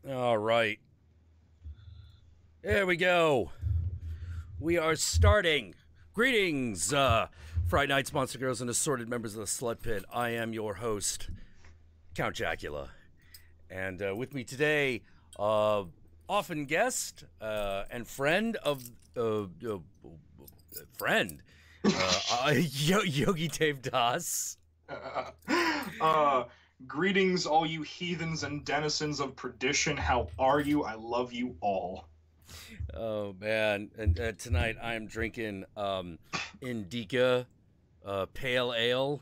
All right. There we go. We are starting. Greetings, Friday Nights, Monster Girls, and assorted members of the Slut Pit. I am your host, Count Jackula. And with me today, often guest and friend of... friend. Yogi Deva-Das. Greetings, all you heathens and denizens of perdition. How are you? I love you all. Oh, man. And tonight I am drinking Indica Pale Ale.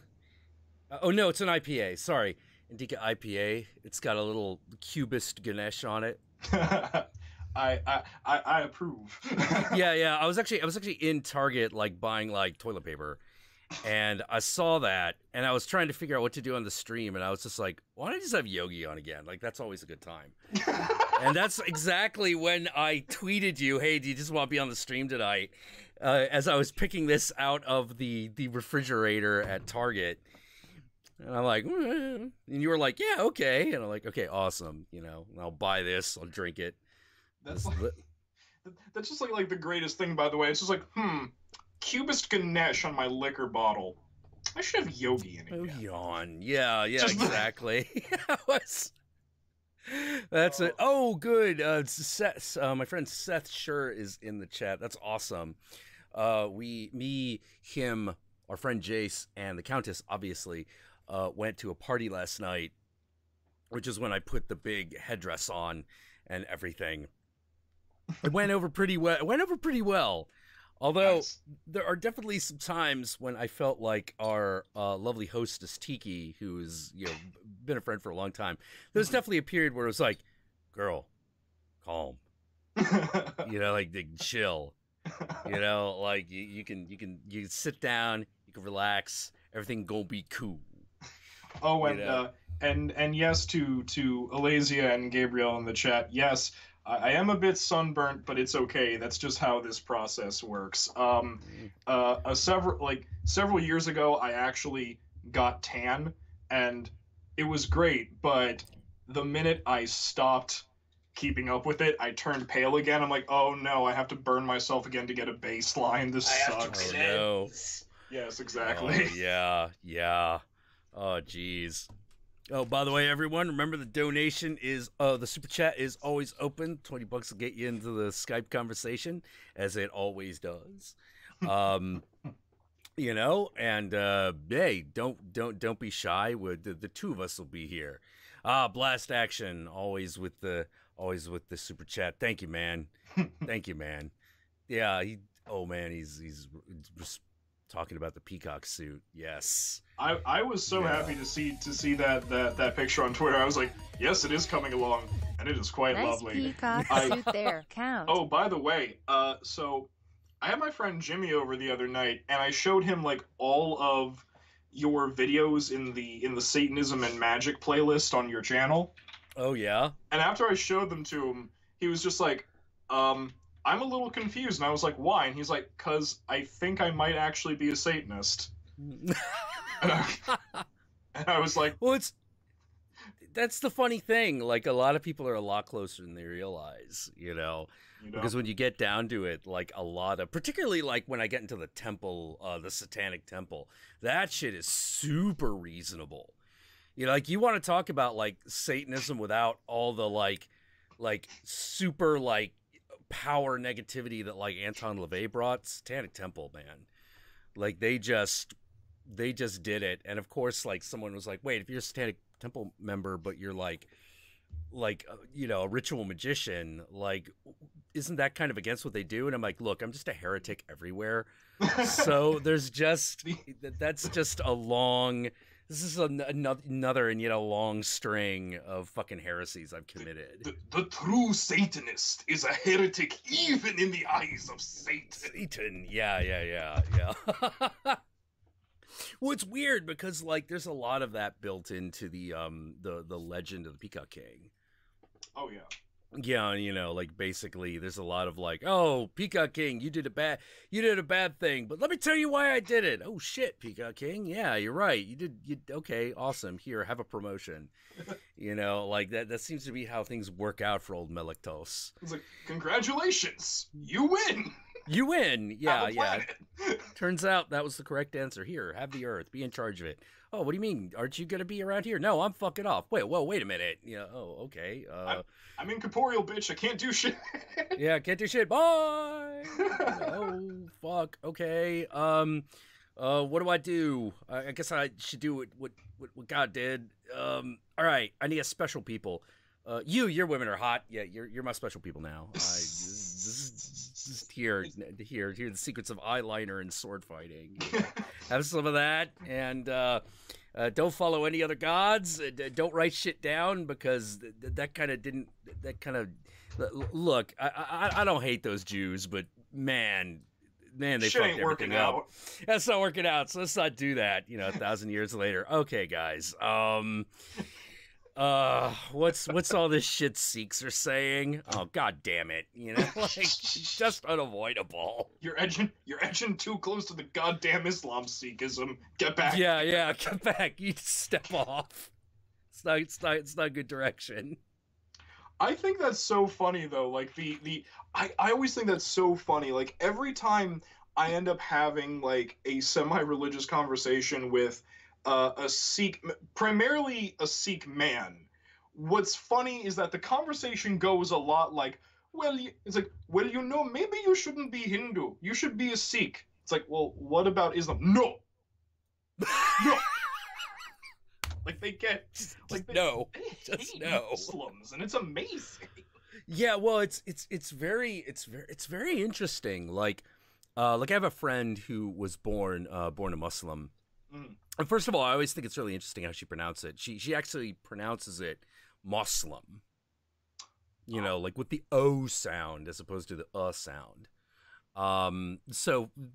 Oh, no, it's an IPA. Sorry. Indica IPA. It's got a little cubist Ganesh on it. I approve. Yeah. I was actually in Target, like, buying, like, toilet paper. And I saw that, and I was trying to figure out what to do on the stream, and I was just like, why don't I just have Yogi on again? Like, that's always a good time. And that's exactly when I tweeted you, hey, do you just want to be on the stream tonight? As I was picking this out of the refrigerator at Target. And I'm like, and you were like, yeah, okay. And I'm like, okay, awesome. You know, I'll buy this, I'll drink it. That's just like the greatest thing, by the way. It's just like, Cubist Ganesh on my liquor bottle. I should have Yogi in it. Oh, yawn. Yeah, exactly. That's it. Oh, good. Seth, my friend Seth Sure is in the chat. That's awesome. Me, him, our friend Jace, and the Countess, obviously, went to a party last night, which is when I put the big headdress on and everything. It went over pretty well. Although Nice. there are definitely some times when I felt like our lovely hostess Tiki, who's been a friend for a long time, there's definitely a period where it was like, "Girl, calm," like chill, like you can sit down, you can relax, everything gonna be cool. Oh, and yes to Alazia and Gabriel in the chat. Yes, I am a bit sunburnt, but it's okay. That's just how this process works. Several years ago, I actually got tan, and it was great. But the minute I stopped keeping up with it, I turned pale again. I'm like, oh no, I have to burn myself again to get a baseline. This sucks. Oh no. Yes, exactly. Oh, yeah. Oh, geez. Oh, by the way, everyone, remember the donation is, the super chat is always open. $20 will get you into the Skype conversation, as it always does. And hey, don't be shy. The two of us will be here. Blast Action, always with the super chat. Thank you, man. Thank you, man. Yeah, he's just talking about the peacock suit. Yes. I was so happy to see that picture on Twitter. I was like, yes, it is coming along, and it is quite nice lovely. Peacock suit there, Count. Oh, by the way, so I had my friend Jimmy over the other night, and I showed him like all of your videos in the Satanism and Magic playlist on your channel. Oh yeah. And after I showed them to him, he was just like, I'm a little confused, and I was like, why? And he's like, 'cause I think I might actually be a Satanist. And I was like, well, that's the funny thing. Like, a lot of people are a lot closer than they realize, because when you get down to it, like particularly like when I get into the temple, the satanic temple, that shit is super reasonable. Like, you want to talk about like Satanism without all the like super like power negativity that like Anton LaVey brought. Satanic Temple, man. Like, they just did it. And of course, like, someone was like, wait, if you're a Satanic Temple member, but you're like a ritual magician, like, isn't that kind of against what they do? And I'm like, look, I'm just a heretic everywhere. So there's that's just this is another and yet a long string of fucking heresies I've committed. The true Satanist is a heretic even in the eyes of Satan. Satan, yeah. Well, it's weird because like there's a lot of that built into the legend of the Peacock King. Oh yeah. Yeah, you know, like basically there's a lot of like, oh, Peacock King, you did a bad thing, but let me tell you why I did it. Oh shit, Peacock King, yeah, you're right. Okay, awesome. Here, have a promotion. You know, like that seems to be how things work out for old Melictos. It's like, congratulations, you win. You win. Yeah, yeah. Planet. Turns out that was the correct answer. Here, have the Earth, be in charge of it. Oh, what do you mean? Aren't you gonna be around here? No, I'm fucking off. Wait a minute. Yeah. Oh, okay. I'm incorporeal, bitch. I can't do shit. Yeah, can't do shit. Bye. Oh, fuck. Okay. What do I do? I guess I should do what God did. All right. I need a special people. Your women are hot. Yeah, you're my special people now. Just here, the secrets of eyeliner and sword fighting. Have some of that, and don't follow any other gods. Don't write shit down because that kind of look. I don't hate those Jews, but man, they shit fucked ain't everything working up. out. That's not working out. So let's not do that. You know, 1,000 years later. Okay, guys. What's all this shit Sikhs are saying? Oh, god damn it. You know, like, just unavoidable. You're edging too close to the goddamn Islam Sikhism. Get back. Yeah, get back. You step off. It's not good direction. I think that's so funny though. Like I always think that's so funny. Like every time I end up having like a semi-religious conversation with a Sikh, primarily a Sikh man. What's funny is that the conversation goes a lot like, it's like, well, you know, maybe you shouldn't be Hindu. You should be a Sikh. It's like, well, what about Islam? No. No. Like they get, like they, no, they just hate no. Muslims, and it's amazing. Yeah, well, it's very interesting. Like I have a friend who was born a Muslim. Mm. And first of all, I always think it's really interesting how she pronounces it. She actually pronounces it Muslim. You know, like with the O sound as opposed to the sound. So, you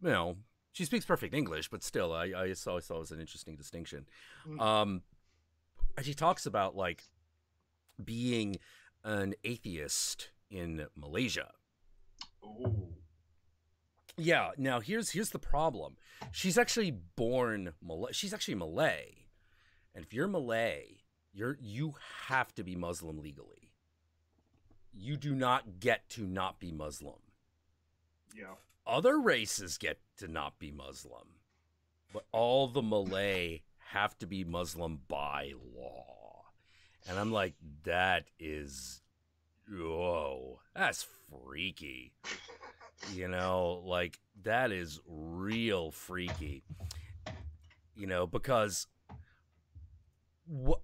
know, she speaks perfect English, but still, I always thought it was an interesting distinction. And she talks about, like, being an atheist in Malaysia. Ooh. Yeah, now here's the problem. She's actually born Malay. She's actually Malay. And if you're Malay, you have to be Muslim legally. You do not get to not be Muslim. Yeah. Other races get to not be Muslim, but all the Malay have to be Muslim by law. And I'm like, that is, whoa, that's freaky. You know, like, that is real freaky. You know, because what?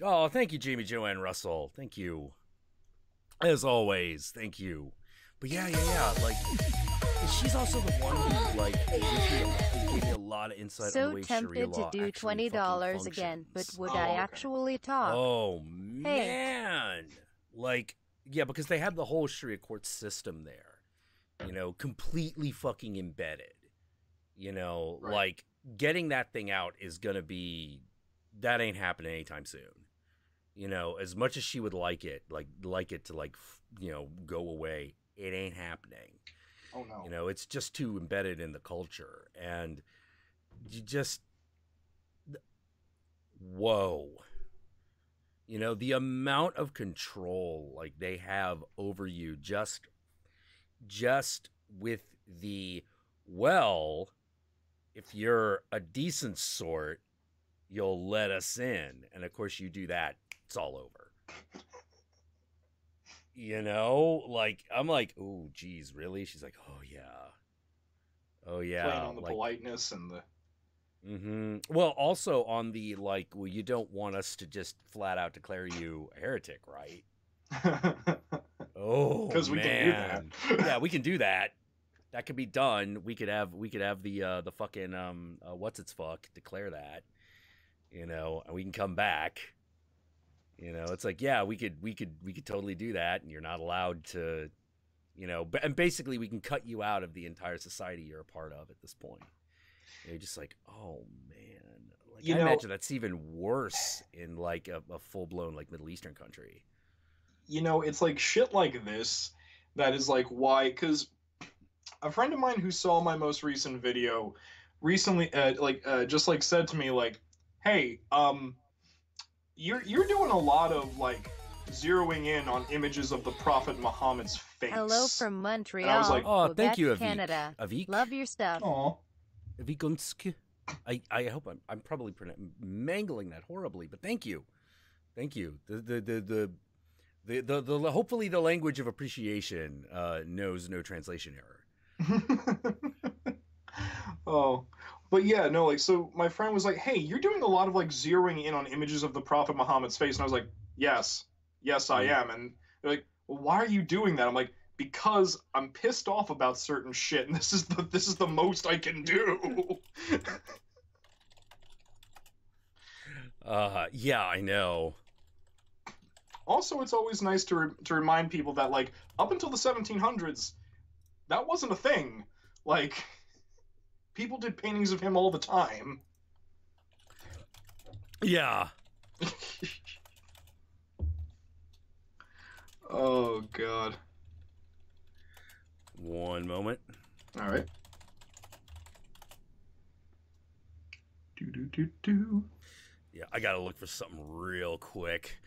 Oh, thank you, Jamie Joanne Russell. Thank you. As always, thank you. But yeah, like, she's also the one who, like, gave me a lot of insight on the way So Sharia tempted law to do $20 again, but would I actually talk? Oh, man. Like, yeah, because they have the whole Sharia court system there, you know, completely fucking embedded. You know, Right. like, getting that thing out is gonna be, that ain't happening anytime soon. You know, as much as she would like it to, like, you know, go away, it ain't happening. Oh no. You know, it's just too embedded in the culture. And you just, whoa. You know, the amount of control, like, they have over you just with the, well, if you're a decent sort, you'll let us in. And of course you do that, it's all over. You know, like, I'm like, oh, geez, really? She's like, oh yeah, Playing on the like, politeness and the. Mm-hmm. Well, also on the, like, well, you don't want us to just flat out declare you a heretic, right? Oh, because we can do that. Yeah, we can do that. That could be done. We could have the fucking what's its fuck declare that, you know, and we can come back. You know, it's like, yeah, we could totally do that, and you're not allowed to, you know, and basically we can cut you out of the entire society you're a part of at this point. And you're just like, oh man, Like, I imagine that's even worse in like a full-blown like Middle Eastern country. You know, it's like shit like this that is like why, because a friend of mine who saw my most recent video recently, just like said to me like, "Hey, you're doing a lot of like zeroing in on images of the Prophet Muhammad's face." Hello from Montreal. And I was like, "Oh, thank you, Avik. Canada. Avik? Love your stuff." "Aw, Avikunsk." I hope I'm probably mangling that horribly, but thank you. The hopefully the language of appreciation knows no translation error. Oh, but yeah, no, like, so my friend was like, "Hey, you're doing a lot of like zeroing in on images of the Prophet Muhammad's face," and I was like, yes, I am." And they're like, "Well, why are you doing that?" I'm like, "Because I'm pissed off about certain shit, and this is the most I can do." Yeah, I know. Also, it's always nice to remind people that, like, up until the 1700s, that wasn't a thing. Like, people did paintings of him all the time. Yeah. Oh, God. One moment. All right. Do. Yeah, I gotta look for something real quick.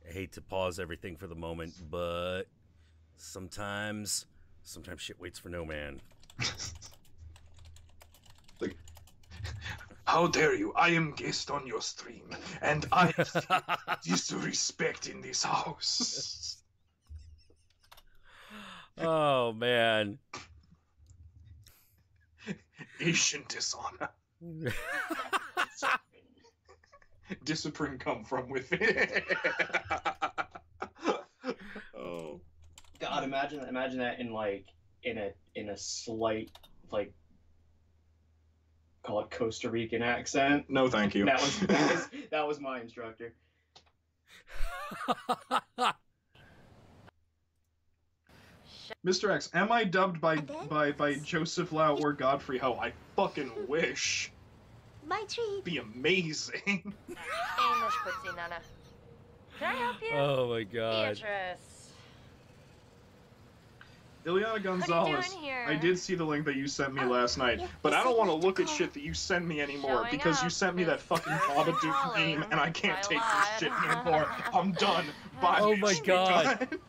I hate to pause everything for the moment, but sometimes shit waits for no man. Like, how dare you? I am guest on your stream, and I disrespect in this house. Oh, man. Asian dishonor. Discipline come from within. Oh God, imagine that in like in a slight like call it Costa Rican accent. No, thank you. That was my instructor. Mr. X, am I dubbed by Joseph Lau or Godfrey Ho? I fucking wish. My treat. Be amazing. English Putsy Nana. Can I help you? Oh my God. Beatrice. Illianna Gonzalez, I did see the link that you sent me last night, but I don't want to look at shit that you send me anymore because you sent me that fucking Babadook meme and I can't take this shit anymore. I'm done. Bye. Oh my God. Done.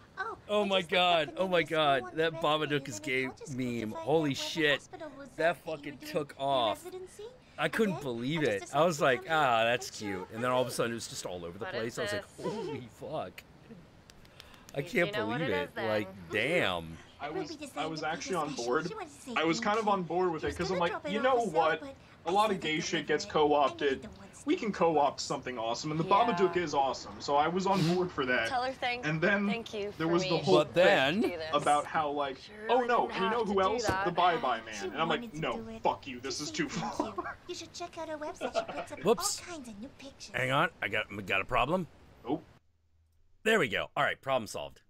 Oh my God. Oh my God. That Babadook is gay meme. Holy shit. That fucking took off. I couldn't believe it. I was like, ah, that's cute. And then all of a sudden it was just all over the place. I was like, holy fuck. I can't believe it. Like, damn. I was actually on board. I was kind of on board with it because I'm like, you know what? A lot of gay shit gets co-opted. We can co-opt something awesome, and the Babadook is awesome, so I was on board for that. Tell her and then there was the whole thing about how, like, oh no, and you know who else? The Bye-Bye Man. And I'm like, no, fuck you, this is too far. You should check out our website. She puts up Whoops. all kinds of new pictures. Hang on. I got a problem. Oh. There we go. All right, problem solved.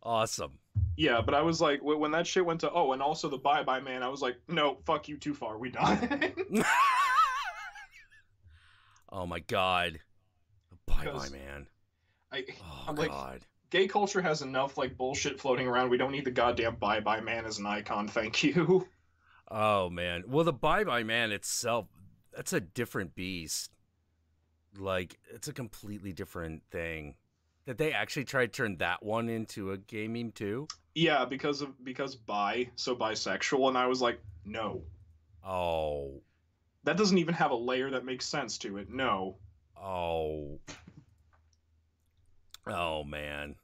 Awesome. Yeah, but I was like, when that shit went to, oh, and also the Bye-Bye Man, I was like, no, fuck you, too far, we done. Oh my God. Bye-Bye Man. I'm like, gay culture has enough, like, bullshit floating around. We don't need the goddamn Bye-Bye Man as an icon, thank you. Oh, man. Well, the Bye-Bye Man itself, that's a different beast. Like, it's a completely different thing. Did they actually try to turn that one into a gay meme, too? Yeah, because bi, so bisexual, and I was like, no. Oh. That doesn't even have a layer that makes sense to it, no. Oh. Oh, man.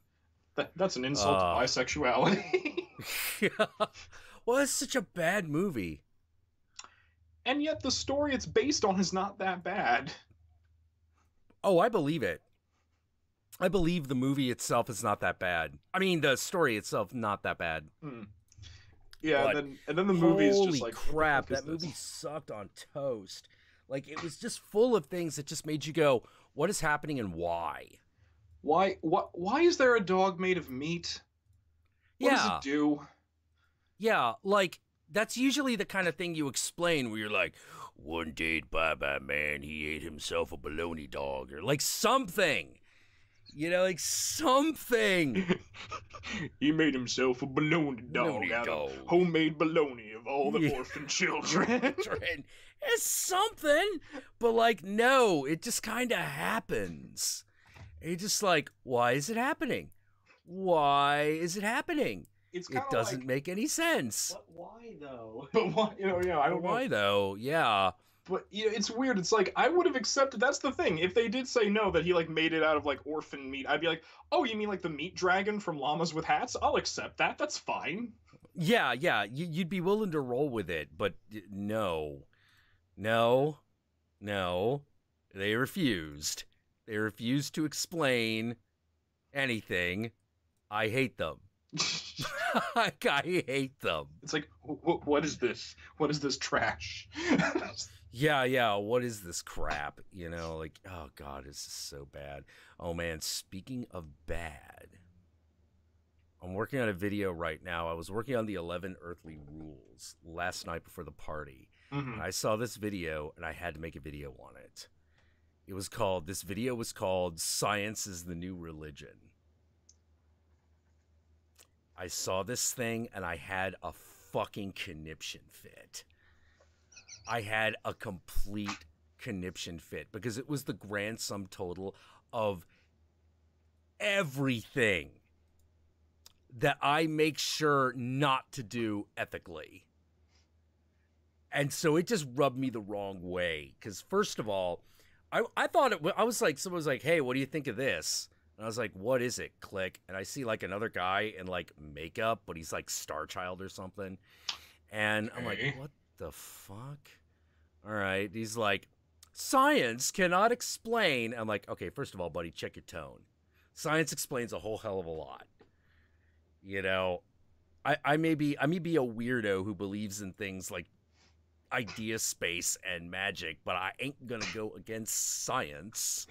That's an insult to bisexuality. Yeah. Well, it's such a bad movie. And yet the story it's based on is not that bad. Oh, I believe it. I believe the movie itself is not that bad. I mean, the story itself not that bad. Yeah, and then the movie is just like, holy crap, that movie sucked on toast. Like, it was just full of things that just made you go, what is happening and why? Why is there a dog made of meat? What does it do? Yeah, like, that's usually the kind of thing you explain where you're like, one day by man, he ate himself a bologna dog, or like something. You know, like something. He made himself a bologna dog out of homemade bologna of all the orphan children. It's something, but like, no, it just kind of happens. And you're just like, why is it happening? Why is it happening? It doesn't make any sense. But why though? But why? I don't know. Why though? Yeah. But it's weird. It's like I would have accepted. That's the thing. If they did say no, that he like made it out of like orphan meat, I'd be like, oh, you mean like the meat dragon from Llamas with Hats? I'll accept that. That's fine. Yeah. You'd be willing to roll with it, but no. They refused. They refused to explain anything. I hate them. I hate them. It's like, what is this? What is this trash? Yeah, what is this crap? You know, like, oh God, it's just so bad. Oh man, speaking of bad, I'm working on a video right now. I was working on the 11 Earthly Rules last night before the party. And I saw this video and I had to make a video on it. This video was called Science is the New Religion. I saw this thing and I had a fucking conniption fit. I had a complete conniption fit because it was the grand sum total of everything that I make sure not to do ethically. And so it just rubbed me the wrong way. Because first of all, I thought I was like, someone was like, hey, what do you think of this? And I was like, what is it? Click. And I see like another guy in like makeup, but he's like Star Child or something. And I'm like, what the fuck? All right. He's like, science cannot explain. I'm like, okay, first of all, buddy, check your tone. Science explains a whole hell of a lot. You know, I may be a weirdo who believes in things like idea space and magic, but I ain't gonna go against science.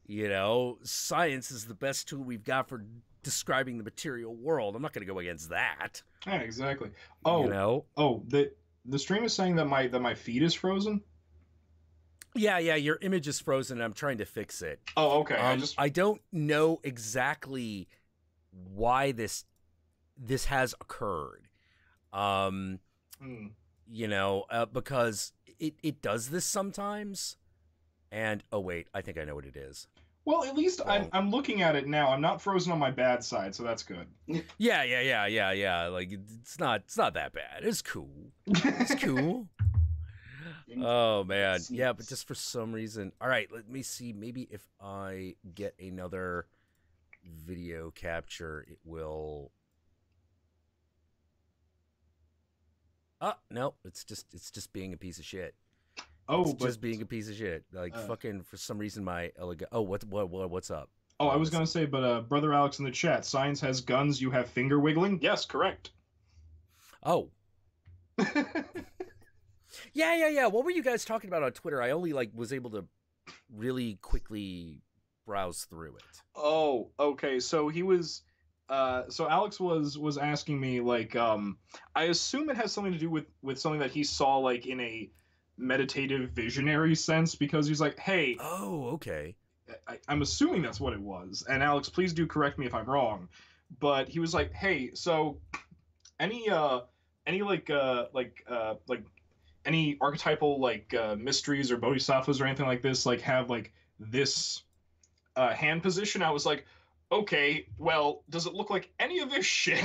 You know, science is the best tool we've got for describing the material world. I'm not gonna go against that. Yeah, exactly. Oh, you know? The stream is saying that my feed is frozen. Yeah, your image is frozen and I'm trying to fix it. Oh, okay. I don't know exactly why this has occurred. You know, because it does this sometimes. And oh wait, I think I know what it is. Well, at least I'm looking at it now. I'm not frozen on my bad side, so that's good. Yeah. Like it's not that bad. It's cool. It's cool. Oh man, yeah, but just for some reason. All right, let me see. Maybe if I get another video capture, it will. No, it's just being a piece of shit. It's just being a piece of shit. Like fucking for some reason my elegant. Oh, what's up? Oh, I was gonna say, but brother Alex in the chat, science has guns. You have finger wiggling. Yes, correct. Oh. Yeah. What were you guys talking about on Twitter? I only was able to really quickly browse through it. Oh, okay. So he was. So Alex was asking me I assume it has something to do with something that he saw in a meditative visionary sense, because he's like, hey. Oh, okay. I'm assuming that's what it was. And Alex, please do correct me if I'm wrong. But he was like, hey, so any any archetypal mysteries or bodhisattvas or anything like this have this hand position? I was like, okay, well, does it look like any of this shit?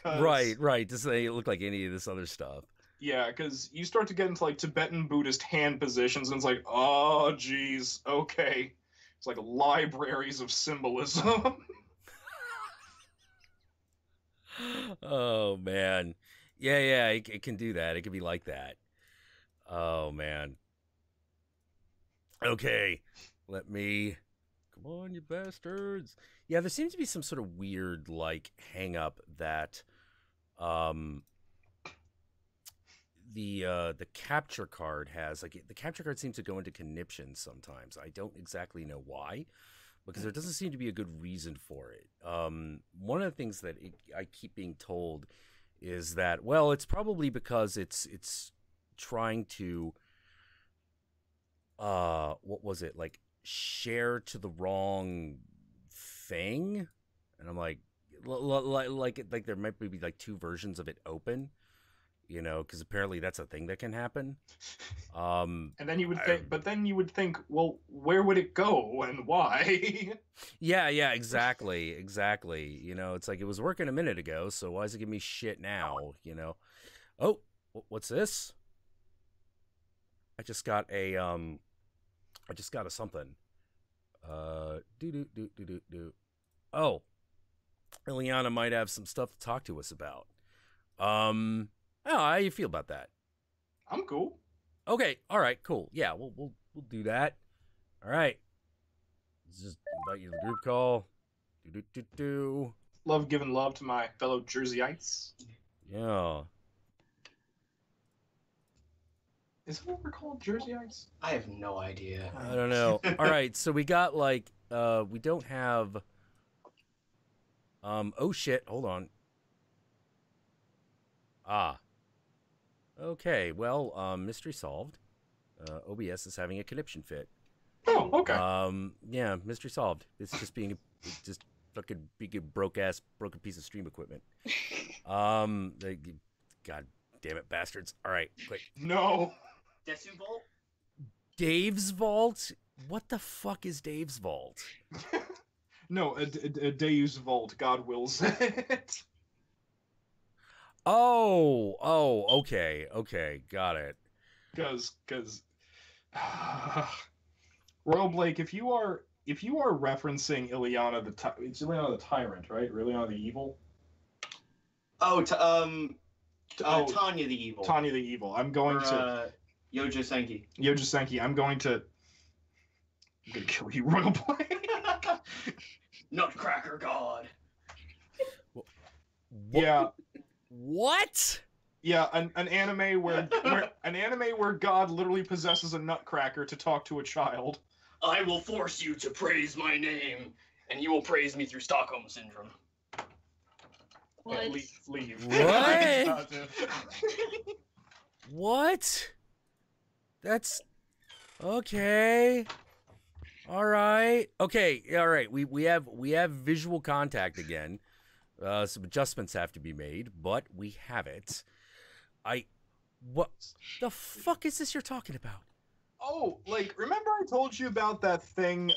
Right. Does it look like any of this other stuff? Yeah, because you start to get into Tibetan Buddhist hand positions, and it's like, oh, geez, okay. It's like libraries of symbolism. Oh, man. Yeah, it can do that. It can be like that. Oh, man. Okay, let me... Come on, you bastards. Yeah, there seems to be some sort of weird, hang-up that... The capture card has the capture card seems to go into conniption sometimes. I don't exactly know why, because there doesn't seem to be a good reason for it. One of the things that I keep being told is that, well, it's probably because it's trying to what was it, like share to the wrong thing, and I'm like there might be like two versions of it open, you know, because apparently that's a thing that can happen. And then you would think, well, where would it go and why? yeah, exactly. You know, it's like it was working a minute ago, so why is it giving me shit now? You know. Oh, what's this? I just got a something. Oh, Illianna might have some stuff to talk to us about. Oh, how you feel about that? I'm cool. Okay, all right, cool. Yeah, we'll do that. All right. Let's just invite you to the group call. Love giving love to my fellow Jerseyites. Yeah. Is that what we're called, Jerseyites? I have no idea. I don't know. All right, so we got like we don't have oh shit, hold on. Okay, well, mystery solved. OBS is having a conniption fit. Oh, okay. Yeah, mystery solved. It's just being just fucking big broken piece of stream equipment. God damn it, bastards. All right, quick. No. Desu Vault? Dave's Vault? What the fuck is Dave's Vault? No, a Deus Vault. God wills it. Oh, okay, got it. Because Royal Blake, if you are referencing Illianna it's Illianna the Tyrant, right? Or Illianna the Evil? Tanya the Evil. Tanya the Evil. I'm going to Yojo Senki. I'm going to kill you, Royal Blake. Nutcracker God. Yeah. What? Yeah, an anime where God literally possesses a nutcracker to talk to a child. I will force you to praise my name, and you will praise me through Stockholm Syndrome. What? Leave. What? What? That's okay. All right. Okay. All right. We have visual contact again. Some adjustments have to be made, but we have it. What the fuck is this you're talking about? Oh, like, remember I told you about that thing,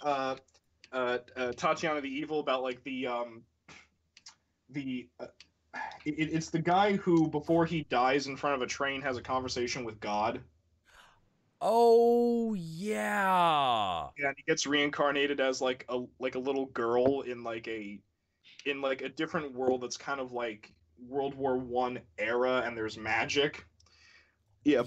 Tatiana the Evil, about like it's the guy who, before he dies in front of a train, has a conversation with God. Oh yeah. Yeah, and he gets reincarnated as like a little girl in like a different world that's kind of like World War I era, and there's magic. Yeah,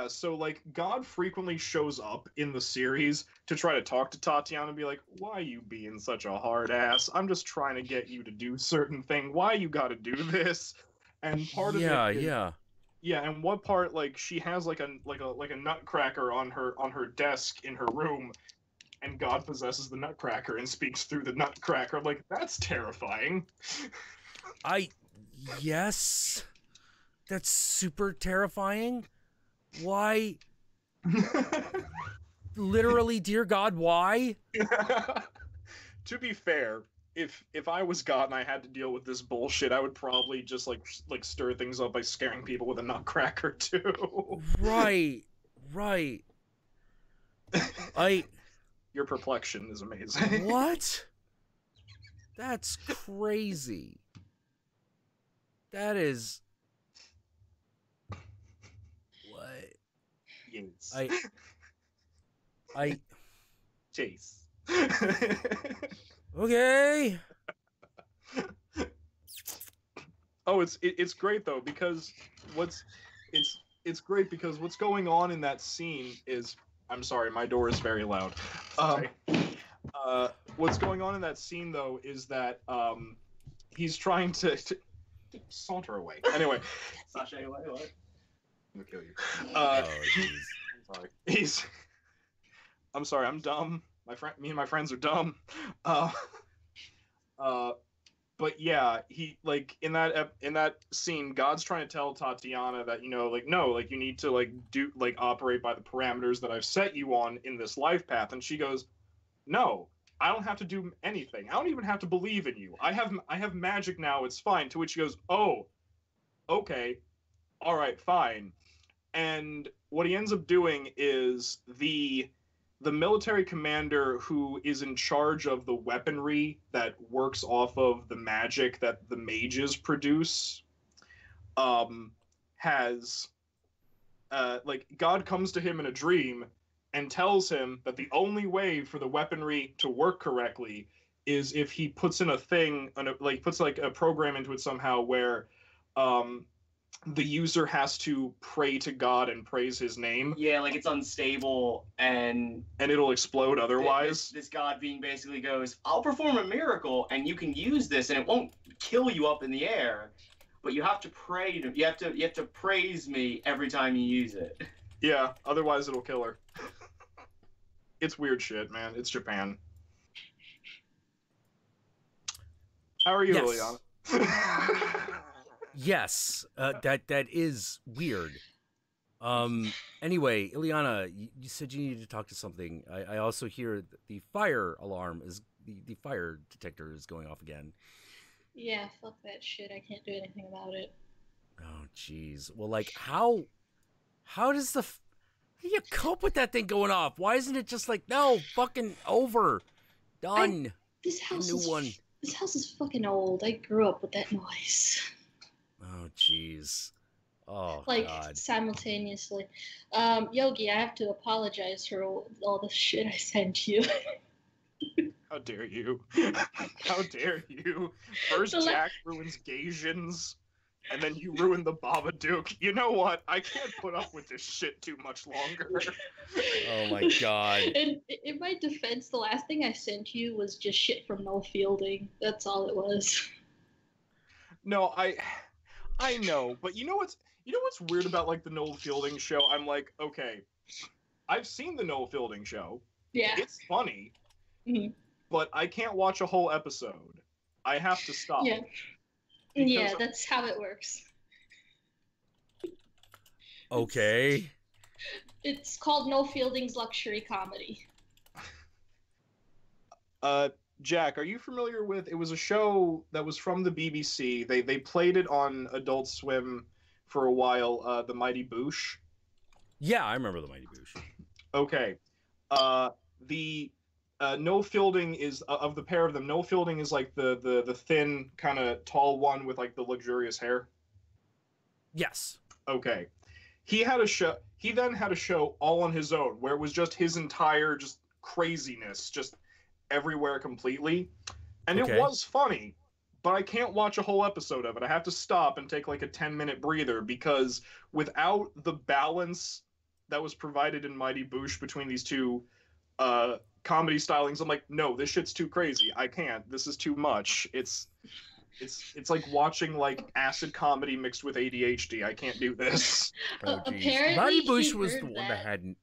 so like God frequently shows up in the series to try to talk to Tatiana and be like, why you being such a hard ass? I'm just trying to get you to do certain thing. Why you gotta do this? And part of it is, yeah, and what part, like, she has like a nutcracker on her desk in her room, and God possesses the nutcracker and speaks through the nutcracker. Like, that's terrifying. Yes. That's super terrifying. Why? Literally, dear God, why? To be fair, if I was God and I had to deal with this bullshit, I would probably just like stir things up by scaring people with a nutcracker too. Right. Your perplexion is amazing. What? That's crazy. That is. What? Yes. Chase. Okay. Oh, it's great though, because it's great because what's going on in that scene is, I'm sorry, my door is very loud. What's going on in that scene though is that he's trying to saunter away. Anyway, Sashay, what? I'm gonna kill you. Oh, I'm sorry. I'm sorry. I'm dumb. Me and my friends are dumb. But but yeah, he like in that scene, God's trying to tell Tatiana that no, like you need to operate by the parameters that I've set you on in this life path, and she goes, no, I don't have to do anything. I don't even have to believe in you. I have magic now. It's fine. To which he goes, oh, okay, all right, fine. And what he ends up doing is the military commander who is in charge of the weaponry that works off of the magic that the mages produce, has God comes to him in a dream and tells him that the only way for the weaponry to work correctly is if he puts in a thing, puts like a program into it somehow where the user has to pray to God and praise his name. Yeah, like it's unstable and it'll explode otherwise. This God being basically goes, I'll perform a miracle and you can use this and it won't kill you up in the air, but you have to pray to you have to praise me every time you use it. Yeah, otherwise it'll kill her. It's weird shit, man. It's Japan. How are you, Yes. Illianna? Yes, that is weird. Anyway, Illianna, you said you needed to talk to something. I also hear that the fire alarm is the fire detector is going off again. Yeah, fuck that shit. I can't do anything about it. Oh, jeez. Well, like, how does how do you cope with that thing going off? Why isn't it just like, no, fucking over, done? This house new one. This house is fucking old. I grew up with that noise. Oh, jeez. Oh, like, God. simultaneously. Yogi, I have to apologize for all the shit I sent you. How dare you? How dare you? First Jack ruins Gasians, and then you ruin the Babadook. You know what? I can't put up with this shit too much longer. Oh my God. And in my defense, the last thing I sent you was just shit from Noel Fielding. That's all it was. No, I know, but you know what's weird about like the Noel Fielding show? I'm like, okay, I've seen the Noel Fielding show. Yeah. It's funny. Mm-hmm. But I can't watch a whole episode. I have to stop. Yeah. Yeah, that's how it works. Okay. It's called Noel Fielding's Luxury Comedy. Jack, are you familiar with? It was a show that was from the BBC. They played it on Adult Swim for a while. The Mighty Boosh. Yeah, I remember the Mighty Boosh. Okay. Noel Fielding is of the pair of them. Noel Fielding is like the thin, kind of tall one with like the luxurious hair. Yes. Okay. He had a show. He then had a show all on his own, where it was just his entire just craziness, just everywhere completely, and Okay. It was funny. But I can't watch a whole episode of it. I have to stop and take like a 10-minute breather because without the balance that was provided in Mighty Boosh between these two comedy stylings, I'm like, no, this shit's too crazy. I can't. This is too much. It's like watching like acid comedy mixed with ADHD. I can't do this. Oh, Apparently, Mighty Boosh he was heard the one that had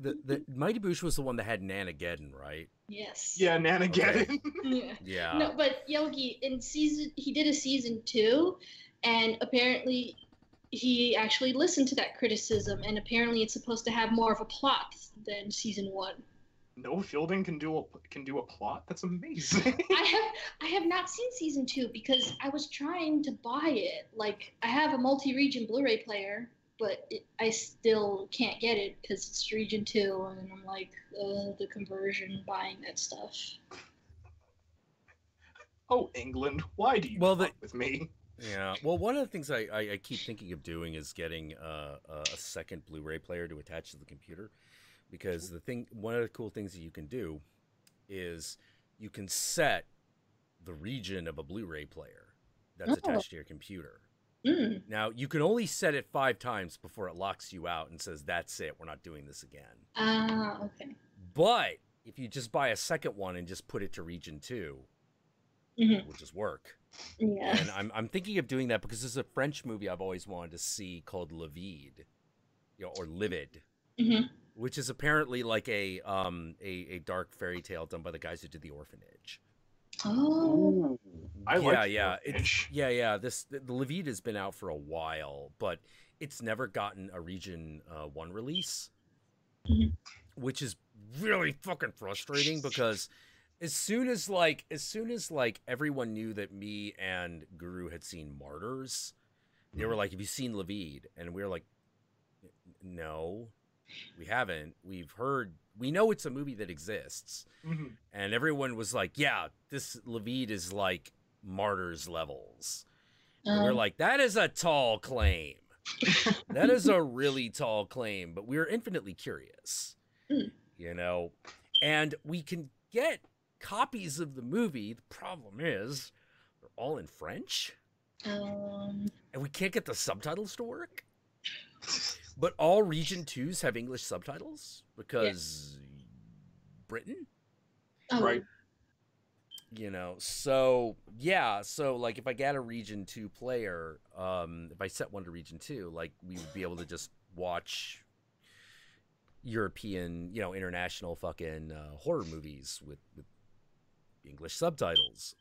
the Mighty Boosh was the one that had Nanageddon, right? Yes. Yeah, Nanageddon. Yeah. Yeah. No, but Yogi, he did a season 2, and apparently he actually listened to that criticism, and apparently it's supposed to have more of a plot than season 1. Noel Fielding can do a plot. That's amazing. I have not seen season 2 because I was trying to buy it. Like, I have a multi-region Blu-ray player, but I still can't get it because it's region 2, and I'm like, the conversion, buying that stuff. Oh, England, why do you fuck with me? Yeah. Well, one of the things I keep thinking of doing is getting a second Blu-ray player to attach to the computer. Because one of the cool things that you can do is you can set the region of a Blu-ray player that's attached to your computer. Mm. Now, you can only set it 5 times before it locks you out and says, that's it, we're not doing this again. Okay. But if you just buy a second one and just put it to region 2, Mm-hmm. it will just work. Yeah. And I'm thinking of doing that because there's a French movie I've always wanted to see called Livid, or Livid. Mm-hmm. Which is apparently like a dark fairy tale done by the guys who did The Orphanage. Oh. Ooh, I like yeah. Fish. The Levite has been out for a while, but it's never gotten a Region 1 release, Mhm. which is really fucking frustrating because as soon as everyone knew that me and Guru had seen Martyrs, they were like, "Have you seen Levite?" And we were like, "No, we haven't. We know it's a movie that exists." Mhm. And everyone was like, "Yeah, this Levite is like Martyrs levels." And we're like, "That is a tall claim. That is a really tall claim." But we're infinitely curious, you know. And we can get copies of the movie. The problem is, they're all in French, and we can't get the subtitles to work. But all Region 2s have English subtitles because Britain. Right. You know, so like if I got a Region 2 player, if I set one to Region 2, like we would be able to just watch European, international fucking horror movies with English subtitles,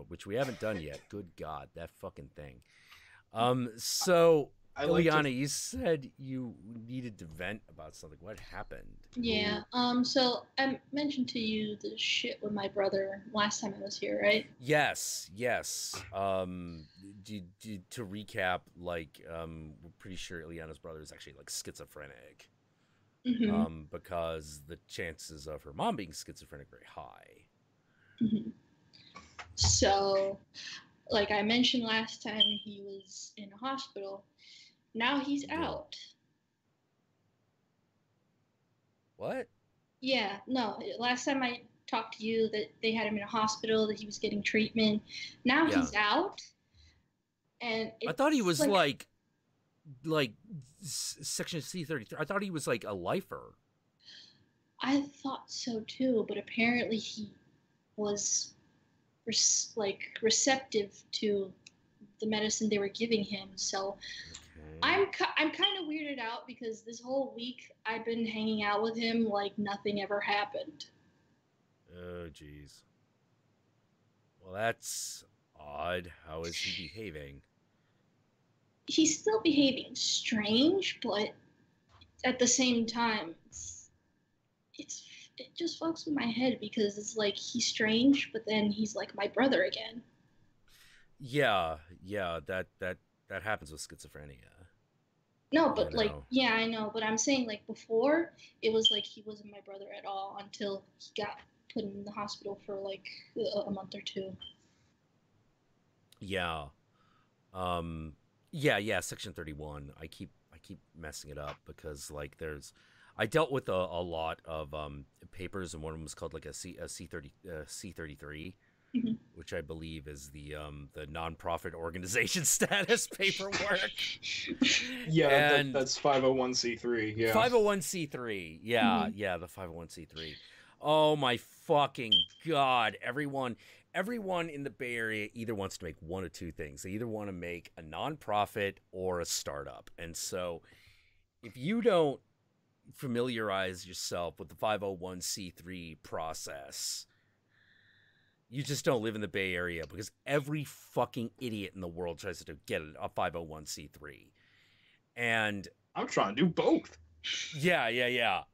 which we haven't done yet. Good God, that fucking thing. So Illianna, you said you needed to vent about something. What happened? Yeah. So I mentioned to you the shit with my brother last time I was here, right? Yes. To recap, like, we're pretty sure Illianna's brother is actually like schizophrenic. Mm-hmm. Because the chances of her mom being schizophrenic are very high. Mm-hmm. So, like I mentioned last time, he was in a hospital. Now he's out. What? Yeah, no. Last time I talked to you that they had him in a hospital, that he was getting treatment. Now he's out. And I thought he was like Section C-33. I thought he was like a lifer. I thought so too, but apparently he was receptive to the medicine they were giving him. So I'm kind of weirded out because this whole week I've been hanging out with him like nothing ever happened. Oh, jeez. Well, that's odd. How is he behaving? He's still behaving strange, but at the same time, it just fucks with my head because it's like he's strange, but then he's like my brother again. Yeah, that happens with schizophrenia. No, but I know, but I'm saying like before it was like he wasn't my brother at all until he got put in the hospital for like a month or two. Yeah. Section 31. I keep messing it up because like I dealt with a lot of papers, and one of them was called like a C-33, mm-hmm. which I believe is the nonprofit organization status paperwork. Yeah, that's 501c3. Yeah, 501c3. Yeah, mm-hmm. yeah, the 501c3. Oh my fucking God! Everyone in the Bay Area either wants to make one of two things. They either want to make a nonprofit or a startup. And so if you don't familiarize yourself with the 501c3 process, you just don't live in the Bay Area, because every fucking idiot in the world tries to get a 501c3. And I'm trying to do both. Yeah.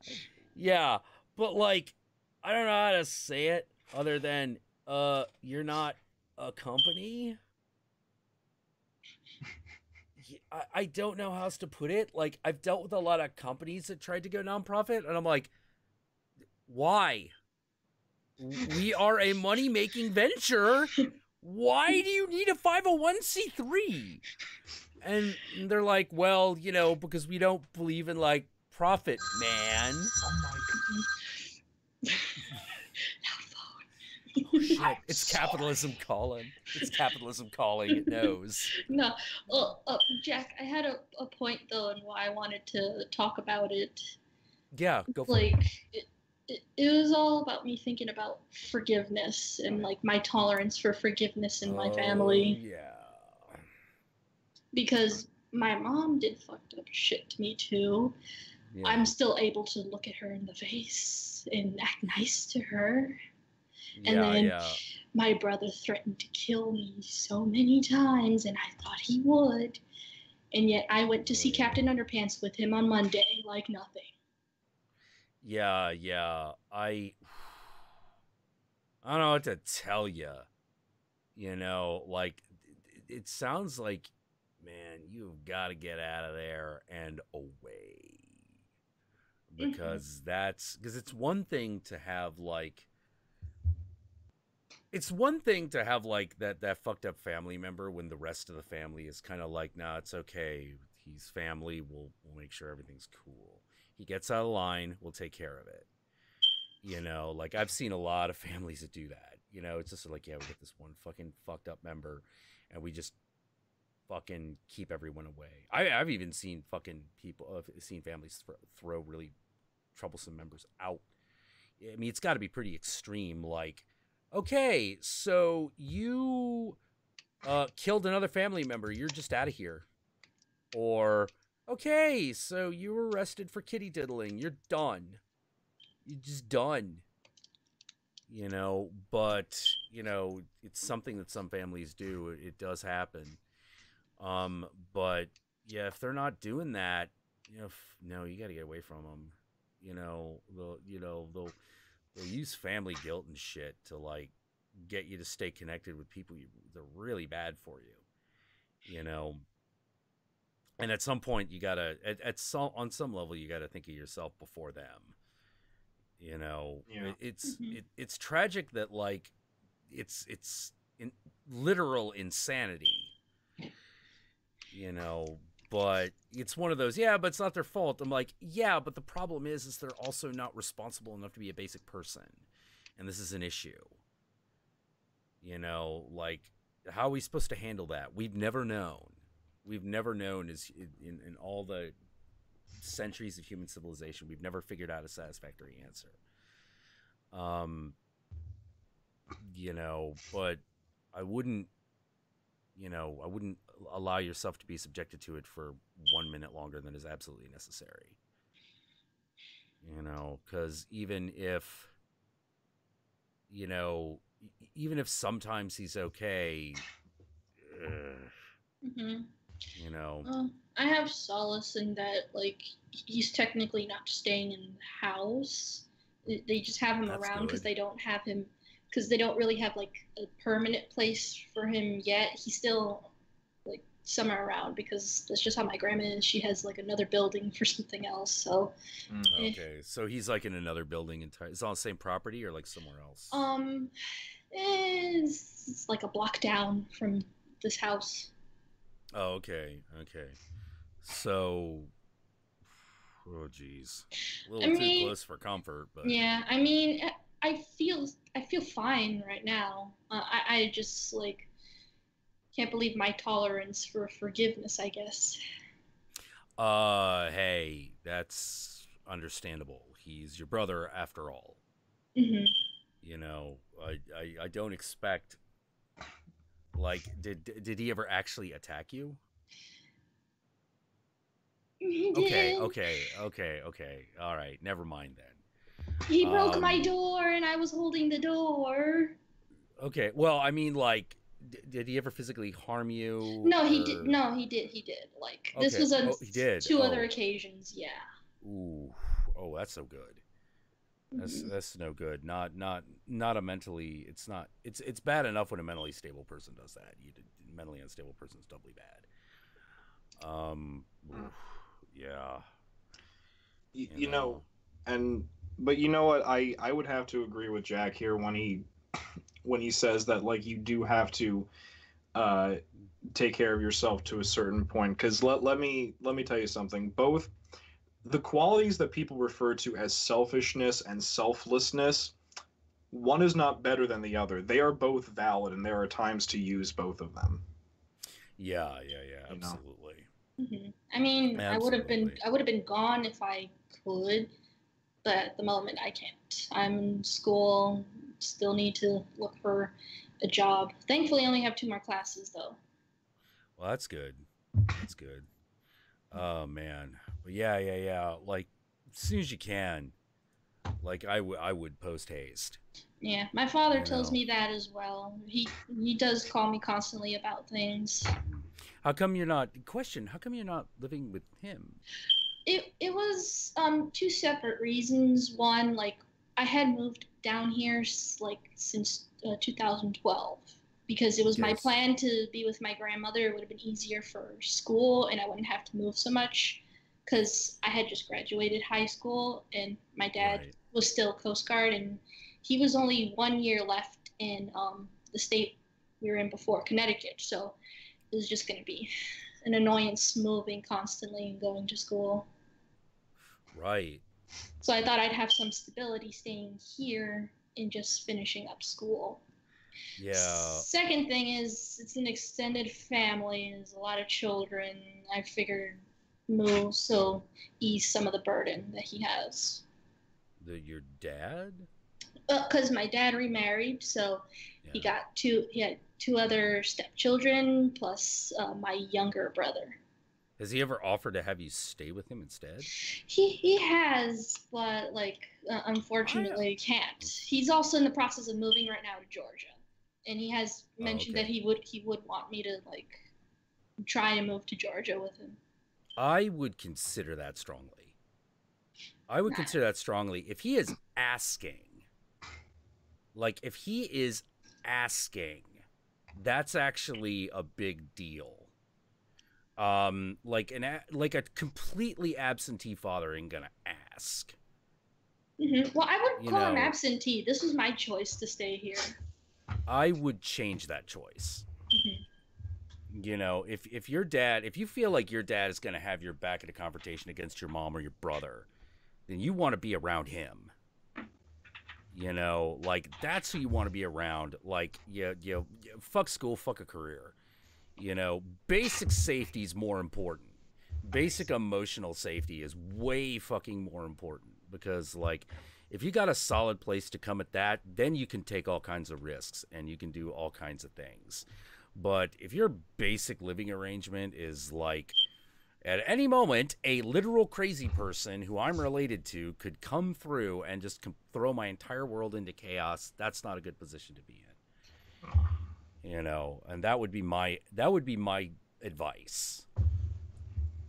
But like, I don't know how to say it other than you're not a company. I don't know how else to put it. Like, I've dealt with a lot of companies that tried to go nonprofit, and I'm like, why? We are a money-making venture. Why do you need a 501c3? And they're like, well, because we don't believe in like profit, man. Oh my goodness. Oh, shit. It's capitalism calling. It's capitalism calling. It knows. No. Jack, I had a point, though, and why I wanted to talk about it. Yeah, go for it. It was all about me thinking about forgiveness and, like, my tolerance for forgiveness in my family. Yeah. Because my mom did fucked up shit to me, too. Yeah. I'm still able to look at her in the face and act nice to her. And then yeah. my brother threatened to kill me so many times, and I thought he would. And yet I went to see Captain Underpants with him on Monday like nothing. Yeah. I don't know what to tell you. You know, like, it sounds like, man, you've got to get out of there and away. Because because it's one thing to have, like, that fucked up family member when the rest of the family is kind of like, nah, it's okay. He's family. We'll make sure everything's cool. He gets out of line. We'll take care of it. You know, like, I've seen a lot of families that do that. You know, it's just like, yeah, we get this one fucking fucked up member and we just fucking keep everyone away. I've even seen seen families throw really troublesome members out. I mean, it's got to be pretty extreme. Like, okay, so you killed another family member. You're just out of here. Or, okay, so you were arrested for kitty diddling. You're done. You're just done. You know, but, you know, it's something that some families do. It does happen. But yeah, if they're not doing that, you know, no, you got to get away from them. You know, they'll use family guilt and shit to, like, get you to stay connected with people they're really bad for you. You know, and at some point you gotta on some level you gotta think of yourself before them. You know, it's tragic that, like, it's literal insanity. You know, but it's one of those, yeah, but it's not their fault. I'm like, yeah, but the problem is they're also not responsible enough to be a basic person. And this is an issue. You know, like, how are we supposed to handle that? We've never known. We've never known in all the centuries of human civilization, we've never figured out a satisfactory answer. You know, but I wouldn't allow yourself to be subjected to it for 1 minute longer than is absolutely necessary. You know, because even if sometimes he's okay, you know. I have solace in that, like, he's technically not staying in the house. They just have him around because they don't have him, because they don't really have, like, a permanent place for him yet. He's still, like, somewhere around because that's just how my grandma is. She has, like, another building for something else. So okay, so he's, like, in another building entirely. Is it on the same property or, like, somewhere else? It's like a block down from this house. Oh, okay. So, oh geez, a little too close for comfort, but yeah, I mean, I feel fine right now. I just, like, can't believe my tolerance for forgiveness, I guess. Hey, that's understandable. He's your brother after all. You know, I don't expect, like, did he ever actually attack you? He did. Okay. All right, never mind then. He broke my door and I was holding the door. Okay, well, I mean, like, did he ever physically harm you? No, he did. No, he did. Like, okay. This was on two other occasions, yeah. Ooh. Oh, that's no good. That's no good. Not a mentally. It's not. It's bad enough when a mentally stable person does that. Mentally unstable person is doubly bad. Yeah. You know, but you know what? I would have to agree with Jack here when he says that, like, you do have to take care of yourself to a certain point. Because let me tell you something. Both the qualities that people refer to as selfishness and selflessness, one is not better than the other. They are both valid, and there are times to use both of them. Yeah, absolutely. I mean, absolutely. I would have been gone if I could, but at the moment I can't. I'm in school, still need to look for a job. Thankfully, I only have 2 more classes though. Well, that's good. Oh man, but yeah. Like, as soon as you can, Like I would post haste. Yeah, my father tells me that as well. He does call me constantly about things. How come you're not? Question: how come you're not living with him? It was two separate reasons. One, like I had moved down here like since 2012 because it was my plan to be with my grandmother. It would have been easier for school, and I wouldn't have to move so much because I had just graduated high school, and my dad was still Coast Guard, and he was only 1 year left in the state we were in before, Connecticut. So it was just going to be an annoyance moving constantly and going to school. Right. So I thought I'd have some stability staying here and just finishing up school. Yeah. Second thing is it's an extended family. There's a lot of children. I figured move so ease some of the burden that he has. Your dad? Because my dad remarried, so he had two other stepchildren plus my younger brother. Has he ever offered to have you stay with him instead? He has, but unfortunately can't. He's also in the process of moving right now to Georgia, and he has mentioned that he would want me to like try and move to Georgia with him. I would consider that strongly. I would consider that strongly if he is asking. Like if he is asking, that's actually a big deal. Like a completely absentee father ain't gonna ask. Mm-hmm. Well, I wouldn't call him absentee. This was my choice to stay here. I would change that choice. Mm-hmm. You know, if you feel like your dad is gonna have your back in a confrontation against your mom or your brother, then you want to be around him. You know, like that's who you want to be around. Like, you fuck school, fuck a career. You know, basic safety is more important. Basic emotional safety is way fucking more important because, like, if you got a solid place to come at that, then you can take all kinds of risks and you can do all kinds of things. But if your basic living arrangement is like, at any moment, a literal crazy person who I'm related to could come through and just throw my entire world into chaos, that's not a good position to be in. You know, and that would be my advice.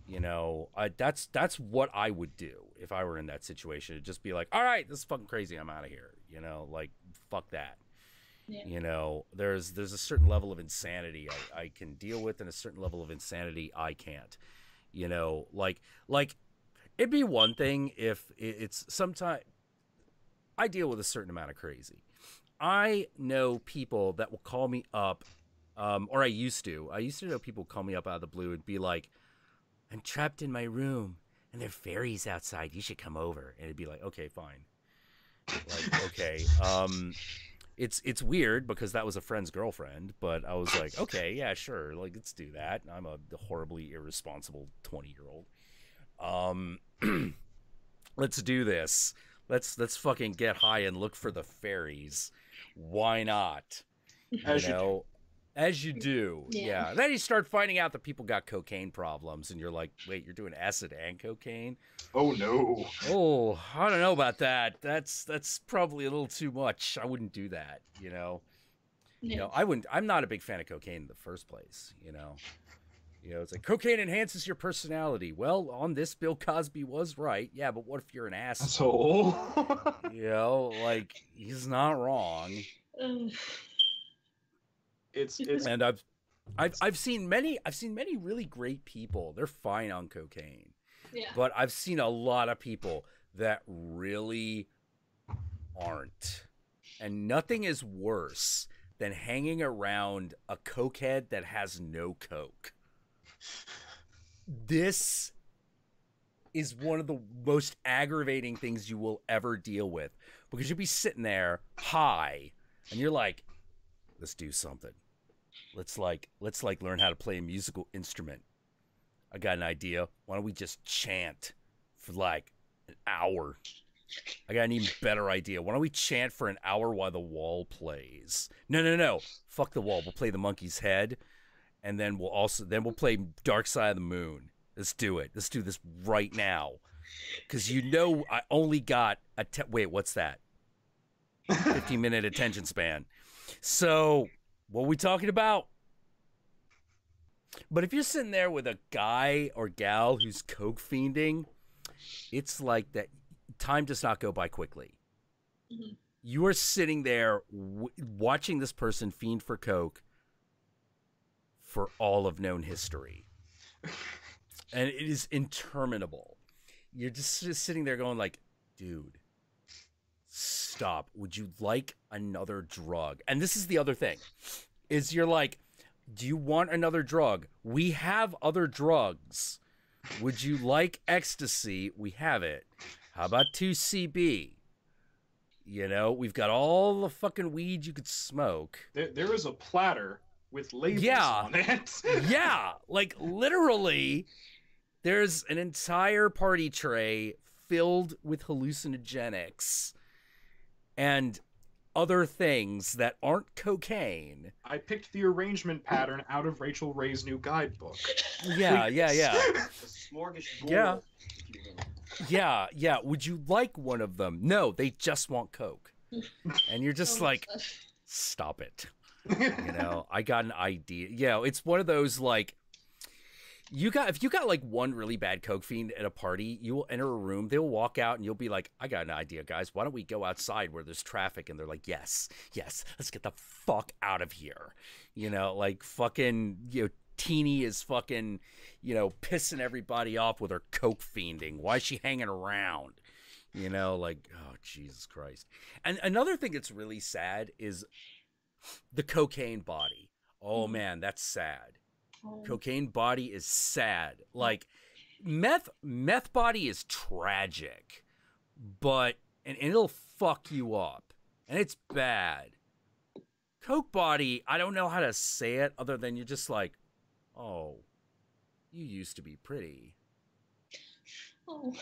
You know, that's what I would do if I were in that situation. It'd just be like, all right, this is fucking crazy. I'm out of here. You know, like fuck that. Yeah. You know, there's a certain level of insanity I can deal with, and a certain level of insanity I can't. You know, like it'd be one thing if it's sometimes I deal with a certain amount of crazy. I know people that will call me up, or I used to know people call me up out of the blue and be like, I'm trapped in my room and there are fairies outside. You should come over. And it'd be like, okay, fine. Like, okay. It's weird because that was a friend's girlfriend, but I was like, okay, yeah, sure. Like, let's do that. I'm a horribly irresponsible 20-year-old. Let's do this. Let's fucking get high and look for the fairies. Why not? As you do. Yeah. Then you start finding out that people got cocaine problems, and you're like, wait, you're doing acid and cocaine? Oh no. Oh, I don't know about that. That's probably a little too much. I wouldn't do that, you know. Yeah. You know, I wouldn't. I'm not a big fan of cocaine in the first place, you know. You know, it's like cocaine enhances your personality. Well, on this, Bill Cosby was right. Yeah, but what if you're an asshole? You know, like he's not wrong. It's and I've seen many really great people. They're fine on cocaine. Yeah. But I've seen a lot of people that really aren't. And nothing is worse than hanging around a cokehead that has no coke. This is one of the most aggravating things you will ever deal with, because you'll be sitting there high and you're like, let's do something. Let's learn how to play a musical instrument. I got an idea. Why don't we just chant for like an hour? I got an even better idea. Why don't we chant for an hour while the wall plays? No. Fuck the wall. We'll play the monkey's head. And then we'll play Dark Side of the Moon. Let's do it. Let's do this right now. because I only got wait, what's that? 15-minute attention span. So what are we talking about? But if you're sitting there with a guy or gal who's coke fiending, it's like that. Time does not go by quickly. Mm-hmm. You are sitting there watching this person fiend for coke for all of known history. And it is interminable. You're just sitting there going like, dude, stop. Would you like another drug? And this is the other thing, is you're like, do you want another drug? We have other drugs. Would you like ecstasy? We have it. How about 2CB? You know, we've got all the fucking weed you could smoke. There is a platter with labels on it. Yeah, like literally, there's an entire party tray filled with hallucinogenics and other things that aren't cocaine. I picked the arrangement pattern out of Rachel Ray's new guidebook. Yeah. The smorgasbord. Yeah. Would you like one of them? No, they just want coke. And you're just like, stop it. You know, I got an idea. Yeah, it's one of those like, if you got like one really bad coke fiend at a party, you will enter a room, they'll walk out and you'll be like, I got an idea, guys. Why don't we go outside where there's traffic? And they're like, yes, let's get the fuck out of here. You know, like fucking, you know, Teeny is fucking, you know, pissing everybody off with her coke fiending. Why is she hanging around? You know, like, oh, Jesus Christ. And another thing that's really sad is the cocaine body. Oh, man, that's sad. Cocaine body is sad. Like, meth body is tragic, but, and it'll fuck you up. And it's bad. Coke body, I don't know how to say it other than you're just like, oh, you used to be pretty. Oh.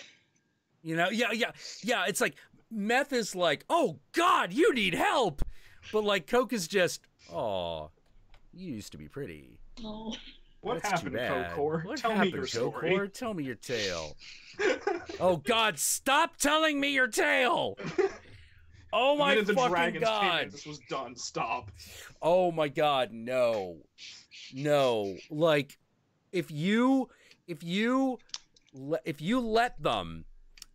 You know, yeah. It's like meth is like, oh God, you need help. But like coke is just, oh, you used to be pretty. Oh. What That's happened, Coke? Tell me your story. Tell me your tale. Oh God, stop telling me your tale. Oh my fucking God. This was done. Stop. Oh my God, no. Like, if you let them,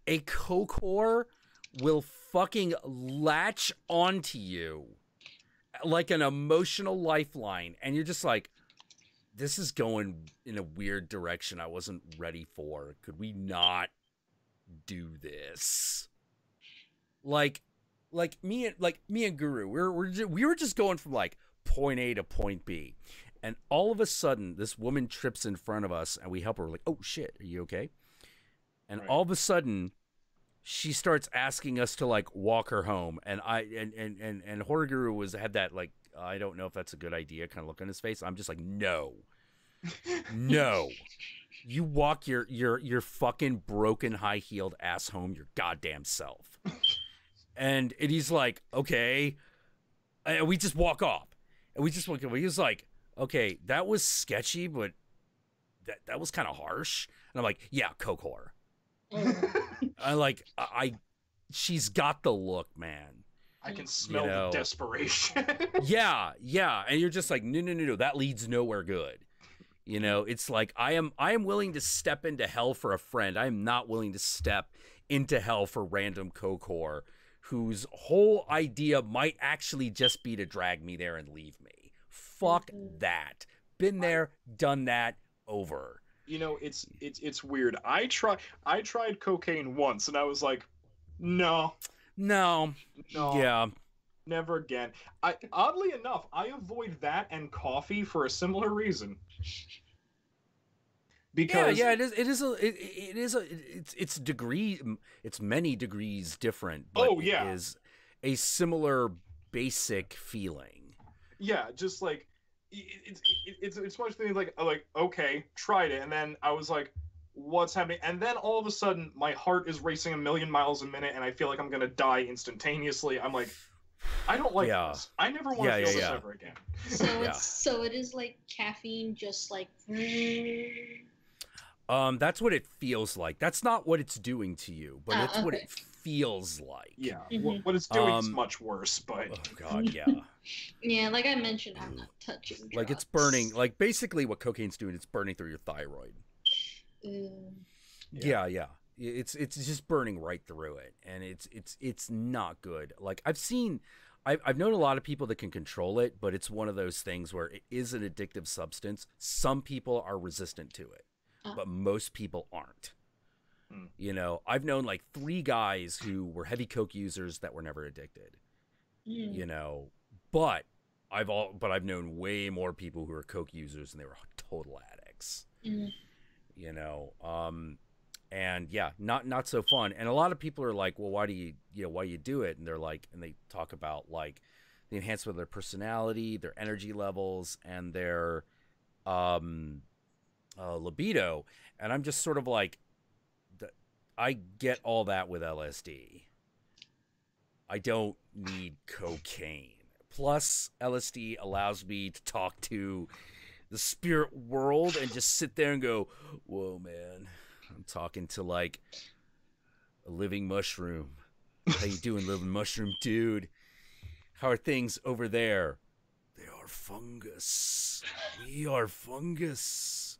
a coke whore will fucking latch onto you like an emotional lifeline, and you're just like, this is going in a weird direction I wasn't ready for. Could we not do this? Like me and Guru, we were just going from like point A to point B. And all of a sudden, this woman trips in front of us, and we help her. We're like, oh, shit, are you okay? And all of a sudden, she starts asking us to, like, walk her home. And Horror Guru had that, like, I don't know if that's a good idea kind of look on his face. I'm just like, no. No. You walk your fucking broken, high-heeled ass home your goddamn self. And he's like, okay. And we just walk off. And we just walk away. He was like, okay, that was sketchy, but that was kind of harsh. And I'm like, yeah, coke whore. She's got the look, man. I can smell the desperation. Yeah. And you're just like, no, that leads nowhere good. You know, it's like, I am willing to step into hell for a friend. I am not willing to step into hell for random coke whore whose whole idea might actually just be to drag me there and leave me. Fuck that. Been there, done that, over. You know, it's weird. I tried cocaine once, and I was like, no, yeah, never again. Oddly enough, I avoid that and coffee for a similar reason. Because it's many degrees different, but it is a similar basic feeling. Yeah, just like it's much things like okay, tried it, and then I was like, what's happening? And then all of a sudden my heart is racing 1,000,000 miles a minute and I feel like I'm gonna die instantaneously. I'm like, I don't like this. I never want to feel this ever again. So it is like caffeine, just like That's what it feels like. That's not what it's doing to you, but it's what it feels like. Yeah, what it's doing is much worse, but... Oh, God, yeah. Yeah, like I mentioned, I'm not touching drugs. Like, it's burning, like, basically what cocaine's doing, it's burning through your thyroid. Yeah. It's just burning right through it, and it's not good. Like, I've known a lot of people that can control it, but it's one of those things where it is an addictive substance. Some people are resistant to it, but most people aren't. You know, I've known like 3 guys who were heavy coke users that were never addicted. You know, but I've known way more people who are coke users and they were total addicts. You know, and yeah, not so fun. And a lot of people are like, well, why do you do it? And they're like, and they talk about like the enhancement of their personality, their energy levels, and their libido. And I'm just sort of like, I get all that with LSD. I don't need cocaine. Plus, LSD allows me to talk to the spirit world and just sit there and go, whoa, man. I'm talking to, like, a living mushroom. How you doing, living mushroom dude? How are things over there? They are fungus. We are fungus.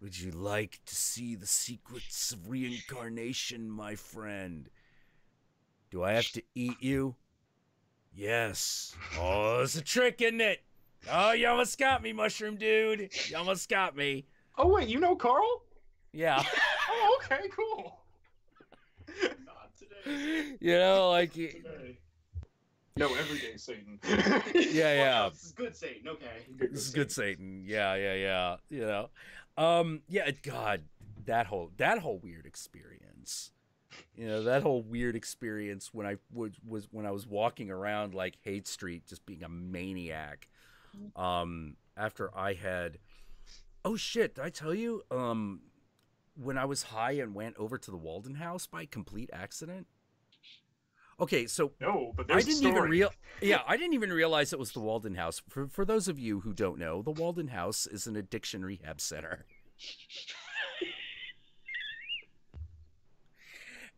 Would you like to see the secrets of reincarnation, my friend? Do I have to eat you? Yes. Oh, it's a trick, isn't it? Oh, you almost got me, mushroom dude. You almost got me. Oh, wait, you know Carl? Yeah. Oh, okay, cool. Not today. You know, like... Today. No, everyday Satan. Yeah. This is good Satan, okay. This is good Satan. Yeah. You know. Yeah, God, that whole weird experience. You know, that whole weird experience when I was when I was walking around like Haight Street just being a maniac. After I had oh shit, did I tell you? When I was high and went over to the Walden House by complete accident. Okay, so no, but there's I didn't even realize it was the Walden House. For those of you who don't know, the Walden House is an addiction rehab center.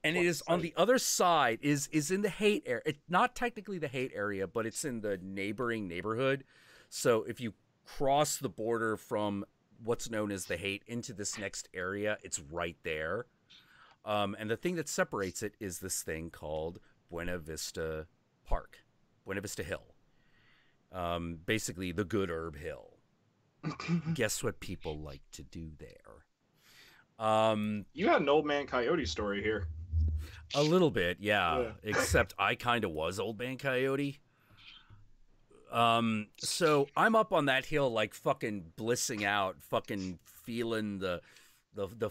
And it is on the other side, is in the Haight area. It's not technically the Haight area, but it's in the neighboring neighborhood. So if you cross the border from what's known as the Haight into this next area, it's right there. And the thing that separates it is this thing called Buena Vista Park, Buena Vista Hill. Basically the good herb hill. Guess what people like to do there? You had an old man coyote story here. A little bit, yeah. Except I kind of was old man coyote. So I'm up on that hill like fucking blissing out, fucking feeling the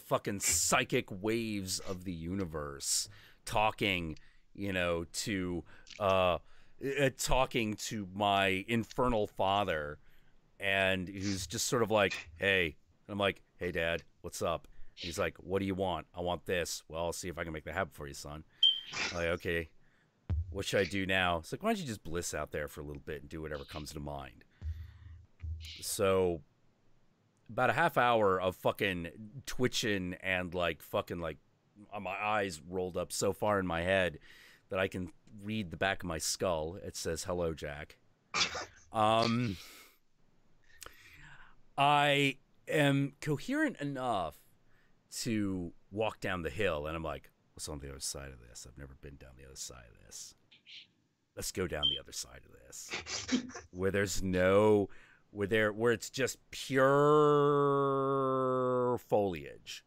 fucking psychic waves of the universe, talking, you know, to talking to my infernal father, and who's just sort of like, hey. And I'm like, hey, Dad, what's up? He's like, what do you want? I want this. Well, I'll see if I can make that happen for you, son. I'm like, okay, what should I do now? It's like, why don't you just bliss out there for a little bit and do whatever comes to mind? So about a half hour of fucking twitching and like fucking like my eyes rolled up so far in my head that I can read the back of my skull. It says, hello, Jack. I am coherent enough to walk down the hill, and I'm like, what's on the other side of this? I've never been down the other side of this. Let's go down the other side of this. Where there's no, where it's just pure foliage.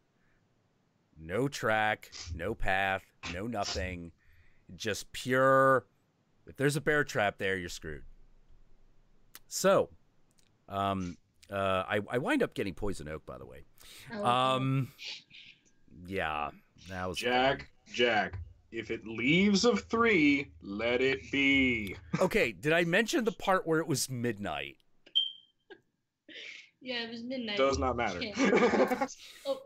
No track, no path, no nothing. Just pure, if there's a bear trap there, you're screwed. So, I wind up getting poison oak, by the way. Yeah, that was Jack. If it leaves of 3, let it be. Okay, did I mention the part where it was midnight? Yeah, it was midnight. Does not matter. Oh.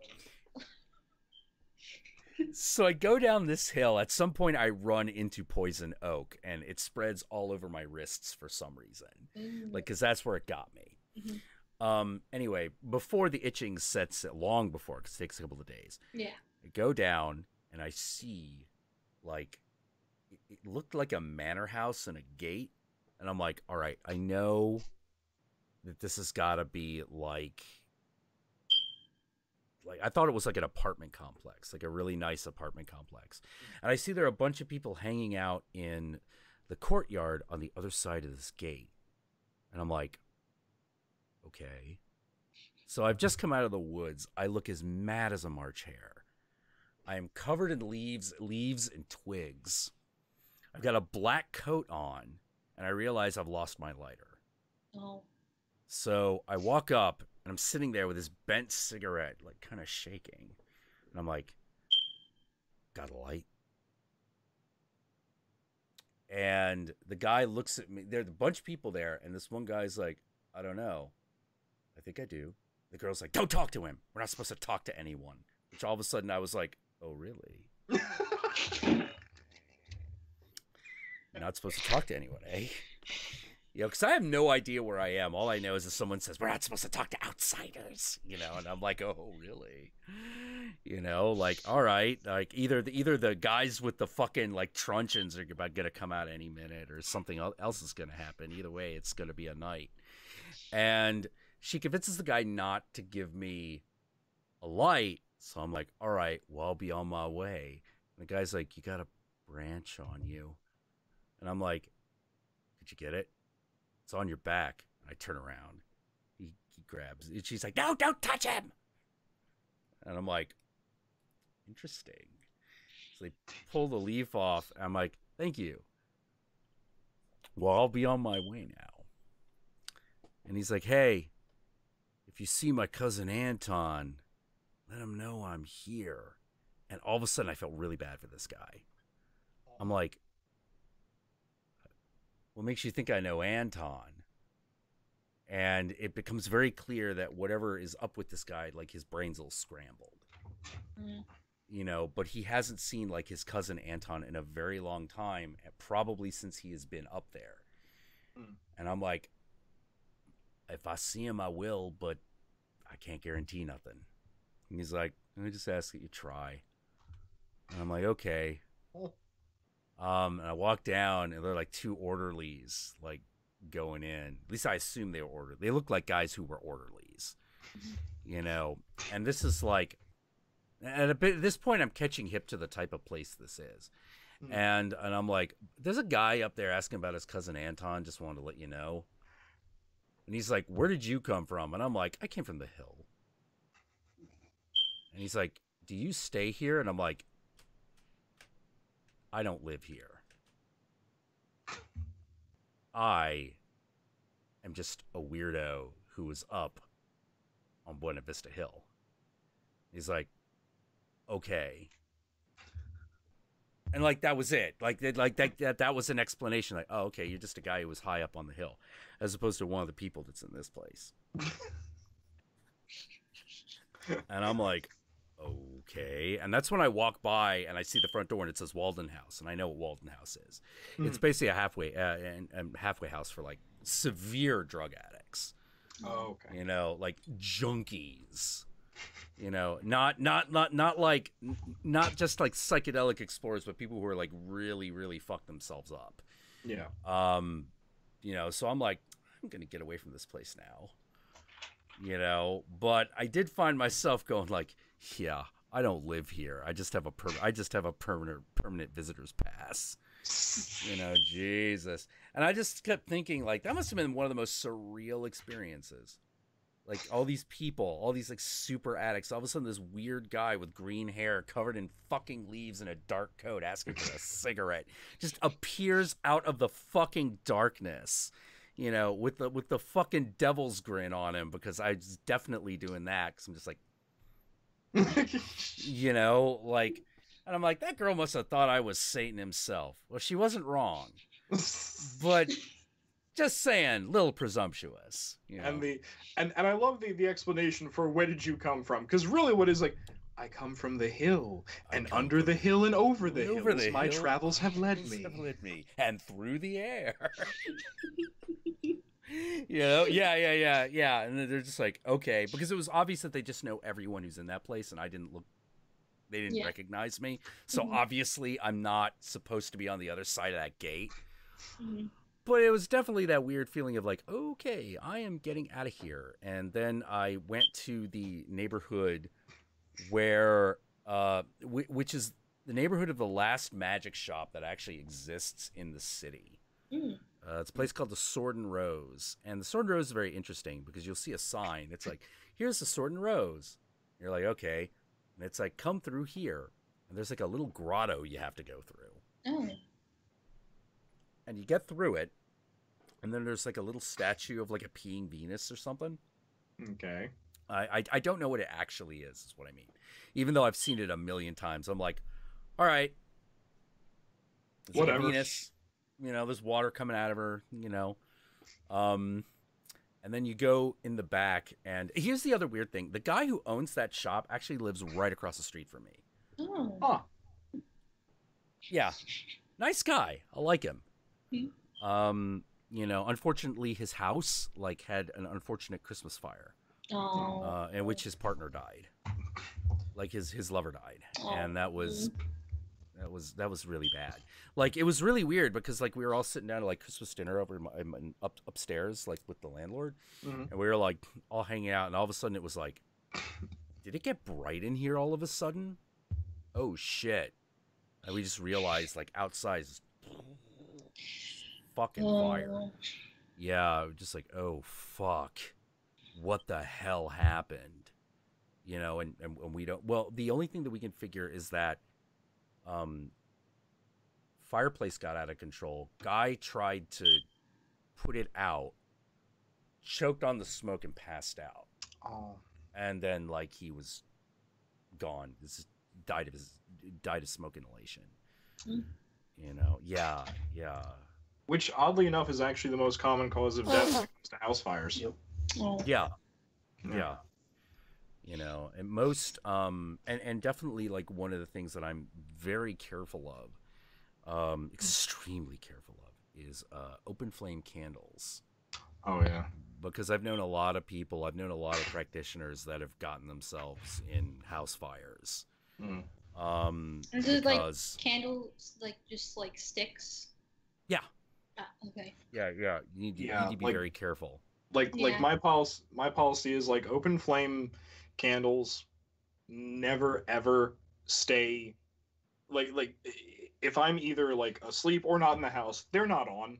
So I go down this hill. At some point, I run into poison oak, and it spreads all over my wrists for some reason. Like, because that's where it got me. Anyway, before the itching sets, long before, because it takes a couple of days. Yeah. I go down and I see, like, it looked like a manor house and a gate. And I'm like, all right, I know that this has got to be like I thought it was like an apartment complex, like a really nice apartment complex. And I see there are a bunch of people hanging out in the courtyard on the other side of this gate. And I'm like, okay. So I've just come out of the woods. I look as mad as a March hare. I am covered in leaves and twigs. I've got a black coat on, and I realize I've lost my lighter. Oh. So I walk up, and I'm sitting there with this bent cigarette, like kind of shaking. And I'm like, got a light? And the guy looks at me. There's a bunch of people there, and this one guy's like, I don't know. I think I do. The girl's like, don't talk to him. We're not supposed to talk to anyone. Which all of a sudden I was like, oh, really? Not supposed to talk to anyone, eh? You know, because I have no idea where I am. All I know is that someone says, we're not supposed to talk to outsiders, you know, and I'm like, oh, really? You know, like, all right, like either the guys with the fucking, like, truncheons are about going to come out any minute or something else is going to happen. Either way, it's going to be a night. And she convinces the guy not to give me a light. So I'm like, all right, well, I'll be on my way. And the guy's like, you got a branch on you. And I'm like, could you get it? It's on your back. I turn around. He grabs it. She's like, no, don't touch him. And I'm like, interesting. So they pull the leaf off. And I'm like, thank you. Well, I'll be on my way now. And he's like, hey, if you see my cousin Anton, let him know I'm here. And all of a sudden, I felt really bad for this guy. I'm like, what makes you think I know Anton? And it becomes very clear that whatever is up with this guy, like his brain's a little scrambled. Mm. You know, but he hasn't seen like his cousin Anton in a very long time, probably since he has been up there. Mm. And I'm like, if I see him, I will, but I can't guarantee nothing. And he's like, let me just ask that you try. And I'm like, okay. And I walk down, and they're like two orderlies, like going in. At least I assume they were orderly. They look like guys who were orderlies, you know. And this is like, at this point, I'm catching hip to the type of place this is. And I'm like, there's a guy up there asking about his cousin Anton. Just wanted to let you know. And he's like, where did you come from? And I'm like, I came from the hill. And he's like, do you stay here? And I'm like, I don't live here. I am just a weirdo who was up on Buena Vista Hill. He's like, okay. And like, that was it. Like that was an explanation. Like, oh, okay, you're just a guy who was high up on the hill, as opposed to one of the people that's in this place. And I'm like, okay. And that's when I walk by and I see the front door and it says Walden House, and I know what Walden House is. It's basically a halfway house for like severe drug addicts. Oh, okay. You know, like junkies. You know, not just like psychedelic explorers, but people who are like really fuck themselves up. Yeah. You know, so I'm like, I'm gonna get away from this place now. You know, but I did find myself going like, yeah, I don't live here. I just have a permanent visitor's pass. You know, Jesus. And I just kept thinking, like, that must have been one of the most surreal experiences. Like, all these people, all these, like, super addicts, all of a sudden this weird guy with green hair covered in fucking leaves and a dark coat asking for a cigarette just appears out of the fucking darkness, you know, with the fucking devil's grin on him, because I was definitely doing that, because I'm just like, you know, like, and I'm like, that girl must have thought I was Satan himself. Well, she wasn't wrong, but just saying, little presumptuous, you know? And I love the explanation for where did you come from, because really what is like, I come from the hill, and under the hill and over the hills, my travels have led me. And through the air. You know, yeah. And then they're just like, okay, because it was obvious that they just know everyone who's in that place, and they didn't recognize me. So obviously I'm not supposed to be on the other side of that gate. But it was definitely that weird feeling of like, okay, I am getting out of here. And then I went to the neighborhood where, which is the neighborhood of the last magic shop that actually exists in the city. It's a place called the Sword and Rose. And the Sword and Rose is very interesting because you'll see a sign. It's like, here's the Sword and Rose. You're like, okay. And it's like, come through here. And there's like a little grotto you have to go through. And you get through it. And then there's like a little statue of like a peeing Venus or something. Okay. I don't know what it actually is what I mean. Even though I've seen it a million times. I'm like, all right. It's whatever. Like a Venus. You know, there's water coming out of her, you know. And then you go in the back, and here's the other weird thing. The guy who owns that shop actually lives right across the street from me. Oh. Yeah. Nice guy. I like him. You know, unfortunately, his house, like, had an unfortunate Christmas fire. In which his partner died. Like, his lover died. And that was really bad. Like, it was really weird because like we were all sitting down to like Christmas dinner over upstairs, like with the landlord, and we were like all hanging out, and all of a sudden it was like, did it get bright in here all of a sudden? Oh shit! And we just realized like outside is fucking fire. Yeah, just like, oh fuck, what the hell happened? You know, and we don't. Well, the only thing that we can figure is that fireplace got out of control. Guy tried to put it out, choked on the smoke, and passed out. And then like he was gone. Died of smoke inhalation. You know, yeah. Which oddly enough is actually the most common cause of death when it comes to house fires. Yeah. You know, and most and definitely like one of the things that I'm very careful of, extremely careful of, is open flame candles. Oh yeah. Because I've known a lot of people, I've known a lot of practitioners that have gotten themselves in house fires. Is it like candles, like just like sticks? Yeah. Okay. Yeah. You need to be very careful. Like my policy is like open flame candles never ever stay like if I'm either like asleep or not in the house, they're not on.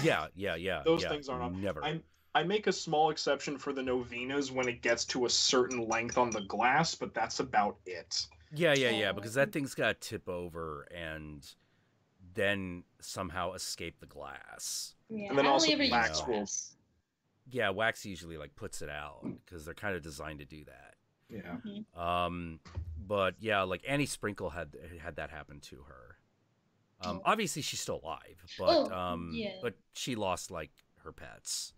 Yeah. Those things aren't on. Never. I make a small exception for the novenas when it gets to a certain length on the glass, but that's about it. Yeah, because that thing's got to tip over and then somehow escape the glass. Yeah, and then I also only ever wax use will. glass. Yeah, wax usually like puts it out because they're kind of designed to do that. Yeah. But yeah, like Annie Sprinkle had that happen to her. Obviously she's still alive, but but she lost like her pets.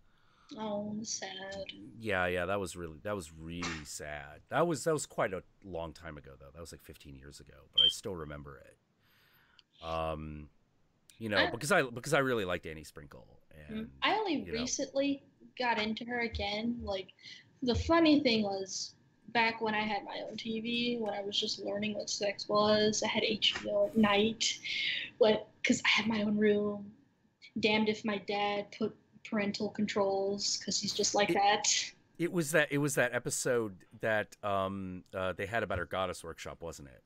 Oh, sad. Yeah, that was really sad. That was quite a long time ago though. That was like 15 years ago, but I still remember it. You know, because I really liked Annie Sprinkle, and I only recently got into her again. Like, the funny thing was, back when I had my own TV, when I was just learning what sex was, I had HBO at night, because I had my own room. Damned if my dad put parental controls, because he's just like that. It was that episode that they had about her goddess workshop, wasn't it?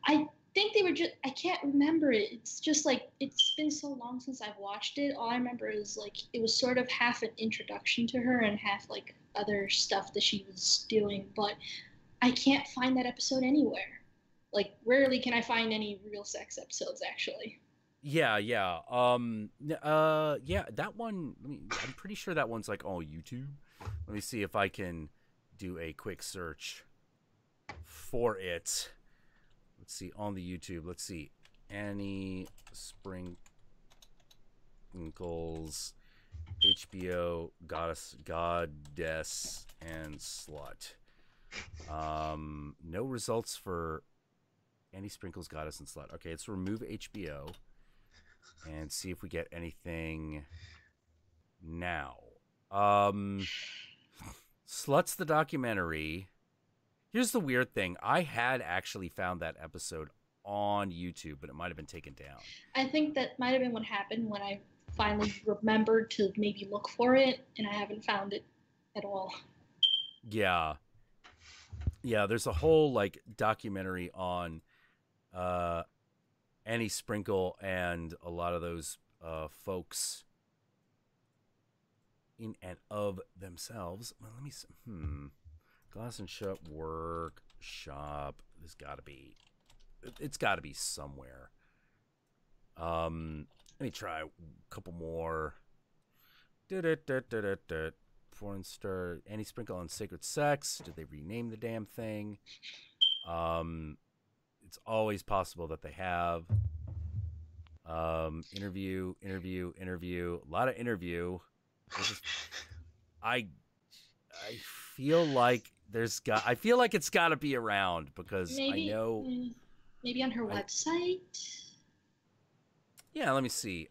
I think they were just, I can't remember it. It's just like, it's been so long since I've watched it. All I remember is like, it was sort of half an introduction to her and half like other stuff that she was doing, but I can't find that episode anywhere. Like, rarely can I find any real sex episodes, actually. Yeah. That one, I'm pretty sure that one's like all YouTube. Let me see if I can do a quick search for it. Let's see, on the YouTube. Let's see. Annie Sprinkles HBO Goddess and Slut. No results for Annie Sprinkles Goddess and Slut. Okay, let's remove HBO and see if we get anything now. Sluts the documentary. Here's the weird thing. I had actually found that episode on YouTube, but it might have been taken down. I think that might have been what happened when I finally remembered to maybe look for it, and I haven't found it at all. Yeah. Yeah, there's a whole like documentary on Annie Sprinkle and a lot of those folks in and of themselves. Well, let me see. Glass and Shut Workshop. There's got to be. It's got to be somewhere. Let me try a couple more. Porn star Annie Sprinkle on Sacred Sex. Did they rename the damn thing? It's always possible that they have. Interview. A lot of interview. I feel like I feel like it's got to be around because maybe, I know. Maybe on her website. Yeah, let me see.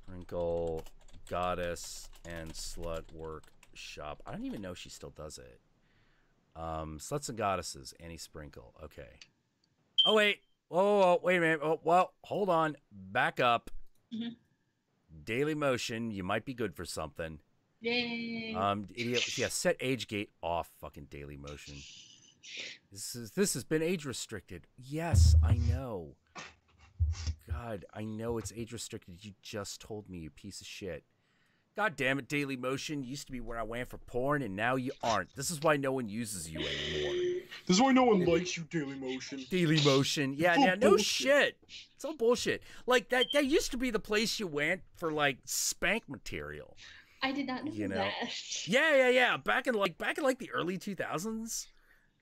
Sprinkle Goddess and Slut Workshop. I don't even know if she still does it. Sluts and Goddesses, Annie Sprinkle. Okay. Oh wait. Whoa, wait a minute. Oh, well, hold on. Back up. Daily Motion. You might be good for something. Yay. Yeah. Set age gate off. Fucking Daily Motion. This has been age restricted. Yes, I know. God, I know it's age restricted. You just told me, you piece of shit. God damn it, Daily Motion used to be where I went for porn, and now you aren't. This is why no one uses you anymore. This is why no one likes you, Daily Motion. Daily Motion. Yeah, no shit. It's all bullshit. Like, that used to be the place you went for, like, spank material. I did not know that. Yeah. Back in the early 2000s,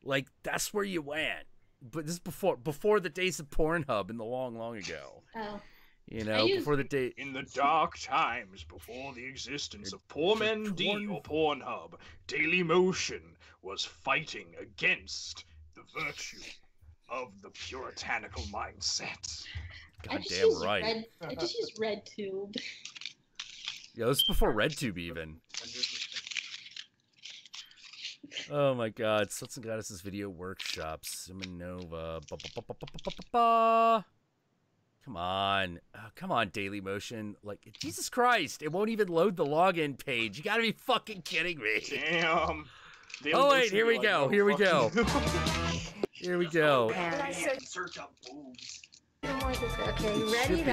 like, that's where you went. But this is before the days of Pornhub in the long ago. Oh. Before the day. In the dark times before the existence of PornMD or Pornhub, Daily Motion was fighting against the virtue of the puritanical mindset. Goddamn right. I just use RedTube. Yeah, this is before RedTube even. Oh my God, Sluts and Goddesses Video Workshop, Simonova. Come on, Daily Motion. Like, Jesus Christ, it won't even load the login page. You gotta be fucking kidding me. Damn. Oh wait, here we go. Here we go. Search up boobs. Okay, you ready?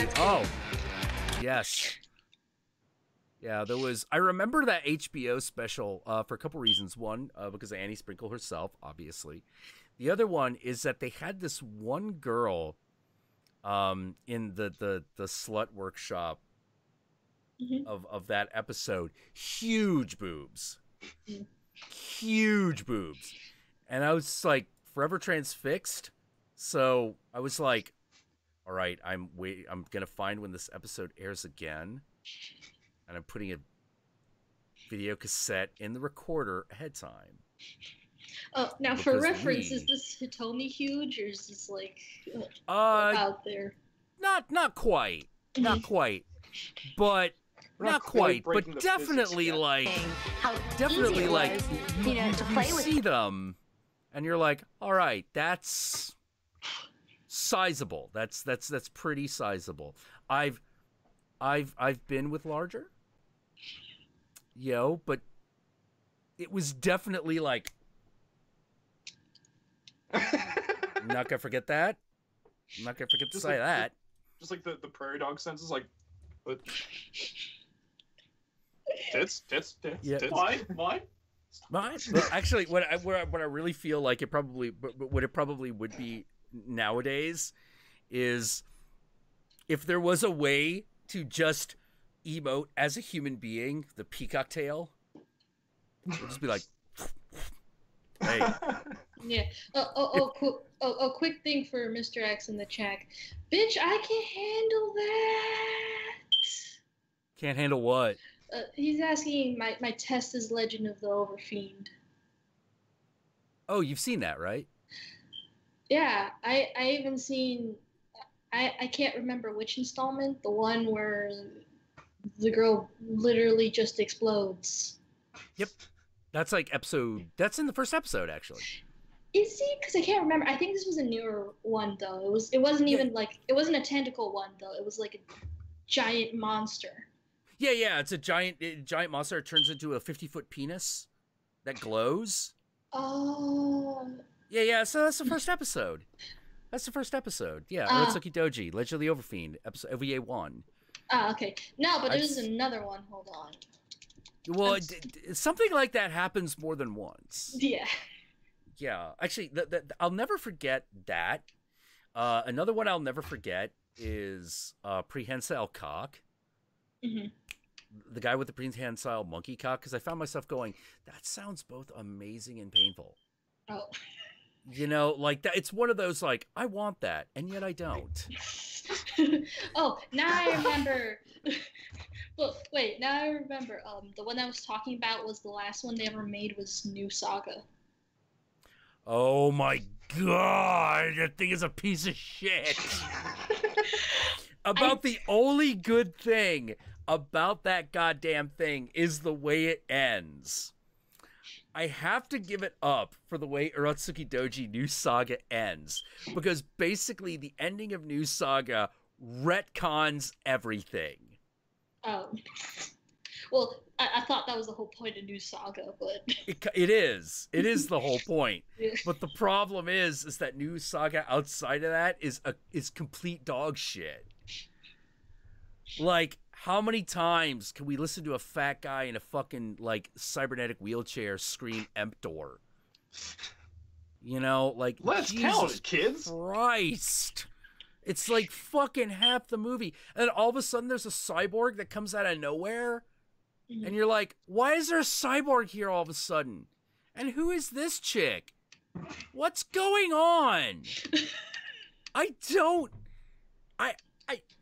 Yes. Yeah, there was. I remember that HBO special for a couple reasons. One, because of Annie Sprinkle herself, obviously. The other one is that they had this one girl in the Slut Workshop of that episode. Huge boobs. Huge boobs. And I was like forever transfixed. So I was like, all right, I'm gonna find when this episode airs again. And I'm putting a video cassette in the recorder ahead of time. Oh, now for reference, is this Hitomi huge, or is this like out there? Not quite, not quite, but not quite, but definitely like, you see them, and you're like, all right, that's sizable. That's pretty sizable. I've been with larger. But it was definitely like. I'm not gonna forget that. I'm not gonna forget to say that. Just like the prairie dog sense is like. Tits. Yeah. Why? Well, actually, what I really feel like what it probably would be nowadays is if there was a way to just emote as a human being, the peacock tail would just be like, hey. Yeah. Quick thing for Mr. X in the chat. Bitch, I can't handle that. Can't handle what? He's asking my test is Legend of the Overfiend. Oh, you've seen that, right? Yeah, I even seen. I can't remember which installment. The one where the girl literally just explodes. Yep. That's like that's in the first episode, actually. Is he? Because I can't remember. I think this was a newer one, though. It wasn't even like, it wasn't a tentacle one, though. It was like a giant monster. Yeah, it's a giant monster. It turns into a 50-foot penis that glows. Oh. Yeah, so that's the first episode. Yeah, Urotsuki Doji, Legend of the Overfiend, episode OVA 1. Okay. No, but there's another one. Hold on. Well, something like that happens more than once. Yeah. Yeah, actually, I'll never forget that. Another one I'll never forget is prehensile cock. Mm-hmm. The guy with the prehensile monkey cock, because I found myself going, that sounds both amazing and painful. Oh. You know, like that. It's one of those like, I want that, and yet I don't. Oh, now I remember. Well, wait, now I remember. The one I was talking about was the last one they ever made was New Saga. Oh my god, that thing is a piece of shit. The only good thing about that goddamn thing is the way it ends. I have to give it up for the way Urotsuki Doji New Saga ends, because basically the ending of New Saga retcons everything. Oh. Well, I thought that was the whole point of New Saga, but... It is. It is the whole point. Yeah. But the problem is that New Saga outside of that is complete dog shit. Like, how many times can we listen to a fat guy in a fucking, like, cybernetic wheelchair scream Emptor? You know, like, let's count it, kids. Christ. It's like fucking half the movie. And then all of a sudden there's a cyborg that comes out of nowhere. Mm-hmm. And you're like, why is there a cyborg here all of a sudden? And who is this chick? What's going on?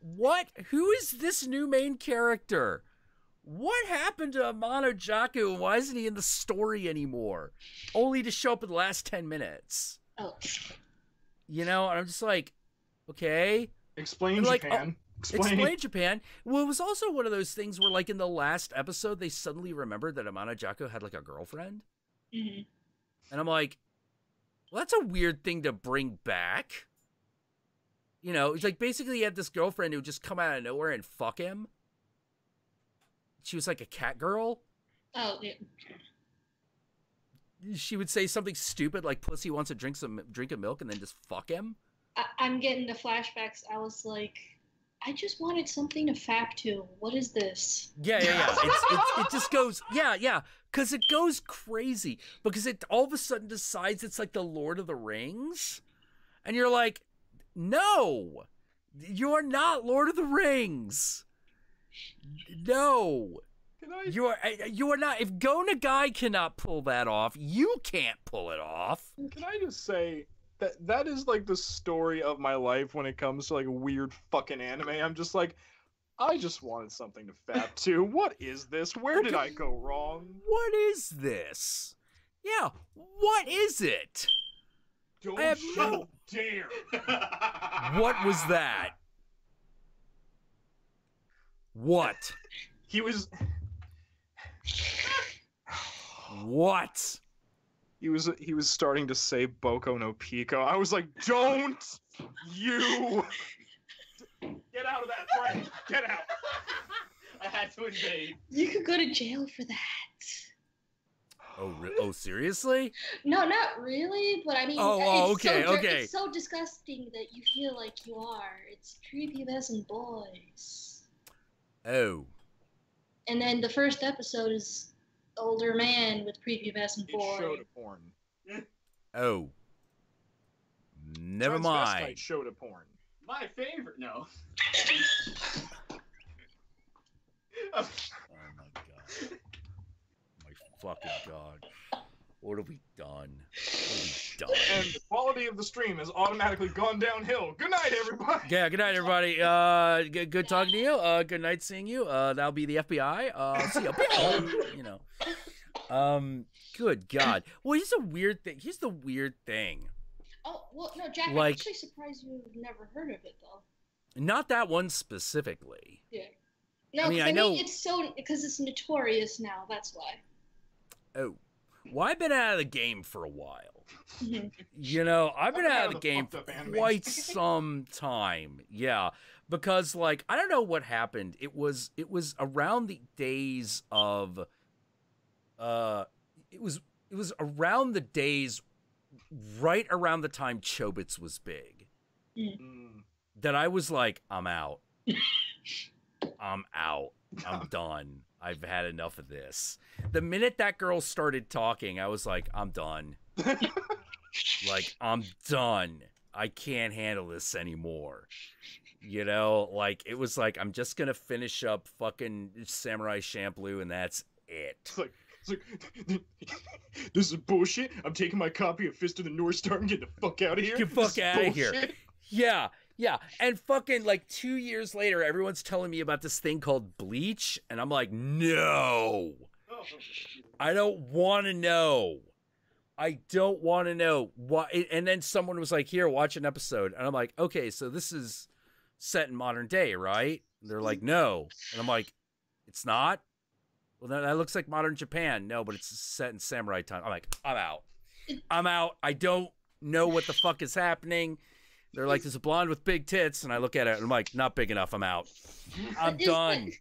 What? Who is this new main character? What happened to Amano Jaku, and why isn't he in the story anymore? Only to show up in the last 10 minutes. Oh. You know, and I'm just like, okay. Explain Japan. Explain Japan. Well, it was also one of those things where, like, in the last episode, they suddenly remembered that Amano Jaku had, like, a girlfriend. Mm-hmm. And I'm like, well, that's a weird thing to bring back. You know, it's like basically he had this girlfriend who would just come out of nowhere and fuck him. She was like a cat girl. Oh, yeah. She would say something stupid like "Pussy wants a drink of milk," and then just fuck him. I'm getting the flashbacks. I was like, I just wanted something to fap to. What is this? Yeah. It just goes, yeah, because it goes crazy because it all of a sudden decides it's like the Lord of the Rings, and you're like, no, you're not Lord of the Rings. No. You are not. If Go Nagai cannot pull that off, you can't pull it off. Can I just say that is like the story of my life when it comes to like weird fucking anime. I'm just like, I just wanted something to fap to. What is this? Where did I go wrong? What is this? Yeah, what is it? Don't you dare! What was that? What? He was. What? He was starting to say Boko no Pico. I was like, don't you get out of that frame. Get out. I had to invade. You could go to jail for that. Oh, seriously? No, not really, but I mean, okay. It's so disgusting that you feel like you are. It's prepubescent boys. Oh. And then the first episode is older man with prepubescent boy. It showed a porn. Oh. Never mind. Transvestite showed a porn. My favorite. No. Oh my god. My fucking god. What have we done? And the quality of the stream has automatically gone downhill. Good night, everybody. Yeah, good night, everybody. Good talking to you. Good night seeing you. That'll be the FBI. See you. You know. Good God. Well, here's a weird thing. Here's the weird thing. Oh, well, no, Jack, like, I'm actually surprised you've never heard of it, though. Not that one specifically. Yeah. No, I mean, I know it's so because it's notorious now. That's why. Oh, well, I've been out of the game for a while. Mhm. You know, I've been out of the game for fucked up anime. quite some time. Yeah, because like I don't know what happened. It was around the days of it was around the days right around the time Chobits was big. Mm. That I was like, I'm out. I'm out. I'm done. I've had enough of this. The minute that girl started talking, I was like, I'm done. Like, I'm done. I can't handle this anymore. You know, like, it was like, I'm just gonna finish up fucking Samurai Champloo and that's it. It's like, this is bullshit. I'm taking my copy of Fist of the North Star and getting the fuck out of here. Get the fuck This is out of here. bullshit. Yeah, yeah. And fucking like 2 years later, everyone's telling me about this thing called Bleach. And I'm like, no. I don't want to know. I don't want to know. Why? And then someone was like, here, watch an episode. And I'm like, okay, so this is set in modern day, right? And they're like, no. And I'm like, it's not? Well, that looks like modern Japan. No, but it's set in samurai time. I'm like, I'm out. I'm out. I don't know what the fuck is happening. They're like, there's a blonde with big tits. And I look at it and I'm like, not big enough. I'm out. I'm done.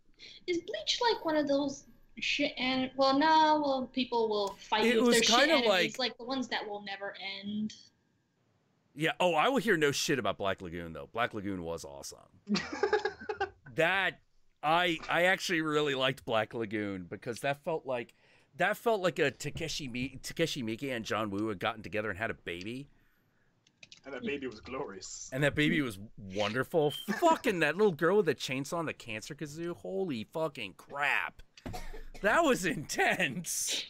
Is Bleach like one of those shit and well, people will fight It you if was they're shit kinda enemies, like the ones that will never end. Yeah. Oh, I will hear no shit about Black Lagoon though. Black Lagoon was awesome. That I actually really liked Black Lagoon because that felt like a Takeshi Miike and John Woo had gotten together and had a baby. And that baby was glorious. And that baby was wonderful. Fucking that little girl with the chainsaw and the cancer kazoo. Holy fucking crap. That was intense.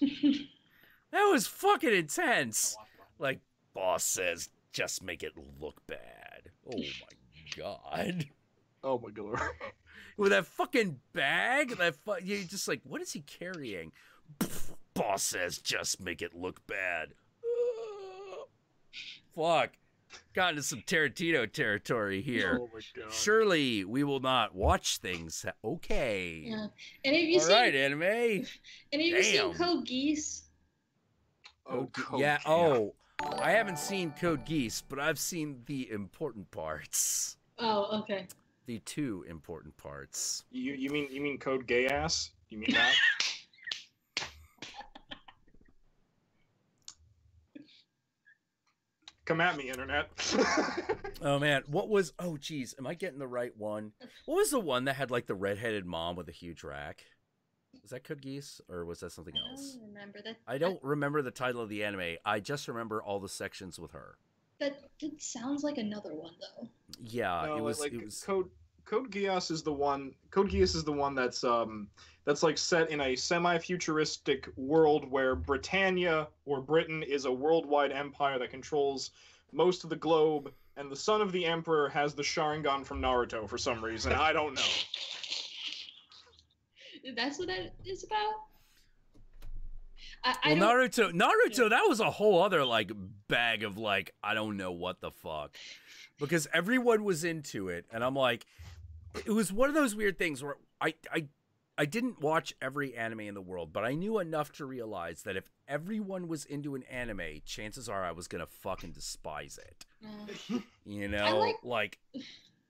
That was fucking intense. Like, boss says, just make it look bad. Oh my god. Oh my god. With that fucking bag, you're just like, what is he carrying? Boss says, just make it look bad. Fuck. Got into some Tarantino territory here. Oh my god. Surely we will not watch things. Okay. Yeah. And have you All seen right, anime. And have you seen Damn. Code Geass? Oh, Yeah. Oh, I haven't seen Code Geass, but I've seen the important parts. Oh, okay. The two important parts. You mean Code Gay Ass? You mean that? Come at me, internet. Oh man, what was? Oh geez, am I getting the right one? What was the one that had like the redheaded mom with a huge rack? Was that Code Geass or was that something else? I don't remember that. I don't remember the title of the anime. I just remember all the sections with her. That sounds like another one though. Yeah, No, it was. like It was. Code Geass is the one. Code Geass is the one that's like set in a semi-futuristic world where Britannia or Britain is a worldwide empire that controls most of the globe, and the son of the emperor has the Sharingan from Naruto for some reason. I don't know. That's what that is about. Well, Naruto, that was a whole other like bag of like I don't know what the fuck, because everyone was into it, and I'm like, it was one of those weird things where I didn't watch every anime in the world, but I knew enough to realize that if everyone was into an anime, chances are I was gonna fucking despise it. You know,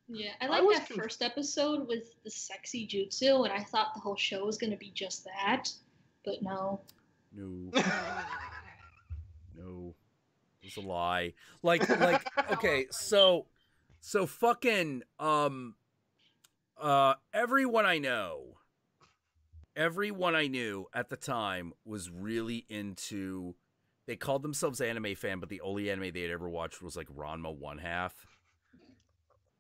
Yeah, I liked that first episode with the sexy jutsu, and I thought the whole show was gonna be just that, but no. No. No. It was a lie. Like okay, so fucking everyone I knew at the time was really into, they called themselves anime fan, but the only anime they had ever watched was like Ranma 1/2.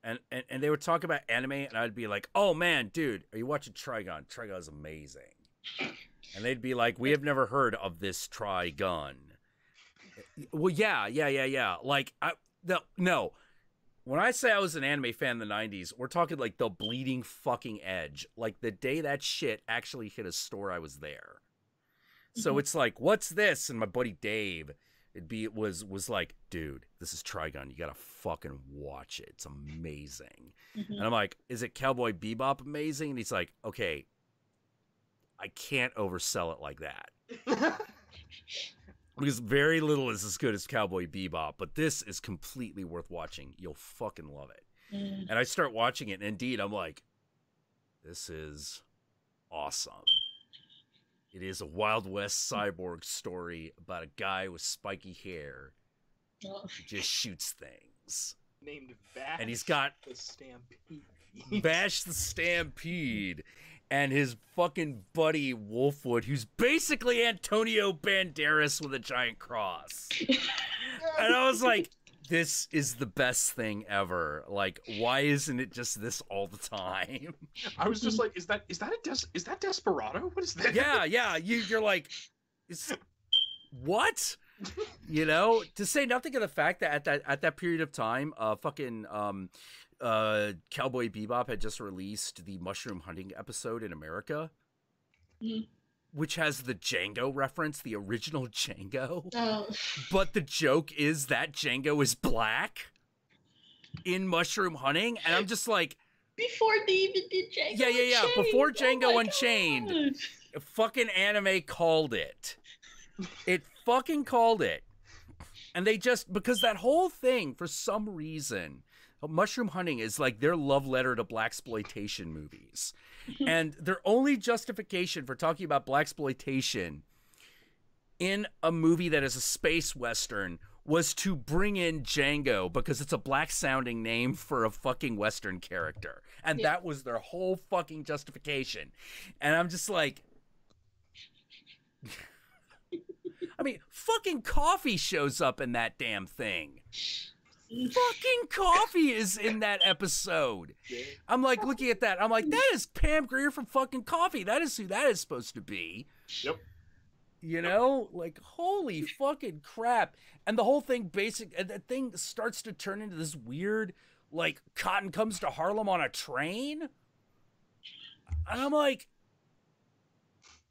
And they would talk about anime, and I'd be like, oh man, dude, are you watching Trigun? Trigun is amazing. And they'd be like, we have never heard of this Trigun. Well, yeah. Like, no. When I say I was an anime fan in the 90s, we're talking like the bleeding fucking edge. Like the day that shit actually hit a store, I was there. So it's like, what's this? And my buddy Dave was like, dude, this is Trigun. You gotta fucking watch it. It's amazing. And I'm like, is it Cowboy Bebop amazing? And he's like, okay, I can't oversell it like that. Because very little is as good as Cowboy Bebop, but this is completely worth watching. You'll fucking love it. And I start watching it, and indeed, I'm like, this is awesome. It is a Wild West cyborg story about a guy with spiky hair who just shoots things. Named Bash, and he's got the Stampede. Bash the Stampede. And his fucking buddy Wolfwood, who's basically Antonio Banderas with a giant cross. And I was like, this is the best thing ever. Like, why isn't it just this all the time? I was just like, is that Desperado? What is that? Yeah. You're like, what? You know, to say nothing of the fact that at that period of time, Cowboy Bebop had just released the mushroom hunting episode in America, which has the Django reference, the original Django. But the joke is that Django is black in mushroom hunting, and I'm just like, before they even did Django Unchained. Yeah. Before Django Unchained, fucking anime called it. It fucking called it. And they just, because that whole thing, for some reason, mushroom hunting is like their love letter to blaxploitation movies. And their only justification for talking about blaxploitation in a movie that is a space western was to bring in Django because it's a black sounding name for a fucking western character. And that was their whole fucking justification. And I'm just like, I mean, fucking Coffee shows up in that damn thing. Fucking Coffee is in that episode. I'm like looking at that. I'm like, that is Pam Grier from fucking Coffee. That is who that is supposed to be. Yep. You know, like, holy fucking crap. And the whole thing the thing starts to turn into this weird, like, Cotton comes to Harlem on a train. And I'm like,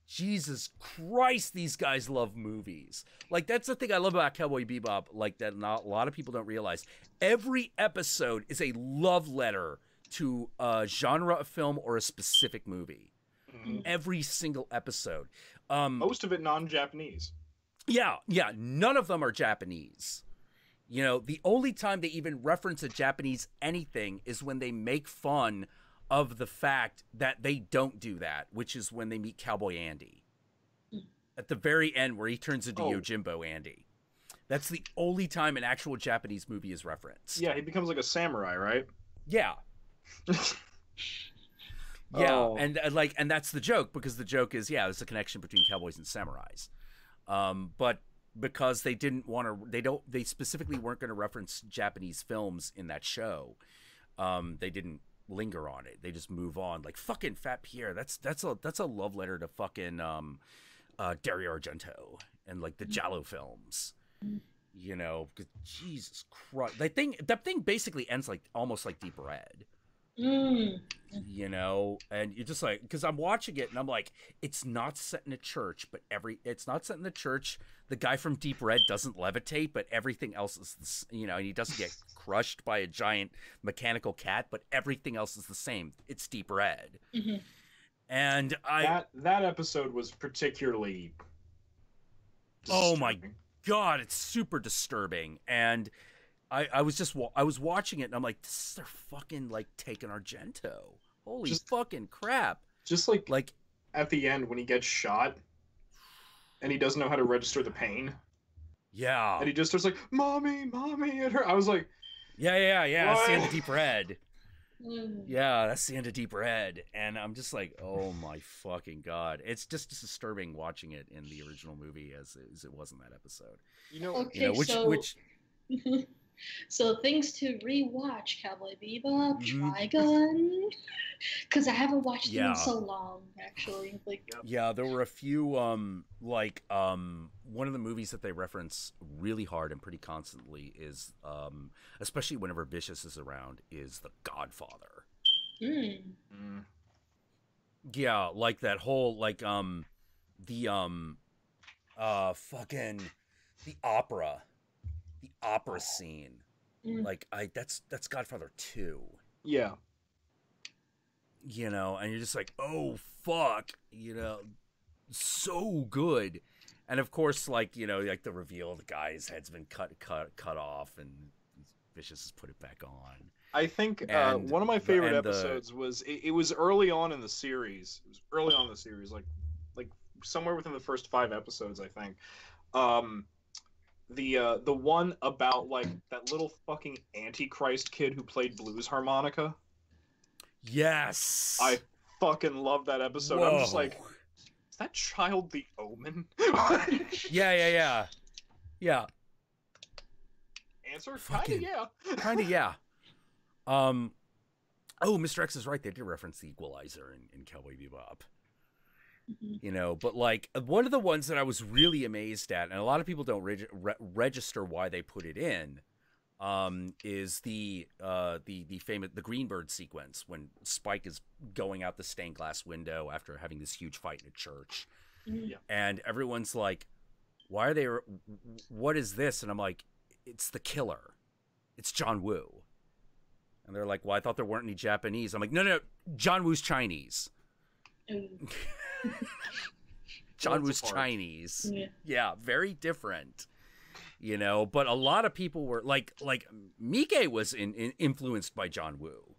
Jesus Christ, these guys love movies. Like, that's the thing I love about Cowboy Bebop, like, that not a lot of people don't realize. Every episode is a love letter to a genre of film or a specific movie. Every single episode. Most of it non-Japanese. Yeah, none of them are Japanese. You know, the only time they even reference a Japanese anything is when they make fun of the fact that they don't do that, which is when they meet Cowboy Andy. At the very end where he turns into Yojimbo Andy. That's the only time an actual Japanese movie is referenced. Yeah, he becomes like a samurai, right? Yeah. Yeah, and that's the joke, because the joke is, there's a connection between cowboys and samurais. But because they didn't want to, they specifically weren't going to reference Japanese films in that show. They didn't linger on it. They just move on. Like fucking Fat Pierre. That's a love letter to fucking Dario Argento and like the Giallo films. You know, Jesus Christ, that thing basically ends like almost like Deep Red. You know, and you're just like, because I'm watching it and I'm like, it's not set in a church, but it's not set in the church. The guy from Deep Red doesn't levitate, but everything else is, you know, and he doesn't get crushed by a giant mechanical cat, but everything else is the same. It's Deep Red. And that episode was particularly disturbing. Oh my God, it's super disturbing. And I was watching it and I'm like, this is their fucking like taking Argento. Holy fucking crap. Just like at the end when he gets shot and he doesn't know how to register the pain. Yeah. And he just starts like, mommy, and her. I was like, yeah. That's the end of Deep Red. Yeah, that's the end of Deep Red. And I'm just like, oh my fucking God. It's just disturbing watching it in the original movie as it was in that episode. Which So things to rewatch: Cowboy Bebop, Trigun, because I haven't watched them in so long, actually. There were a few one of the movies that they reference really hard and pretty constantly is especially whenever Vicious is around, is The Godfather. Yeah, like that whole fucking the opera scene. Like that's Godfather 2. Yeah. You know, and you're just like, oh fuck, you know, so good. And of course, like, you know, like the reveal, the guy's head's been cut off, and Vicious has put it back on. I think one of my favorite episodes was it was early on in the series. It was early on in the series, like somewhere within the first 5 episodes, I think. The one about like that little fucking Antichrist kid who played blues harmonica. Yes, I fucking love that episode. Whoa. I'm just like, is that child the Omen? yeah. Answer? Fucking, kinda yeah. Oh, Mr. X is right. They did reference the Equalizer in Cowboy Bebop. You know, but like one of the ones that I was really amazed at, and a lot of people don't register why they put it in, is the famous Greenbird sequence when Spike is going out the stained glass window after having this huge fight in a church, and everyone's like, "Why are they? What is this?" And I'm like, "It's the killer. It's John Woo." And they're like, "Well, I thought there weren't any Japanese." I'm like, "No, John Woo's Chinese." John Woo's Chinese. Yeah, very different. You know, but a lot of people were like Mike was influenced by John Woo.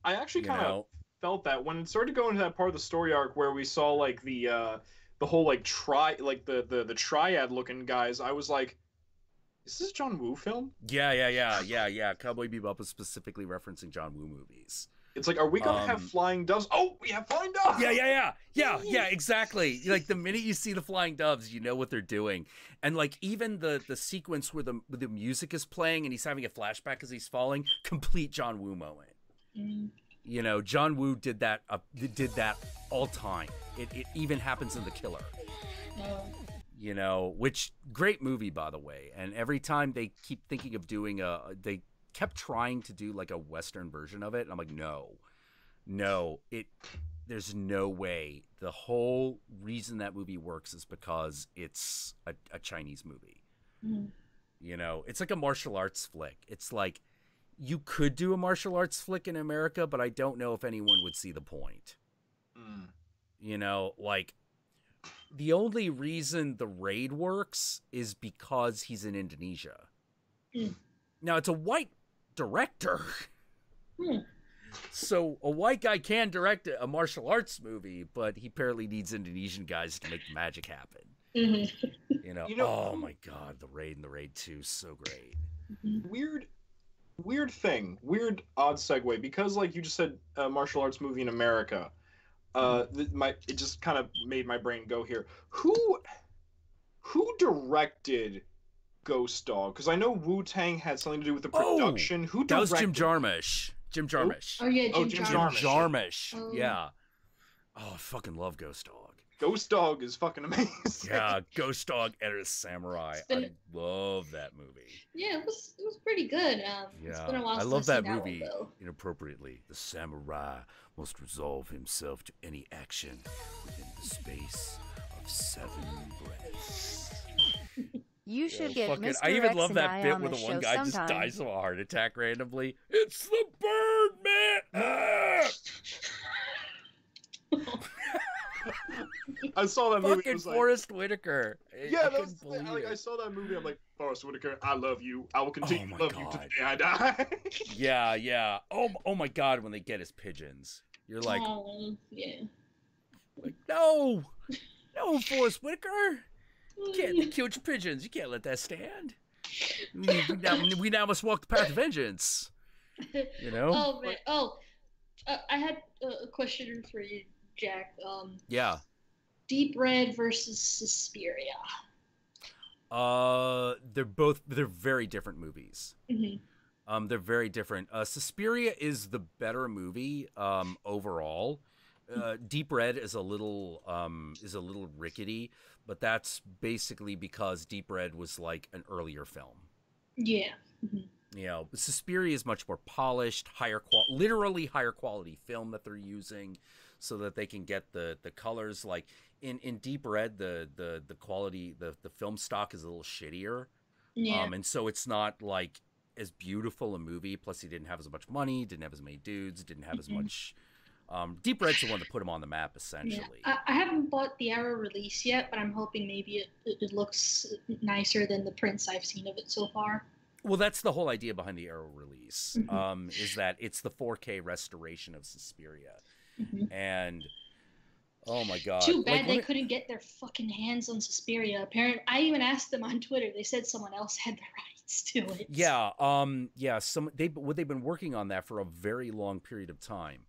I actually kind of felt that when it started going to that part of the story arc where we saw like the whole like the triad looking guys. I was like, is this a John Woo film? Yeah. Cowboy Bebop was specifically referencing John Woo movies. It's like, are we gonna have flying doves? Oh, we have flying doves! Yeah, exactly. Like, the minute you see the flying doves, you know what they're doing. And, like, even the sequence where the music is playing and he's having a flashback as he's falling, complete John Woo moment. You know, John Woo did that all time. It even happens in The Killer. You know, which, great movie, by the way. And every time they keep thinking of doing they kept trying to do like a Western version of it, and I'm like, no, there's no way. The whole reason that movie works is because it's a Chinese movie. You know, it's like a martial arts flick. It's like, you could do a martial arts flick in America, but I don't know if anyone would see the point. You know, like, the only reason The Raid works is because he's in Indonesia. Now, it's a white director. So a white guy can direct a martial arts movie, but he apparently needs Indonesian guys to make the magic happen. You know, oh my god, The Raid and The Raid 2, so great. Weird odd segue, because like you just said, martial arts movie in America. It just kind of made my brain go here. Who directed Ghost Dog? Because I know Wu-Tang had something to do with the production. Who directed? That was Jim Jarmusch. Oh yeah, Jim Jarmusch. Yeah. Oh, I fucking love Ghost Dog. Ghost Dog is fucking amazing. Yeah, Ghost Dog Enter Samurai. I love that movie. Yeah, it was pretty good. It's been a while since I love that I've seen movie that one, inappropriately. The samurai must resolve himself to any action within the space of 7 breaths. You should get Mr. I even X love and that I bit on where the the one show guy just sometime. dies of a heart attack randomly. It's the Birdman! I saw that movie. Fucking Forrest Whitaker. Yeah, that's the thing. I saw that movie. I'm like, Forrest Whitaker, I love you. I will continue to love you to the day I die. Yeah. Oh my god, when they get his pigeons. You're like, like no, Forrest Whitaker. They killed your pigeons. You can't let that stand. We now must walk the path of vengeance. You know? Oh man. I had a question for you, Jack. Yeah. Deep Red versus Suspiria. They're very different movies. They're very different. Suspiria is the better movie overall. Deep Red is a little rickety, but that's basically because Deep Red was like an earlier film. Yeah. You know, Suspiria is much more polished, literally higher quality film that they're using. so that they can get the colors. Like in Deep Red, the quality, the film stock is a little shittier. Yeah. And so it's not like as beautiful a movie. Plus, he didn't have as much money, didn't have as many dudes, didn't have as much. Deep Red's the one that put him on the map, essentially. Yeah. I haven't bought the Arrow release yet, but I'm hoping maybe it looks nicer than the prints I've seen of it so far. Well, that's the whole idea behind the Arrow release, is that it's the 4K restoration of Suspiria. And, oh my God. Too bad they couldn't get their fucking hands on Suspiria. Apparently, I even asked them on Twitter. They said someone else had the rights to it. Yeah, they've been working on that for a very long period of time.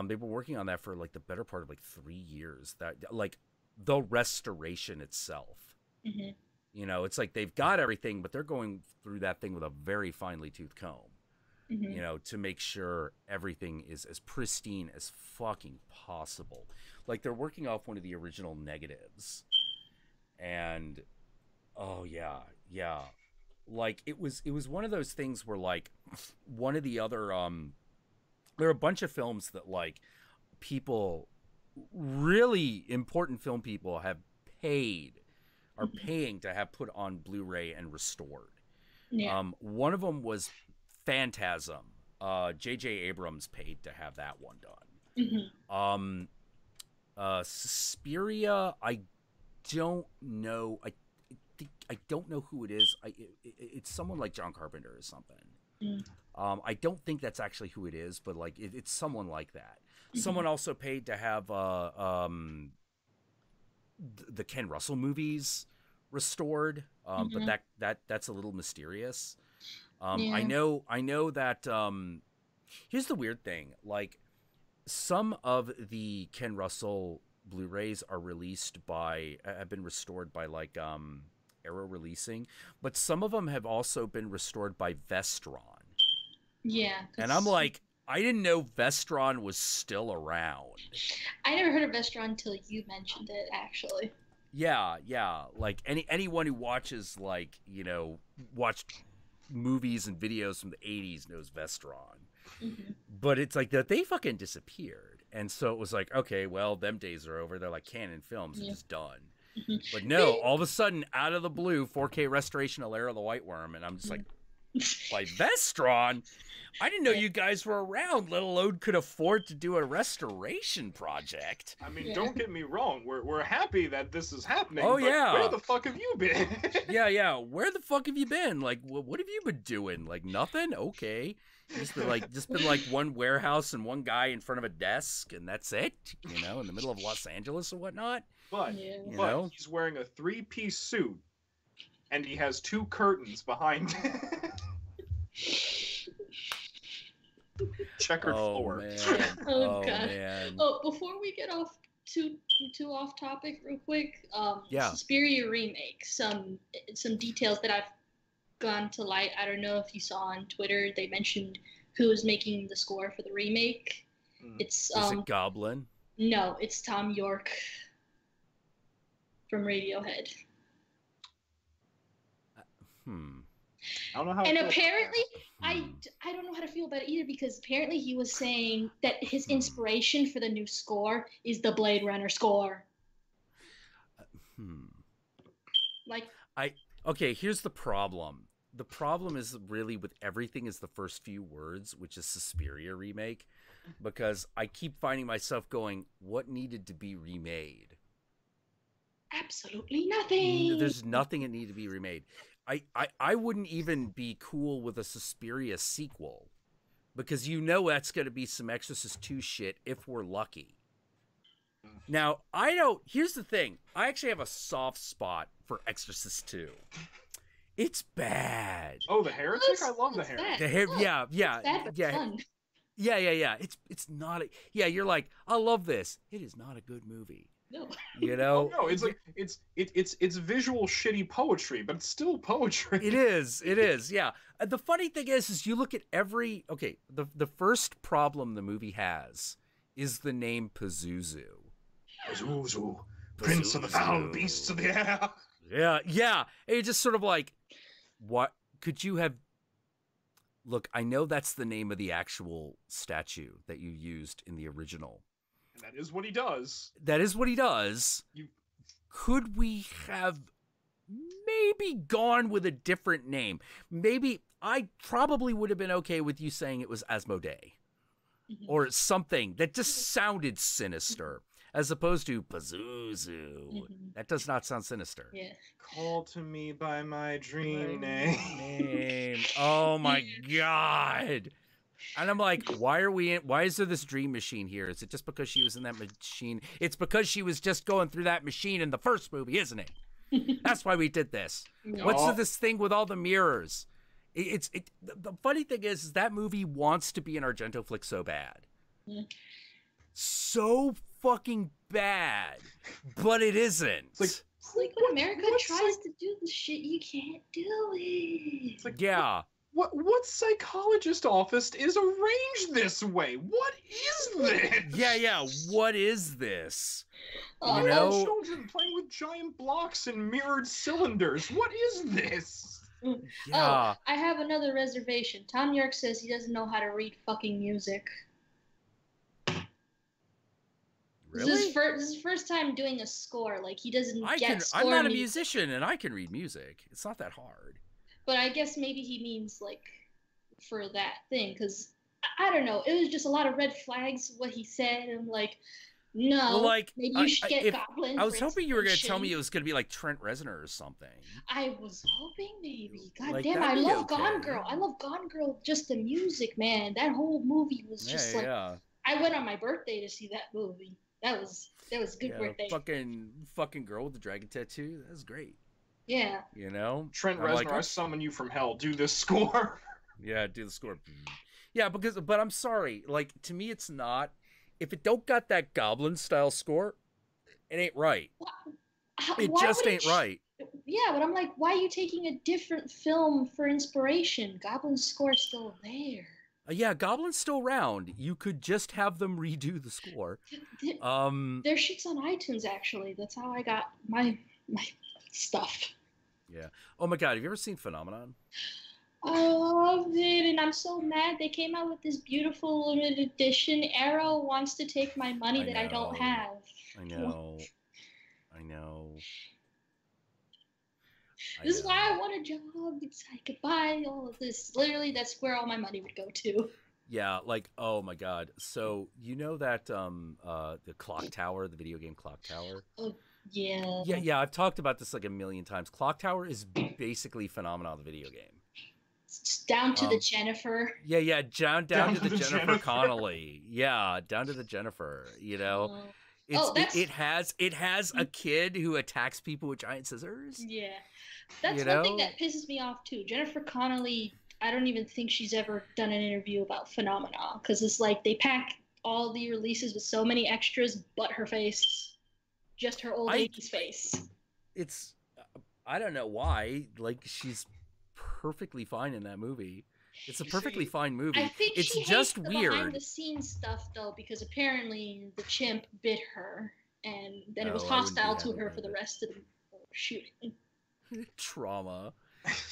They've been working on that for like the better part of like 3 years. That like the restoration itself. You know, it's like they've got everything, but they're going through that thing with a very finely toothed comb. You know, to make sure everything is as pristine as fucking possible. Like they're working off one of the original negatives, and oh yeah, like it was one of those things where like one of the other there are a bunch of films that like people, really important film people, are paying to have put on Blu-ray and restored. Yeah. One of them was Phantasm. J.J. Abrams paid to have that one done. Suspiria, I don't know. I don't know who it is. It's someone like John Carpenter or something. I don't think that's actually who it is, but like it's someone like that. Someone also paid to have the Ken Russell movies restored, but that's a little mysterious. I know that here's the weird thing, like some of the Ken Russell Blu-rays are have been restored by like Arrow Releasing, but some of them have also been restored by Vestron. Yeah. And I'm like, I didn't know Vestron was still around. I never heard of Vestron until you mentioned it, actually. Yeah. Like anyone who watches, like, you know, watched movies and videos from the 80s knows Vestron. But it's like that they fucking disappeared. And so it was like, okay, well, them days are over. They're like Canon Films are just done. But no, all of a sudden, out of the blue, 4K restoration of Lair of the White Worm. And I'm just like, by Vestron? I didn't know you guys were around, let alone could afford to do a restoration project. I mean, don't get me wrong. We're happy that this is happening. Oh, but yeah. Where the fuck have you been? Yeah. Where the fuck have you been? Like, what have you been doing? Like, nothing? Okay. Just been like one warehouse and one guy in front of a desk, and that's it, you know, in the middle of Los Angeles or whatnot. But he's wearing a 3-piece suit, and he has 2 curtains behind checkered floor. Man. Oh, God. Man. Oh, before we get off too off topic, real quick, Suspiria remake. Some details that I've gone to light. I don't know if you saw on Twitter. They mentioned who was making the score for the remake. It's Is it Goblin? No, it's Tom York from Radiohead. I don't know how. And apparently, I don't know how to feel about it either, because apparently he was saying that his inspiration for the new score is the Blade Runner score. Okay, here's the problem. The problem is really with everything is the first few words, which is Suspiria remake, because I keep finding myself going, what needed to be remade? Absolutely nothing. There's nothing that needed to be remade. I wouldn't even be cool with a Suspiria sequel, because you know that's going to be some Exorcist 2 shit if we're lucky. Now, here's the thing. I actually have a soft spot for Exorcist 2. It's bad. Oh, The Heretic? I love The Heretic. Yeah. It's bad, but fun. Yeah. It's not you're like, I love this. It is not a good movie. No. You know? No, it's like it's visual shitty poetry, but it's still poetry. It is, yeah. The funny thing is you look at the first problem the movie has is the name Pazuzu. Pazuzu, Prince of the Foul Beasts of the Air. Yeah. And you're just sort of like, what could you have? Look, I know that's the name of the actual statue that you used in the original. That is what he does. That is what he does. Could we have maybe gone with a different name? Maybe I probably would have been okay with you saying it was Asmodee or something that just sounded sinister as opposed to Pazuzu. That does not sound sinister. Yeah. Call to me by my dream name. Oh my God. And I'm like, why is there this dream machine here? Is it just because she was in that machine? It's because she was just going through that machine in the first movie, isn't it? That's why we did this. No. What's this thing with all the mirrors? The funny thing is that movie wants to be an Argento flick so bad. So fucking bad. But it isn't. It's like when America tries to do the shit, you can't do it. It's like, yeah. What psychologist office is arranged this way? What is this? Yeah. What is this? You know, children playing with giant blocks and mirrored cylinders. What is this? Yeah. Oh, I have another reservation. Tom York says he doesn't know how to read fucking music. Really? This is his first time doing a score. Like, he doesn't get score I'm not a music. musician, and I can read music. It's not that hard. But I guess maybe he means, like, for that thing, because, I don't know, it was just a lot of red flags, what he said. I'm like, no, well, like, maybe you should get Goblin. I was hoping you were going to tell me it was going to be like Trent Reznor or something. I was hoping maybe. God Like, damn, I that'd be love okay. Gone Girl. I love Gone Girl, just the music, man. That whole movie was just Yeah. I went on my birthday to see that movie. That was good birthday. Fucking girl with the dragon tattoo. That was great. Yeah. You know? Trent I'm Reznor, like, I summon you from hell. Do this score. Yeah, do the score. Yeah, but I'm sorry. Like, to me, it's not. If it don't got that Goblin style score, it ain't right. It Why just would ain't right. Yeah, but I'm like, why are you taking a different film for inspiration? Goblin's score's still there. Yeah, Goblin's still around. You could just have them redo the score. Their shit's on iTunes, actually. That's how I got my stuff. Yeah. Oh my God, have you ever seen Phenomenon? I loved it, and I'm so mad they came out with this beautiful limited edition. Arrow wants to take my money that I don't have. I know. This is why I want a job. It's I could buy all of this. Literally, that's where all my money would go to. Yeah, like, oh my God. So, you know that the Clock Tower, the video game Clock Tower? Oh, yeah. Yeah, I've talked about this like a million times. Clock Tower is basically Phenomenon, the video game. It's down to the Jennifer. Yeah, down to the Jennifer Connelly. Yeah, down to the Jennifer, you know? It has a kid who attacks people with giant scissors. Yeah. That's one thing that pisses me off too. Jennifer Connelly, I don't even think she's ever done an interview about Phenomena, because it's like they pack all the releases with so many extras but her face. Just her old lady's face. It's I don't know why. Like, she's perfectly fine in that movie. It's a perfectly fine movie. I think it's she just hates the weird. behind the scenes stuff though, because apparently the chimp bit her, and then it was hostile to her for the rest of the shooting. Trauma.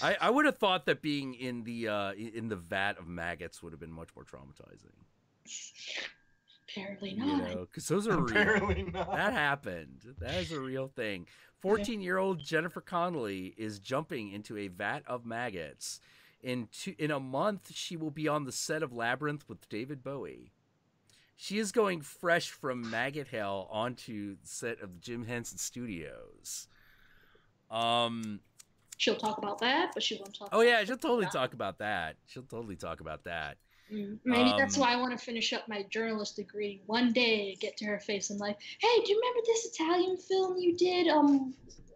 I would have thought that being in the vat of maggots would have been much more traumatizing. Apparently not. You know, because those are Apparently real. not. That happened. That is a real thing. 14-year-old Jennifer Connelly is jumping into a vat of maggots. In a month, she will be on the set of Labyrinth with David Bowie. She is going fresh from maggot hell onto the set of Jim Henson Studios. She'll talk about that, but she won't talk. Oh yeah, she'll totally talk about that. Maybe that's why I want to finish up my journalist degree. One day, get to her face and like, hey, do you remember this Italian film you did?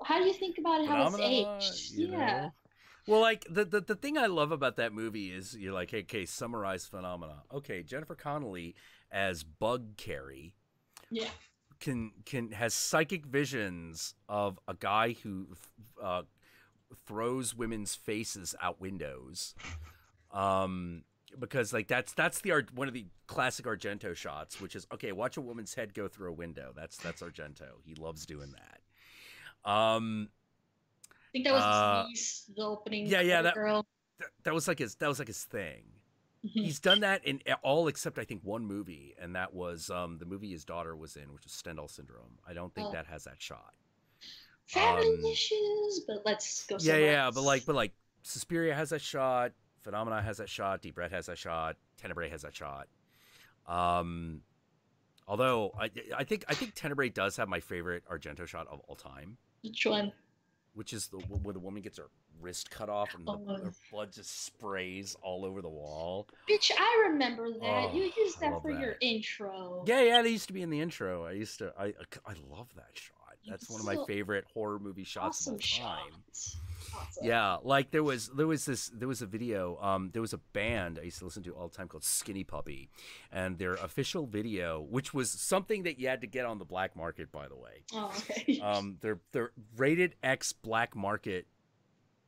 How do you think about it? How it's aged? You know? Well, like the thing I love about that movie is you're like, hey, okay, summarize Phenomena. Okay, Jennifer Connelly as Bug Carrie. Yeah. Has psychic visions of a guy who throws women's faces out windows. Because like that's one of the classic Argento shots, which is okay, watch a woman's head go through a window. That's Argento. He loves doing that. I think that was his niece, the opening. Yeah, girl. That was like his thing. He's done that in all except I think one movie, and that was the movie his daughter was in, which was Stendhal Syndrome. I don't think that has that shot. Family issues, but let's go. Yeah, else. but like Suspiria has that shot. Phenomena has that shot. Deep Red has that shot. Tenebrae has that shot. Although I think Tenebrae does have my favorite Argento shot of all time. Which one? Which is where the woman gets her wrist cut off and her blood just sprays all over the wall. Bitch, I remember that. You used that for your intro. Yeah, they used to be in the intro. I love that shot. That's one of my favorite horror movie shots of all time. Awesome. Yeah, like there was a video, there was a band I used to listen to all the time called Skinny Puppy, and their official video, which was something that you had to get on the black market, by the way. Oh, okay. Their rated X black market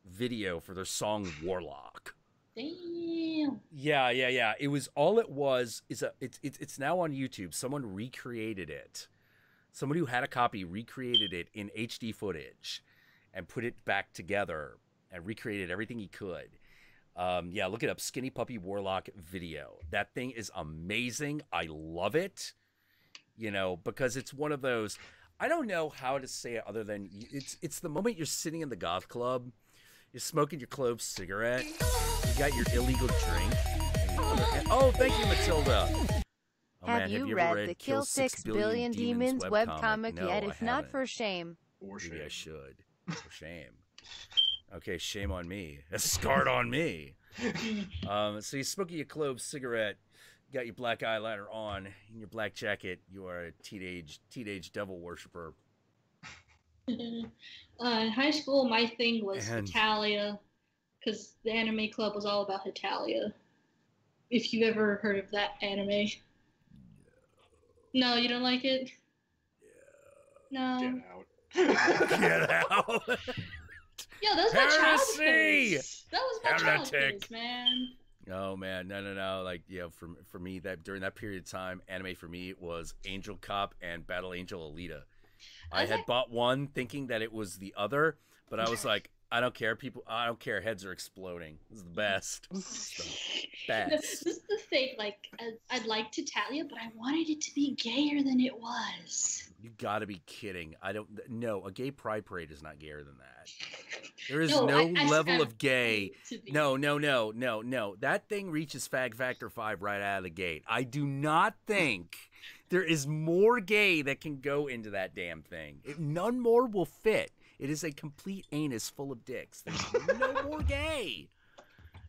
video for their song Warlock. Damn. Yeah. It was it's now on YouTube. Someone recreated it. Someone who had a copy recreated it in HD footage and put it back together and recreated everything he could. Yeah, look it up. Skinny Puppy Warlock video. That thing is amazing. I love it. You know, because it's one of those, I don't know how to say it other than it's the moment you're sitting in the goth club, you're smoking your clove cigarette, you got your illegal drink. Oh, thank you, Matilda. Oh, have you read the Kill 6 Billion Demons webcomic yet? If not, for shame. Maybe I should. For shame. Okay, shame on me. That's scarred on me. So you're smoking your clove cigarette, got your black eyeliner on, in your black jacket. You are a teenage devil worshiper. In high school, my thing was Hetalia, because the anime club was all about Hetalia. If you've ever heard of that anime. No, you don't like it? Yeah. No. Get out. Yeah, that was my childhood. That was my childhood, man. Oh man, no. Like, for me, that during that period of time, anime for me was Angel Cop and Battle Angel Alita. I had bought one thinking that it was the other, but I was like, I don't care, I don't care. Heads are exploding. This is the best. It's the best. No, this is the thing. Like, I liked Italia, but I wanted it to be gayer than it was. You gotta be kidding. No, a gay pride parade is not gayer than that. There is no level of gay. No. That thing reaches fag factor 5 right out of the gate. I do not think there is more gay that can go into that damn thing. None more will fit. It is a complete anus full of dicks. There's no more gay.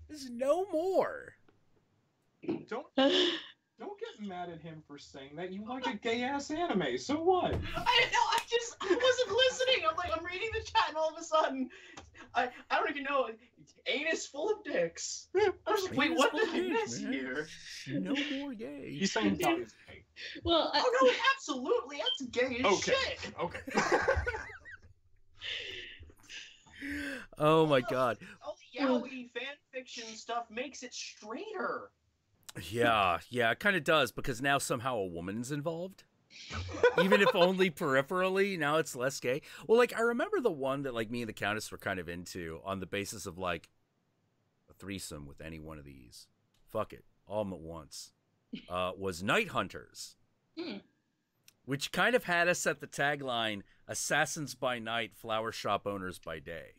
There's no more. Don't get mad at him for saying that. You like a gay-ass anime, so what? I wasn't listening. I'm reading the chat, and all of a sudden, I don't even know. Anus full of dicks. I was like, wait, what did I miss here? No more gay. He's saying that is gay. Well, oh no, absolutely, that's gay as shit. Okay. Oh my god. All the yaoi fan fiction stuff makes it straighter. Yeah, it kind of does, because now somehow a woman's involved. Even if only peripherally, now it's less gay. Well, like, I remember the one that, like, me and the Countess were kind of into on the basis of, like, a threesome with any one of these. Fuck it. All at once. Was Night Hunters. Which kind of had us at the tagline, Assassins by night, flower shop owners by day.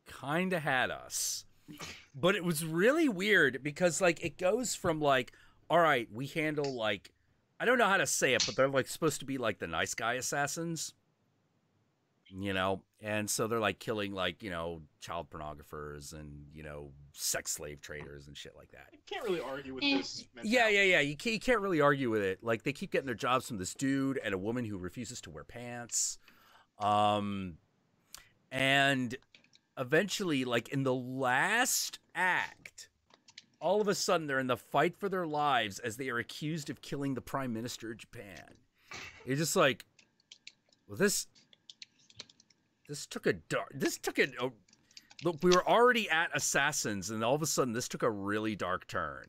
Kind of had us. But it was really weird because, like, it goes from, like, all right, we handle, like, I don't know how to say it, but they're, like, supposed to be, like, the nice guy assassins. You know? And so they're, like, killing, like, you know, child pornographers and, you know, sex slave traders and shit like that. You can't really argue with this. Yeah. You can't really argue with it. Like, they keep getting their jobs from this dude and a woman who refuses to wear pants. And eventually, like, in the last act, all of a sudden they're in the fight for their lives as they are accused of killing the Prime Minister of Japan. You're just like, well, this took a look, we were already at Assassins, and all of a sudden this took a really dark turn.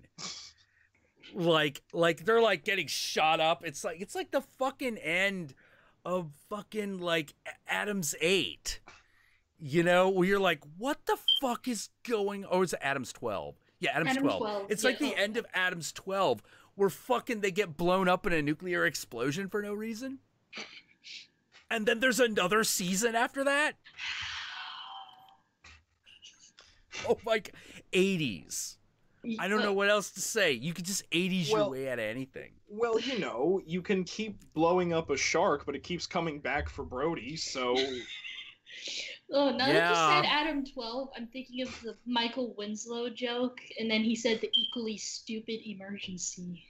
Like they're, like, getting shot up. It's like the fucking end of fucking, like, Adam's 8. You know, where you're like, what the fuck is going? Oh, it's Adam's 12. Yeah, Adam's 12. It's like the end of Adam's 12, where fucking they get blown up in a nuclear explosion for no reason. And then there's another season after that. Oh my God. 80s. I don't know what else to say. You could just 80s your way out of anything. Well, you know, you can keep blowing up a shark, but it keeps coming back for Brody, so... Oh, now that you said Adam 12, I'm thinking of the Michael Winslow joke, and then he said the equally stupid emergency.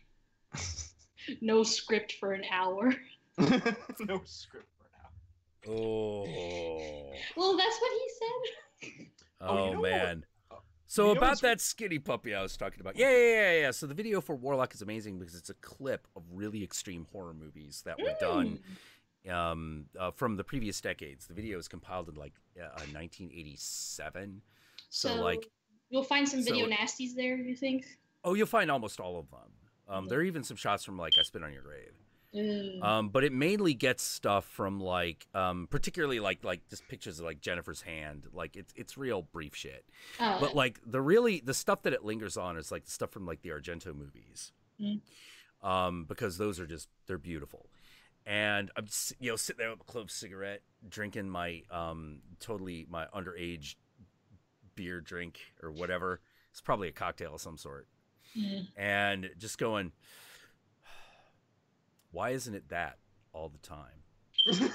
No script for an hour. No script for an hour. Oh. Well, that's what he said. Oh, you know man. So about that skinny puppy I was talking about. Yeah. So the video for Warlock is amazing because it's a clip of really extreme horror movies that were done from the previous decades. The video is compiled in like 1987. So like you'll find some video nasties there, you think? Oh, you'll find almost all of them. There are even some shots from like I Spit on Your Grave. But it mainly gets stuff from like particularly like just pictures of like Jennifer's hand. Like it's real brief shit. But like the stuff that it lingers on is like the stuff from like the Argento movies. Because those are just, they're beautiful. And I'm just, sitting there with a clove cigarette, drinking my my underage beer drink or whatever. It's probably a cocktail of some sort. And just going, why isn't it that all the time?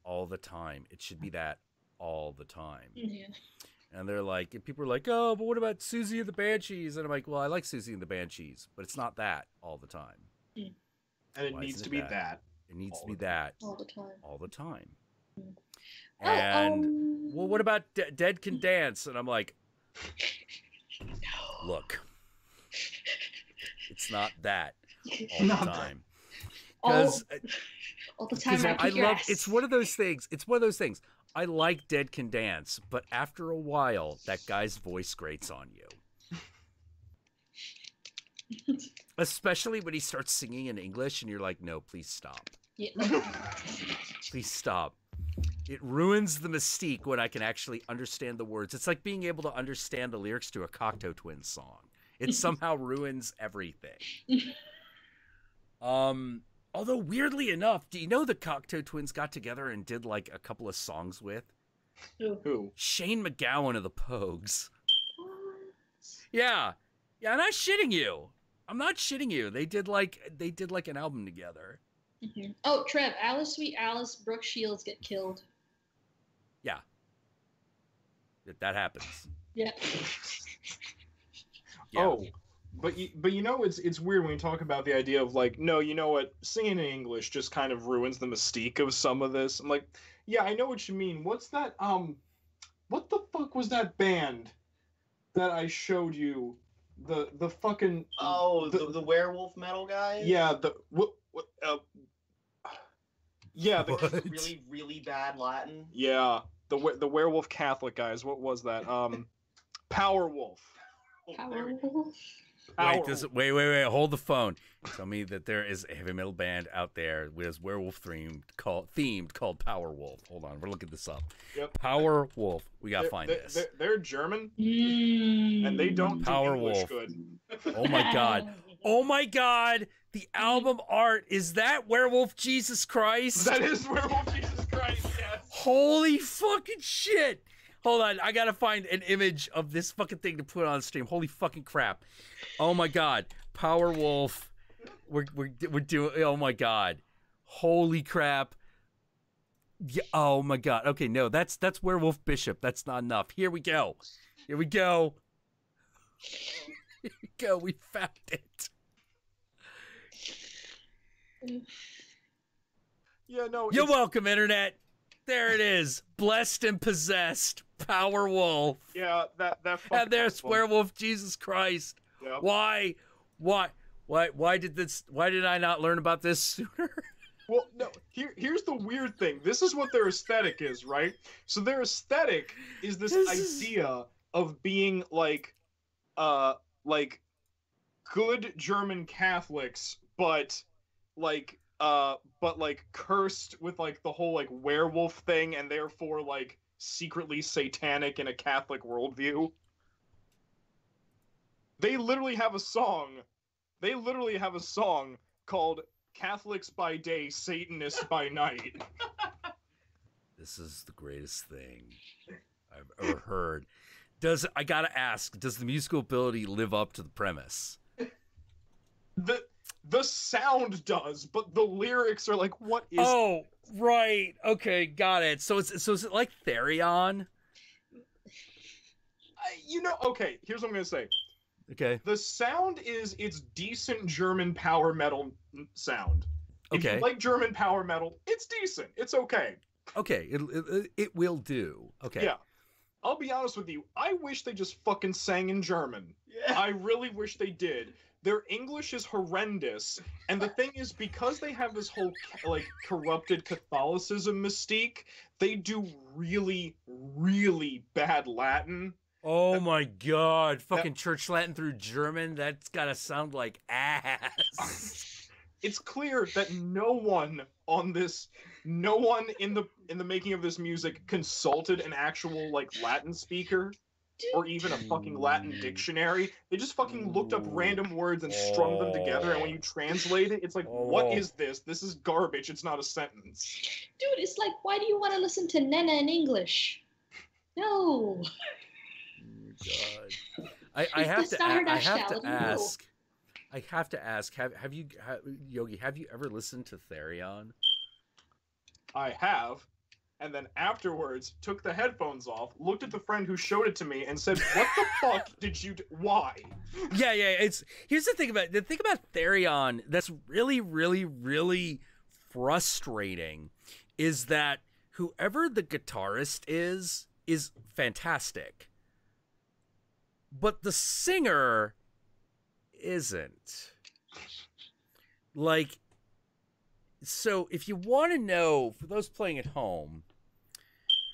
All the time. It should be that all the time. Yeah. And they're like, and people are like, oh, but what about Susie and the Banshees? And I'm like, well, I like Susie and the Banshees, but it's not that all the time. And it needs to be that. It needs to be that all the time. All the time. And well, what about Dead Can Dance? And I'm like, look, it's not that all the time. Because all the time, I love. It's one of those things. It's one of those things. I like Dead Can Dance, but after a while, that guy's voice grates on you. Especially when he starts singing in English, and you're like, "No, please stop. Yeah. Please stop." It ruins the mystique when I can actually understand the words. It's like being able to understand the lyrics to a Cocteau Twins song. It somehow ruins everything. Although weirdly enough, do you know the Cocteau Twins got together and did like a couple of songs with? Who? Shane McGowan of the Pogues. Yeah, I'm not shitting you. I'm not shitting you. They did like an album together. Oh, Trev, Alice, Sweet Alice, Brooke Shields get killed. Yeah, that happens. Yeah. Oh, but you know it's weird when you talk about the idea of like, no, you know what, singing in English just kind of ruins the mystique of some of this. I'm like, yeah, I know what you mean. What's that? What the fuck was that band that I showed you? The fucking the werewolf metal guy. Yeah, really really bad Latin. Yeah, the werewolf Catholic guys. What was that? Powerwolf. Powerwolf. Wait, hold the phone. Tell me that there is a heavy metal band out there with werewolf themed called Powerwolf. Hold on, we're looking this up. Yep. Powerwolf. We gotta find this. They're German, and they don't do English good. Oh my god. Oh my god. The album art, is that Werewolf Jesus Christ? That is Werewolf Jesus Christ, yes. Holy fucking shit. Hold on, I gotta find an image of this fucking thing to put on stream. Holy fucking crap. Oh my god. Powerwolf. We're doing, oh my god. Holy crap. Yeah, oh my god. Okay, no, that's Werewolf Bishop. That's not enough. Here we go. Here we go. Here we go. We found it. Yeah, no. You're welcome, Internet. There it is. Blessed and Possessed. Powerwolf. Yeah, that and there's album. Werewolf Jesus Christ. Yep. Why did I not learn about this sooner? Well, no, here's the weird thing. This is what their aesthetic is, right? So their aesthetic is this idea of being like good German Catholics, but cursed with like the whole like werewolf thing, and therefore like secretly satanic in a Catholic worldview. They literally have a song. They literally have a song called Catholics by Day, Satanists by Night. This is the greatest thing I've ever heard. I gotta ask, does the musical ability live up to the premise? The sound does, but the lyrics are like, what is... Oh, right. Okay, got it. So is it like Therion? Okay, here's what I'm gonna say. Okay. The sound it's decent German power metal sound. If you like German power metal, it's decent. It's okay. Okay, it will do. Okay. Yeah. I'll be honest with you. I wish they just fucking sang in German. Yeah. I really wish they did. Their English is horrendous, and the thing is, because they have this whole like corrupted Catholicism mystique, they do really, really bad Latin. Oh my god, fucking church Latin through German, that's gotta sound like ass. It's clear that no one in the making of this music consulted an actual like Latin speaker or even a fucking Latin dictionary. They just fucking looked up random words and strung them together, and when you translate it, it's like, what is this? This is garbage, it's not a sentence. Dude, it's like, why do you want to listen to Nena in English? No. God. I have to ask. Have you, Yogi? Have you ever listened to Therion? I have, and then afterwards took the headphones off, looked at the friend who showed it to me, and said, "What the fuck did you do? Why?" Yeah. Here's the thing about Therion that's really, really, really frustrating, is that whoever the guitarist is fantastic. But the singer isn't. Like, so if you want to know, for those playing at home,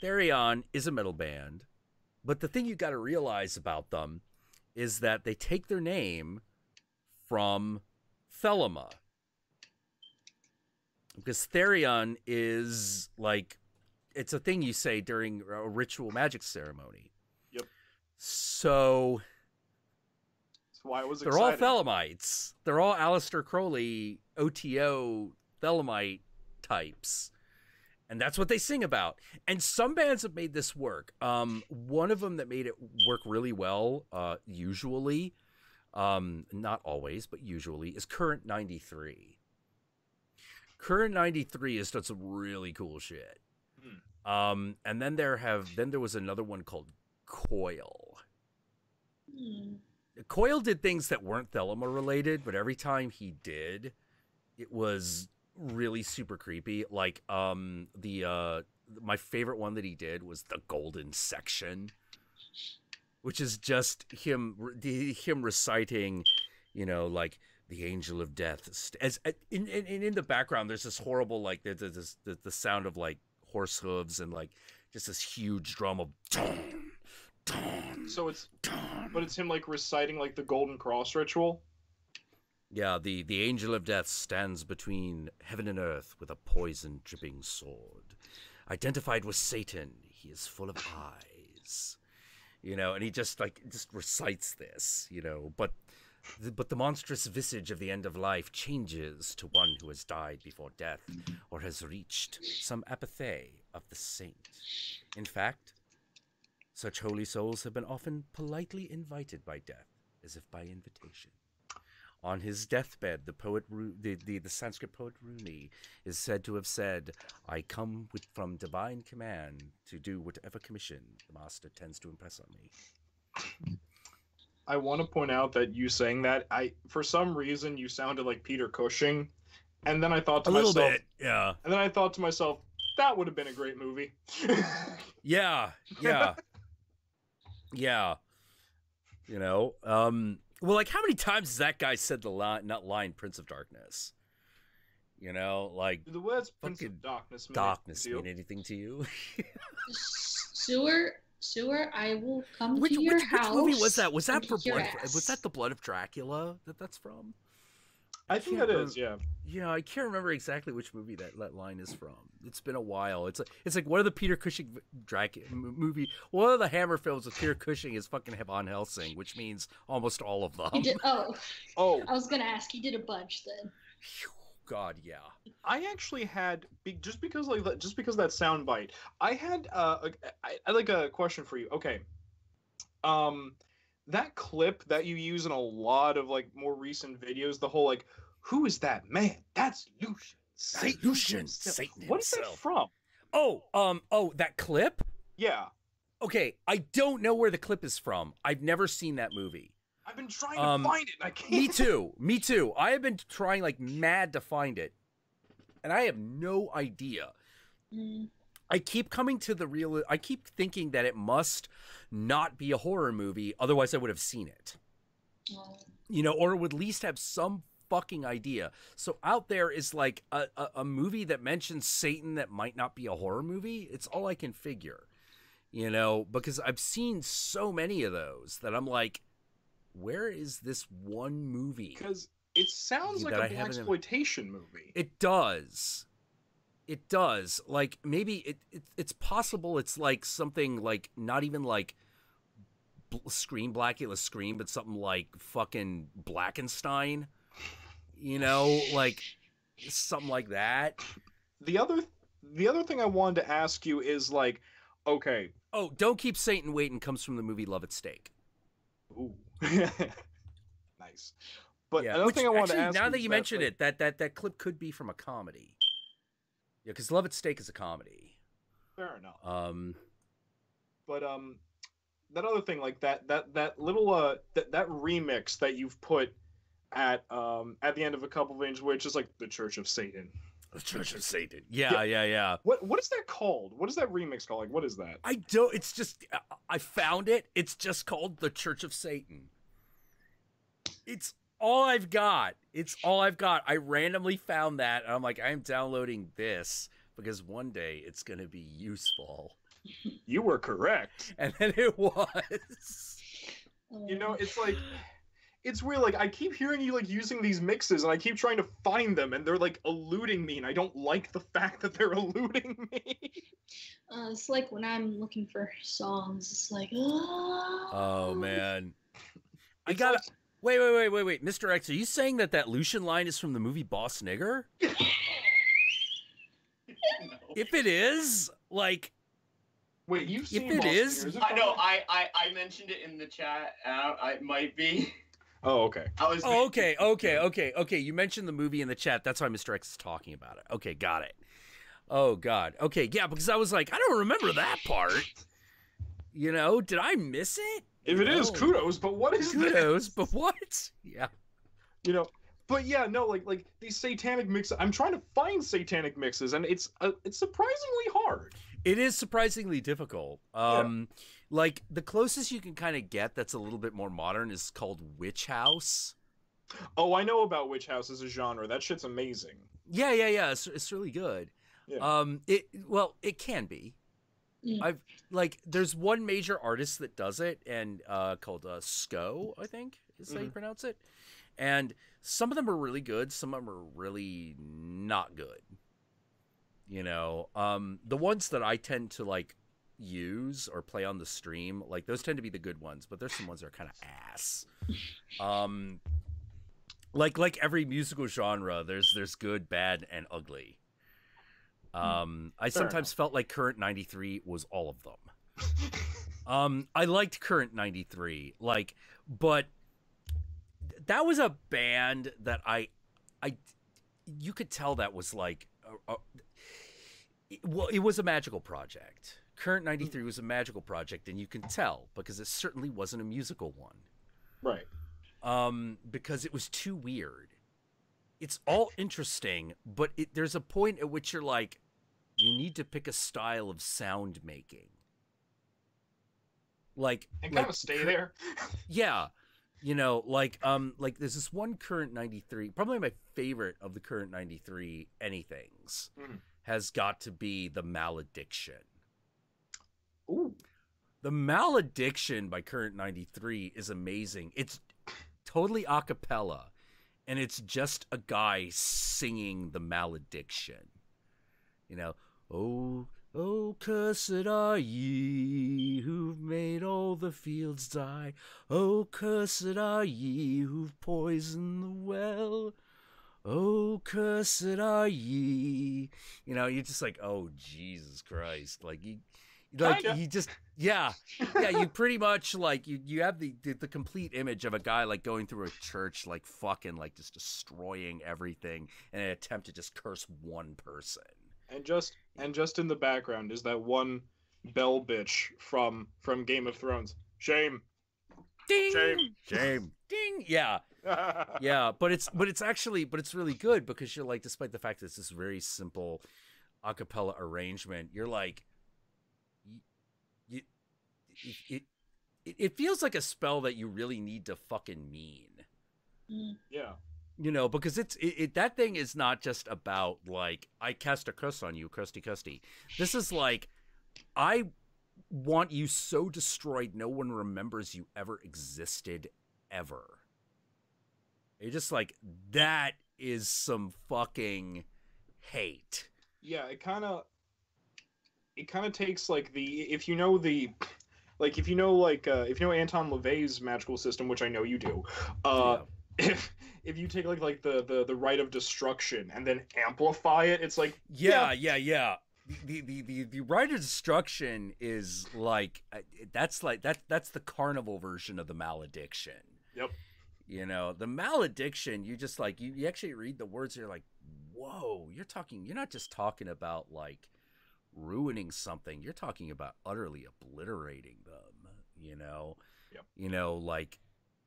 Therion is a metal band, but the thing you got to realize about them is that they take their name from Thelema. Because Therion is like, it's a thing you say during a ritual magic ceremony. So that's why I was excited. They're all Thelemites. They're all Aleister Crowley, OTO, Thelemite types. And that's what they sing about. And some bands have made this work. One of them that made it work really well, usually, not always, but usually, is Current 93. Current 93 has done some really cool shit. And then there was another one called Coil. Coil did things that weren't Thelema related, but every time he did, it was really super creepy. Like my favorite one that he did was the Golden Section, which is just him reciting, like the Angel of Death. As in the background, there's this horrible like the sound of like horse hooves and like just this huge drum of. So it's him like reciting like the Golden Cross ritual. Yeah, the Angel of Death stands between heaven and earth with a poison dripping sword. Identified with Satan, he is full of eyes. And he just recites this, but the monstrous visage of the end of life changes to one who has died before death or has reached some apothe of the saint. In fact, such holy souls have been often politely invited by death, as if by invitation. On his deathbed, the Sanskrit poet Rumi is said to have said, "I come from divine command to do whatever commission the master tends to impress on me." I want to point out that you saying that, for some reason you sounded like Peter Cushing, and then I thought to myself, a little bit, yeah. And then I thought to myself, that would have been a great movie. Yeah. Well, like, how many times has that guy said the line Prince of Darkness? Like, do the words Prince of Darkness mean anything to you? Sewer, I will come to your house. Which movie was that? Was that the Blood of Dracula that's from? I think that is, yeah. Yeah, I can't remember exactly which movie that line is from. It's been a while. It's like one of the Peter Cushing movie. One of the Hammer films with Peter Cushing is fucking Van Helsing, which means almost all of them. He did. Oh. I was gonna ask. He did a bunch then. God, yeah. I actually had just because of that sound bite. I had I like a question for you. Okay. That clip that you use in a lot of like more recent videos, the whole like, who is that man? That's Lucian. Satan What is that from? Oh, that clip? Yeah. Okay, I don't know where the clip is from. I've never seen that movie. I've been trying to find it, and I can't. Me too. I have been trying like mad to find it, and I have no idea. I keep coming to I keep thinking that it must not be a horror movie, otherwise I would have seen it. You know, or would at least have some fucking idea. So out there is like a movie that mentions Satan that might not be a horror movie. It's all I can figure, you know, because I've seen so many of those that I'm like, where is this one movie? Because it sounds like a blaxploitation movie. It does. It does. Like, maybe it's possible it's like something like, not even like Blackula Scream, but something like fucking Blackenstein. You know, like something like that. The other thing I wanted to ask you is like, okay. Oh, Don't Keep Satan Waiting comes from the movie Love at Stake. Ooh. Nice. But yeah, another thing I wanted to ask now that you mention it, that clip could be from a comedy. Yeah, because Love at Stake is a comedy. Fair enough. But that other thing, like that little that remix that you've put at the end of a couple of inches, which is like the Church of Satan. The Church of Satan. Yeah. What is that called? What is that remix called? Like, what is that? I don't. It's just I found it. It's just called the Church of Satan. It's all I've got. I randomly found that, and I'm like, I'm downloading this because one day it's gonna be useful. You were correct. And then it was. You know, it's like, it's weird. Like, I keep hearing you like using these mixes, and I keep trying to find them, and they're like eluding me, and I don't like the fact that they're eluding me. It's like when I'm looking for songs. It's like, oh man, I gotta. Like... Wait, Mr. X, are you saying that Lucian line is from the movie Boss Nigger? No. If it is, like... Wait, you've seen If it is? I know, I mentioned it in the chat, it might be. Oh, okay. Okay. You mentioned the movie in the chat, that's why Mr. X is talking about it. Okay, got it. Oh, God. Okay, yeah, because I was like, I don't remember that part. You know, did I miss it? If it is, kudos, but what is kudos, but what? Yeah. You know, but yeah, no, like these satanic mixes, I'm trying to find satanic mixes, and it's surprisingly hard. It is surprisingly difficult. Like, the closest you can kind of get that's a little bit more modern is called Witch House. Oh, I know about Witch House as a genre. That shit's amazing. Yeah. It's really good. Yeah. It can be. There's one major artist that does it, and called Sko, I think is how you pronounce it. And some of them are really good, some of them are really not good. You know, the ones that I tend to like use or play on the stream, like those tend to be the good ones, but there's some ones that are kind of ass. Like every musical genre, there's good, bad, and ugly. I sometimes felt like Current 93 was all of them. I liked Current 93, but that was a band that you could tell that was like, it was a magical project. Current 93 was a magical project, and you can tell because it certainly wasn't a musical one. Right. Because it was too weird. It's all interesting, but there's a point at which you're like, you need to pick a style of sound making. And kind of stay there. Yeah. You know, like there's this one Current 93, probably my favorite of the Current 93 anythings, has got to be The Malediction. Ooh. The Malediction by Current 93 is amazing. It's totally a cappella. and it's just a guy singing the malediction. You know, oh, oh, cursed are ye who've made all the fields die. Oh, cursed are ye who've poisoned the well. Oh, cursed are ye. You know, you're just like, oh, Jesus Christ. Like, you just, yeah, you pretty much, like, you have the complete image of a guy, like, going through a church, like, fucking, like, just destroying everything in an attempt to just curse one person. And just in the background is that one bell bitch from Game of Thrones. Shame. Ding. Shame. Shame. Ding. Yeah. Yeah, but it's really good because you're like, despite the fact that it's this very simple a cappella arrangement, you're like, it feels like a spell that you really need to fucking mean. Yeah. You know, because that thing is not just about, like, I cast a curse on you, crusty custy. This is like, I want you so destroyed no one remembers you ever existed ever. You're just like, that is some fucking hate. Yeah, it kind of takes, like, if you know Anton LaVey's magical system, which I know you do, if you take like the rite of destruction and then amplify it, it's like yeah. The rite of destruction is like that's the carnival version of the malediction. Yep. You know, the malediction, you just like you actually read the words and you're like, whoa, you're not just talking about like ruining something, you're talking about utterly obliterating them, you know. Yep. You know, like,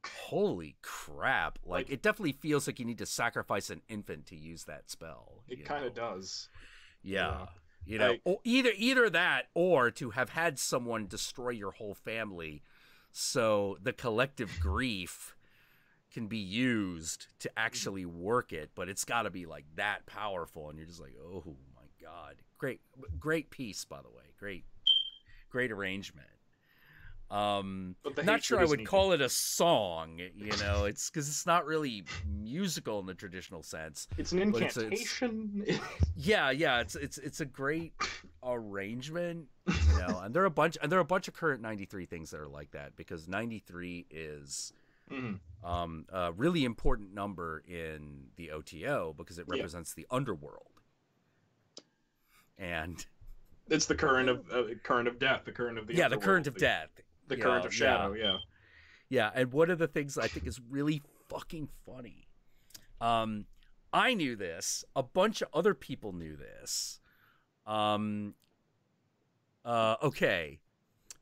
holy crap, like it definitely feels like you need to sacrifice an infant to use that spell. It kind of does. Yeah. You know, or either that or to have had someone destroy your whole family so the collective grief can be used to actually work it, but it's got to be like that powerful, and you're just like, oh my god. Great piece, by the way. Great arrangement. Not sure I would call it a song, you know. It's because it's not really musical in the traditional sense. It's an incantation. Yeah. It's a great arrangement, you know. And there are a bunch of current 93 things that are like that, because 93 is a really important number in the OTO because it represents the underworld. And it's the current of death, the current of the the current of death. The current of shadow, yeah. And one of the things I think is really fucking funny, I knew this, a bunch of other people knew this. Okay,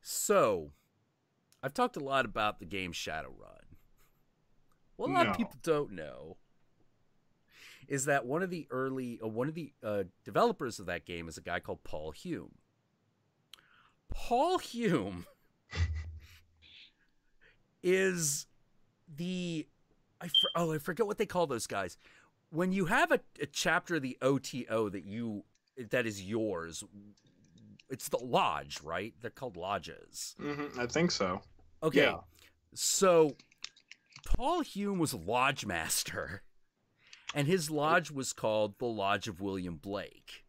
so I've talked a lot about the game Shadowrun. What a lot of people don't know is that one of the developers of that game is a guy called Paul Hume. Paul Hume is I forget what they call those guys. When you have a chapter of the OTO that is yours, it's the lodge, right? They're called lodges. I think so. Okay. Yeah. So Paul Hume was lodge master, and his lodge was called the Lodge of William Blake.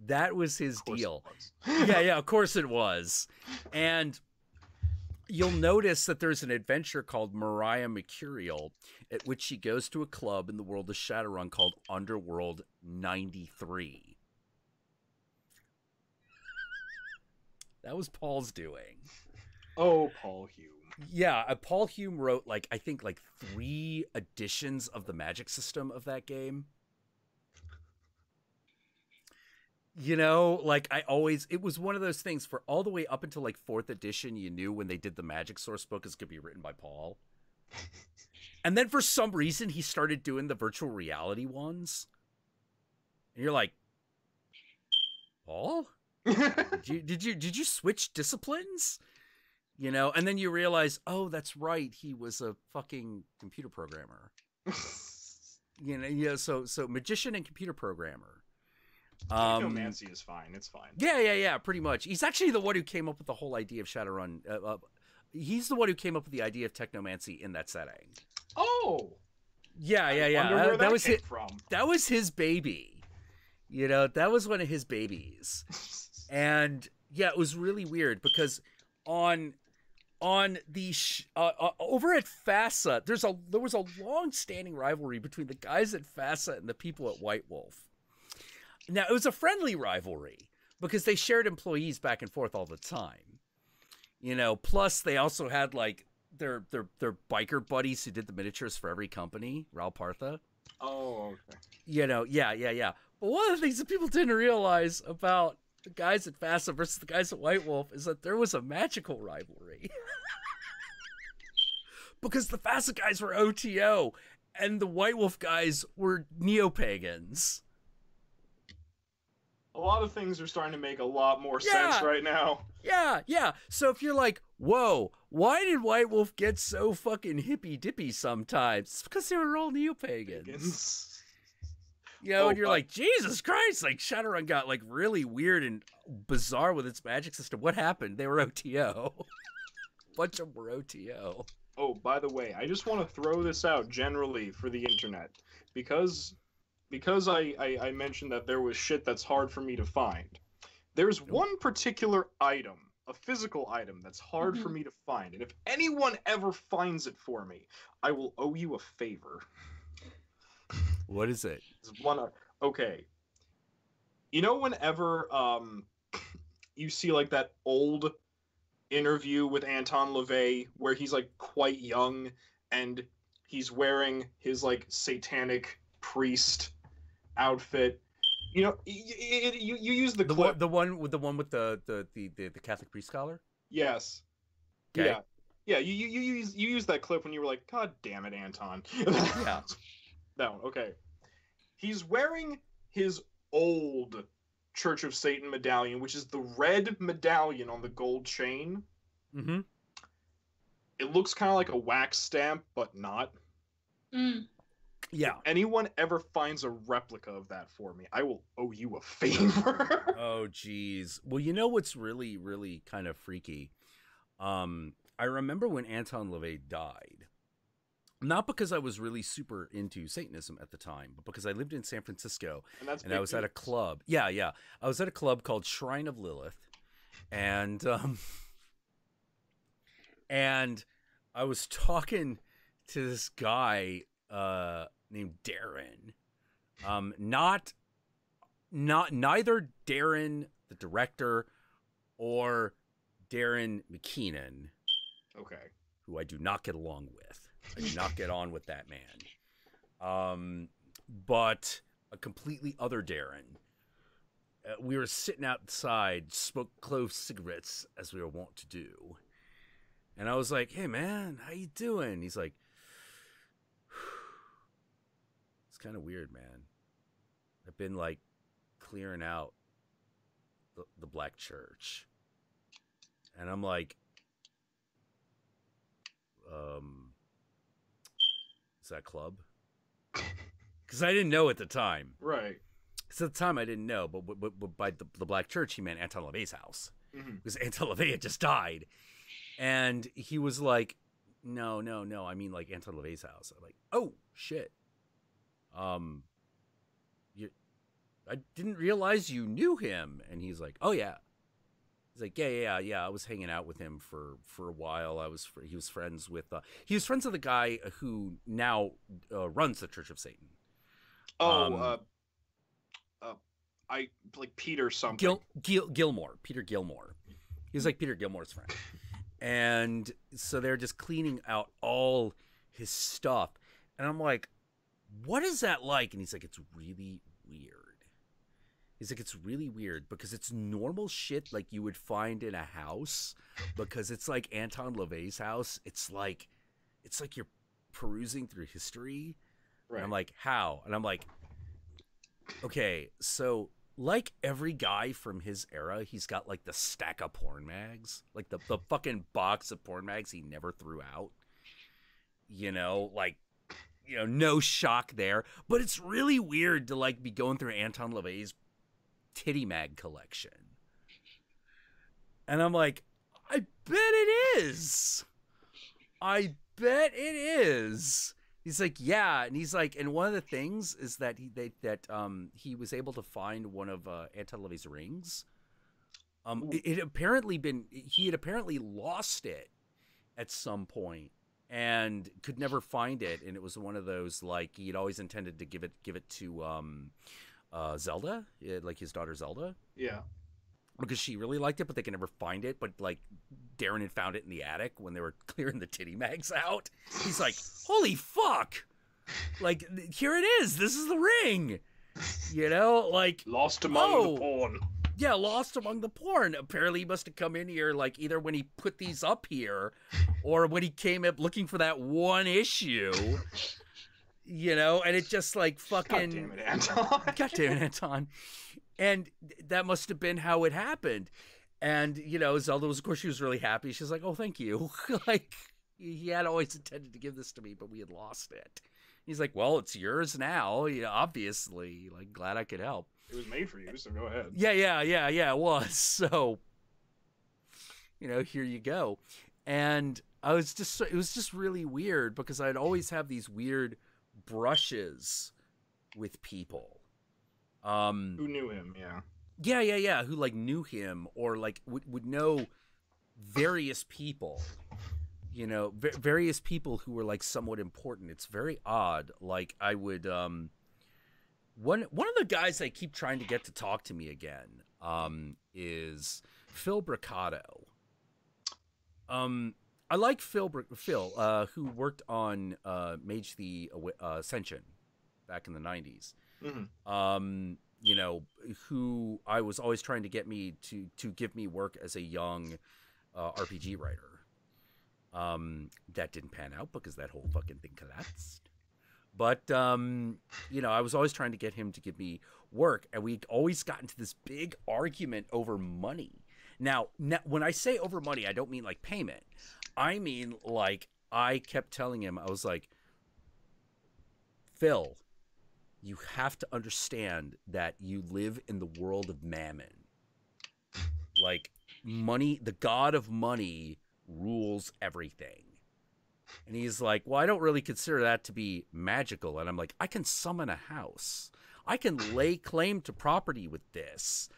That was his deal. Yeah, of course it was. And you'll notice that there's an adventure called Mariah Mercurial, at which she goes to a club in the world of Shadowrun called Underworld 93. That was Paul's doing. Oh, Paul Hume. Yeah, Paul Hume wrote, I think 3 editions of the magic system of that game. You know, it was one of those things for all the way up until 4th edition, you knew when they did the magic source book is going to be written by Paul. And then for some reason, he started doing the virtual reality ones. And you're like, Paul? Did you switch disciplines? You know, and then you realize, oh, that's right, he was a fucking computer programmer. You know, yeah, so magician and computer programmer. Technomancy is fine. It's fine. Yeah, pretty much. He's actually the one who came up with the whole idea of Shadowrun. He's the one who came up with the idea of technomancy in that setting. Oh! Yeah. That was his baby. You know, that was one of his babies. And yeah, it was really weird because on the over at FASA, there was a long-standing rivalry between the guys at FASA and the people at White Wolf. Now, it was a friendly rivalry because they shared employees back and forth all the time. You know, plus they also had like their biker buddies who did the miniatures for every company, Raul Partha. Oh, okay. You know, yeah. But one of the things that people didn't realize about the guys at FASA versus the guys at White Wolf is that there was a magical rivalry. Because the FASA guys were OTO and the White Wolf guys were neo-pagans. A lot of things are starting to make a lot more sense right now. Yeah. So if you're like, whoa, why did White Wolf get so fucking hippy-dippy sometimes? It's because they were all neo-pagans. You know, and you're like, Jesus Christ, like Shadowrun got like really weird and bizarre with its magic system. What happened? They were OTO. A bunch of them were OTO. Oh, by the way, I just want to throw this out generally for the internet. Because I mentioned that there was shit that's hard for me to find. There's one particular item, a physical item, that's hard for me to find. And if anyone ever finds it for me, I will owe you a favor. What is it? Okay. You know whenever you see like that old interview with Anton LaVey where he's like quite young and he's wearing his like satanic priest outfit. You know, you use the clip. The one with the Catholic priest collar? Yes. Okay. Yeah, you use that clip when you were like, God damn it, Anton. Yeah. That one, okay. He's wearing his old Church of Satan medallion, which is the red medallion on the gold chain. Mm-hmm. It looks kind of like a wax stamp, but not. Mm. Yeah. If anyone ever finds a replica of that for me, I will owe you a favor. Oh, geez. Well, you know what's really, really kind of freaky? I remember when Anton LaVey died. Not because I was really super into Satanism at the time, but because I lived in San Francisco and I was at a club. Yeah. I was at a club called Shrine of Lilith. And I was talking to this guy named Darren. Neither Darren, the director, or Darren McKeenan. Okay. Who I do not get along with. I do not get on with that man. But a completely other Darren. We were sitting outside, smoked clove cigarettes, as we were wont to do. And I was like, hey, man, how you doing? He's like, it's kind of weird, man. I've been, like, clearing out the black church. And I'm like, is that club? Because I didn't know at the time. Right. So at the time I didn't know, but by the black church, he meant Anton LaVey's house. Mm-hmm. Because Anton LaVey had just died. And he was like, no, I mean like Anton LaVey's house. I'm like, oh, shit. I didn't realize you knew him. And he's like, oh, yeah. He's like, yeah. I was hanging out with him for a while. He was friends with the guy who now runs the Church of Satan. I like Peter something. Gilmore. Peter Gilmore. He was like Peter Gilmore's friend. And so they're just cleaning out all his stuff. And I'm like, what is that like? And he's like, it's really weird. He's like, it's really weird because it's normal shit like you would find in a house because it's like Anton LaVey's house. It's like you're perusing through history. Right. And I'm like, how? And I'm like, okay, so like every guy from his era, he's got like the stack of porn mags, like the fucking box of porn mags he never threw out. You know, like, you know, no shock there. But it's really weird to like be going through Anton LaVey's Titty mag collection. And I'm like, I bet it is. He's like, yeah, and he's like, and one of the things is that he was able to find one of Aunt Levy's rings. He had apparently lost it at some point and could never find it, and it was one of those, like, he'd always intended to give it to Zelda, like his daughter Zelda. Yeah. Because she really liked it, but they could never find it. But, like, Darren had found it in the attic when they were clearing the titty mags out. He's like, holy fuck! Like, here it is! This is the ring! You know, like... Lost among the porn. Yeah, lost among the porn. Apparently he must have come in here, like, either when he put these up here, or when he came up looking for that one issue. You know, and it just, like, fucking... God damn it, Anton. God damn it, Anton. And that must have been how it happened. And, you know, Zelda was, of course, she was really happy. She's like, oh, thank you. Like, he had always intended to give this to me, but we had lost it. He's like, well, it's yours now. You know, obviously. Like, glad I could help. It was made for you, so go ahead. Yeah, it was. So, you know, here you go. And it was just really weird because I'd always have these weird brushes with people. Who knew him, yeah. Yeah, who, like, knew him or, like, would know various people, you know, various people who were, like, somewhat important. It's very odd. Like, I would, one of the guys I keep trying to get to talk to me again, is Phil Bricado. I like Phil, who worked on, Mage the Ascension back in the 90s. Mm-hmm. You know, who I was always trying to get me to give me work as a young RPG writer. That didn't pan out because that whole fucking thing collapsed. But, you know, I was always trying to get him to give me work, and we always got into this big argument over money. Now, when I say over money, I don't mean like payment. I mean, like, I kept telling him, I was like, Phil, you have to understand that you live in the world of mammon. Like, money, the god of money rules everything. And he's like, well, I don't really consider that to be magical. And I'm like, I can summon a house. I can lay claim to property with this.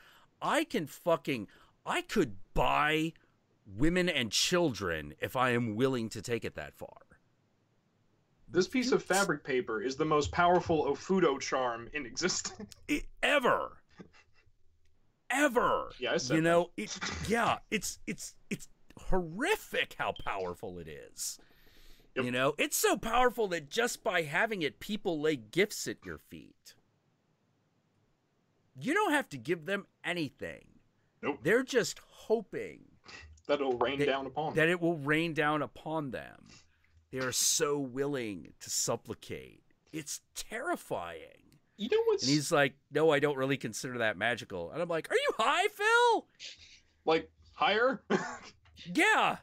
I could buy women and children if I am willing to take it that far. This piece of fabric paper is the most powerful Ofudo charm in existence. Ever. Yeah, I said you know, it's horrific how powerful it is. Yep. You know, it's so powerful that just by having it, people lay gifts at your feet. You don't have to give them anything. Nope. They're just hoping that it'll rain down upon them. That it will rain down upon them. They are so willing to supplicate. It's terrifying. You know what's... And he's like, no, I don't really consider that magical. And I'm like, are you high, Phil? Like, higher? Yeah.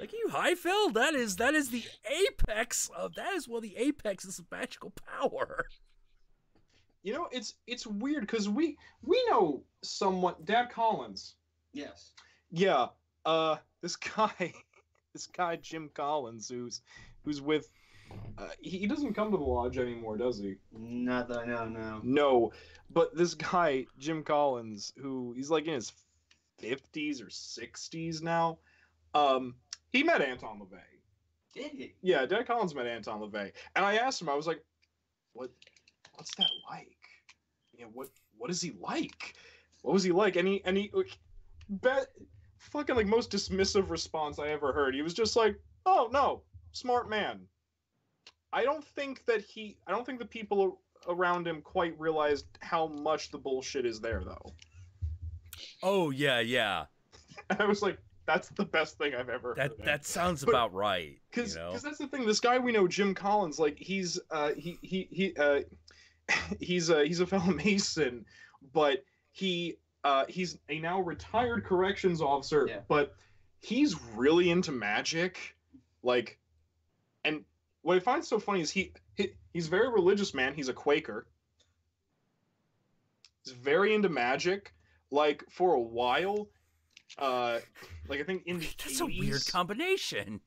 Like, are you high, Phil? That is the apex of... That is one of the apexes of magical power. You know, it's weird, because we know somewhat... Dad Collins. Yes. Yeah. This guy Jim Collins, who's with, he doesn't come to the lodge anymore, does he? Not that I know, no. No, but this guy Jim Collins, who he's like in his 50s or 60s now, he met Anton LaVey. Did he? Yeah, Dad Collins met Anton LaVey, and I asked him, I was like, what's that like? You know, what is he like? What was he like? And he fucking like most dismissive response I ever heard. He was just like, oh no, smart man. I don't think the people around him quite realized how much the bullshit is there, though. Oh yeah. And I was like, that's the best thing I've ever heard. That sounds about right. Because you know? That's the thing. This guy we know, Jim Collins, like he's a fellow Mason, but he's a now retired corrections officer, yeah. But he's really into magic, like, and what I find so funny is he's a very religious man. He's a Quaker. He's very into magic. Like, for a while, like I think in the 80s, that's a weird combination.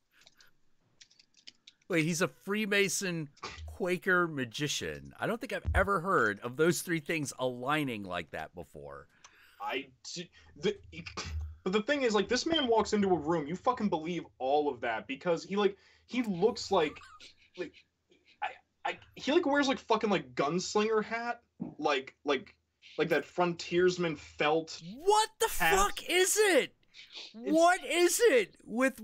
Wait, he's a Freemason Quaker magician. I don't think I've ever heard of those three things aligning like that before. But the thing is, like, this man walks into a room, you fucking believe all of that because he looks like he like wears like fucking like gunslinger hat, like that frontiersman felt. What the fuck is it? What is it with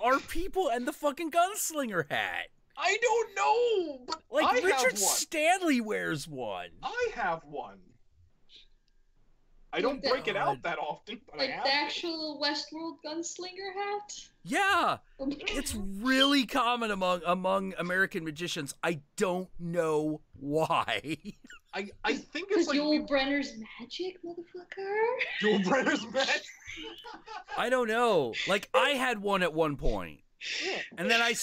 our people and the fucking gunslinger hat? I don't know, but like Richard Stanley wears one. I have one. I don't break it out that often, but like I have the actual Westworld gunslinger hat. Yeah, it's really common among American magicians. I don't know why. I think it's like Joel Brenner's magic, motherfucker. Joel Brenner's magic. I don't know. Like I had one at one point. And then I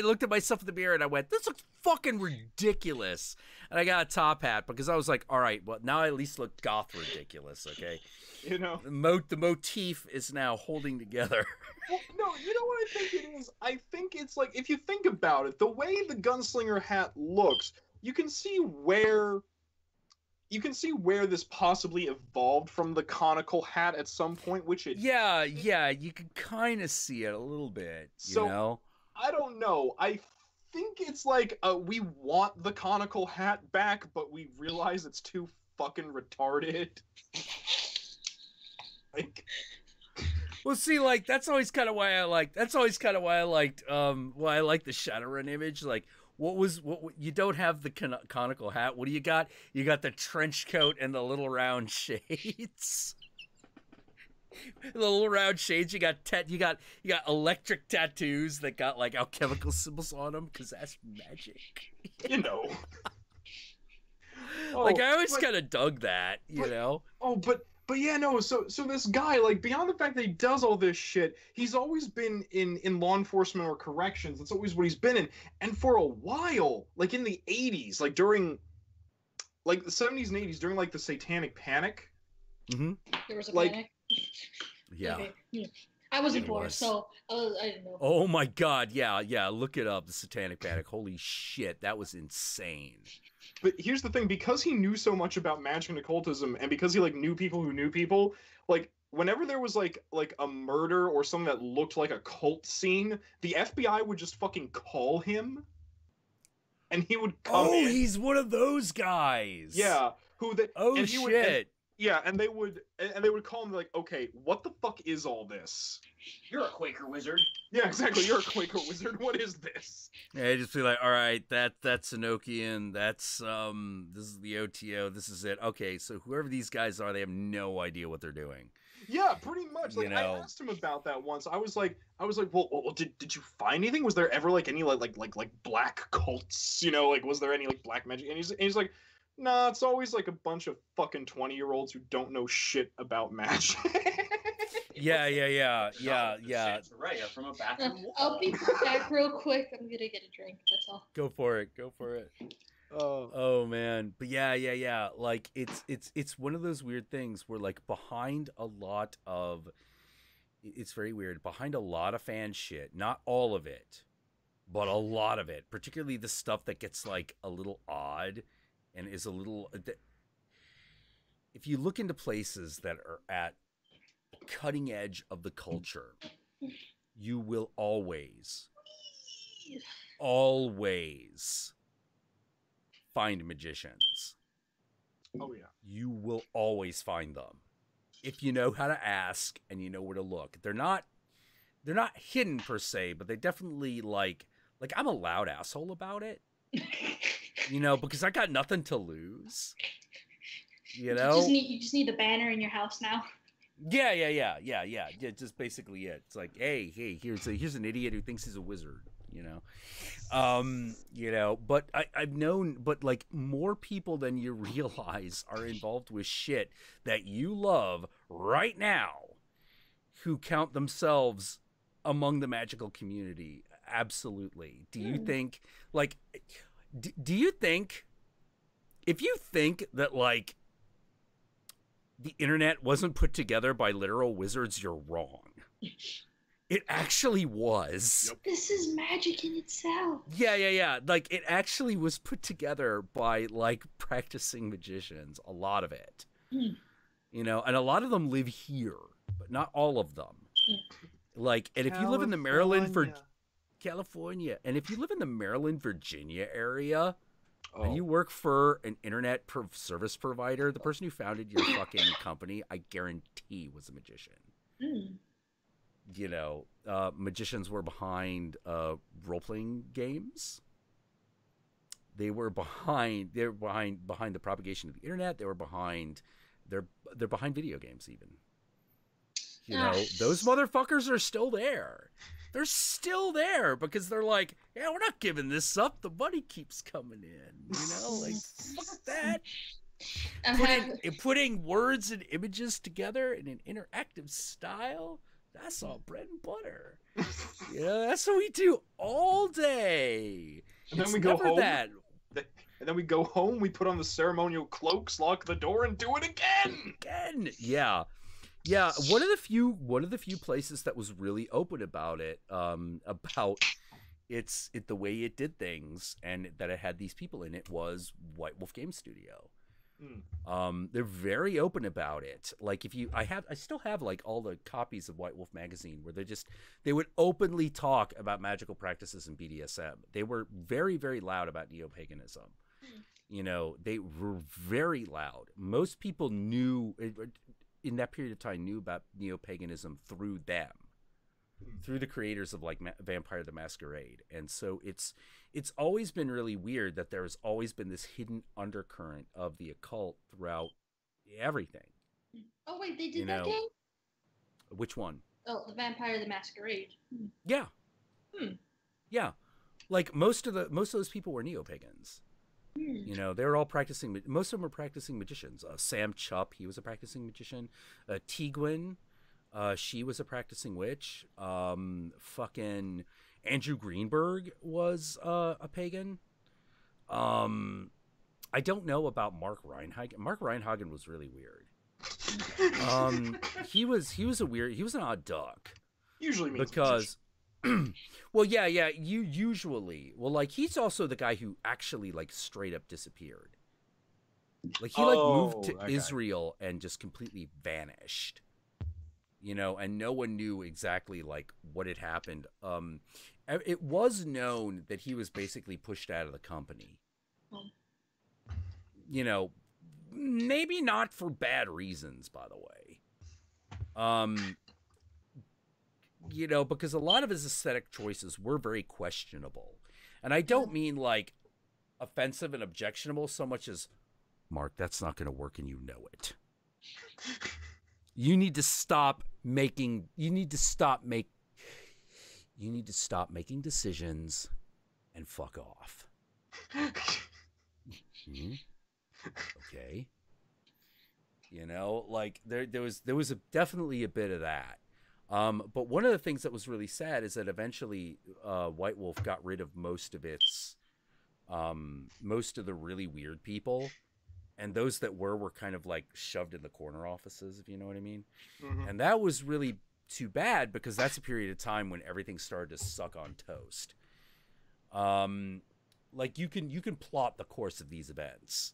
looked at myself in the mirror and I went, this looks fucking ridiculous. And I got a top hat because I was like, all right, well, now I at least look goth ridiculous, okay? You know? The motif is now holding together. Well, no, you know what I think it is? I think it's like, if you think about it, the way the gunslinger hat looks, you can see where this possibly evolved from the conical hat at some point, which it... Yeah, you can kind of see it a little bit, you know? I don't know. I think it's like, we want the conical hat back, but we realize it's too fucking retarded. Like... Well, see, like, that's always kind of why I liked the Shadowrun image, like... What you don't have the conical hat. What do you got? You got the trench coat and the little round shades. The little round shades. You got electric tattoos that got like alchemical symbols on them because that's magic. You know. Like I always kind of dug that, you know. Oh, but yeah, no, so this guy, like, beyond the fact that he does all this shit, he's always been in law enforcement or corrections. That's always what he's been in. And for a while, like in the 80s, like during, like the 70s and 80s, during like the Satanic Panic. Mm-hmm. There was a panic? Yeah. Okay. Yeah. I wasn't born, so I didn't know. Oh my God, yeah, look it up, the Satanic Panic. Holy shit, that was insane. But here's the thing, because he knew so much about magic and occultism, and because he like knew people who knew people, like whenever there was like a murder or something that looked like a cult scene, the FBI would just fucking call him, and he would come in. He's one of those guys. Yeah. And shit. And they would call him like, okay, what the fuck is all this? You're a Quaker wizard. Yeah, exactly. You're a Quaker wizard. What is this? Yeah, just be like, all right, that's Enochian. That's this is the OTO. This is it. Okay, so whoever these guys are, they have no idea what they're doing. Yeah, pretty much. Like, I asked him about that once. I was like, well, did you find anything? Was there ever like any like black cults? You know, like was there any like black magic? And he's like, nah, it's always like a bunch of fucking 20-year-olds who don't know shit about magic. Yeah. Raya from a bathroom wall. I'll be back real quick. I'm gonna get a drink. That's all. Go for it. Oh man, but yeah. Like it's one of those weird things where like behind a lot of, it's very weird. Behind a lot of fan shit, not all of it, but a lot of it, particularly the stuff that gets like a little odd and is a little. If you look into places that are at cutting edge of the culture, you will always find magicians. Oh yeah. You will always find them if you know how to ask and you know where to look. They're not hidden per se, but they definitely like I'm a loud asshole about it. You know, because I got nothing to lose. You know? You just need the banner in your house now. Yeah. Just basically it. It's like, hey, here's an idiot who thinks he's a wizard, you know? But I've known, but like more people than you realize are involved with shit that you love right now who count themselves among the magical community. Absolutely. Do you think, like, do you think, if you think that, like, the internet wasn't put together by literal wizards, you're wrong. It actually was. Yep. This is magic in itself. Yeah. Like, it actually was put together by, like, practicing magicians. A lot of it. Mm. You know, and a lot of them live here, but not all of them. Like, and if you live in the California, and if you live in the Maryland, Virginia area, and you work for an internet service provider, the person who founded your fucking company, I guarantee, was a magician. Mm. You know, magicians were behind role-playing games. They were behind the propagation of the internet. They were behind they're behind video games even. You know, those motherfuckers are still there. They're still there because they're like, yeah, we're not giving this up. The money keeps coming in. You know, like, fuck that. Putting words and images together in an interactive style, that's all bread and butter. You know, that's what we do all day. And then we go home. And then we go home, we put on the ceremonial cloaks, lock the door, and do it again. Yeah. One of the few places that was really open about it, about the way it did things, and that it had these people in it, was White Wolf Game Studio. They're very open about it. Like, I still have like all the copies of White Wolf magazine where they would openly talk about magical practices and BDSM. They were very, very loud about neo-paganism. You know, they were very loud. Most people knew in that period of time about neo-paganism through them, through the creators of like Vampire the Masquerade. And so it's always been really weird that there's always been this hidden undercurrent of the occult throughout everything. Oh wait, they did that game? Which one? Oh, the Vampire the Masquerade. Yeah. Yeah. Like most of those people were neo-pagans. You know, they were all practicing. Most of them were practicing magicians. Sam Chupp, he was a practicing magician. Tiguin, she was a practicing witch. Fucking Andrew Greenberg was a pagan. I don't know about Mark Reinhagen. Mark Reinhagen was really weird. He was an odd duck. Usually means because. Well, yeah. Like, he's also the guy who actually, like, straight up disappeared. Like, he moved to Israel and just completely vanished. You know, and no one knew exactly like what had happened. It was known that he was basically pushed out of the company. You know, maybe not for bad reasons, by the way. You know, because a lot of his aesthetic choices were very questionable. And I don't mean like offensive and objectionable so much as, Mark, that's not going to work and you know it. You need to stop making decisions and fuck off. Okay. You know, like there was definitely a bit of that. But one of the things that was really sad is that eventually White Wolf got rid of most of the really weird people, and those that were kind of like shoved in the corner offices, if you know what I mean. Mm-hmm. And that was really too bad because that's a period of time when everything started to suck on toast. Like you can plot the course of these events,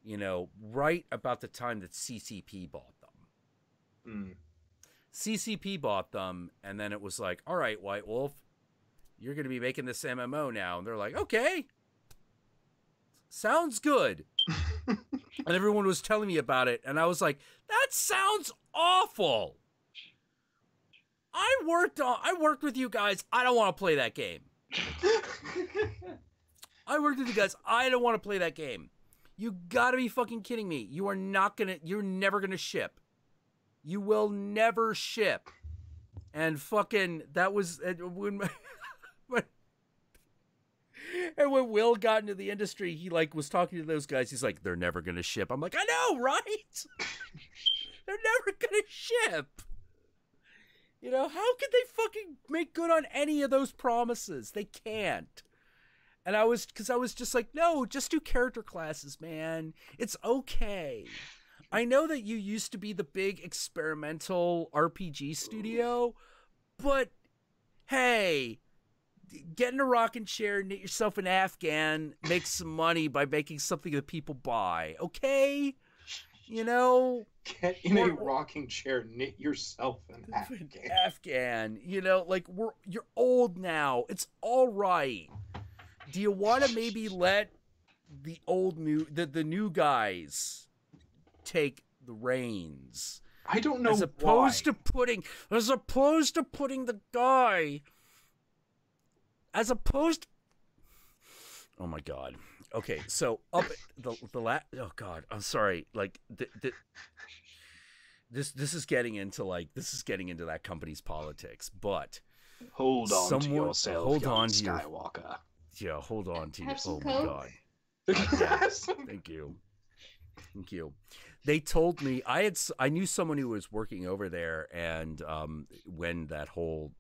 you know, right about the time that CCP bought them. CCP bought them, and then it was like, all right, White Wolf, you're going to be making this MMO now. And they're like, okay, sounds good. And everyone was telling me about it, and I was like, that sounds awful. I worked with you guys. I don't want to play that game. I worked with you guys. I don't want to play that game. You gotta be fucking kidding me. You're never gonna ship. You will never ship. And fucking, that was, when Will got into the industry, he like was talking to those guys. He's like, they're never gonna ship. I'm like, I know, right? They're never gonna ship. You know, how could they fucking make good on any of those promises? They can't. And I was just like, no, just do character classes, man. It's okay. I know that you used to be the big experimental RPG studio, but hey, get in a rocking chair, knit yourself an Afghan, make some money by making something that people buy, okay? You know? Get in a rocking chair, knit yourself an Afghan. Afghan, you know, like you're old now. It's all right. Do you want to maybe let the new guys take the reins? I don't know as opposed to putting the guy oh my god. Okay, so up oh god, I'm sorry. Like this is getting into that company's politics, but hold on to yourself, hold on to Skywalker. Yeah, hold on to you. Oh Coke? my god. Yeah, thank you. They told me I knew someone who was working over there, and when that whole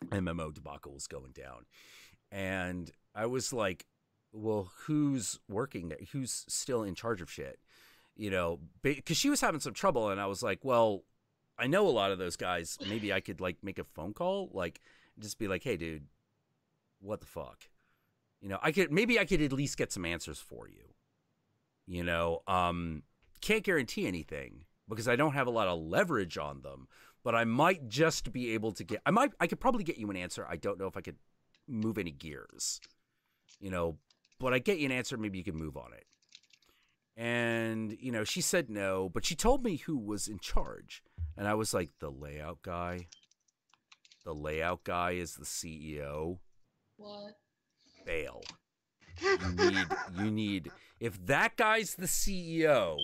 MMO debacle was going down, and I was like, well, who's working there? Who's still in charge of shit? You know, because she was having some trouble, and I was like, well, I know a lot of those guys. Maybe I could like make a phone call, like just be like, hey, dude, what the fuck? You know, I could at least get some answers for you. You know, can't guarantee anything because I don't have a lot of leverage on them, but I might just be able to get, I could probably get you an answer. I don't know if I could move any gears, you know, but I get you an answer. Maybe you can move on it. And, you know, she said no, but she told me who was in charge. And I was like, the layout guy? The layout guy is the CEO? What? Bail. You need, if that guy's the CEO,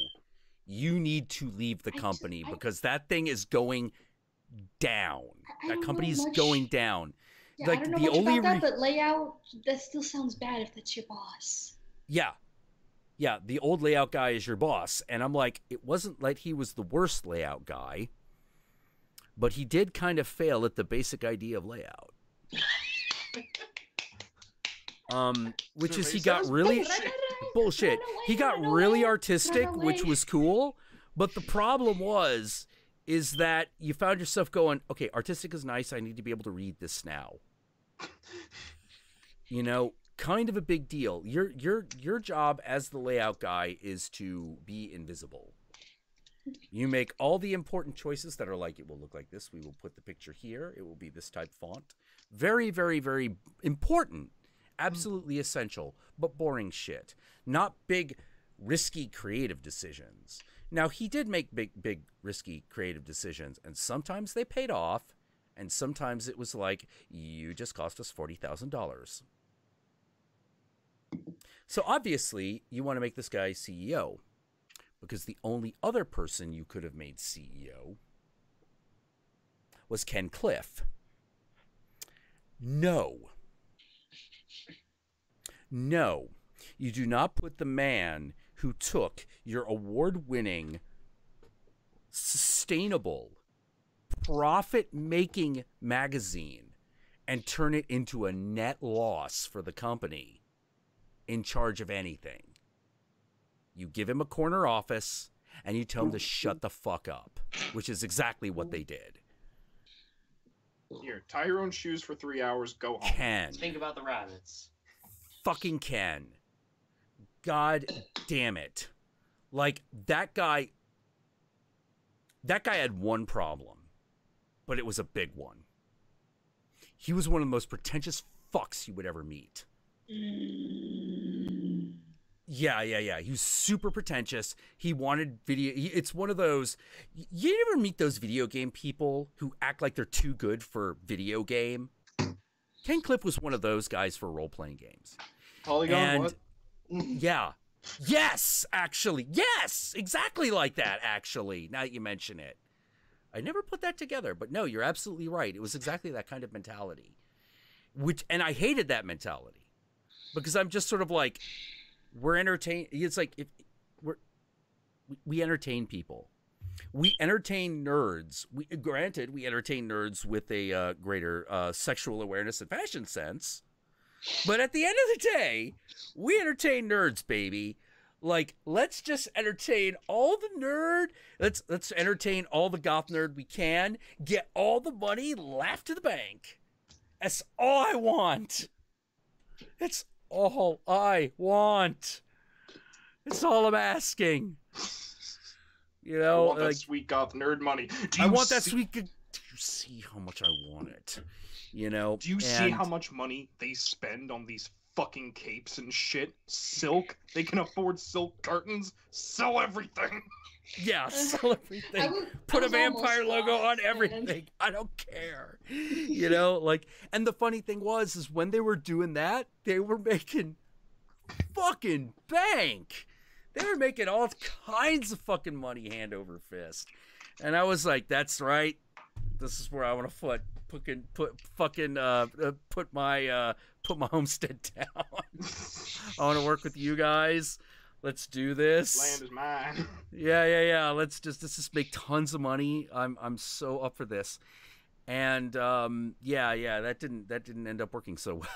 you need to leave the company because that thing is going down. That company's going down. Yeah, like I don't know the much only about that, but layout, that still sounds bad if that's your boss. Yeah. Yeah, the old layout guy is your boss. And I'm like, it wasn't like he was the worst layout guy, but he did kind of fail at the basic idea of layout. Which is he got really bullshit. He got really artistic, which was cool. But the problem is that you found yourself going, okay, artistic is nice. I need to be able to read this now. You know, kind of a big deal. Your job as the layout guy is to be invisible. You make all the important choices that are like, it will look like this. We will put the picture here. It will be this type font. Very, very, very important. Absolutely essential, but boring shit. Not big, risky, creative decisions. Now, he did make big, risky, creative decisions, and sometimes they paid off, and sometimes it was like, you just cost us $40,000. So obviously, you want to make this guy CEO, because the only other person you could have made CEO was Ken Cliff. No, you do not put the man who took your award-winning, sustainable, profit-making magazine and turn it into a net loss for the company in charge of anything. You give him a corner office and you tell him to shut the fuck up, which is exactly what they did. Here, tie your own shoes for 3 hours, go home. Ken. Think about the rabbits. Fucking Ken. God damn it. Like, that guy had one problem, but it was a big one. He was one of the most pretentious fucks you would ever meet. Yeah. He was super pretentious. He wanted video. It's one of those. You ever meet those video game people who act like they're too good for video game? Ken Cliff was one of those guys for role-playing games. Polygon, what? Yeah. Yes, actually. Yes, exactly like that, actually, now that you mention it. I never put that together, but no, you're absolutely right. It was exactly that kind of mentality. And I hated that mentality because I'm just sort of like, we're entertained. It's like we entertain people. We entertain nerds. Granted, we entertain nerds with a greater sexual awareness and fashion sense. But at the end of the day, we entertain nerds, baby. Like, let's just entertain all the nerd. Let's entertain all the goth nerd we can. Get all the money, laugh to the bank. That's all I want. It's all I want. It's all I'm asking. You know, I want that sweet goth nerd money. I want that sweet. Do you see how much I want it? You know. Do you see how much money they spend on these fucking capes and shit? Silk. They can afford silk curtains. Sell everything. Yeah, sell everything. Put a vampire logo on everything. Man. I don't care. You know, like, and the funny thing is when they were doing that, they were making fucking bank. They were making all kinds of fucking money hand over fist. And I was like, that's right. This is where I want to put my homestead down. I want to work with you guys. Let's do this. Land is mine. Yeah. Let's just make tons of money. I'm so up for this. And yeah, that didn't end up working so well.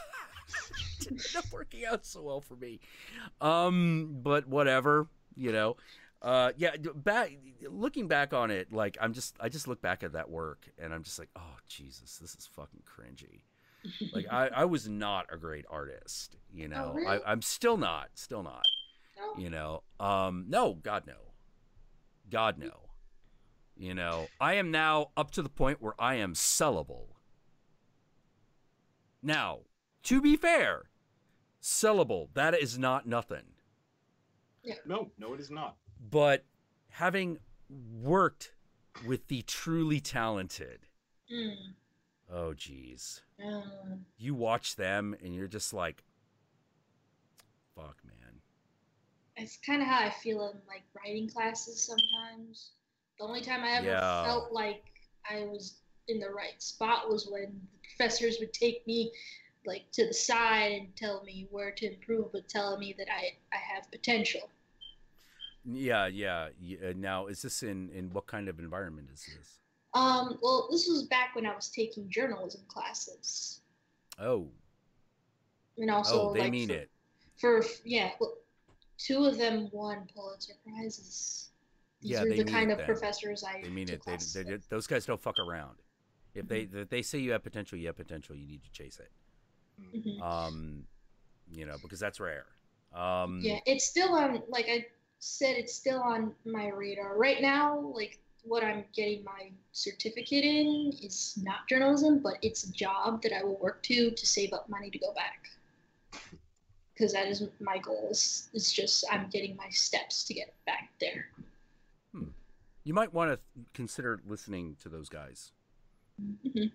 It didn't end up working out so well for me. But whatever, you know. Looking back on it, like I just look back at that work and I'm just like, oh Jesus, this is fucking cringy. Like I was not a great artist, you know. Oh, really? I'm still not. No? You know, no, God no. You know, I am now up to the point where I am sellable. Now, to be fair, sellable, that is not nothing. Yeah. No, it is not. But having worked with the truly talented, oh geez, you watch them and you're just like, fuck, man. It's kind of how I feel in like writing classes sometimes. The only time I ever felt like I was in the right spot was when the professors would take me like to the side and tell me where to improve, but telling me that I have potential. Yeah. Now, is this in what kind of environment is this? Well, this was back when I was taking journalism classes. Oh. And also, they mean it. Well, 2 of them won Pulitzer Prizes. These are the kind of professors I They mean it. Those guys don't fuck around. If they say you have potential, you have potential. You need to chase it. Mm-hmm. You know, because that's rare. Yeah, it's still on. Like I said, it's still on my radar right now. Like what I'm getting my certificate in is not journalism, but it's a job that I will work to save up money to go back. Because that is my goal. It's just I'm getting my steps to get back there. You might want to consider listening to those guys. Mm-hmm.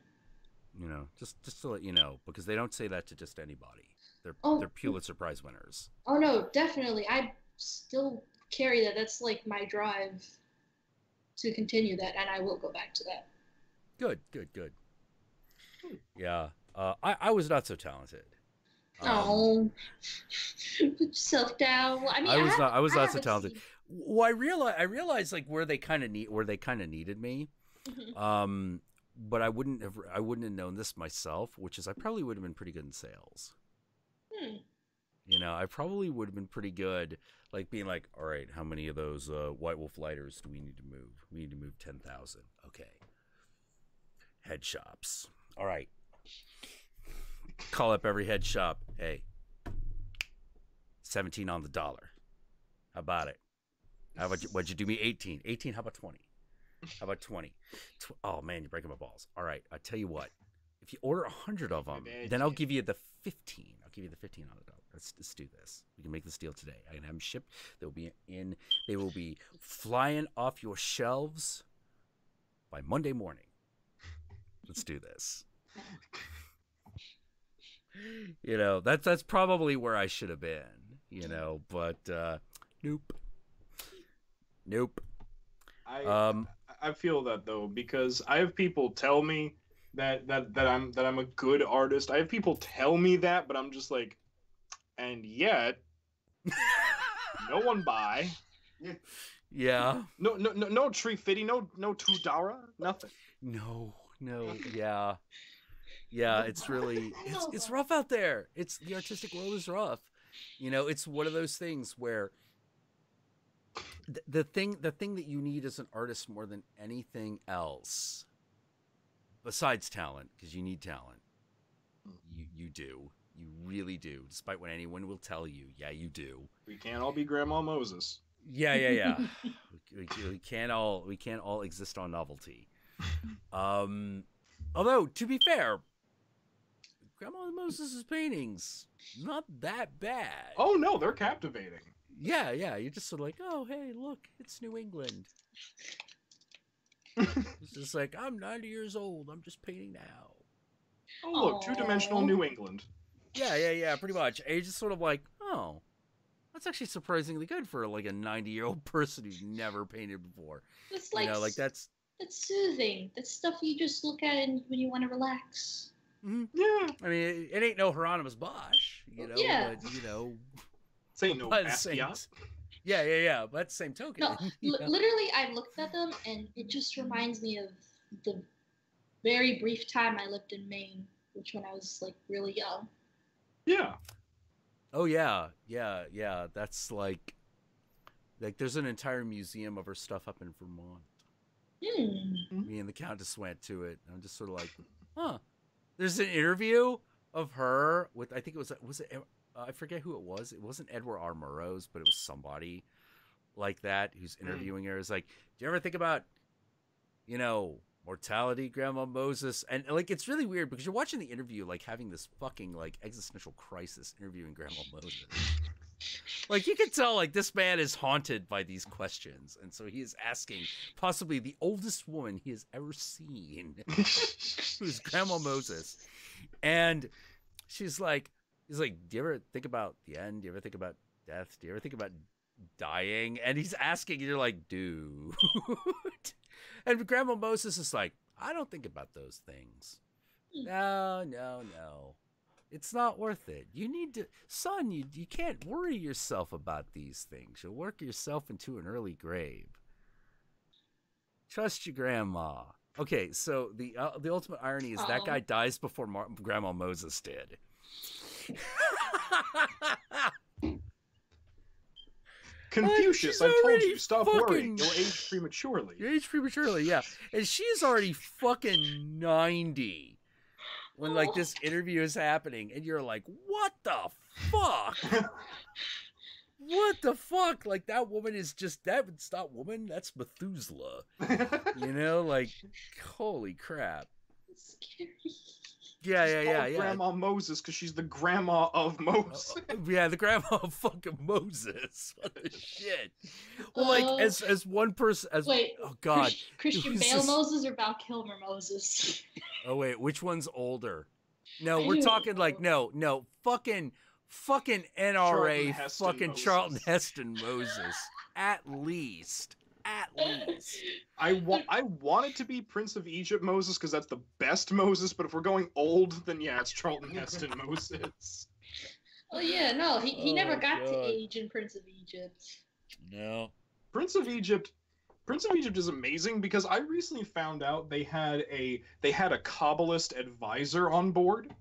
You know, just to let you know, because they don't say that to just anybody. They're Pulitzer Prize winners. Oh no, definitely. I still carry that. That's like my drive to continue that, and I will go back to that. Good. Yeah, I was not so talented. Put yourself down. I mean, I was not so talented. Well, I realized like where they kind of needed me. Mm-hmm. But I wouldn't have known this myself, which is I probably would have been pretty good in sales. You know, I probably would have been pretty good, like being like, all right, how many of those White Wolf lighters do we need to move? We need to move 10,000. Okay. Head shops. All right. Call up every head shop. Hey, 17 on the dollar. How about it? What'd you do me? 18. 18, how about 20? How about 20? Oh, man, you're breaking my balls. All right, I'll tell you what. If you order 100 of them, then I'll give you the 15. I'll give you the 15 on the dollar. Let's do this. We can make this deal today. I can have them shipped. They will be flying off your shelves by Monday morning. Let's do this. You know, that's probably where I should have been, you know, but nope. I feel that though, because I have people tell me that I'm a good artist. I have people tell me that, but I'm just like, and yet no one buy. Yeah. No tree fitty, no $2, nothing. No, yeah. Yeah, it's really it's rough out there. The artistic world is rough. You know, it's one of those things where the thing that you need as an artist more than anything else, besides talent, because you need talent, You do. You really do. Despite what anyone will tell you. Yeah, you do. We can't all be Grandma Moses. Yeah. we can't all exist on novelty. Although, to be fair, Grandma Moses' paintings, not that bad. Oh, no, they're captivating. Yeah. You're just sort of like, oh, hey, look, it's New England. It's just like, I'm 90 years old. I'm just painting now. Oh, look, two-dimensional New England. Yeah, pretty much. And you're just sort of like, oh, that's actually surprisingly good for like a 90-year-old person who's never painted before. It's like, that's soothing. That's stuff you just look at when you want to relax. Mm-hmm. Yeah. I mean, it ain't no Hieronymus Bosch, Yeah. But, This ain't no Basquiat. Yeah. But the same token. No, literally, I looked at them, and it just reminds me of the very brief time I lived in Maine, which when I was, like, really young. Yeah. Oh, yeah. That's like there's an entire museum of her stuff up in Vermont. Me and the Countess went to it. And I'm just sort of like, huh. There's an interview of her with, I think was it I forget who it was. It wasn't Edward R. Murrows, but it was somebody like that who's interviewing her. It's like, do you ever think about, mortality, Grandma Moses? And like, it's really weird because you're watching the interview, like having this fucking like existential crisis interviewing Grandma Moses. Like, you can tell, like, this man is haunted by these questions. And so he is asking possibly the oldest woman he has ever seen, who's Grandma Moses. And he's like, do you ever think about the end? Do you ever think about death? Do you ever think about dying? And he's asking, and you're like, dude. And Grandma Moses is like, I don't think about those things. No. It's not worth it. You need to, son, you can't worry yourself about these things. You'll work yourself into an early grave. Trust your grandma. Okay, so the ultimate irony is that guy dies before Grandma Moses did. Confucius, I told you, stop worrying. You'll age prematurely. You age prematurely, yeah. And she's already fucking 90. When, like, this interview is happening, and you're like, what the fuck? What the fuck? Like, that woman is just, that's not woman, that's Methuselah. Like, holy crap. It's scary. Yeah. Grandma Moses, because she's the grandma of Moses. Yeah, the grandma of fucking Moses. What the shit? Well, like, as one person, wait, oh god, Christian Bale Moses or Val Kilmer Moses? Oh wait, which one's older? No, we're talking like no, fucking NRA, fucking Charlton Heston Moses, at least. I want it to be Prince of Egypt Moses because that's the best Moses, but if we're going old, then yeah, it's Charlton Heston Moses. Oh yeah, no, he never got to age in Prince of Egypt. No. Prince of Egypt is amazing because I recently found out they had a Kabbalist advisor on board.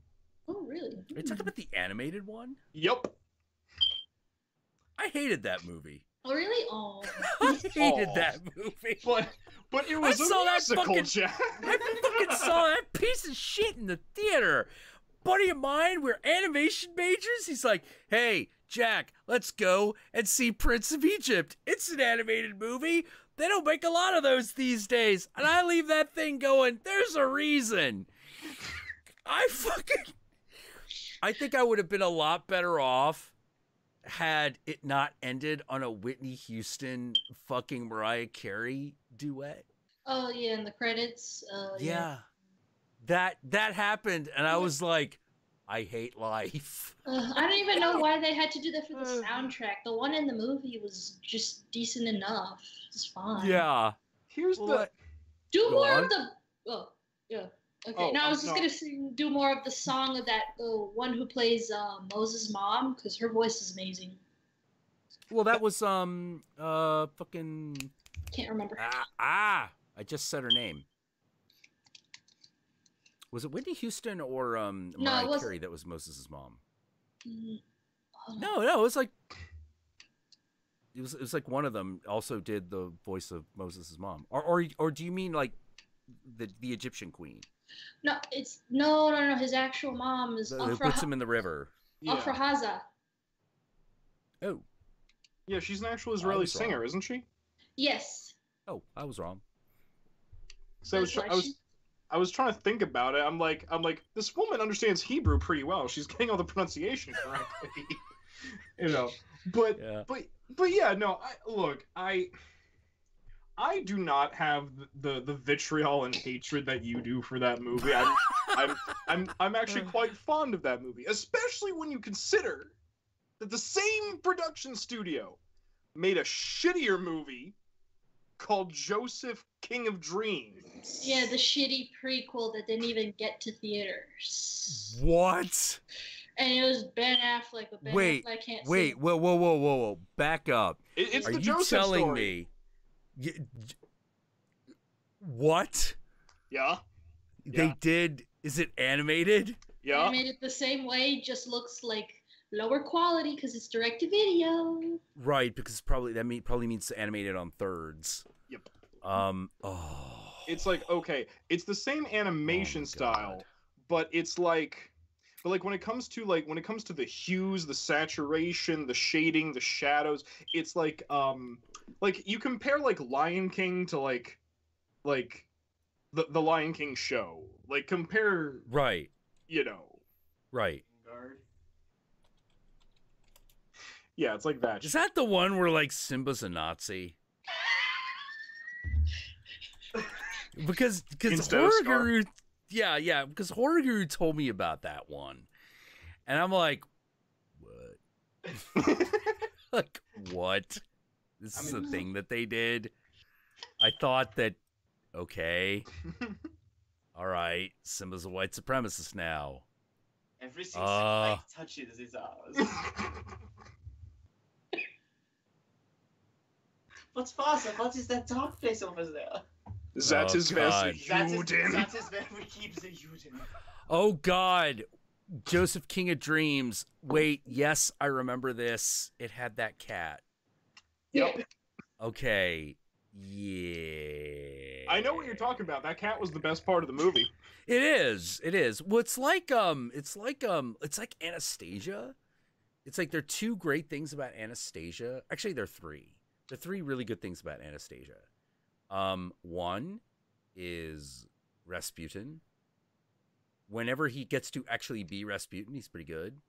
Oh really? Are you talking about the animated one? Yep. I hated that movie. Oh really? Oh. I hated that movie. But it was a musical, Jack. I fucking saw that piece of shit in the theater. Buddy of mine, we're animation majors. He's like, hey, Jack, let's go and see Prince of Egypt. It's an animated movie. They don't make a lot of those these days. And I leave that thing going, there's a reason. I think I would have been a lot better off had it not ended on a Whitney Houston fucking Mariah Carey duet. Oh yeah, in the credits. Yeah. That happened, and I was like, I hate life. I don't even know why they had to do that for the soundtrack. The one in the movie was just decent enough. It's fine. Yeah. Here's more of the. Oh yeah. Okay. I was just gonna do more of the song of that one who plays Moses' mom because her voice is amazing. Well, that was fucking. Can't remember. I just said her name. Was it Whitney Houston or Mariah Carey that was Moses' mom? No, it was like. It was like one of them also did the voice of Moses' mom, or do you mean like the Egyptian queen. No, it's no. His actual mom is Who puts him in the river. Afrahaza. Oh. Yeah, she's an actual Israeli singer, isn't she? Yes. Oh, I was wrong. So I was trying to think about it. I'm like, this woman understands Hebrew pretty well. She's getting all the pronunciation correctly. You know, but yeah, no. I do not have the vitriol and hatred that you do for that movie. I'm actually quite fond of that movie, especially when you consider that the same production studio made a shittier movie called Joseph, King of Dreams. Yeah, the shitty prequel that didn't even get to theaters. What? And it was Ben Affleck, but Ben Affleck can't sing. Whoa. Back up. It's Are the you Joseph telling story. me? What? Yeah. They did. Is it animated? Yeah. Animated the same way, just looks like lower quality because it's direct to video. Right, because probably means animated on thirds. Yep. It's like, okay, it's the same animation style, but it's like, when it comes to the hues, the saturation, the shading, the shadows, it's like you compare like Lion King to like the Lion King show. Like compare, right? You know, right. Yeah, it's like that. Is that the one where like Simba's a Nazi? because Horror Guru, because Horror Guru told me about that one, and I'm like, what? Like what? This is a thing that they did. I thought that, okay, all right, Simba's a white supremacist now. Every single I touch it as his ours. What's faster? What is that dark place over there? That is where the Juden. That is where we keep the Juden. Oh God, Joseph, King of Dreams. Wait, yes, I remember this. It had that cat. Yep. Okay. Yeah. I know what you're talking about. That cat was the best part of the movie. It is. It is. Well, it's like Anastasia. It's like there are two great things about Anastasia. Actually, there are three. There are three really good things about Anastasia. One is Rasputin. Whenever he gets to actually be Rasputin, he's pretty good.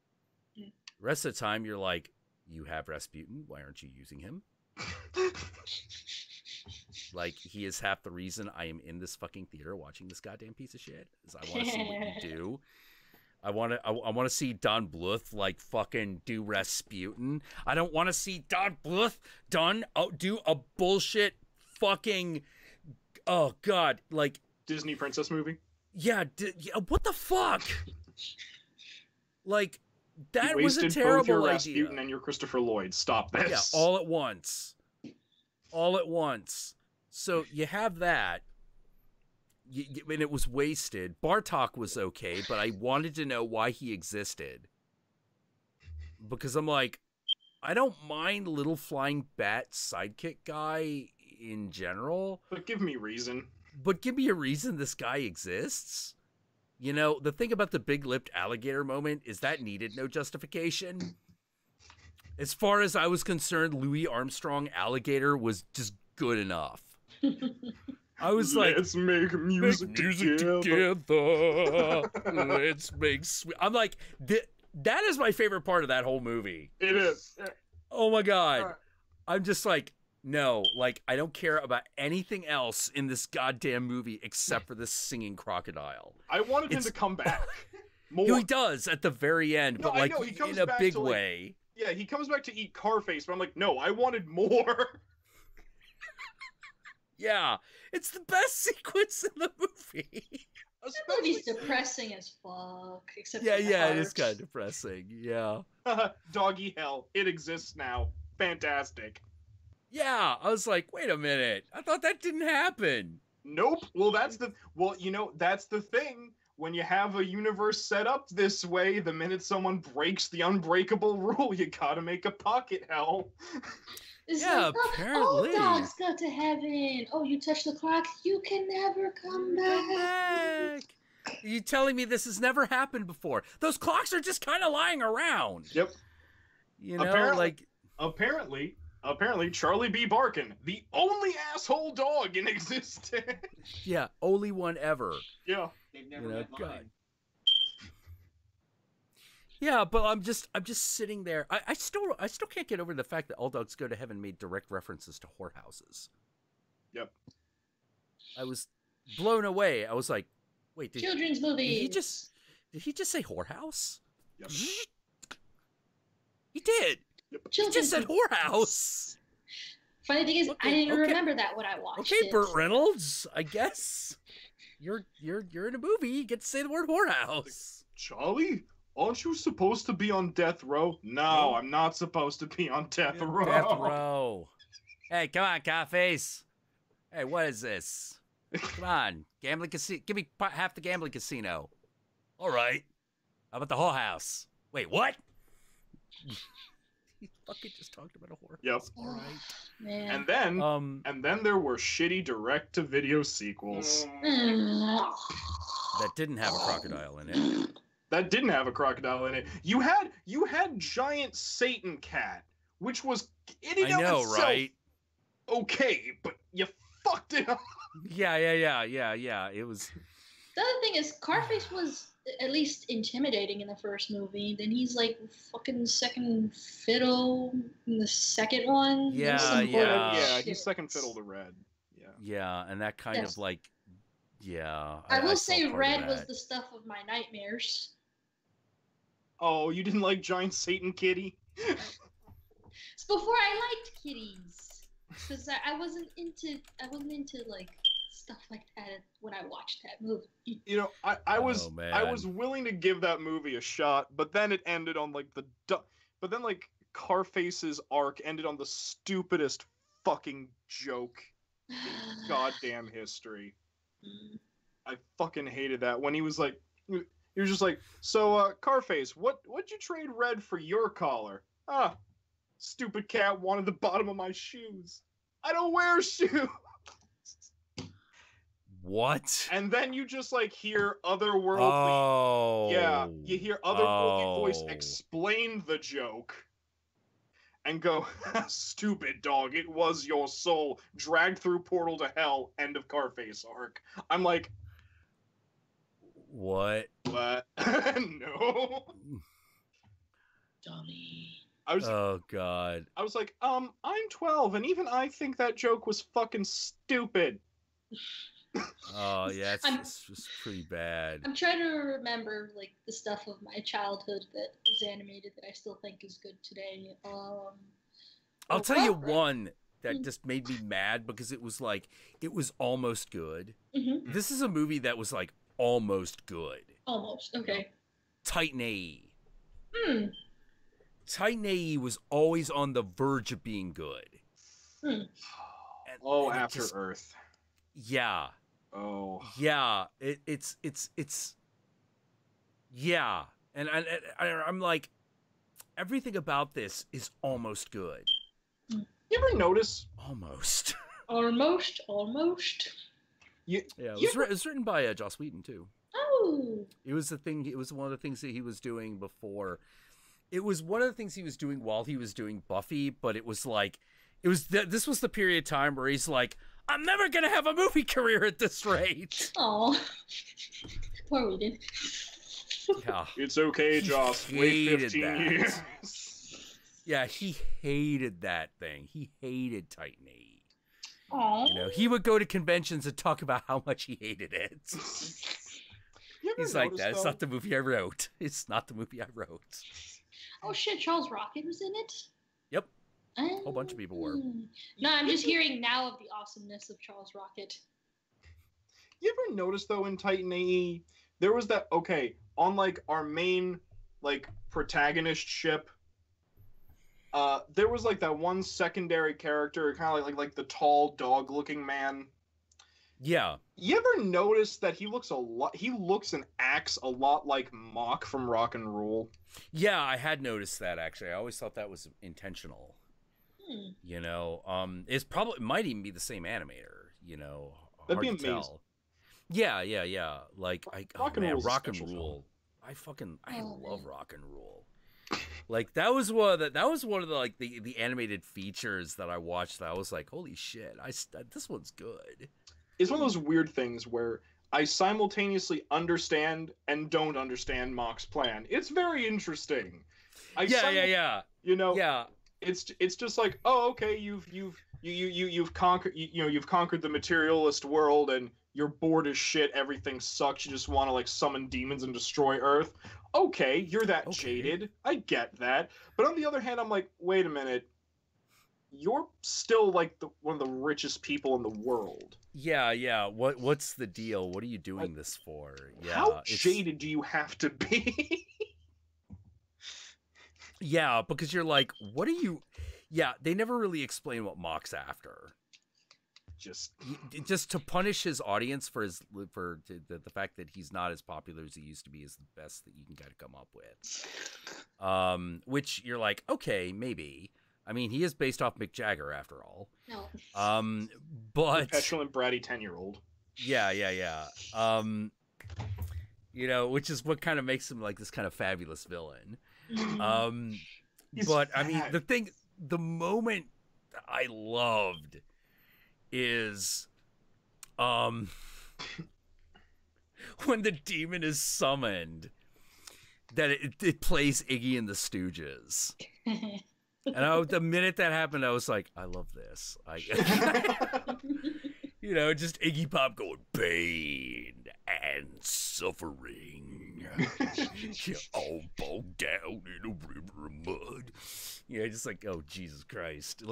The rest of the time, you're like, you have Rasputin. Why aren't you using him? Like, he is half the reason I am in this fucking theater watching this goddamn piece of shit. Is I want to see what you do. I want to see Don Bluth like fucking do Rasputin. I don't want to see Don Bluth do a bullshit fucking like Disney princess movie. Yeah, what the fuck? Like that you was a both terrible your idea. Rasputin and your Christopher Lloyd. Stop this. Yeah, all at once. All at once. So you have that. And it was wasted. Bartok was okay, but I wanted to know why he existed. Because I'm like, I don't mind Little Flying Bat sidekick guy in general. But give me reason. But give me a reason this guy exists. You know, the thing about the big-lipped alligator moment is that needed no justification. As far as I was concerned, Louis Armstrong alligator was just good enough. I was like, let's make music together. Let's make sweet. I'm like, that is my favorite part of that whole movie. It is. Oh my God. I'm just like, no, like, I don't care about anything else in this goddamn movie except for this singing crocodile. I wanted him to come back more. He does at the very end, but like in a big way. Yeah, he comes back to eat Carface, but I'm like, no, I wanted more. Yeah, it's the best sequence in the movie. That movie's depressing as fuck. Except yeah, it is kind of depressing. Yeah. Doggy hell, it exists now. Fantastic. Yeah, I was like, wait a minute. I thought that didn't happen. Nope. Well, that's the thing. when you have a universe set up this way, the minute someone breaks the unbreakable rule, you gotta make a pocket hell. It's Yeah, like, apparently. all dogs go to heaven. Oh, you touch the clock, you can never come back. Are you telling me this has never happened before? Those clocks are just kind of lying around. Yep. You know, Apparently, Charlie B. Barkin, the only asshole dog in existence. Yeah, only one ever. Yeah. They've never met mine. Yeah, but I'm just sitting there. I still can't get over the fact that All Dogs Go to Heaven made direct references to whorehouses. Yep. I was blown away. I was like, wait, Children's movie. Did he just say whorehouse? Yep. He did. Yep. He just said whorehouse. Funny thing is, I didn't even remember that when I watched it. Okay, Burt Reynolds, I guess you're in a movie. You get to say the word whorehouse. Charlie, aren't you supposed to be on death row? No, I'm not supposed to be on death row. Death row. Hey, come on, Carface. Hey, what is this? Come on, gambling casino. Give me half the gambling casino. All right. How about the whole house? Wait, what? He fucking just talked about a whorehouse. Yep. All right. Man. And then there were shitty direct-to-video sequels. That didn't have a crocodile in it. That didn't have a crocodile in it. You had giant Satan cat, which was in and of itself right? okay, but you fucked it up. Yeah. It was. The other thing is, Carface was at least intimidating in the first movie. Then he's like fucking second fiddle in the second one. Yeah, he's second fiddle to Red. Yeah. Yeah, and that kind of like, yeah. I will say Red was the stuff of my nightmares. Oh, you didn't like Giant Satan Kitty? It's before I liked kitties, because I wasn't into like stuff like that when I watched that movie. You know, I was willing to give that movie a shot, but then it ended on like Carface's arc ended on the stupidest fucking joke in goddamn history. I fucking hated that when he was just like, so Carface, what'd you trade Red for your collar? Ah, stupid cat wanted the bottom of my shoes. I don't wear shoes. What? And then you just like hear otherworldly. Yeah, you hear otherworldly voice explain the joke. And go, stupid dog, it was your soul, dragged through portal to hell, end of Carface arc. I'm like, what? No. Dummy. Oh, God. I was like, I'm 12, and even I think that joke was fucking stupid. Oh, yeah, it's just pretty bad. I'm trying to remember, like, the stuff of my childhood that was animated that I still think is good today. I'll tell you one that just made me mad because it was almost good. Mm-hmm. This is a movie that was, like, almost good. Almost, okay. Titan AE. Hmm. AE was always on the verge of being good. Hmm. And After Earth. Yeah. Oh. Yeah. It's yeah. And I'm like, everything about this is almost good. You ever notice? Almost. Almost. Yeah, it was written by Joss Whedon too. Oh. It was one of the things that he was doing before. It was one of the things he was doing while he was doing Buffy, but it was like, this was the period of time where he's like, I'm never gonna have a movie career at this rate. Oh, poor Whedon. Yeah, it's okay, Joss. Wait 15 years. Yeah, he hated that thing. He hated Titan AE. Aww. You know, he would go to conventions and talk about how much he hated it. He's like, that's not the movie I wrote. It's not the movie I wrote. Oh shit, Charles Rocket was in it? Yep. A whole bunch of people were. No, I'm just hearing now of the awesomeness of Charles Rocket. You ever notice, though, in Titan AE, there was that, on, like, our main, like, protagonist ship, there was, like, that one secondary character, kind of like the tall dog-looking man. Yeah. You ever notice that he looks and acts a lot like Mock from Rock and Roll? Yeah, I had noticed that, actually. I always thought that was intentional. You know, it might even be the same animator, you know. That'd Hard be to amazing. tell. Yeah. Like, Rock and Roll. I love Rock and Roll. Like, that was one of the like the animated features that I watched that I was like, holy shit, this one's good. It's one of those weird things where I simultaneously understand and don't understand Mock's plan. It's very interesting. Yeah. You know, yeah. It's just like, oh, okay, you've conquered, you've conquered the materialist world and you're bored as shit. Everything sucks. You just want to like summon demons and destroy Earth. Okay, you're that jaded. I get that. But on the other hand, I'm like, wait a minute. You're still like one of the richest people in the world. Yeah. What's the deal? What are you doing this for? Yeah. How jaded do you have to be? Yeah, because you're like, what are you? Yeah, they never really explain what Mock's after. Just to punish his audience for the fact that he's not as popular as he used to be is the best that you can kind of come up with. Which you're like, okay, maybe. I mean, he is based off Mick Jagger after all. No. But the petulant bratty 10-year-old. Yeah. You know, which is what kind of makes him like this kind of fabulous villain. But I mean, the moment I loved is when the demon is summoned, that it plays Iggy and the Stooges. And the minute that happened, I was like, I love this. You know, just Iggy Pop going, pain and suffering. You all bogged down in a river of mud. Yeah, just like, oh, Jesus Christ.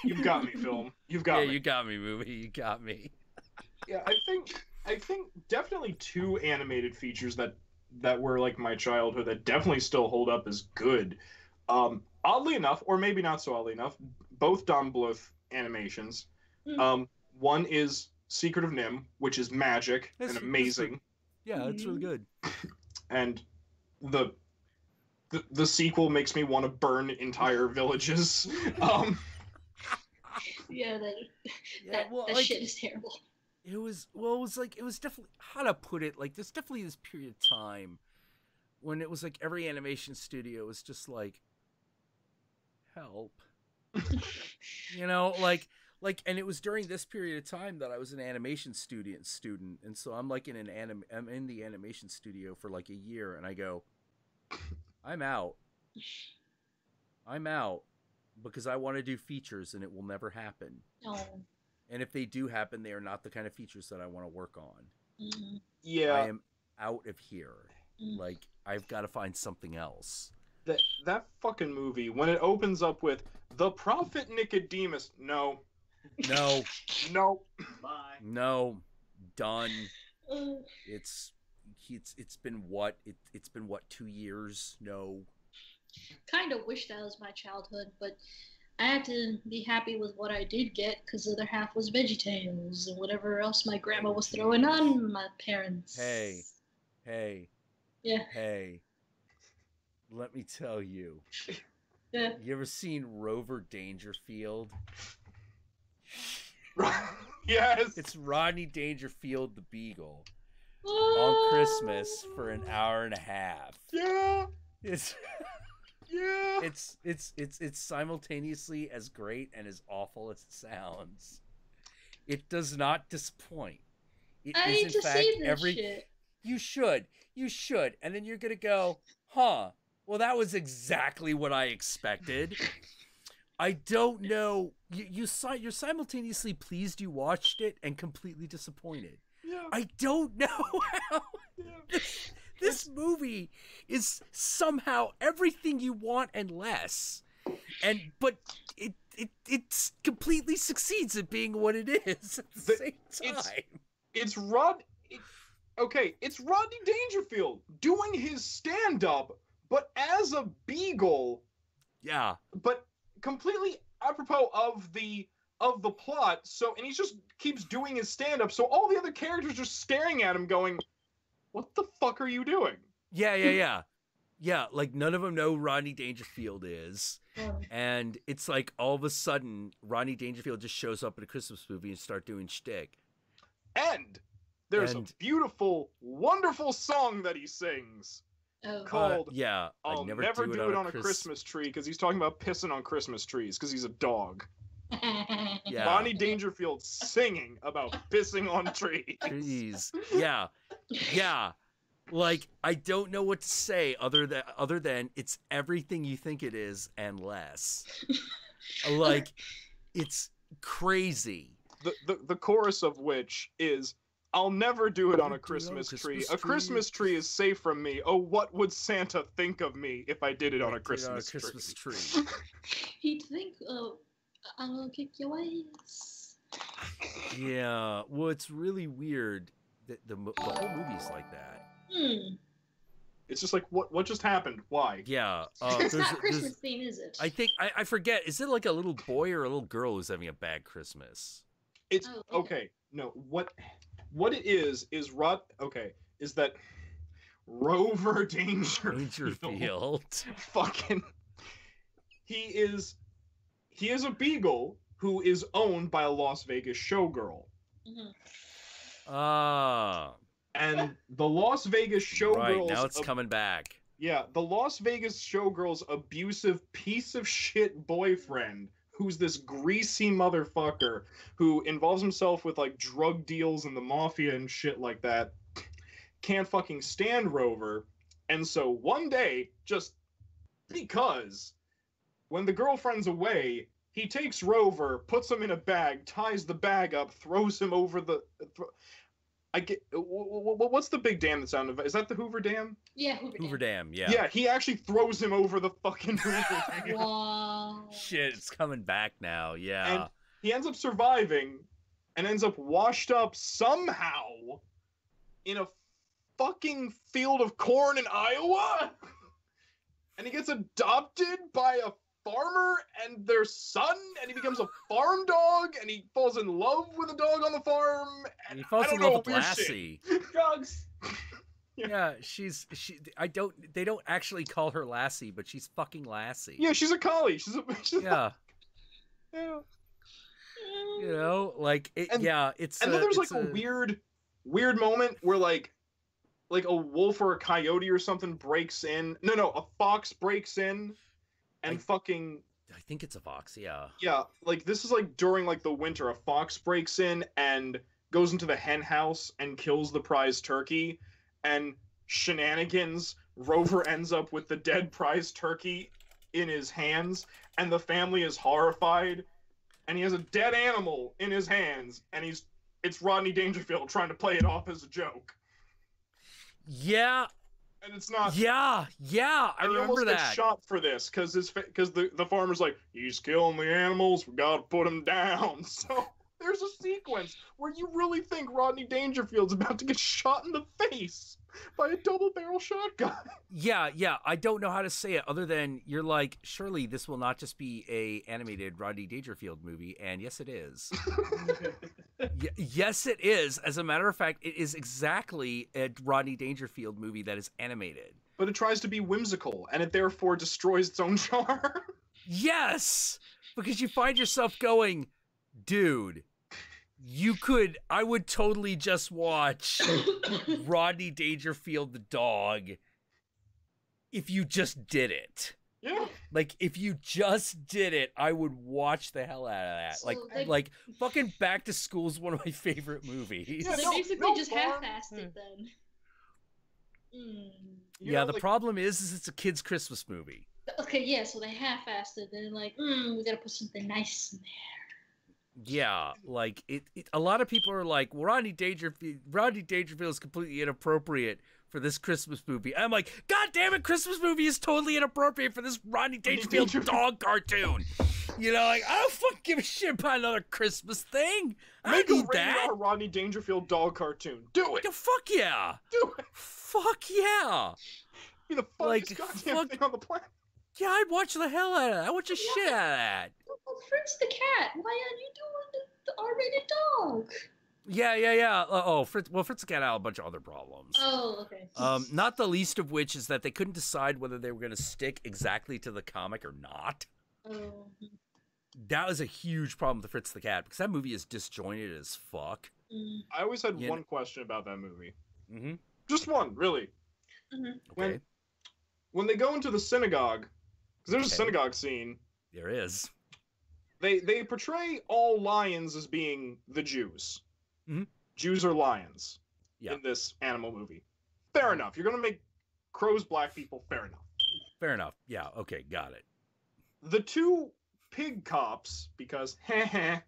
You've got me, film. You've got me. Yeah, you got me, movie. You got me. Yeah, I think definitely two animated features that were like my childhood that definitely still hold up as good. Oddly enough, or maybe not so oddly enough, both Don Bluth animations. One is Secret of Nim, which is magic and amazing. Yeah, it's really good. And the sequel makes me want to burn entire villages. Yeah, that like, shit is terrible. It was definitely, how to put it, like, there's definitely this period of time when it was like every animation studio was just like, help. You know, like, and it was during this period of time that I was an animation student, and so I'm like I'm in the animation studio for like a year, and I go, I'm out, because I want to do features, and it will never happen. No. And if they do happen, they are not the kind of features that I want to work on. Yeah, I am out of here. Like, I've got to find something else. That fucking movie, when it opens up with the prophet Nicodemus, no, Bye. No, done. It's been what? It's been what, 2 years? No. Kind of wish that was my childhood, but I had to be happy with what I did get because the other half was VeggieTales and whatever else my grandma was throwing on my parents. Hey. Yeah. Hey. Let me tell you. Yeah. You ever seen Rover Dangerfield? Yes. It's Rodney Dangerfield the Beagle on Christmas for an hour and a half. Yeah. It's simultaneously as great and as awful as it sounds. It does not disappoint. I need to see this shit. You should, and then you're gonna go, huh? Well, that was exactly what I expected. I don't know. You're simultaneously pleased you watched it and completely disappointed. Yeah. I don't know how. Yeah. This movie is somehow everything you want and less, but it completely succeeds at being what it is at the same time. It's Rodney Dangerfield doing his stand-up, but as a beagle. Yeah. But completely apropos of the of the plot. So, and he just keeps doing his stand-up. So all the other characters are just staring at him going, what the fuck are you doing? Yeah. Like none of them know who Rodney Dangerfield is. And it's like all of a sudden Rodney Dangerfield just shows up in a Christmas movie and start doing shtick. And there's a beautiful, wonderful song that he sings called I'll Never Do It on a Christmas Tree, because he's talking about pissing on Christmas trees because he's a dog. Yeah. Bonnie Dangerfield singing about pissing on trees. Yeah. Like, I don't know what to say other than it's everything you think it is and less. Like, it's crazy. The chorus of which is, I'll never do it on a Christmas tree. A Christmas tree is safe from me. Oh, what would Santa think of me if I did it on a Christmas tree? He'd think, I'm gonna kick your ass. Yeah, well, it's really weird that the whole movie's like that. It's just like, what just happened? Why? Yeah. It's not Christmas theme, is it? I think, I forget, is it like a little boy or a little girl who's having a bad Christmas? It's, okay, no, what it is that Rover Dangerfield fucking, he is a beagle who is owned by a Las Vegas showgirl. And the Las Vegas showgirls... Right, now it's coming back. Yeah, the Las Vegas showgirl's abusive piece of shit boyfriend, who's this greasy motherfucker who involves himself with, like, drug deals and the mafia and shit like that, can't fucking stand Rover. And so one day, just because, when the girlfriend's away, he takes Rover, puts him in a bag, ties the bag up, throws him over the... what's the big dam that's out of... Is that the Hoover Dam? Yeah, Hoover Dam, yeah. Yeah, he actually throws him over the fucking Hoover Dam. Wow. Shit, it's coming back now, yeah. And he ends up surviving and ends up washed up somehow in a fucking field of corn in Iowa. And he gets adopted by a farmer and their son, and he becomes a farm dog, and he falls in love with a dog on the farm. And he falls in love with Lassie. Drugs. Yeah, they don't actually call her Lassie, but she's fucking Lassie. Yeah, she's a collie. Yeah. Yeah. You know, like, it's... And then there's, like, a weird moment where, like a wolf or a coyote or something breaks in. No, a fox breaks in. And I think it's a fox, yeah. Yeah, like, this is, like, during, like, the winter. A fox breaks in and goes into the hen house and kills the prize turkey. And shenanigans, Rover ends up with the dead prize turkey in his hands. And the family is horrified. And he has a dead animal in his hands. And it's Rodney Dangerfield trying to play it off as a joke. Yeah. And it's not. Yeah, I remember that. Gets shot for this because the farmer's like, he's killing the animals. We gotta put him down. So there's a sequence where you really think Rodney Dangerfield's about to get shot in the face by a double-barrel shotgun. Yeah. I don't know how to say it other than you're like, surely this will not just be a animated Rodney Dangerfield movie, and yes, it is. Yes, it is. As a matter of fact, it is exactly a Rodney Dangerfield movie that is animated. But it tries to be whimsical, and it therefore destroys its own charm. Yes! Because you find yourself going, dude, I would totally just watch Rodney Dangerfield the dog if you just did it. Yeah. Like, if you just did it, I would watch the hell out of that. So like fucking Back to School is one of my favorite movies. Yeah, they basically just half-assed it then. Yeah, the problem is it's a kid's Christmas movie. Okay, yeah, so they half-assed it. They're like, we gotta put something nice in there. Yeah, like, a lot of people are like, well, Rodney Dangerfield is completely inappropriate for this Christmas movie. I'm like, God damn it, Christmas movie is totally inappropriate for this Rodney Dangerfield dog cartoon. You know, like, I don't fucking give a shit about another Christmas thing. I don't need that. Make a Rodney Dangerfield dog cartoon. Do it. Yeah, fuck yeah. Do it. Fuck yeah. Be the funniest goddamn thing on the planet. Yeah, I'd watch the hell out of that. I watch the shit out of that. Well, Fritz the cat. Why are you doing the R-rated dog? Yeah. Fritz the Cat had a bunch of other problems. Oh, okay. Not the least of which is that they couldn't decide whether they were going to stick exactly to the comic or not. Oh. That was a huge problem with Fritz the Cat because that movie is disjointed as fuck. I always had one question about that movie. Mm-hmm. Just one, really. Mm-hmm. Okay. When they go into the synagogue, because there's a synagogue scene. There is. They portray all lions as being the Jews. Mm-hmm. Jews are lions in this animal movie. Fair enough. You're going to make crows black people. Fair enough. Fair enough. Yeah, okay, got it. The two pig cops, because right.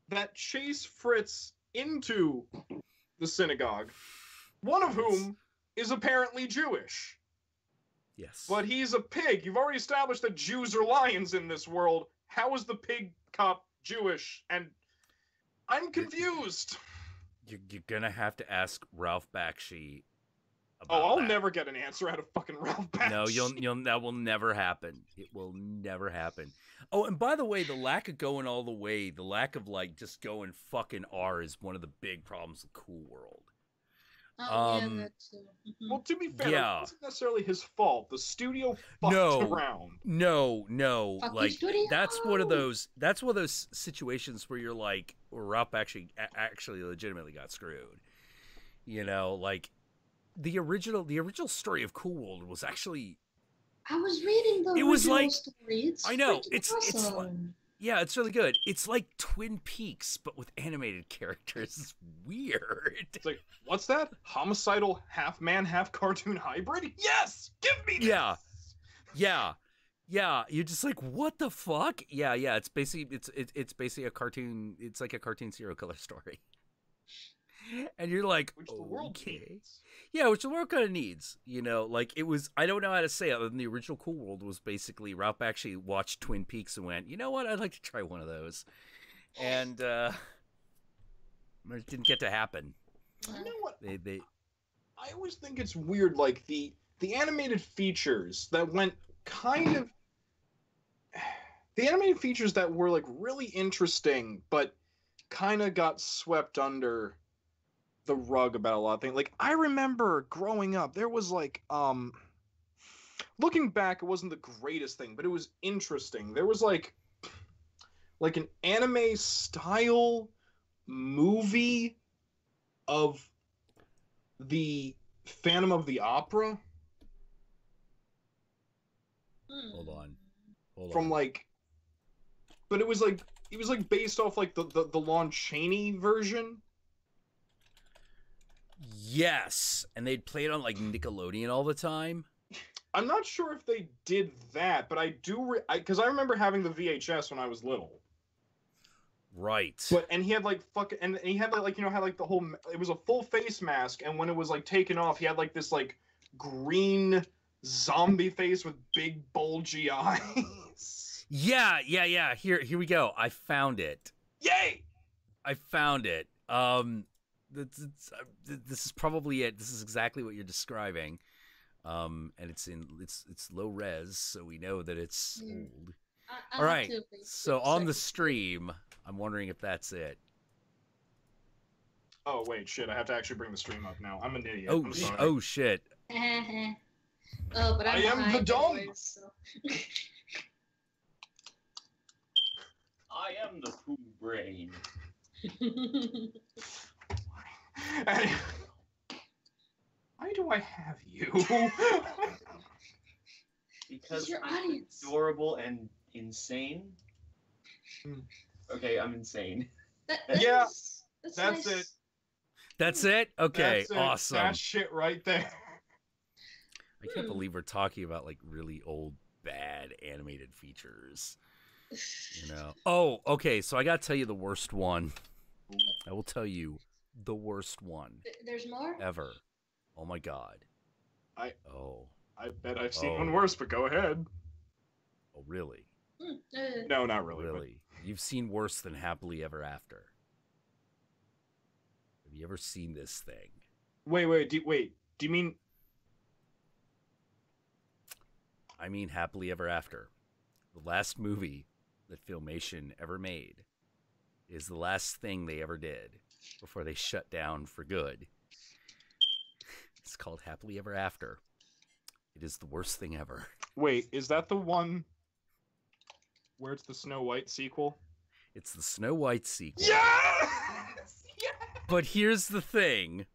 That chase Fritz into the synagogue, one of whom is apparently Jewish. Yes. But he's a pig. You've already established that Jews are lions in this world. How is the pig cop Jewish? And I'm confused. You're gonna have to ask Ralph Bakshi about I'll that. never get an answer out of fucking Ralph Bakshi. No, that will never happen. It will never happen. Oh, and by the way, the lack of going all the way, the lack of like just going fucking R is one of the big problems with Cool World. Oh, yeah, that too. Mm-hmm. Well, to be fair, it wasn't necessarily his fault. The studio fucked around. No. Fuck like studio. that's one of those situations where you're like, where Ralph actually legitimately got screwed. You know, like the original story of Cool World was actually. I was reading the original story. It's I know awesome. it's like, yeah, it's really good. It's like Twin Peaks, but with animated characters. It's weird. It's like, what's that? Homicidal half-man, half-cartoon hybrid? Yes! Give me this! Yeah. You're just like, what the fuck? Yeah. It's basically a cartoon. It's like a cartoon serial killer story. And you're like, which the world needs. Yeah, which the world kind of needs. You know, like it was. I don't know how to say it. Other than the original Cool World was basically Ralph actually watched Twin Peaks and went, you know what? I'd like to try one of those. And it didn't get to happen. You know what? They. I always think it's weird, like the animated features that went kind of. The animated features that were like really interesting, but kind of got swept under the rug about a lot of things. Like I remember growing up, there was like looking back, it wasn't the greatest thing, but it was interesting. There was like an anime style movie of the Phantom of the Opera. Hold on. From like, but it was like based off like the Lon Chaney version. Yes, and they'd play it on like Nickelodeon all the time. I'm not sure if they did that, but I do because I remember having the VHS when I was little. Right. And he had like and he had like, you know, had like the whole, it was a full face mask, and when it was like taken off, he had like this like green zombie face with big bulgy eyes. Yeah. Here we go. I found it. Yay! I found it. This is probably it. This is exactly what you're describing. And it's low res, so we know that it's old. All right. So on the stream, I'm wondering if that's it. Oh wait, shit! I have to actually bring the stream up now. I'm an idiot. Oh, I'm sorry. Oh shit! Oh, but I am the dumb. So. I am the poo brain. Why do I have you? Because I'm adorable and insane. Okay, I'm insane. That's nice. it. That's it? Okay, That's it. awesome. That shit right there. I can't believe we're talking about like really old, bad animated features. You know. Oh, okay. So I gotta tell you the worst one. I will tell you the worst one. There's more? Ever. Oh my god. I bet I've seen one worse, but go ahead. Oh really? No, not really. Really? But... You've seen worse than Happily Ever After. Have you ever seen this thing? Wait. Do you mean? I mean Happily Ever After. The last movie that Filmation ever made is the last thing they ever did before they shut down for good. It's called Happily Ever After. It is the worst thing ever. Wait, is that the one where it's the Snow White sequel? It's the Snow White sequel. Yes! Yes! But here's the thing.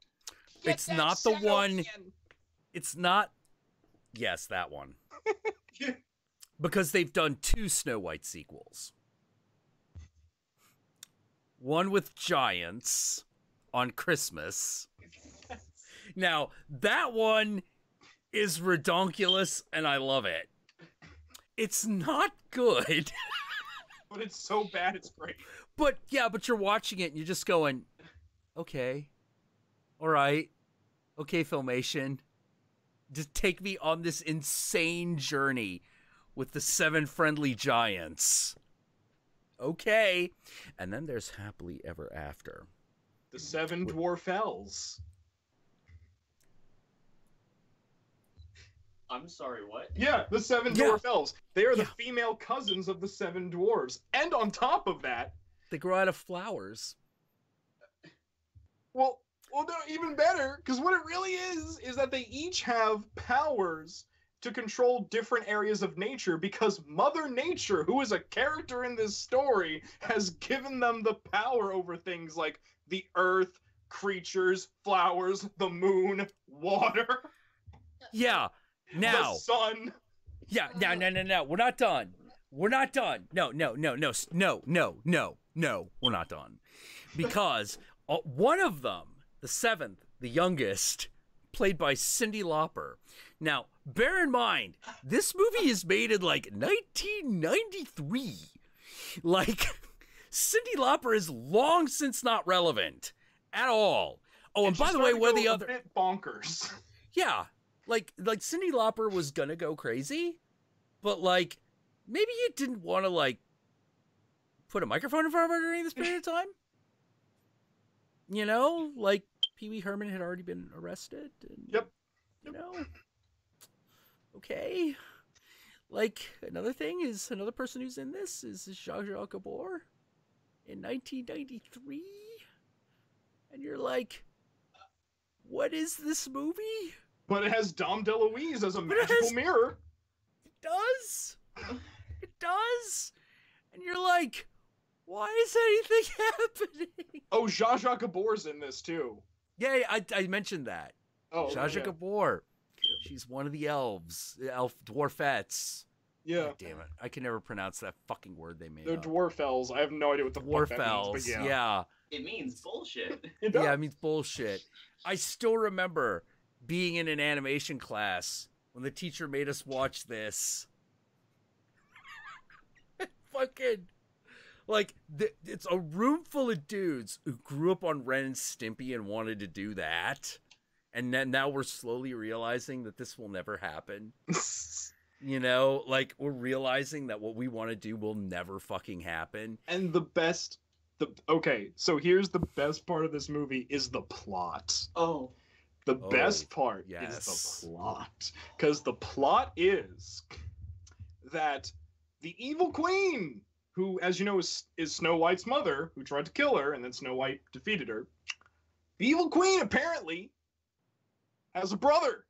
Get it's that not the shadow one. again. It's not. Yes, that one. Because they've done 2 Snow White sequels. One with giants on Christmas. Now, that one is redonkulous, and I love it. It's not good. But it's so bad, it's great. But you're watching it, and you're just going, okay. All right. Okay, Filmation. Just take me on this insane journey with the 7 friendly giants. Okay. And then there's Happily Ever After. The 7 dwarf elves. I'm sorry, what? Yeah, the 7 dwarf elves. They are the female cousins of the 7 dwarves. And on top of that... They grow out of flowers. Well, no, even better, because what it really is that they each have powers to control different areas of nature, because Mother Nature, who is a character in this story, has given them the power over things like the earth, creatures, flowers, the moon, water. Yeah. Now. The sun. Yeah, no. We're not done. We're not done. No, we're not done. Because one of them, the 7th, the youngest, played by Cyndi Lauper. Now, bear in mind, this movie is made in like 1993. Like, Cyndi Lauper is long since not relevant at all. Oh, and by the way, one of the other bit bonkers. Yeah, like Cyndi Lauper was gonna go crazy, but like maybe you didn't want to like put a microphone in front of her during this period of time. You know, like Pee Wee Herman had already been arrested. And, Yep. You know. Okay. Like another thing is another person who's in this is Zsa Zsa Gabor in 1993, and you're like, what is this movie? But it has Dom DeLuise as a magical mirror. It does. It does. And you're like, why is anything happening? Oh, Zsa Zsa Gabor's in this too. Yeah, I mentioned that. Oh, Zsa Zsa Gabor. She's one of the elves, elf dwarfettes. Yeah. God damn it. I can never pronounce that fucking word they made They're up. dwarf elves. I have no idea what the Dwarf fuck that elves, means, but yeah. It means bullshit. Yeah, it means bullshit. I still remember being in an animation class when the teacher made us watch this. Fucking, like, it's a room full of dudes who grew up on Ren and Stimpy and wanted to do that. And then now we're slowly realizing that this will never happen. You know, like, we're realizing that what we want to do will never fucking happen. And okay, so here's the best part of this movie is the plot. Oh. The best part is the plot. Because the plot is that the evil queen, who, as you know, is Snow White's mother, who tried to kill her, and then Snow White defeated her. The evil queen, apparently, has a brother.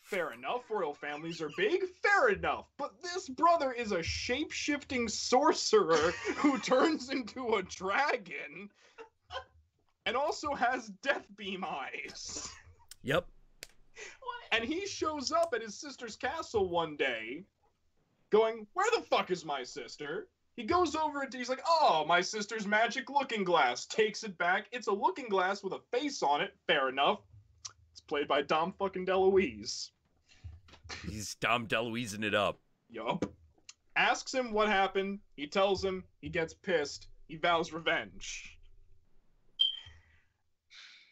Fair enough, royal families are big, fair enough. But this brother is a shape-shifting sorcerer who turns into a dragon and also has death beam eyes. Yep. And he shows up at his sister's castle one day going, where the fuck is my sister? He goes over and he's like, oh, my sister's magic looking glass. Takes it back. It's a looking glass with a face on it. Fair enough. It's played by Dom fucking DeLuise. He's Dom DeLuiseing it up. Yup. Asks him what happened. He tells him. He gets pissed. He vows revenge.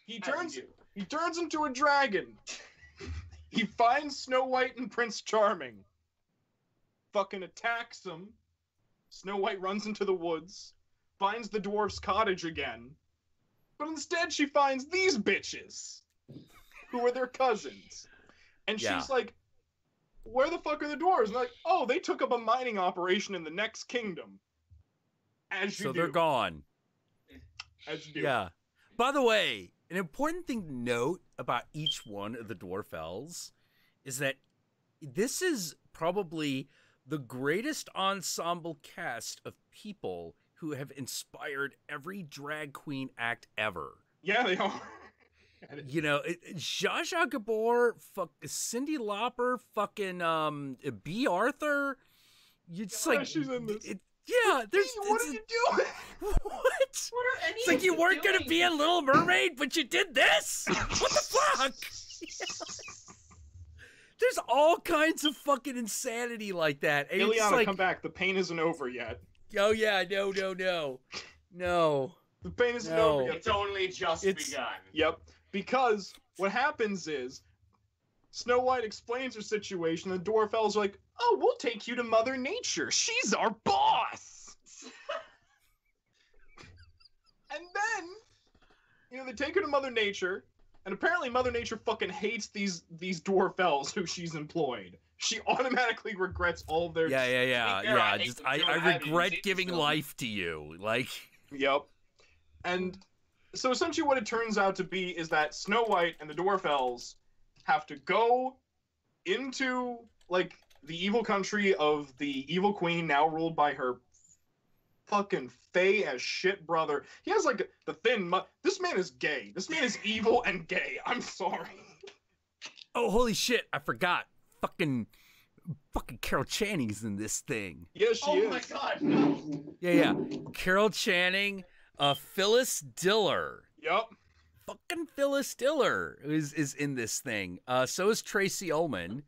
He turns into a dragon. He finds Snow White and Prince Charming. Fucking attacks them. Snow White runs into the woods. Finds the dwarf's cottage again. But instead she finds these bitches. Who are their cousins. And she's like, where the fuck are the dwarves? And like, oh, they took up a mining operation in the next kingdom. As you do. So they're gone. As you do. Yeah. By the way, an important thing to note about each one of the dwarf elves is that this is probably the greatest ensemble cast of people who have inspired every drag queen act ever. Yeah, they are. You know, Zsa Zsa Gabor, Cyndi Lauper, fucking B. Arthur. It's like she's in this. Yeah, there's. What are you doing? What? What are any It's of like you weren't doing? gonna be a Little Mermaid, but you did this. What the fuck? There's all kinds of fucking insanity like that. And it's Illianna, like, come back. The pain isn't over yet. oh yeah, no. The pain isn't No. over yet. It's only just begun. Yep. Because what happens is Snow White explains her situation, and the dwarf elves are like, oh, we'll take you to Mother Nature. She's our boss. And then, you know, they take her to Mother Nature, and apparently Mother Nature fucking hates these dwarf elves who she's employed. She automatically regrets all of their... Yeah. Just I regret giving life to you. Like, Yep. And so essentially what it turns out to be is that Snow White and the dwarf elves have to go into, like, the evil country of the evil queen, now ruled by her fucking fey as shit brother. He has, like, the thin... This man is gay. This man is evil and gay. I'm sorry. oh holy shit, I forgot. Fucking Carol Channing's in this thing. Yeah, she is. Oh my god, no. Yeah. Carol Channing, Phyllis Diller. Yep. Fucking Phyllis Diller is in this thing. So is Tracy Ullman.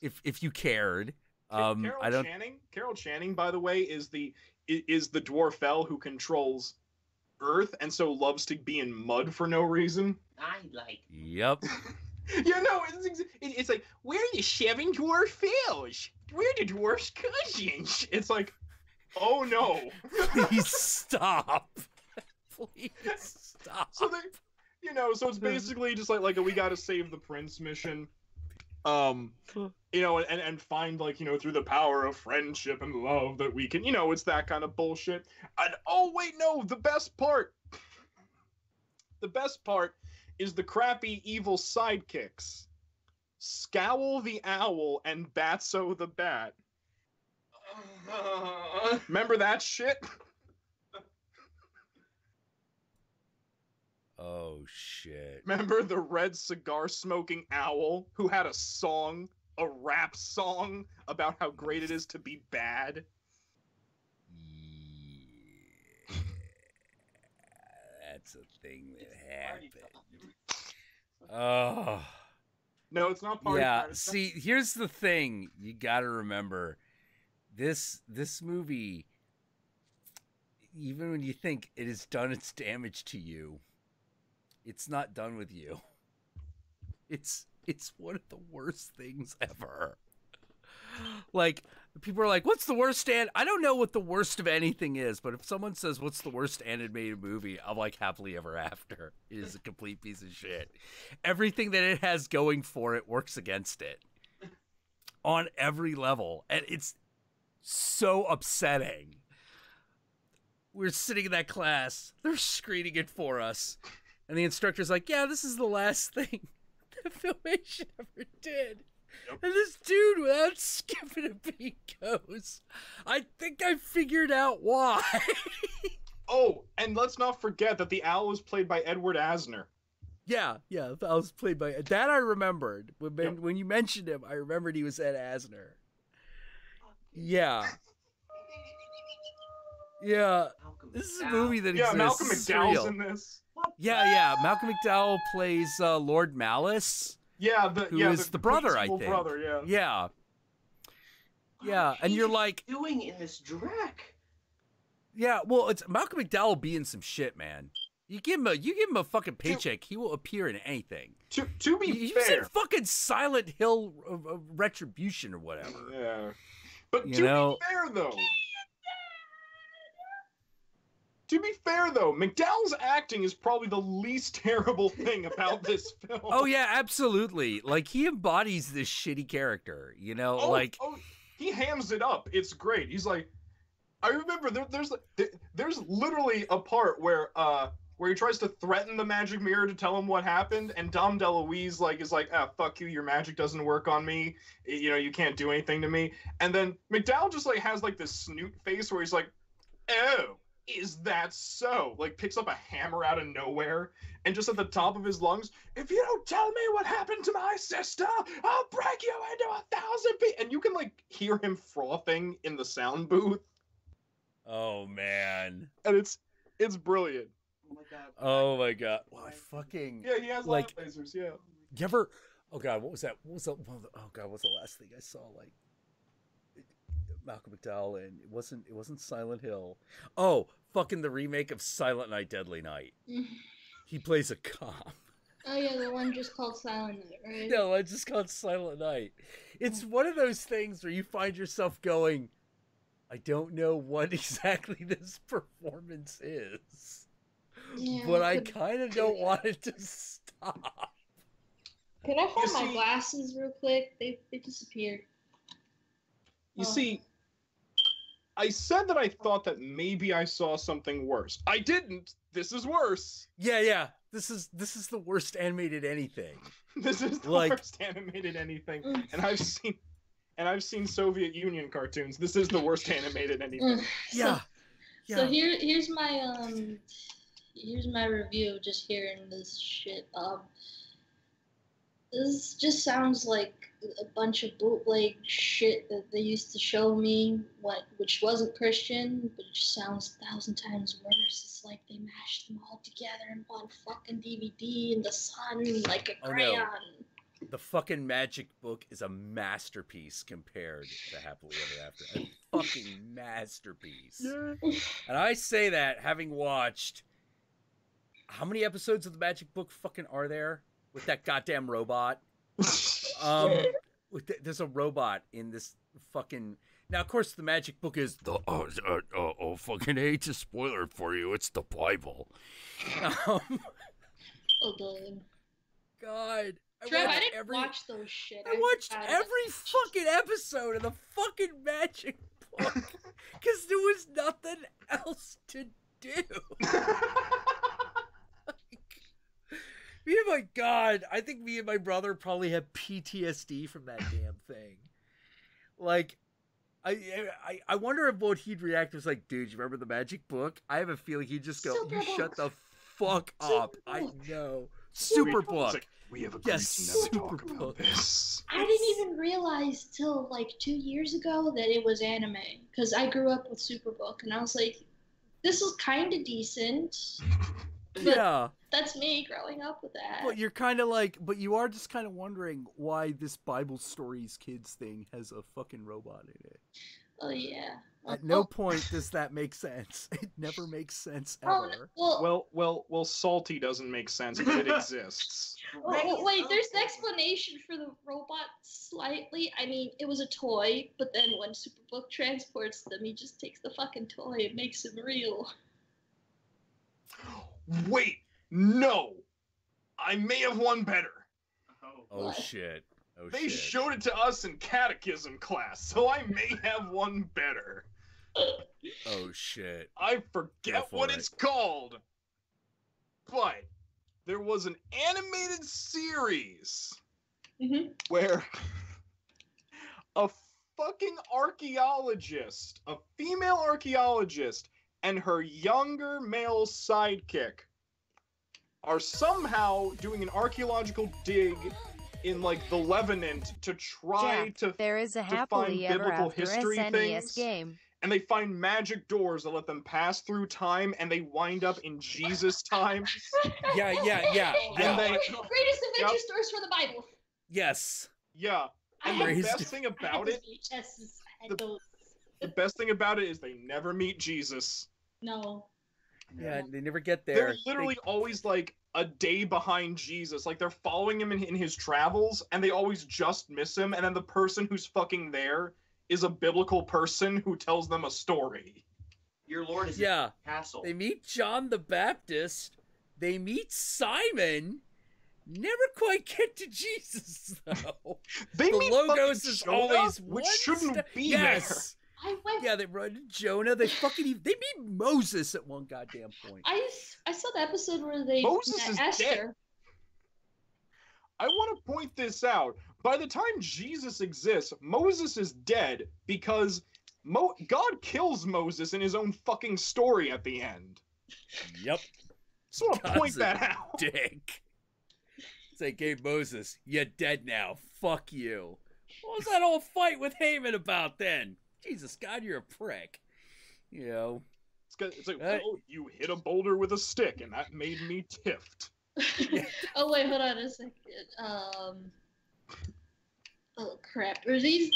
If you cared. Carol Channing, by the way, is the dwarf elf who controls Earth and so loves to be in mud for no reason. I like. Yep. Yeah, no, it's like, where are the 7 dwarf elves? We're the dwarf's cousins. It's like, oh no. Please stop. Please stop. So they, you know, so it's basically just like a we gotta save the prince mission. You know, and find, like, you know, through the power of friendship and love that we can, you know, it's that kind of bullshit. And oh wait, no, the best part is the crappy evil sidekicks. Scowl the Owl and Batso the Bat. Remember that shit? Oh shit. Remember the red cigar smoking owl who had a song, a rap song about how great it is to be bad? Yeah. That's a thing that happened. Oh. No, it's not party. Yeah, see, here's the thing you gotta remember. This movie, even when you think it has done its damage to you, it's not done with you. It's one of the worst things ever. Like, people are like, what's the worst I don't know what the worst of anything is, but if someone says, what's the worst animated movie, I'm like, Happily Ever After. It is a complete piece of shit. Everything that it has going for it works against it. On every level. And it's so upsetting. We're sitting in that class. They're screening it for us. And the instructor's like, yeah, this is the last thing that Filmation ever did. Yep. And this dude, without skipping a beat, goes, I think I figured out why. Oh, and let's not forget that the owl was played by Edward Asner. Yeah, that was played by... That I remembered. When you mentioned him, I remembered he was Ed Asner. Yeah. Yeah. This is a movie that exists. Yeah, Malcolm McDowell's in this. Yeah. Malcolm McDowell plays Lord Malice. Yeah, who is the brother, I think. Brother, yeah. Yeah, and you're like, doing in this Drac? Yeah, well, it's Malcolm McDowell being some shit, man. You give him a fucking paycheck, he will appear in anything. To be he fair, was in fucking Silent Hill Retribution or whatever. Yeah, but you to know, be fair though, To be fair, though, McDowell's acting is probably the least terrible thing about this film. Oh, yeah, absolutely. Like, he embodies this shitty character, you know? He hams it up. It's great. He's like, I remember there's literally a part where he tries to threaten the magic mirror to tell him what happened, and Dom DeLuise is like, ah, fuck you, your magic doesn't work on me. You know, you can't do anything to me. And then McDowell just has this snoot face where he's like, oh, is that so? Like, picks up a hammer out of nowhere, and just at the top of his lungs, if you don't tell me what happened to my sister, I'll break you into 1,000 pieces. And you can hear him frothing in the sound booth. Oh man. And it's brilliant. Oh my god. Oh my god. Well, yeah, he has light lasers. Yeah. You ever? Oh god, what was that? What's the last thing I saw? Malcolm McDowell, and it wasn't Silent Hill. Oh, fucking the remake of Silent Night, Deadly Night. He plays a cop. Oh yeah, the one just called Silent Night, right? No, it's just called Silent Night. It's one of those things where you find yourself going, I don't know what exactly this performance is, but I kind of don't want it to stop. Could I hold my glasses real quick? They disappeared. You see, I said that I thought that maybe I saw something worse. I didn't. This is worse. Yeah. This is the worst animated anything. This is the worst animated anything. And I've seen Soviet Union cartoons. This is the worst animated anything. Yeah. So here's my review. Just hearing this shit. This just sounds like a bunch of bootleg shit that they used to show me, which wasn't Christian, but it just sounds 1,000 times worse. It's like they mashed them all together in one fucking DVD in the sun like a crayon. No. The fucking Magic book is a masterpiece compared to Happily Ever After. A fucking masterpiece. Yeah. And I say that having watched... How many episodes of the Magic book fucking are there? With that goddamn robot. There's a robot in this fucking... Now, of course, the Magic book is the... fucking hate to spoiler it for you. It's the Bible. Oh, God. God. I didn't watch those shit. I watched every fucking episode of the fucking Magic book. Because there was nothing else to do. Oh my God, I think me and my brother probably have PTSD from that damn thing. Like, I wonder if what he'd react was like, dude, you remember the Magic book? I have a feeling he'd just go, you shut the fuck up. I know. Superbook. Like, we have agreed to never talk about this. I didn't even realize till 2 years ago that it was anime. Because I grew up with Superbook, and I was like, this is kind of decent. Yeah. That's me growing up with that. But you're but you are just kind of wondering why this Bible Stories Kids thing has a fucking robot in it. Oh, yeah. At no point does that make sense. It never makes sense ever. Well, Salty doesn't make sense, but it exists. Wait, there's an explanation for the robot slightly. I mean, it was a toy, but then when Superbook transports them, he just takes the fucking toy and makes him real. Wait, no! I may have one better. Oh shit. They showed it to us in catechism class, so I may have one better. Oh shit. I forget what it's called. But there was an animated series where a fucking archaeologist, a female archaeologist, and her younger male sidekick are somehow doing an archaeological dig in the Levant to try to find biblical history things. Game. And they find magic doors that let them pass through time, and they wind up in Jesus' time. Yeah. And they greatest adventure stories for the Bible. Yes. Yeah. And the best thing about it, the best thing about it is they never meet Jesus. No. Yeah, they never get there. They're literally always a day behind Jesus. They're following him in his travels, and they always just miss him. And then the person who's fucking there is a biblical person who tells them a story. Your Lord is Yeah. in the castle. They meet John the Baptist. They meet Simon. Never quite get to Jesus, though. They The meet Logos fucking is Jonah, always which one shouldn't step- be yes. I went. Yeah, they run to Jonah. They meet Moses at one goddamn point. I saw the episode where they Moses met is Esther. dead. I want to point this out. By the time Jesus exists, Moses is dead because God kills Moses in his own fucking story at the end. Yep. Just want to point that out. Dick. It's like, hey, Moses, you're dead now. Fuck you. What was that whole fight with Haman about then? Jesus, God, you're a prick. You know. It's like, well, you hit a boulder with a stick, and that made me tiffed. Oh wait, hold on a second. Oh crap! Are these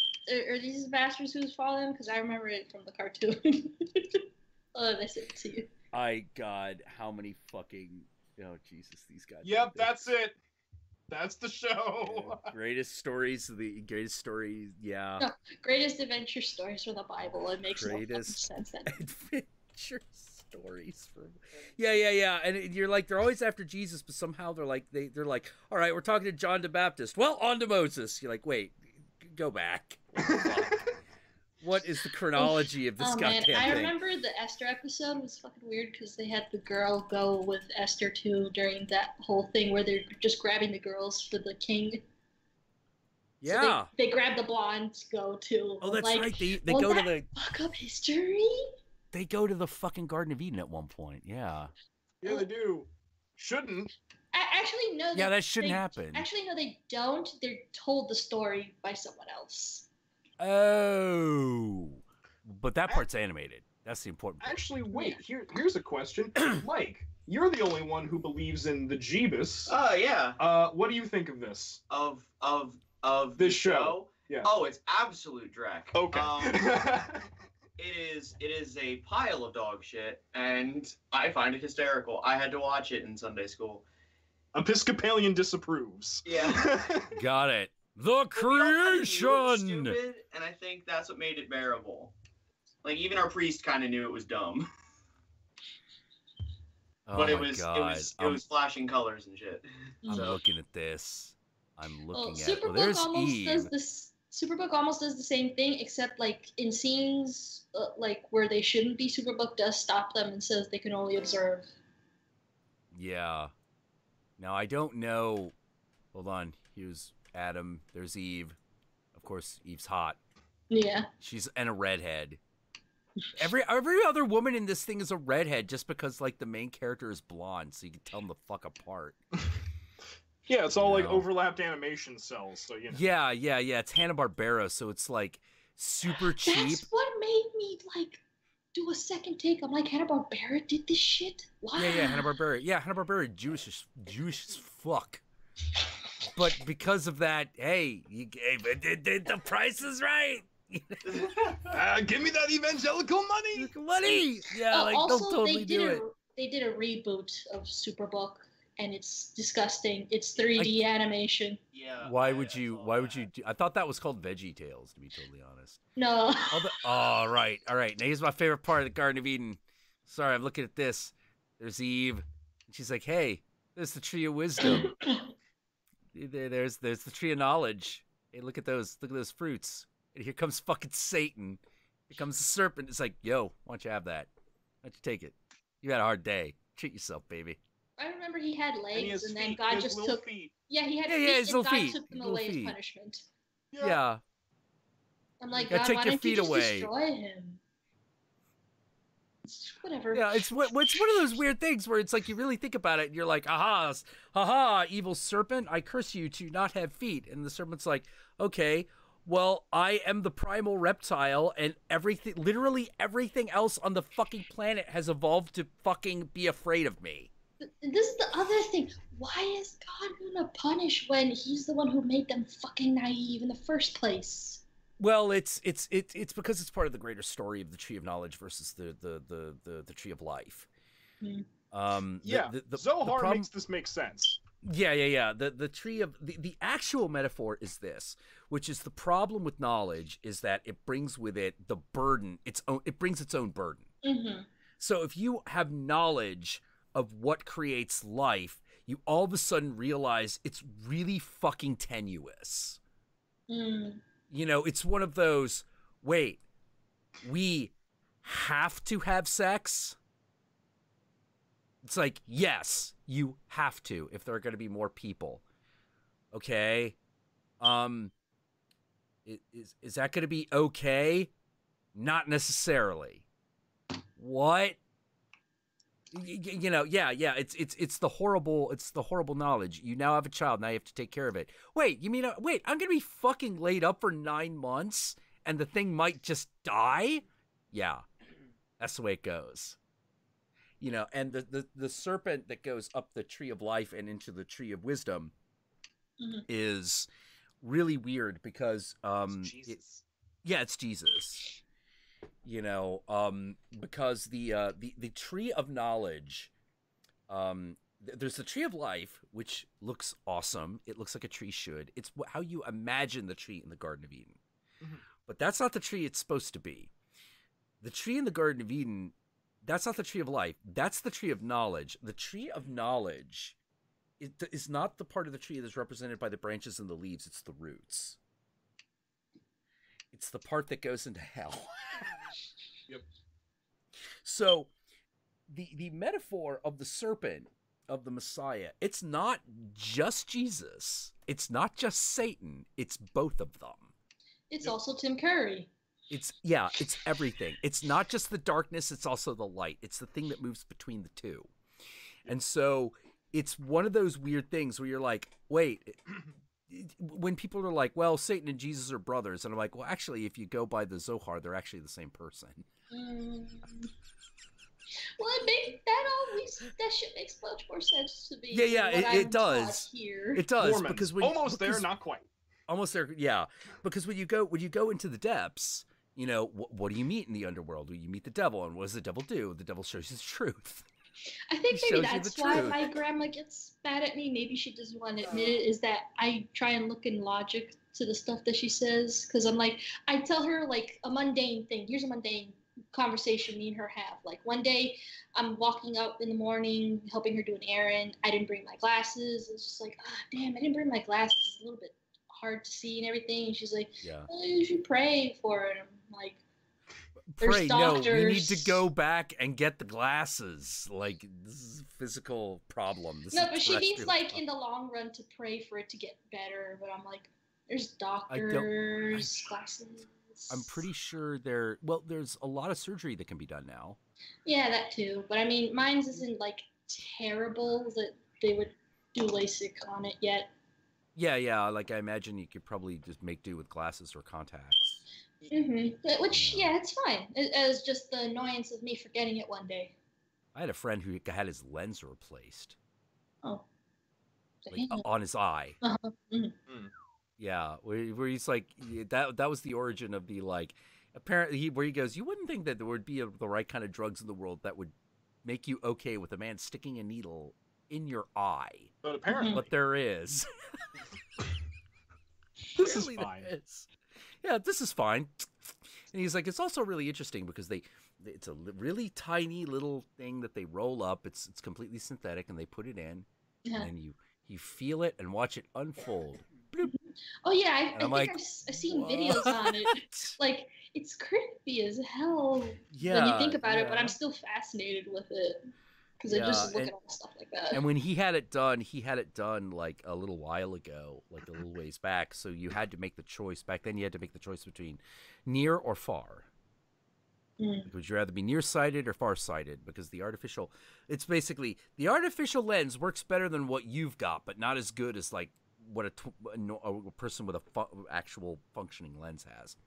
bastards who's falling? Because I remember it from the cartoon. Oh, I sent it to you. God, how many fucking... Oh, Jesus, these guys. Yep, that's it. That's the show. Yeah, greatest stories, yeah. No, greatest adventure stories from the Bible. It makes no fucking sense. Adventure stories from... Yeah. And you're like, they're always after Jesus, but somehow they're like, all right, we're talking to John the Baptist. Well, on to Moses. You're like, wait, go back. What is the chronology of this goddamn thing? I remember the Esther episode was fucking weird because they had the girl go with Esther too during that whole thing where they're just grabbing the girls for the king. Yeah. So they grab the blondes, go to. Oh, that's like, right. They go to the... Fuck up history? They go to the fucking Garden of Eden at one point, yeah. Yeah, they do. Shouldn't. Actually, no. Yeah, that shouldn't happen. Actually, no, they don't. They're told the story by someone else. Oh, but that part's animated. That's the important part. Actually, wait. Here's a question, Mike. You're the only one who believes in the Jeebus. Oh yeah. What do you think of this? Of this show? Yeah. Oh, it's absolute dreck. Okay. It is a pile of dog shit, and I find it hysterical. I had to watch it in Sunday school. Episcopalian disapproves. Yeah. Got it. The creation! Stupid, and I think that's what made it bearable. Like, even our priest kind of knew it was dumb. Oh but it my was God. it was flashing colors and shit. I'm So- looking at this. I'm looking at... Superbook there's almost Eve. does this. Superbook almost does the same thing, except like in scenes like where they shouldn't be, Superbook does stop them and says they can only observe. Yeah. Now, I don't know... Hold on. Here's Adam. There's Eve. Of course, Eve's hot. Yeah. She's and a redhead. Every other woman in this thing is a redhead just because, like, the main character is blonde, so you can tell them the fuck apart. Yeah, it's all like overlapped animation cells, so you know. Yeah. It's Hanna-Barbera, so it's like super cheap. That's what made me like do a second take. I'm like, Hanna-Barbera did this shit? Wow. Yeah, Hanna-Barbera. Yeah, Hanna-Barbera Jewish as fuck. But because of that, hey, you gave it. The price is right. Give me that evangelical money. Yeah, like also, they'll totally do it. They did a reboot of Superbook, and it's disgusting. It's 3D animation. Yeah. Why would you do? I thought that was called Veggie Tales, to be totally honest. No. All right. Now here's my favorite part of the Garden of Eden. Sorry, I'm looking at this. There's Eve. And she's like, hey, there's the tree of wisdom. There's the tree of knowledge. Hey, look at those fruits. And here comes fucking Satan. Here comes the serpent. It's like, yo, why don't you have that? Why don't you take it? You had a hard day. Treat yourself, baby. I remember he had legs, and then feet, God just took. Feet. Yeah, he had Yeah, feet, his and little God feet. took them Little away as feet. punishment. Yeah. I'm like, Yeah, God, take why your don't you feet just away. destroy him? Whatever. Yeah, it's one of those weird things where it's like you really think about it and you're like, haha, evil serpent, I curse you to not have feet. And the serpent's like, okay, well, I am the primal reptile and literally everything else on the fucking planet has evolved to fucking be afraid of me. This is the other thing. Why is God gonna punish when he's the one who made them fucking naive in the first place? Well, it's because it's part of the greater story of the Tree of Knowledge versus the Tree of Life. Hmm. Yeah, Zohar makes this make sense. Yeah. The tree of the actual metaphor is this, which is the problem with knowledge is that it brings with it the burden. It brings its own burden. Mm-hmm. So if you have knowledge of what creates life, you all of a sudden realize it's really fucking tenuous. Mm. You know, it's one of those, wait, we have to have sex? It's like, yes, you have to if there are going to be more people. Okay? Is that going to be okay? Not necessarily. What? You know, yeah, it's the horrible knowledge. You now have a child, now you have to take care of it. Wait, you mean I'm going to be fucking laid up for 9 months and the thing might just die? Yeah. That's the way it goes. You know, and the serpent that goes up the tree of life and into the tree of wisdom is really weird because It's Jesus. it's Jesus. You know, because the tree of knowledge, there's the tree of life, which looks awesome. It looks like a tree should. It's how you imagine the tree in the Garden of Eden. Mm-hmm. But that's not the tree it's supposed to be. The tree in the Garden of Eden, that's not the tree of life. That's the tree of knowledge. The tree of knowledge is not the part of the tree that's represented by the branches and the leaves. It's the roots. It's the part that goes into hell. Yep. So the metaphor of the serpent, of the Messiah, it's not just Jesus. It's not just Satan. It's both of them. It's also Tim Curry. It's everything. It's not just the darkness, it's also the light. It's the thing that moves between the two. And so it's one of those weird things where you're like, wait, when people are like, well, Satan and Jesus are brothers, and I'm like, well, actually, if you go by the Zohar, they're actually the same person. Well, that shit makes much more sense to me. It does. Here. It does. Mormons. Because there, not quite. Almost there, yeah. Because when you go into the depths, you know, what do you meet in the underworld? You meet the devil, and what does the devil do? The devil shows his truth. I think maybe that's why my grandma gets mad at me. Maybe she doesn't want to admit it, is that I try and look in logic to the stuff that she says. Because I'm like, I tell her, like, a mundane thing. Here's a mundane conversation me and her have. Like, one day, I'm walking up in the morning, helping her do an errand. I didn't bring my glasses. It's just like, damn, I didn't bring my glasses. It's a little bit hard to see and everything. And she's like, well, you should pray for it. I'm like, pray, no, you need to go back and get the glasses. Like, this is a physical problem. But she needs, like, in the long run to pray for it to get better. But I'm like, there's doctors, glasses. I'm pretty sure there's a lot of surgery that can be done now. Yeah, that too. But I mean, mine's isn't, like, terrible that they would do LASIK on it yet. Yeah, like, I imagine you could probably just make do with glasses or contacts. Mm-hmm. Which, it's fine. It's just the annoyance of me forgetting it one day. I had a friend who had his lens replaced. Oh. Like, on his eye. Uh-huh. Mm-hmm. Yeah, where he's like, that was the origin of the, like, apparently, where he goes, you wouldn't think that there would be the right kind of drugs in the world that would make you okay with a man sticking a needle in your eye. But apparently. But there is. This is fine. Yeah, this is fine. And he's like, it's also really interesting because it's a really tiny little thing that they roll up. It's completely synthetic, and they put it in, and you feel it and watch it unfold. Bloop. Oh yeah, I think I've seen videos on it. Like, it's creepy as hell when you think about it, but I'm still fascinated with it. Because I just look at all stuff like that. And when he had it done like a little while ago, like a little ways back. So you had to make the choice. Back then you had to make the choice between near or far. Would you rather be nearsighted or farsighted? Because the artificial lens works better than what you've got, but not as good as, like, what a person with a actual functioning lens has.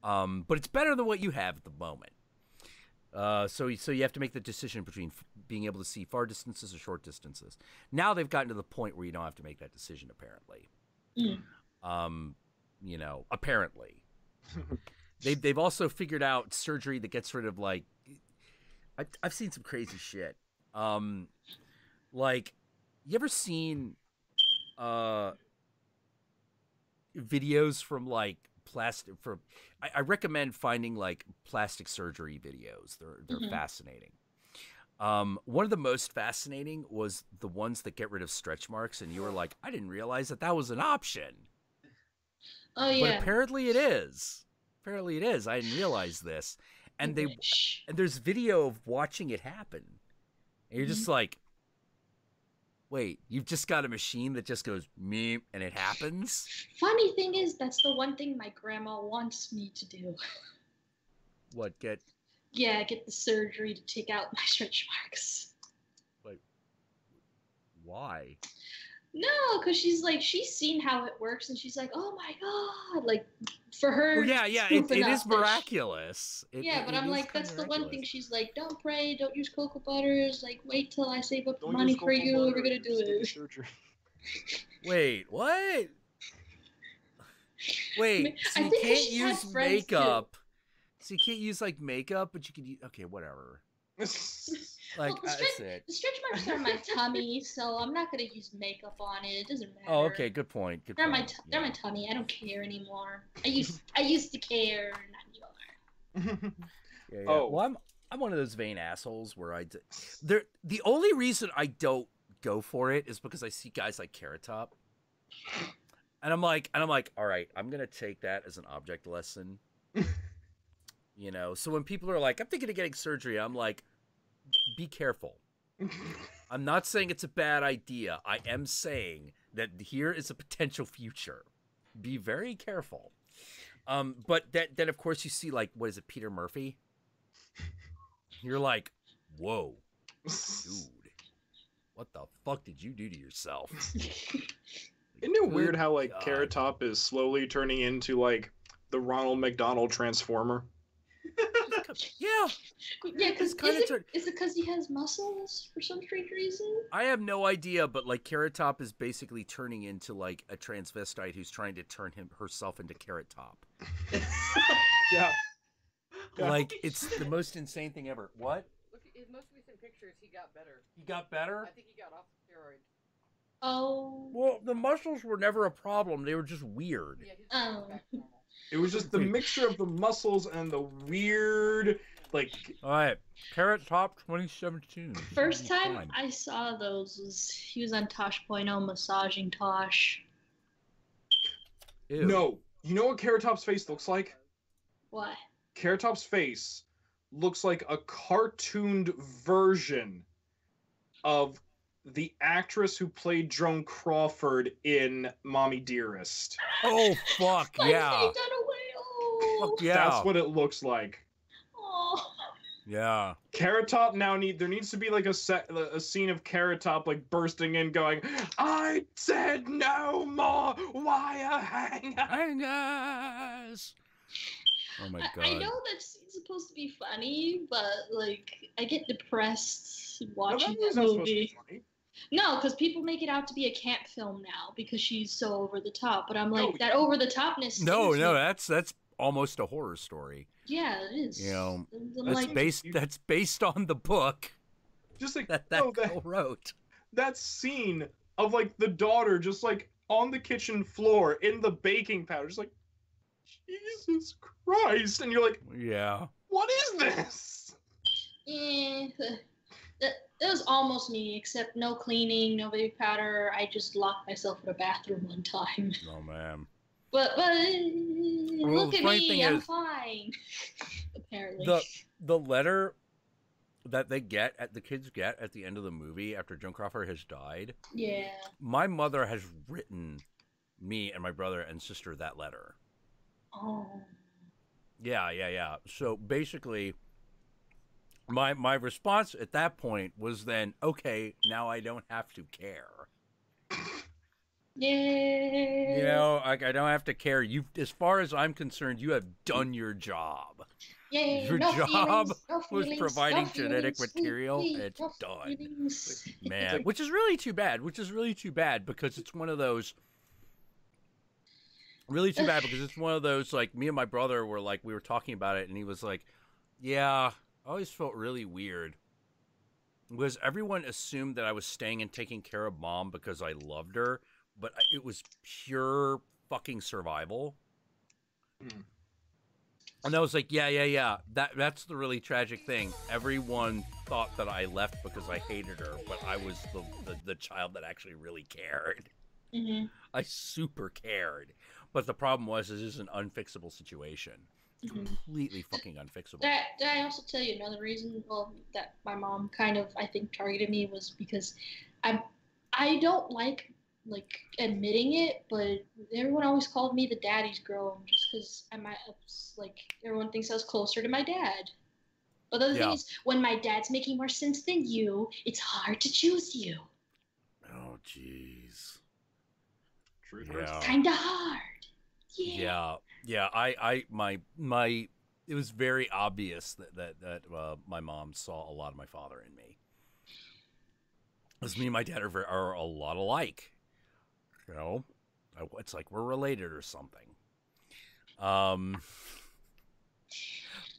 But it's better than what you have at the moment. So you have to make the decision between being able to see far distances or short distances. Now they've gotten to the point where you don't have to make that decision, apparently. You know, apparently. They've also figured out surgery that gets rid of, like, I've seen some crazy shit. Like, You ever seen videos from like plastic? I recommend finding like plastic surgery videos. They're fascinating. One of the most fascinating was the ones that get rid of stretch marks, and you were like, I didn't realize that was an option. Oh yeah. But apparently it is. Apparently it is. I didn't realize this. And there's video of watching it happen. And you're just like, wait, you've just got a machine that just goes meep and it happens? Funny thing is, that's the one thing my grandma wants me to do. What, get the surgery to take out my stretch marks. Like, why? No, because she's seen how it works, and she's like, oh my god, like, for her. Well, yeah, it is miraculous. But I'm like, that's the one thing she's like, don't pray, don't use cocoa butters, like, wait till I save up money for you, we're gonna do it. Wait, what? Wait, so you can't use makeup. So you can't use, like, makeup, but you can use, okay, whatever. Like, well, the stretch marks are on my tummy, so I'm not gonna use makeup on it. It doesn't matter. Oh, okay, good point. They're my tummy. I don't care anymore. I used to care, not anymore. Yeah. Oh. Well, I'm one of those vain assholes where the only reason I don't go for it is because I see guys like Carrot Top, and I'm like, all right, I'm gonna take that as an object lesson. You know, so when people are like, I'm thinking of getting surgery, I'm like, be careful. I'm not saying it's a bad idea. I am saying that here is a potential future. Be very careful. But then of course you see, like, what is it, Peter Murphy? You're like, whoa, dude, what the fuck did you do to yourself? Isn't it weird how, like, God. Carrot Top is slowly turning into, like, the Ronald McDonald Transformer? Yeah, because is it because he has muscles for some strange reason? I have no idea, but like Carrot Top is basically turning into like a transvestite who's trying to turn herself into Carrot Top. Yeah. Like, it's the most insane thing ever. What? Look, in most recent pictures, he got better. He got better? I think he got off steroids. Oh. Well, the muscles were never a problem. They were just weird. Yeah, back to normal. It was just the mixture of the muscles and the weird, like... All right, Carrot Top 2017. First time I saw those was he was on Tosh.0 massaging Tosh. Ew. No, you know what Carrot Top's face looks like? What? Carrot Top's face looks like a cartooned version of the actress who played Joan Crawford in Mommy Dearest. Oh, fuck, yeah. Oh. Fuck, yeah. That's what it looks like. Oh. Yeah. Carrot Top there needs to be like a scene of Carrot Top like bursting in going, I said no more wire hangers. Oh my God. I know that scene's supposed to be funny, but like I get depressed watching that movie. No, because people make it out to be a camp film now because she's so over the top. But I'm like, that over the topness. No, that's almost a horror story. Yeah, it is. You know, that's based on the book. Just like that girl wrote. That scene of like the daughter just like on the kitchen floor in the baking powder, just like, Jesus Christ, and you're like, yeah, what is this? That was almost me, except no cleaning, no baby powder. I just locked myself in a bathroom one time. Oh man. But look at me, I'm fine. Apparently. The letter that the kids get at the end of the movie after Joan Crawford has died. Yeah. My mother has written me and my brother and sister that letter. Oh. Yeah. So basically, my response at that point was then, okay, now I don't have to care. Yeah. You know, like I don't have to care. As far as I'm concerned, you have done your job. Yeah. Your job was feelings, providing genetic material. It's done. Man, which is really too bad. Because it's one of those. Really too bad because it's one of those, like, me and my brother were like, we were talking about it and he was like, yeah, I always felt really weird was everyone assumed that I was staying and taking care of Mom because I loved her, but it was pure fucking survival. And I was like, yeah. That's the really tragic thing. Everyone thought that I left because I hated her, but I was the child that actually really cared. Mm-hmm. I super cared. But the problem was, this is an unfixable situation. Completely fucking unfixable. Did I also tell you another reason? Well, that my mom kind of, I think, targeted me was because I don't like admitting it, but everyone always called me the daddy's girl just because everyone thinks I was closer to my dad. But the other thing is, when my dad's making more sense than you, it's hard to choose you. Oh, jeez. It's kind of hard. Yeah. It was very obvious that my mom saw a lot of my father in me. Because me and my dad are a lot alike. You know, it's like we're related or something. But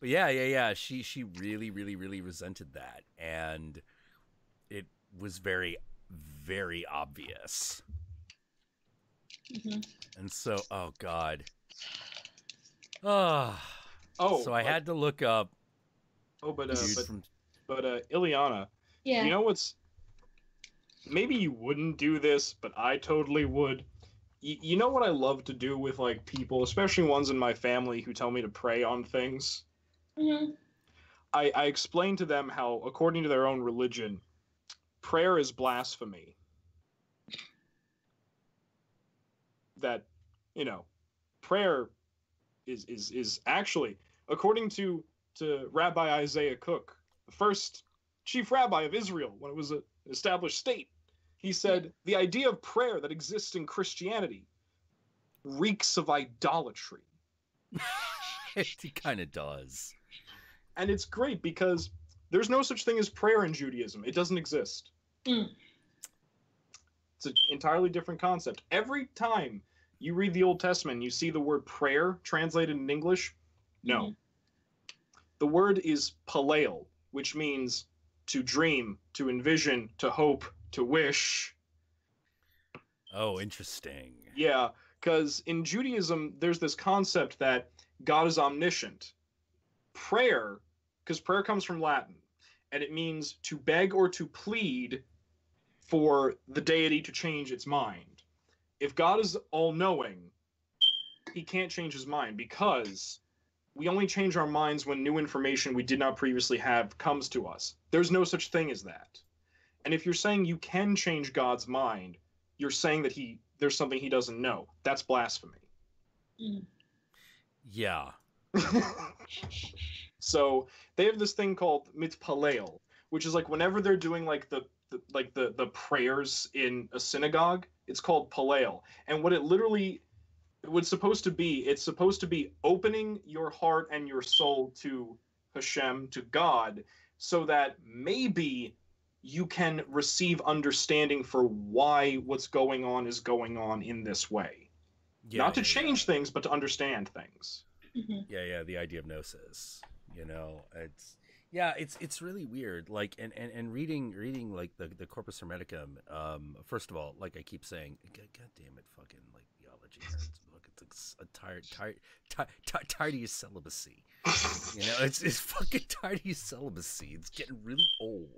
yeah. She really resented that, and it was very, very obvious. And so, oh God. So I had to look up. But Illianna. Yeah. You know what's? Maybe you wouldn't do this, but I totally would. You know what I love to do with like people, especially ones in my family who tell me to pray on things? Mm-hmm. I explain to them how, according to their own religion, prayer is blasphemy. That, prayer is actually, according to Rabbi Isaiah Cook, the first chief rabbi of Israel when it was an established state, he said, the idea of prayer that exists in Christianity reeks of idolatry. It kind of does. And it's great because there's no such thing as prayer in Judaism. It doesn't exist. It's an entirely different concept. Every time you read the Old Testament and you see the word prayer translated in English, no. The word is paleo, which means to dream, to envision, to hope, to wish. Oh, interesting. Yeah, because in Judaism, there's this concept that God is omniscient. Prayer, because prayer comes from Latin, and it means to beg or to plead for the deity to change its mind. If God is all-knowing, he can't change his mind because we only change our minds when new information we did not previously have comes to us. There's no such thing as that. And if you're saying you can change God's mind, you're saying that there's something he doesn't know. That's blasphemy. Yeah. So they have this thing called mitpalel, which is like whenever they're doing like the prayers in a synagogue, it's called palel. And what it's supposed to be opening your heart and your soul to Hashem, to God, so that maybe you can receive understanding for why what's going on is going on in this way. Not to change things, but to understand things. Yeah, the idea of gnosis. It's really weird. Like, and reading like the Corpus Hermeticum. First of all, like I keep saying, God damn it, fucking like theology nerds. Look, it's a tired of celibacy. It's fucking tired of celibacy. It's getting really old.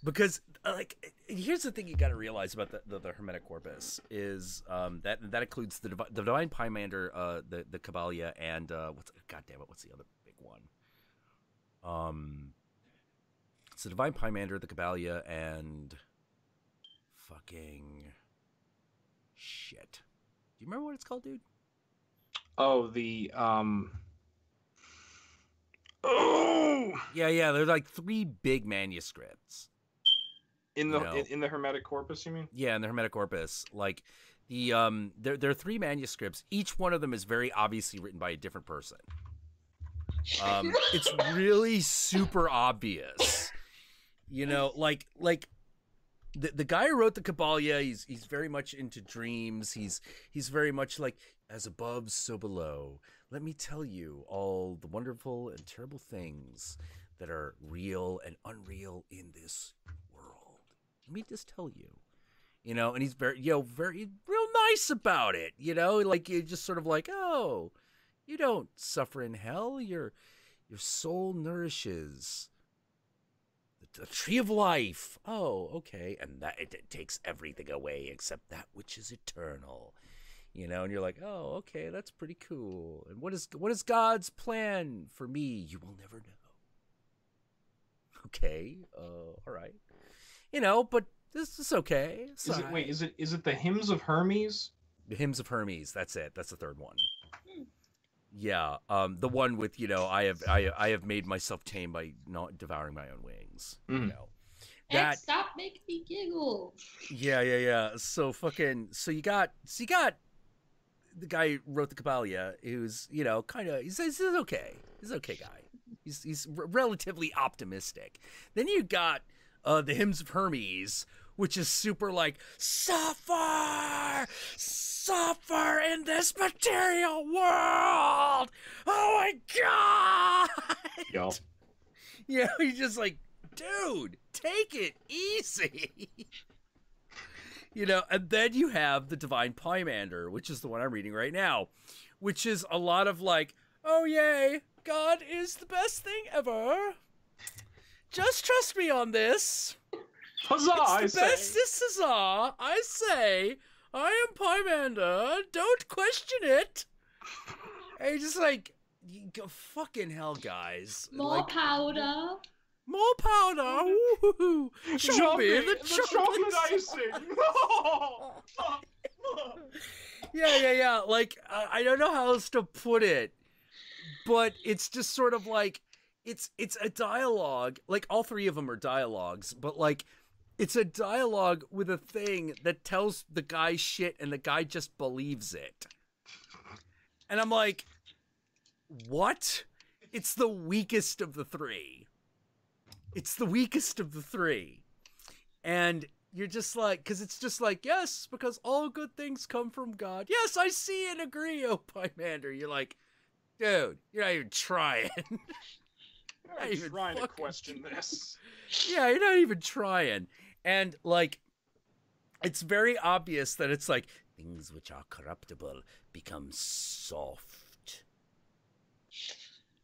Because like here's the thing you got to realize about the Hermetic Corpus is that includes the Divine Pymander, the Kabbalah, and what's the other big one? It's the Divine Pymander, the Kabbalah, and fucking shit. Do you remember what it's called, dude? Oh, the Yeah, there's like 3 big manuscripts. In the Hermetic Corpus, you mean? Yeah, in the Hermetic Corpus. Like the there are 3 manuscripts. Each one of them is very obviously written by a different person. It's really super obvious. Like the guy who wrote the Kabbalah, he's very much into dreams. He's very much like, as above, so below. Let me tell you all the wonderful and terrible things that are real and unreal in this world. Let me just tell you. You know, and he's very, very real nice about it. You know, like you're just sort of like, oh, you don't suffer in hell. Your soul nourishes the tree of life. Oh, okay, and that it takes everything away except that which is eternal. You know, and you're like, oh, okay, that's pretty cool. And what is God's plan for me? You will never know. Okay, all right. You know, but this is okay. Is it the Hymns of Hermes? The Hymns of Hermes. That's it. That's the third one. Yeah, the one with, you know, I have made myself tame by not devouring my own wings. You know, that and stop making me giggle. Yeah. So you got the guy who wrote the Kabbalah, who's, you know, kind of he's okay. He's an okay guy. He's relatively optimistic. Then you got the Hymns of Hermes, which is super like, suffer in this material world. Oh my God. Yo. Yeah, he's just like, dude, take it easy. You know, and then you have the Divine Pymander, which is the one I'm reading right now, which is a lot of like, oh yay, God is the best thing ever. Just trust me on this. Huzzah! It's the bestest huzzah. I say, I am Pymander. Don't question it. And you're just like, you go fucking hell, guys. More like, powder. More powder. Woo-hoo. Show me the chocolate icing. Yeah. Like, I don't know how else to put it, but it's just sort of like, it's a dialogue. Like, all three of them are dialogues, but like, it's a dialogue with a thing that tells the guy shit and the guy just believes it. And I'm like, what? It's the weakest of the three. It's the weakest of the three. And you're just like, because it's just like, yes, because all good things come from God. Yes, I see and agree, oh Pymander. You're like, dude, you're not even trying. You're not even trying to question this. Yeah, you're not even trying. And, like, it's very obvious that it's like, things which are corruptible become soft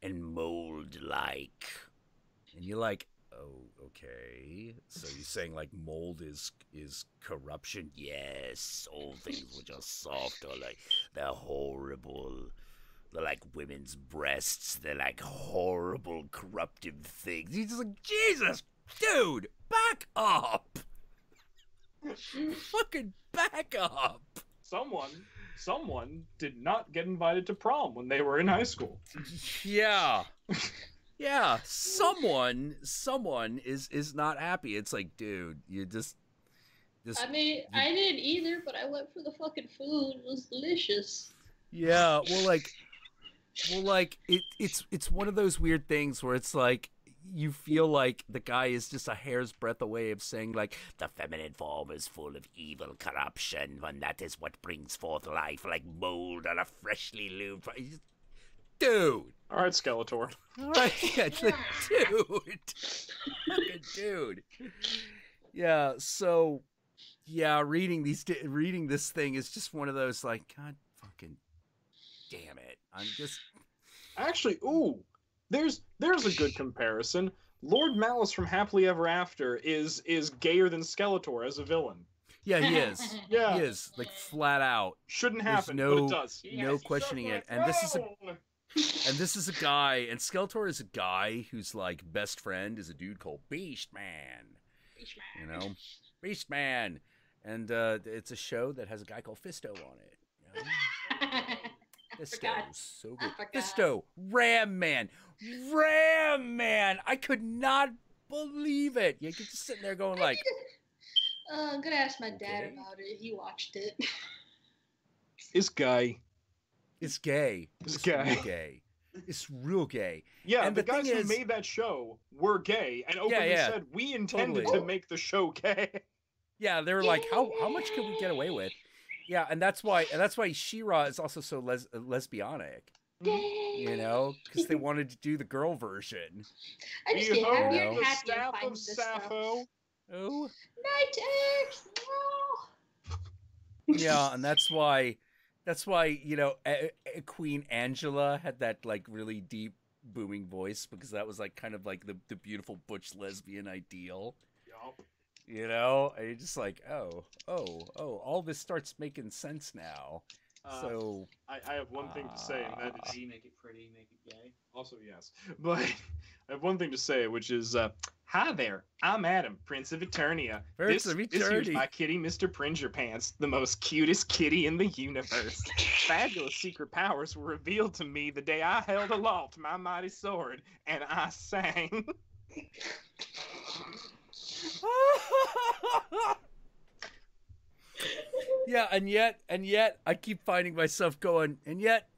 and mold-like. And you're like, oh, okay. So you're saying, like, mold is corruption? Yes, all things which are soft are, like, they're horrible. They're like women's breasts. They're like horrible, corruptive things. He's just like, Jesus, dude, back up. Fucking back up. Someone did not get invited to prom when they were in high school. Yeah. Yeah, someone is not happy. It's like, dude, you just I mean, I didn't either, but I went for the fucking food. It was delicious. Yeah, well, it's one of those weird things where it's like you feel like the guy is just a hair's breadth away of saying, like, the feminine form is full of evil corruption, and that is what brings forth life, like mold on a freshly lubed. Dude. All right, Skeletor. All right, yeah, dude. Fucking dude. Yeah. So, yeah, reading this thing is just one of those like, God fucking damn it. I'm just actually, ooh, there's a good comparison. Lord Malice from Happily Ever After is gayer than Skeletor as a villain. Yeah, he is. Yeah, he is, like, flat out. Shouldn't happen, but it does. No questioning it. And this is a guy, and Skeletor is a guy whose, like, best friend is a dude called Beast Man. You know, Beast Man, and it's a show that has a guy called Fisto on it. You know? Fisto, so good. Fisto, Ram Man. I could not believe it. You could just sitting there going like, I'm gonna ask my dad about it. He watched it. It's gay. It's gay. It's gay. Real gay. It's real gay. Yeah, and the guys who made that show were gay and openly said, we intended to make the show gay. Yeah, they were like, how much could we get away with? Yeah, and that's why She-Ra is also so lesbianic. You know, because they wanted to do the girl version. I just get happier and the happier staff finding of this stuff. Sappho. Oh. Night eggs! No! Yeah, and that's why, you know, Queen Angela had that like really deep booming voice, because that was like kind of like the beautiful butch lesbian ideal. Yup. You know, and you're just like, oh, all this starts making sense now. So I have one thing to say, and that is Make it pretty, make it gay. also yes. But I have one thing to say, which is, hi there, I'm Adam, Prince of Eternia. This here's my kitty, Mr. Pringerpants, the most cutest kitty in the universe. Fabulous secret powers were revealed to me the day I held aloft my mighty sword, and I sang. Yeah, and yet I keep finding myself going, and yet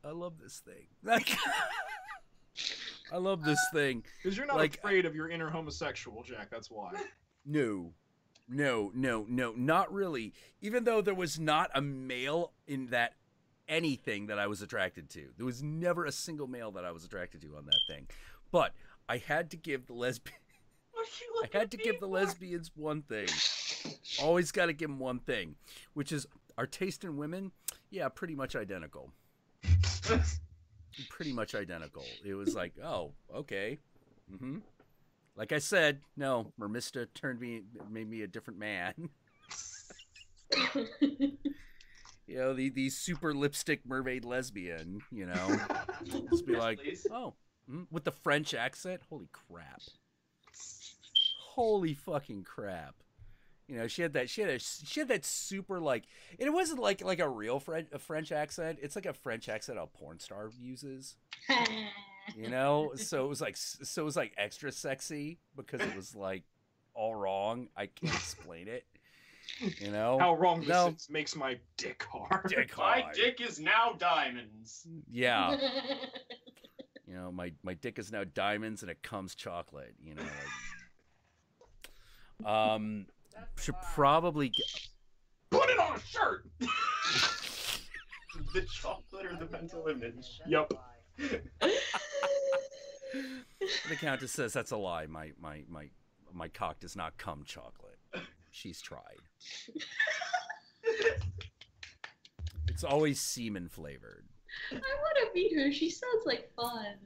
I love this thing. Like, I love this thing. Because you're not like, afraid of your inner homosexual, Jack, that's why. No, not really. Even though there was not a male in that anything that I was attracted to. There was never a single male that I was attracted to on that thing. But I had to give the lesbians one thing. Always got to give them one thing, which is our taste in women. Yeah, pretty much identical. Pretty much identical. It was like, oh, okay. Mm-hmm. Like I said, no, Mermista made me a different man. You know, the super lipstick mermaid lesbian, you know. Just be like, oh, with the French accent? Holy crap. Holy fucking crap. You know, she had that super, like, and it wasn't like a real French accent. It's like a French accent a porn star uses. You know, so it was like extra sexy because it was like all wrong. I can't explain it. You know how wrong this makes my dick hard. My dick is now diamonds. Yeah. You know, my dick is now diamonds and it comes chocolate. You know, like, should probably put it on a shirt. The chocolate or the mental image. Yep. The Countess says that's a lie. My cock does not come chocolate. She's tried. It's always semen flavored. I want to meet her. She sounds like fun.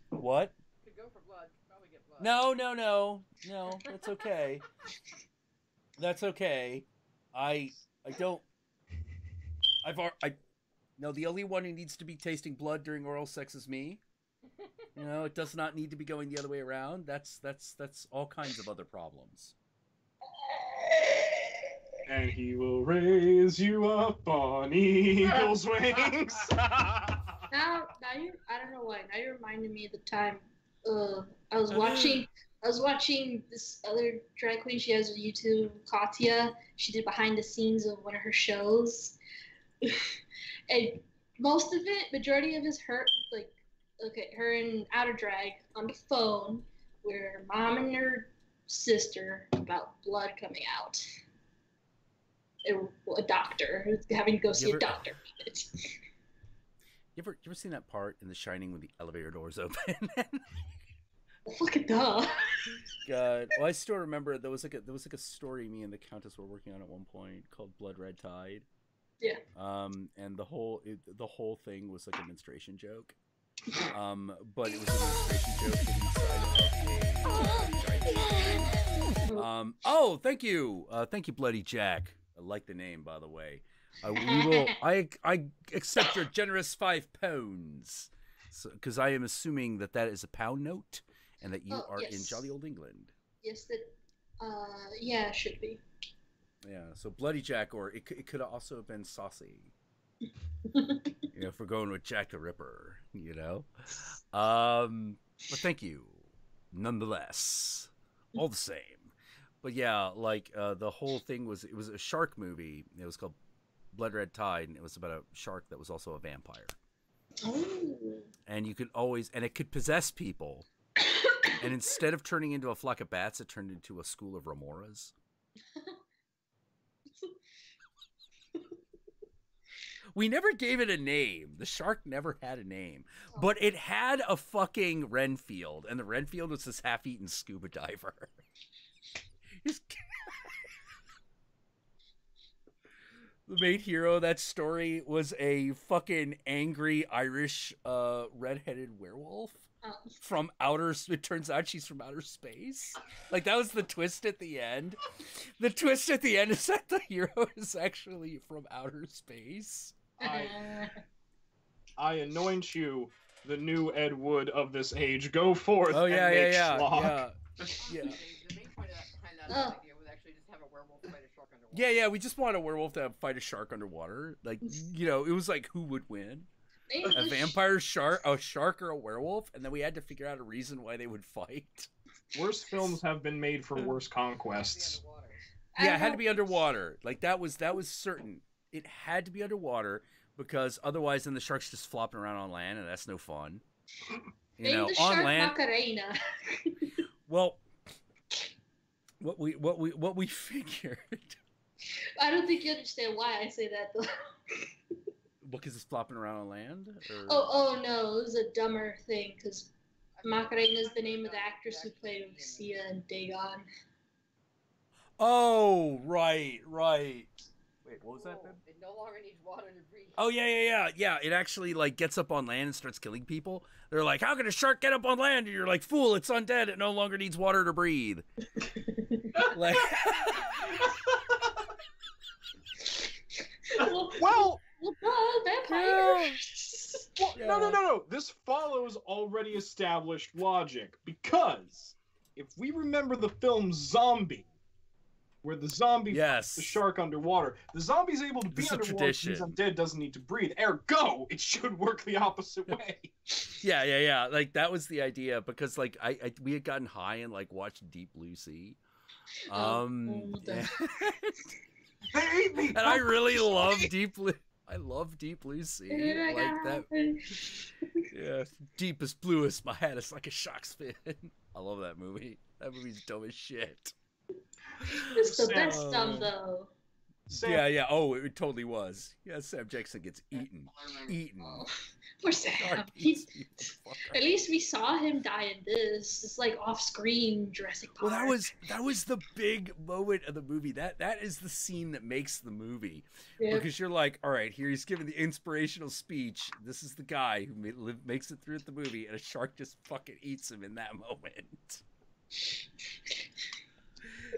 What? Could go for blood. Probably get blood. No. That's okay. That's okay. No, the only one who needs to be tasting blood during oral sex is me. You know, it does not need to be going the other way around. That's all kinds of other problems. And he will raise you up on eagle's wings. Now you, I don't know why. Now you're reminding me of the time I was watching this other drag queen. She has a YouTube, Katya. She did behind the scenes of one of her shows, and most of it, majority of it, is her her in outer drag on the phone with her mom and her sister about blood coming out. A doctor having to go see a doctor. You ever seen that part in The Shining when the elevator doors open? Fucking duh. God, well, I still remember there was like a story me and the Countess were working on at one point called Blood Red Tide. Yeah. And the whole thing was like a menstruation joke. But it was a menstruation joke inside of oh, thank you, Bloody Jack. I like the name, by the way. I accept your generous £5, because I am assuming that is a pound note, and that you are in jolly old England. Yes, yeah, it should be. Yeah, so Bloody Jack, or it could also have been Saucy. You know, if we're going with Jack the Ripper, you know. But thank you, nonetheless, all the same. But yeah, like the whole thing was a shark movie. It was called Blood Red Tide, and it was about a shark that was also a vampire. Oh. And you could it could possess people. And instead of turning into a flock of bats, it turned into a school of remoras. We never gave it a name. The shark never had a name. But it had a fucking Renfield, and the Renfield was this half-eaten scuba diver. The main hero of that story was a fucking angry Irish redheaded werewolf from outer... It turns out she's from outer space. Like, that was the twist at the end. The twist at the end is that the hero is actually from outer space. I anoint you the new Ed Wood of this age. Go forth and make schlock. Yeah. The main point behind that idea was actually just have a werewolf fight a shark underwater. Yeah, we just wanted a werewolf to fight a shark underwater. Like, you know, it was like, who would win? A vampire shark, a shark, or a werewolf? And then we had to figure out a reason why they would fight. Worse films have been made for worse conquests. Yeah, it had to be underwater. Like, that was certain. It had to be underwater because otherwise then the shark's just flopping around on land, and that's no fun. You know, on land. Macarena. Well, what we figured. I don't think you understand why I say that though. Because it's flopping around on land? Or... Oh no, it was a dumber thing because Macarena is the name of the actress who played Lucia and Dagon. Oh, right. Wait, what was that then? It no longer needs water to breathe. Oh, yeah. It actually, like, gets up on land and starts killing people. They're like, how can a shark get up on land? And you're like, fool, it's undead. It no longer needs water to breathe. Like... Well, vampires. No. This follows already established logic because if we remember the film Zombie, where the zombie fights the shark underwater, the zombie's able to be underwater because he's undead, doesn't need to breathe. Ergo, it should work the opposite way. Yeah. Like, that was the idea because, like, we had gotten high and, like, watched Deep Blue Sea. They ate me! And I really love Deep Blue. I love Deep Blue Sea. Like that. Yeah. Deepest, bluest, my hat is like a shark's fin. I love that movie. That movie's dumb as shit. It's the best dumb, though. Yeah. Oh, it totally was. Yeah, Sam Jackson gets eaten. Oh, poor Sam. At least we saw him die in this. It's like off-screen Jurassic Park. Well, that was the big moment of the movie. That is the scene that makes the movie. Yeah. Because you're like, all right, here he's giving the inspirational speech. This is the guy who makes it through the movie, and a shark just fucking eats him in that moment.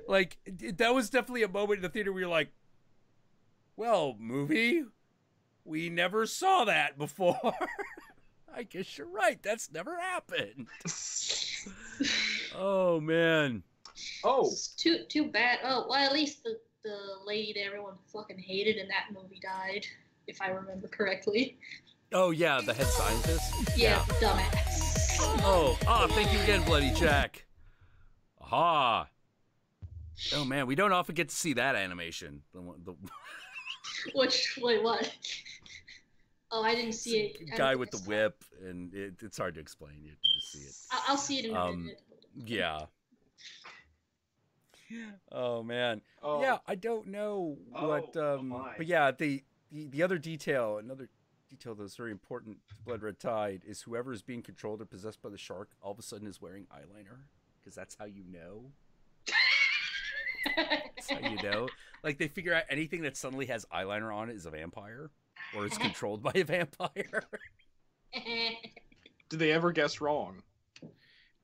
Like, that was definitely a moment in the theater where you're like, well, movie, we never saw that before. I guess you're right. That's never happened. Oh, man. Oh. Too bad. Oh, well, at least the lady that everyone fucking hated in that movie died, if I remember correctly. Oh, yeah, the head scientist? Yeah, dumbass. Oh, thank you again, Bloody Jack. Aha. Oh, man, we don't often get to see that animation. Wait, what? Oh, I didn't see it. Guy with the whip, and it's hard to explain. You have to just see it. I'll see it in a minute. Yeah. Oh man. Oh. Yeah, I don't know what. But yeah, the other detail, another detail that's very important to Blood Red Tide is whoever is being controlled or possessed by the shark all of a sudden is wearing eyeliner, because that's how you know. That's how you know. Like, they figure out anything that suddenly has eyeliner on it is a vampire, or is controlled by a vampire. Did they ever guess wrong?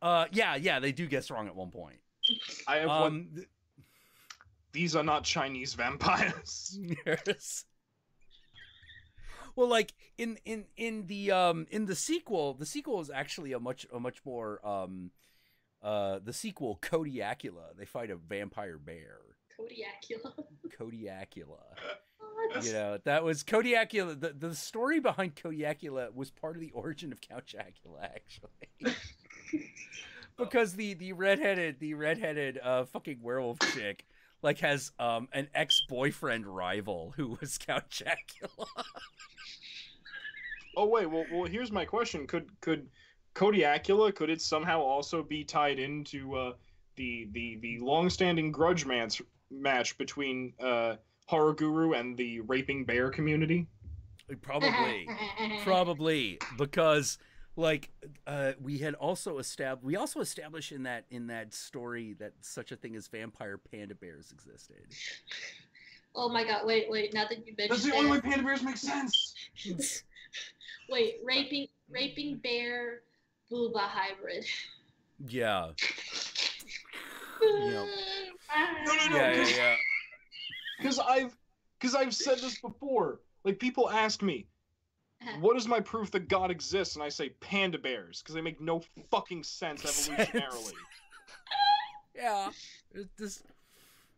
Yeah, they do guess wrong at one point. I have one. These are not Chinese vampires. Yes. Well, like in the sequel is actually a much more the sequel, Kodiakula. They fight a vampire bear. Kodiakula. You know, that was Kodiakula. The story behind Kodiakula was part of the origin of Count Jackula, actually. Because the redheaded fucking werewolf chick like has an ex-boyfriend rival who was Count Jackula. Oh wait, well here's my question. Could Kodiakula, could it somehow also be tied into the long-standing grudge match between Horror Guru and the raping bear community? Probably because like we also established in that story that such a thing as vampire panda bears existed. Oh my god, wait, now that you mentioned That's the only way panda bears make sense. Wait, raping bear booba hybrid. Yeah. No. Yeah. Because I've said this before. Like, people ask me, what is my proof that God exists? And I say panda bears, because they make no fucking sense evolutionarily. Yeah.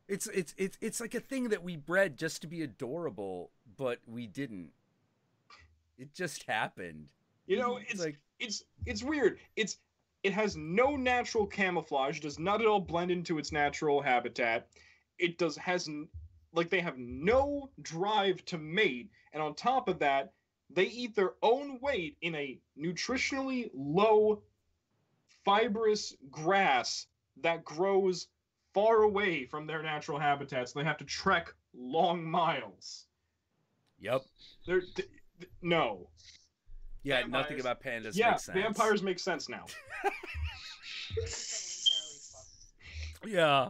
It's like a thing that we bred just to be adorable, but we didn't. It just happened. You know, it's weird. It has no natural camouflage, does not at all blend into its natural habitat. They have no drive to mate, and on top of that, they eat their own weight in a nutritionally low, fibrous grass that grows far away from their natural habitats. They have to trek long miles. Yep. No. Yeah, Vampires. Nothing about pandas Yeah, makes sense. vampires make sense now. Yeah.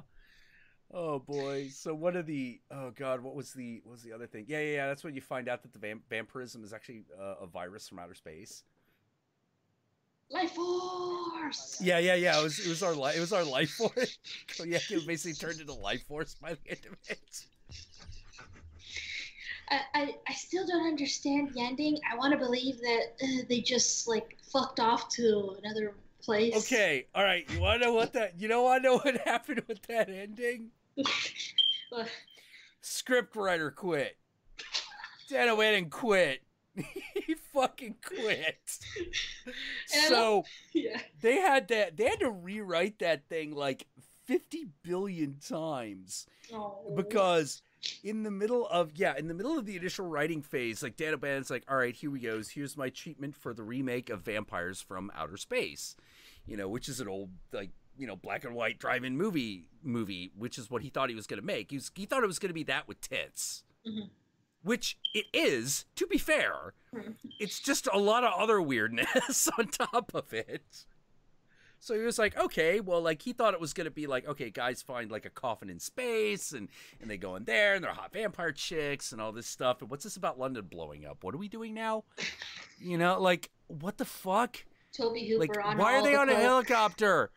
Oh boy. So what was the other thing? Yeah. That's when you find out that the vampirism is actually a virus from outer space. Life force. Yeah. It was our life force. Yeah, it basically turned into life force by the end of it. I still don't understand the ending. I want to believe that they just like fucked off to another place. Okay, all right. You want to know what happened with that ending? Scriptwriter quit. Dano went and quit. He fucking quit. So they had to rewrite that thing like 50 billion times because in the middle of the initial writing phase, like Dan O'Bannon's like, all right, here we go. Here's my treatment for the remake of Vampires from Outer Space, which is an old black and white drive-in movie, which is what he thought he was going to make. He thought it was going to be that with tits, which it is. To be fair, it's just a lot of other weirdness on top of it. So he was like, okay, well, like, he thought it was going to be like, okay, guys find, like, a coffin in space, and they go in there, and they're hot vampire chicks, and all this stuff, and what's this about London blowing up? What are we doing now? Like, what the fuck? Toby Hooper on why are they on a coke. Helicopter?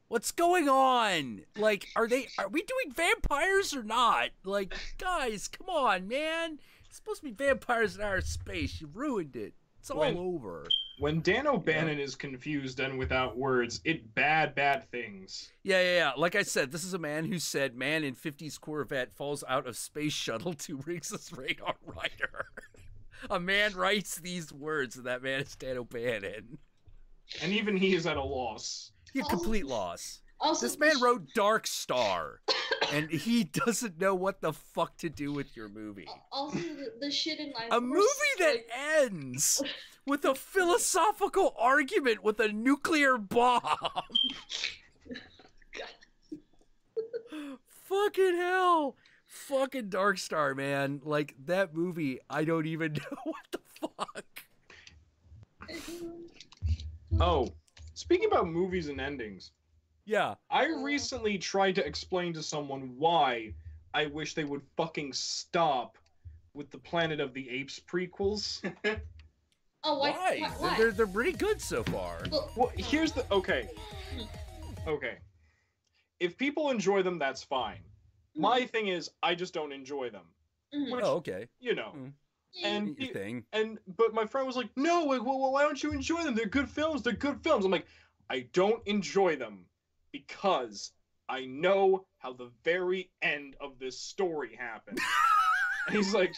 What's going on? Like, are we doing vampires or not? Like, guys, come on, man. It's supposed to be vampires in outer space. You ruined it. It's all over. When Dan O'Bannon is confused and without words, it bad things. Yeah. Like I said, this is a man who said, man in 50s Corvette falls out of space shuttle to Riggs' radar rider. A man writes these words, and that man is Dan O'Bannon. And even he is at a loss. A complete loss. Also, this man wrote Dark Star, and he doesn't know what the fuck to do with your movie. Also, the shit in life. A movie that ends with a philosophical argument with a nuclear bomb. Fucking hell. Fucking Dark Star, man. Like, that movie, I don't even know what the fuck. Oh, speaking about movies and endings. Yeah. I recently tried to explain to someone why I wish they would fucking stop with the Planet of the Apes prequels. Oh, why? They're pretty good so far. Well, here's the... Okay. If people enjoy them, that's fine. My thing is, I just don't enjoy them. Which, okay. And your thing. But my friend was like, no, well, why don't you enjoy them? They're good films. I'm like, I don't enjoy them because I know how the very end of this story happened. And he's like,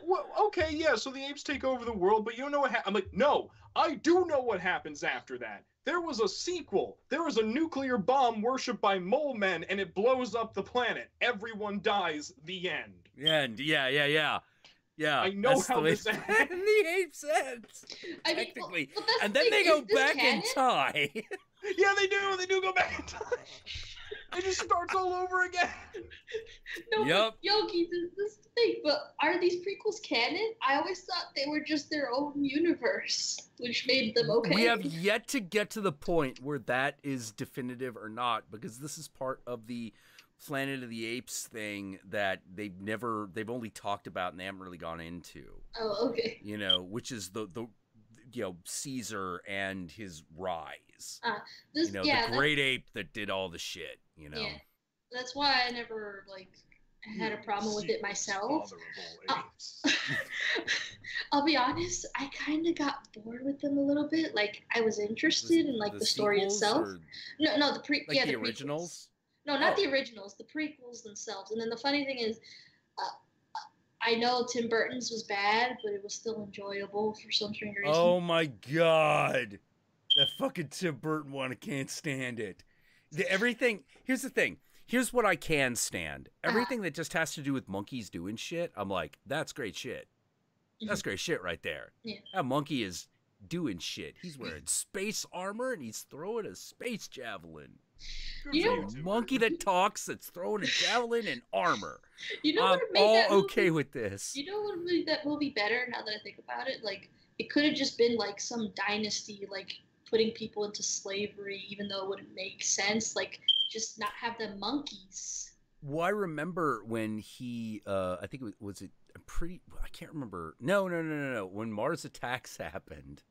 well, okay, yeah, so the apes take over the world, but you don't know what I'm like, no, I do know what happens after that. There was a sequel. There was a nuclear bomb worshipped by mole men, and it blows up the planet. Everyone dies. The end. The end. Yeah. I know how this ends. The apes ends. Technically. And then they go back in time. Yeah, they do go back in time. It just starts all over again. No, Yep. but Yogi, this is the thing, but are these prequels canon? I always thought they were just their own universe, which made them okay. We have yet to get to the point where that is definitive or not, because this is part of the Planet of the Apes thing that they've only talked about and they haven't really gone into. Oh, okay. You know, which is the Caesar and his rise. The great ape that did all the shit, you know. Yeah. That's why I never had a problem with it myself. I'll be honest, I kind of got bored with them a little bit. Like, I was interested in the story itself. No, the originals. No, not the originals, the prequels themselves. And then the funny thing is, I know Tim Burton's was bad, but it was still enjoyable for some strange reason. Oh my god, that fucking Tim Burton one, I can't stand it. Here's the thing. Here's what I can stand. Everything that just has to do with monkeys doing shit, I'm like, that's great shit. That's great shit right there. Yeah. That monkey is doing shit. He's wearing space armor and he's throwing a space javelin. A monkey that talks that's throwing a javelin and armor. What made that movie, okay with this. You know what made that movie better now that I think about it? It could have just been some dynasty, putting people into slavery, even though it wouldn't make sense. Just not have the monkeys. Well, I remember when he, I think I can't remember. No. When Mars Attacks happened,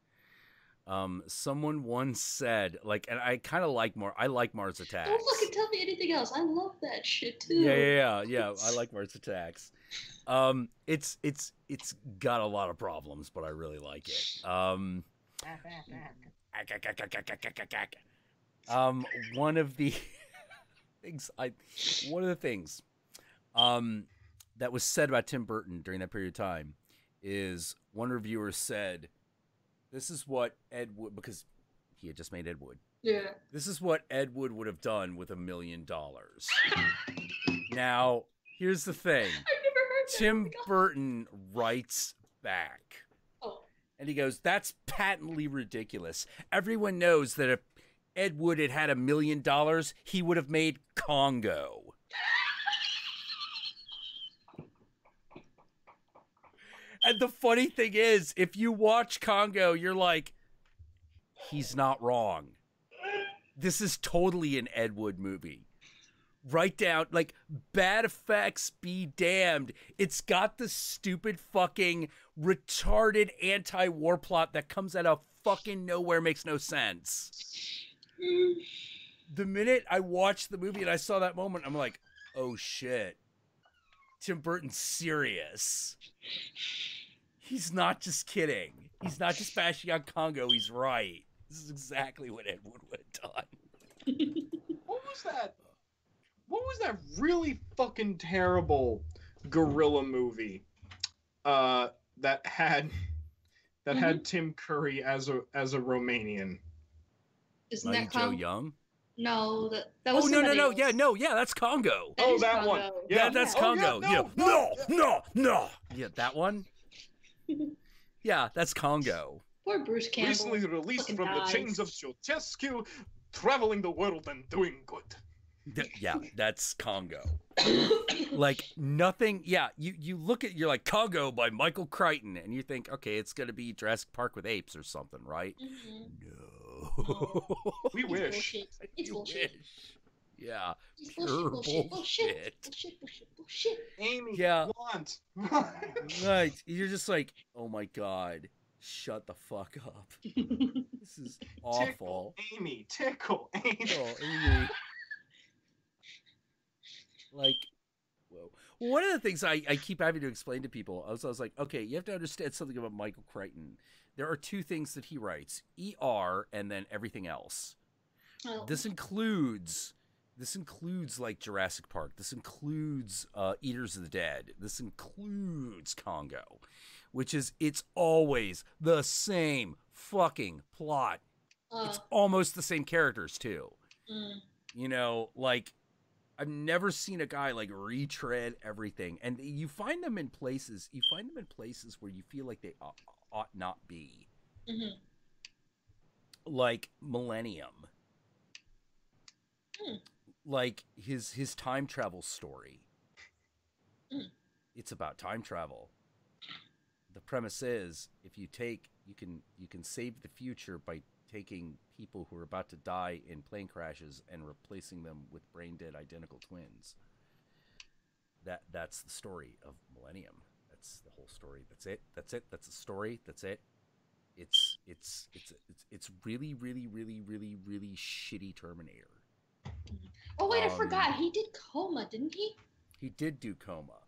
someone once said, and I kind of I like Mars Attacks. Don't fucking tell me anything else. I love that shit too. Yeah. I like Mars Attacks. It's got a lot of problems, but I really like it. One of the things that was said about Tim Burton during that period of time is one reviewer said, this is what Ed Wood, because he had just made Ed Wood. Yeah. This is what Ed Wood would have done with $1 million. Now, here's the thing. I've never heard that. Tim Burton writes back. Oh. And he goes, that's patently ridiculous. Everyone knows that if Ed Wood had $1 million, he would have made Congo. And the funny thing is, if you watch Congo, you're like, he's not wrong. This is totally an Ed Wood movie. Right down, bad effects be damned. It's got the stupid fucking retarded anti-war plot that comes out of fucking nowhere, makes no sense. The minute I watched the movie and I saw that moment, I'm like, oh shit. Tim Burton's serious. He's not just kidding. He's not just bashing on Congo. He's right. This is exactly what Ed Wood would have done. What was that? What was that really fucking terrible gorilla movie that had Tim Curry as a Romanian? Isn't Mighty that Joe Young? No, that was no. else. Yeah, that's Congo. That Congo. one. Yeah, that's oh, Congo. Yeah, No. Yeah, that one. Yeah, that's Congo. Poor Bruce Campbell. Recently released from the chains of Ceausescu, traveling the world and doing good. Yeah, that's Congo. Nothing. Yeah, you look at, you're like, Congo by Michael Crichton, and you think, okay, it's gonna be Jurassic Park with apes or something, right? Mm-hmm. No. We wish. It's bullshit. Yeah, It's pure bullshit. Amy, yeah. want. Right. You're just like, oh my god, shut the fuck up. This is awful. Tickle Amy. Oh, Amy. Whoa. Well, one of the things I keep having to explain to people, I was like, okay, you have to understand something about Michael Crichton. There are two things that he writes, ER and then everything else. Oh. This includes Jurassic Park. This includes Eaters of the Dead. This includes Congo, which is, it's always the same fucking plot. It's almost the same characters too. You know, I've never seen a guy retread everything, and you find them in places. You find them in places where you feel like they ought not be. Mm-hmm. Like Millennium. like his time travel story. Mm. It's about time travel. The premise is you can save the future by taking people who are about to die in plane crashes and replacing them with brain dead identical twins. That's the story of Millennium. That's the whole story. That's it. That's the story. That's it. It's really, really, really, really, really shitty Terminator. Oh wait, I forgot. He did Coma, didn't he? He did do Coma.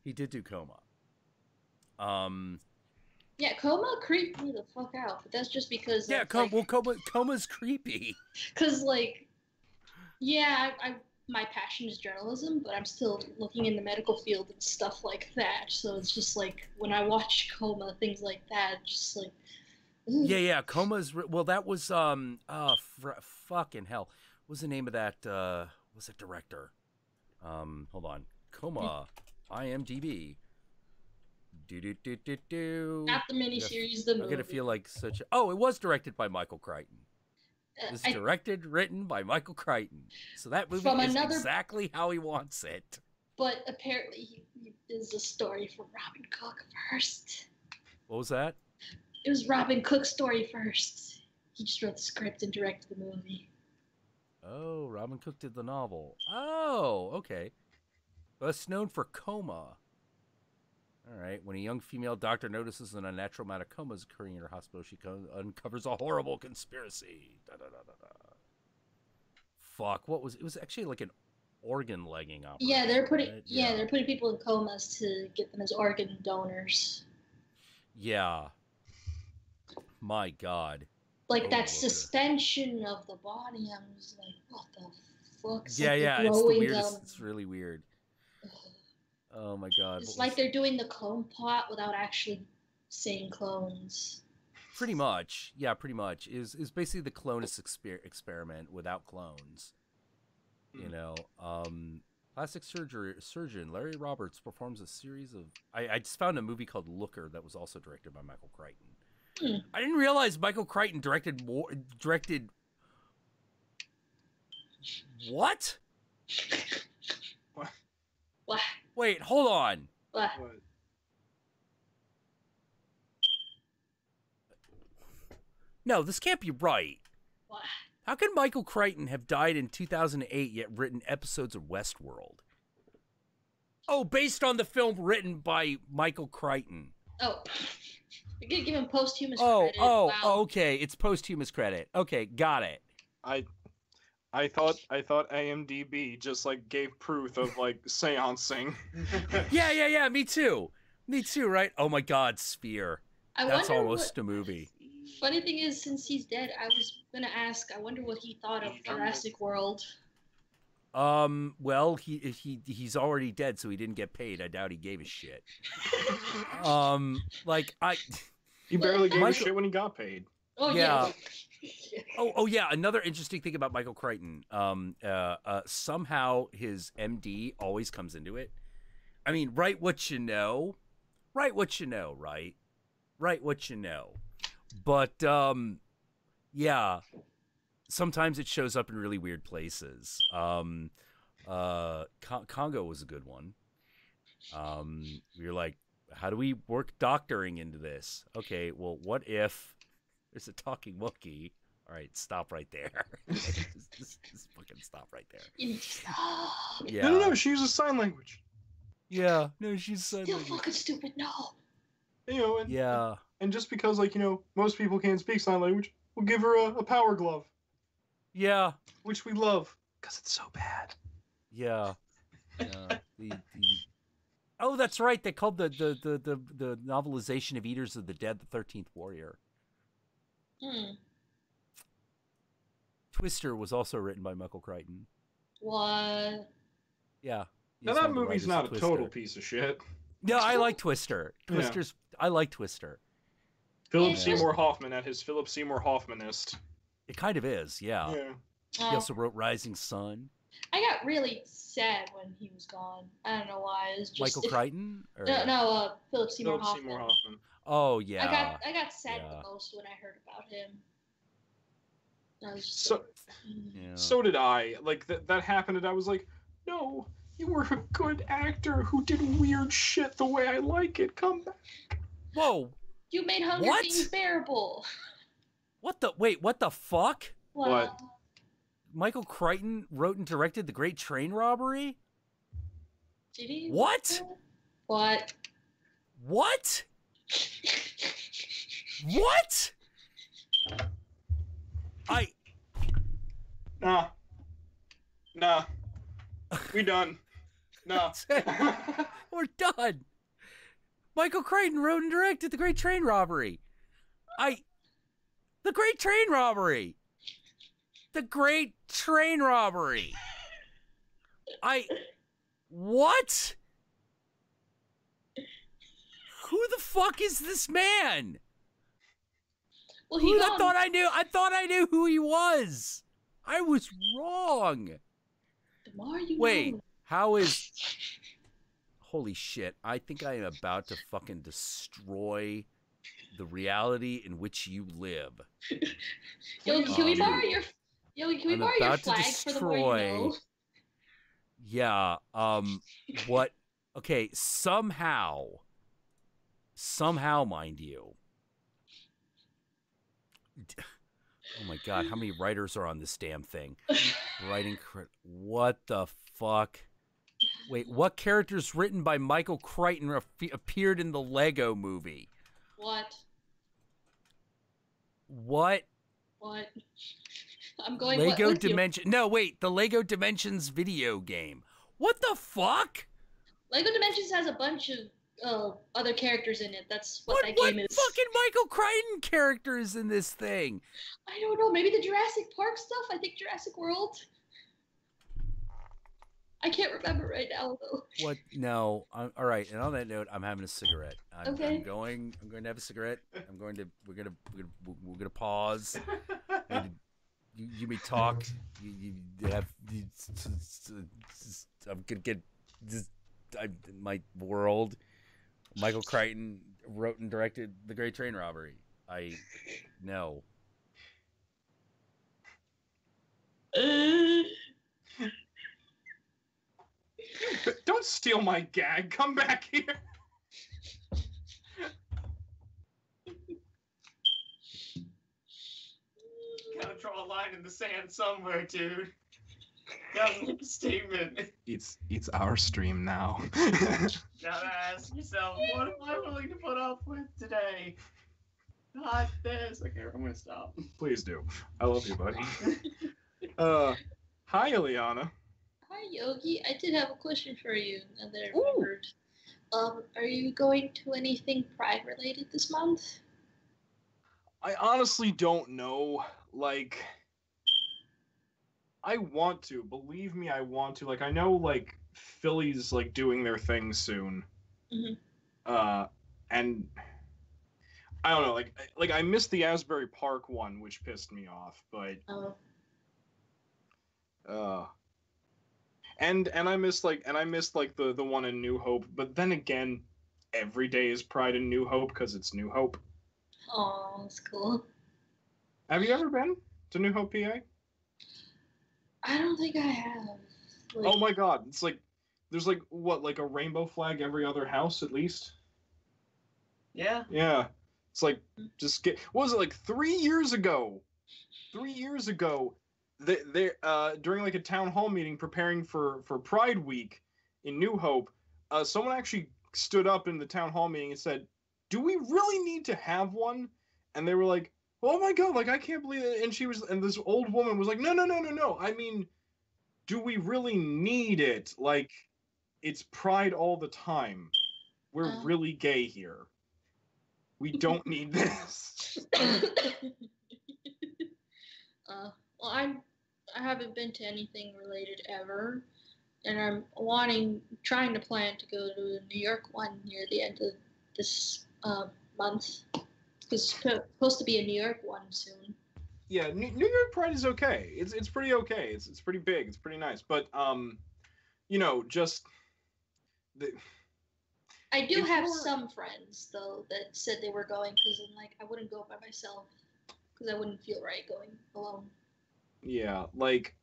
He did do Coma. Yeah, Coma creeped me the fuck out, but that's just because. Yeah, Coma's creepy. Because like, yeah, I my passion is journalism, but I'm still looking in the medical field and stuff like that. So it's just like when I watch Coma, things like that, just like. Ugh. Yeah, Coma's. Well, that was fucking hell. What was the name of that? Was it director? Hold on, Coma, IMDb. Not the miniseries, the movie. I'm gonna feel like such. Oh, it was directed by Michael Crichton. It was directed, written by Michael Crichton. So that movie is exactly how he wants it. But apparently, there's a story from Robin Cook first. What was that? It was Robin Cook's story first. He just wrote the script and directed the movie. Oh, Robin Cook did the novel. Oh, okay. Best known for Coma. All right. When a young female doctor notices an unnatural amount of coma is occurring in her hospital, she uncovers a horrible conspiracy. Fuck. What was it? Was actually like an organ legging operation. Yeah, they're putting. Right? Yeah, they're putting people in comas to get them as organ donors. Yeah. My God. Like that suspension of the body. I'm just like, what the fuck? Yeah. It's the weirdest. It's really weird. Oh my God. It's like they're doing the clone plot without actually saying clones. Pretty much. Yeah, pretty much. Is basically the clonus experiment without clones. You know, plastic surgeon Larry Roberts performs a series of... I just found a movie called Looker that was also directed by Michael Crichton. I didn't realize Michael Crichton directed... What? What? Wait, hold on. What? No, this can't be right. What? How can Michael Crichton have died in 2008 yet written episodes of Westworld? Oh, based on the film written by Michael Crichton. Oh. You're going to give him posthumous credit. Wow. Okay. It's posthumous credit. Okay, got it. I thought IMDb just like gave proof of like seancing. Yeah. Me too, right? Oh my God, Sphere. That's almost a movie. Funny thing is, since he's dead, I was gonna ask. I wonder what he thought of Jurassic World. Well, he's already dead, so he didn't get paid. I doubt he gave a shit. He barely gave a shit when he got paid. Oh yeah. Oh yeah. Another interesting thing about Michael Crichton. Somehow his MD always comes into it. I mean, write what you know, right? Write what you know. But yeah, sometimes it shows up in really weird places. Congo was a good one. You're like, how do we work doctoring into this? Okay, well, what if there's a talking monkey? All right, stop right there. just fucking stop right there. Yeah. No, she uses sign language. Yeah, no, she's still fucking stupid. No. You know, and just because, like, you know, most people can't speak sign language, we'll give her a power glove. Yeah. Which we love, because it's so bad. Yeah. Oh, that's right. They called the novelization of Eaters of the Dead the 13th Warrior. Twister was also written by Michael Crichton. What? Yeah. Now that movie's not a total piece of shit. No, I like Twister. I like Twister. Philip Seymour Hoffman at his Philip Seymour Hoffmanist. It kind of is, yeah. He also wrote Rising Sun. I got really sad when he was gone. I don't know why. It was just Michael Crichton? Or... No, Philip Seymour Hoffman. Oh yeah. I got sad the most when I heard about him. I was just So, so did I. Like that happened, and I was like, no, you were a good actor who did weird shit the way I like it. Come back. Whoa. You made Hunger Games bearable. What the? Wait, what the fuck? What? Michael Crichton wrote and directed The Great Train Robbery? Did he? What? What? What? What? Nah. We done. Nah. We're done. Michael Crichton wrote and directed The Great Train Robbery. The Great Train Robbery. The Great Train Robbery. What? Who the fuck is this man? Well, I thought I knew who he was. I was wrong. The more you Wait, know. how is... Holy shit, I think I am about to fucking destroy the reality in which you live. Yogi, can we borrow your... Yogi, can we borrow your flag for the more you know? Yeah, what... Okay, somehow, mind you... Oh my god, how many writers are on this damn thing? What the fuck? Wait, what characters written by Michael Crichton appeared in the Lego movie? What? I'm going Lego with Dimension. You. No, wait, the Lego Dimensions video game. What the fuck? Lego Dimensions has a bunch of other characters in it. That's what that game is. What fucking Michael Crichton characters in this thing? I don't know. Maybe the Jurassic Park stuff? I think Jurassic World. I can't remember right now, though. What? No. All right. And on that note, I'm having a cigarette. Okay. I'm going to have a cigarette. We're gonna pause. You may talk. I'm gonna get my world. Michael Crichton wrote and directed The Great Train Robbery. I know. Don't steal my gag. Come back here. Gotta draw a line in the sand somewhere, dude. Gotta make a statement. It's our stream now. Gotta ask yourself, what am I willing to put up with today? Not this. Okay, I'm gonna stop. Please do. I love you, buddy. Hi, Illianna. Hi, Yogi. I did have a question for you. Now that I remembered. Are you going to anything Pride related this month? I honestly don't know. Like, I want to. Believe me, I want to. Like, I know, like, Philly's, like, doing their thing soon. Mm-hmm. And I don't know. Like I missed the Asbury Park one, which pissed me off. But and I missed the one in New Hope. But then again, every day is Pride in New Hope because it's New Hope. Oh, that's cool. Have you ever been to New Hope, PA? I don't think I have. Like... Oh my god, it's like there's like what, like a rainbow flag every other house at least? Yeah. Yeah. It's like just get what was it, like 3 years ago? 3 years ago, they during like a town hall meeting preparing for Pride Week in New Hope, someone actually stood up in the town hall meeting and said, "Do we really need to have one?" And they were like, "Oh my god, like I can't believe it." And this old woman was like, "No. I mean, do we really need it? Like, it's Pride all the time. We're really gay here. We don't need this." Well, I haven't been to anything related ever, and I'm trying to plan to go to a New York one near the end of this month. Because it's supposed to be a New York one soon. Yeah, New York Pride is okay. It's pretty okay. It's pretty big. It's pretty nice. But you know, just I do have some friends though that said they were going because I'm like I wouldn't go by myself because I wouldn't feel right going alone. Yeah, like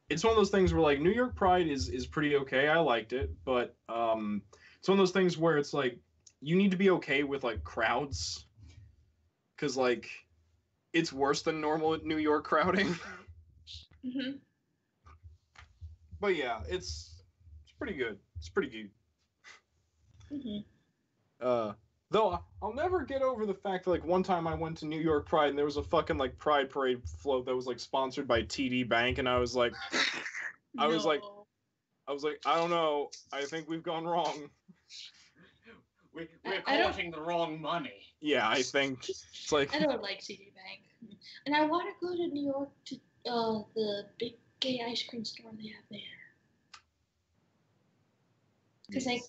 it's one of those things where like New York Pride is pretty okay. I liked it, but it's one of those things where it's like you need to be okay with like crowds because like it's worse than normal New York crowding. Mhm. But yeah, it's pretty good. It's pretty good. Mhm. Though I'll never get over the fact that like one time I went to New York Pride and there was a fucking like Pride Parade float that was like sponsored by TD Bank, and I was like, I was like, No. I don't know. I think we've gone wrong. We're I don't- collecting the wrong money. Yeah, I think it's like I don't like CD Bank, and I want to go to New York to the big gay ice cream store they have there. Because I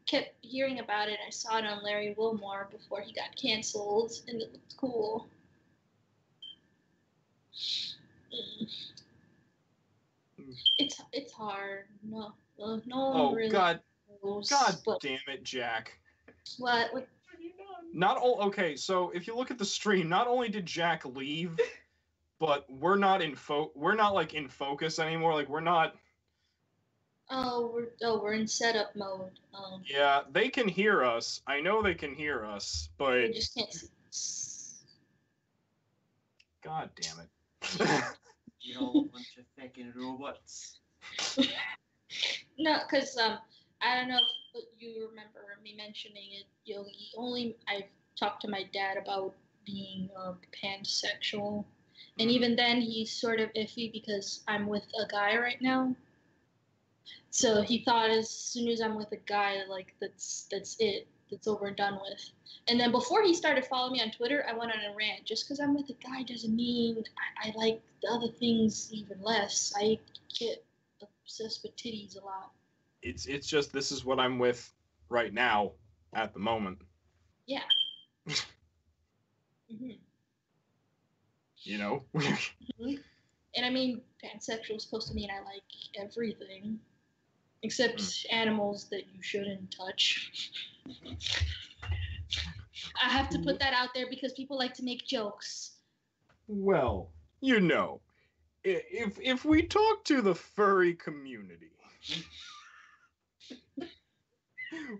kept hearing about it. I saw it on Larry Wilmore before he got canceled, and it looked cool. It's hard. No one oh really god, knows. god But damn it, Jack. what? Not all okay. So if you look at the stream, not only did Jack leave, but we're not like in focus anymore. Like we're not. We're in setup mode. Yeah, they can hear us. I know they can hear us, but We just can't see. god damn it. You're all a bunch of fucking robots. No, because I don't know if you remember me mentioning it, Yogi. Only I've talked to my dad about being pansexual, and even then he's sort of iffy because I'm with a guy right now. So he thought as soon as I'm with a guy, like that's it, that's over and done with. And then before he started following me on Twitter, I went on a rant. Just because I'm with a guy doesn't mean I like the other things even less. I get obsessed with titties a lot. It's just this is what I'm with right now at the moment. Yeah. Mm-hmm. You know. Mm-hmm. And I mean, pansexual is supposed to mean I like everything, except animals that you shouldn't touch. I have to put that out there because people like to make jokes. Well, you know, if we talk to the furry community,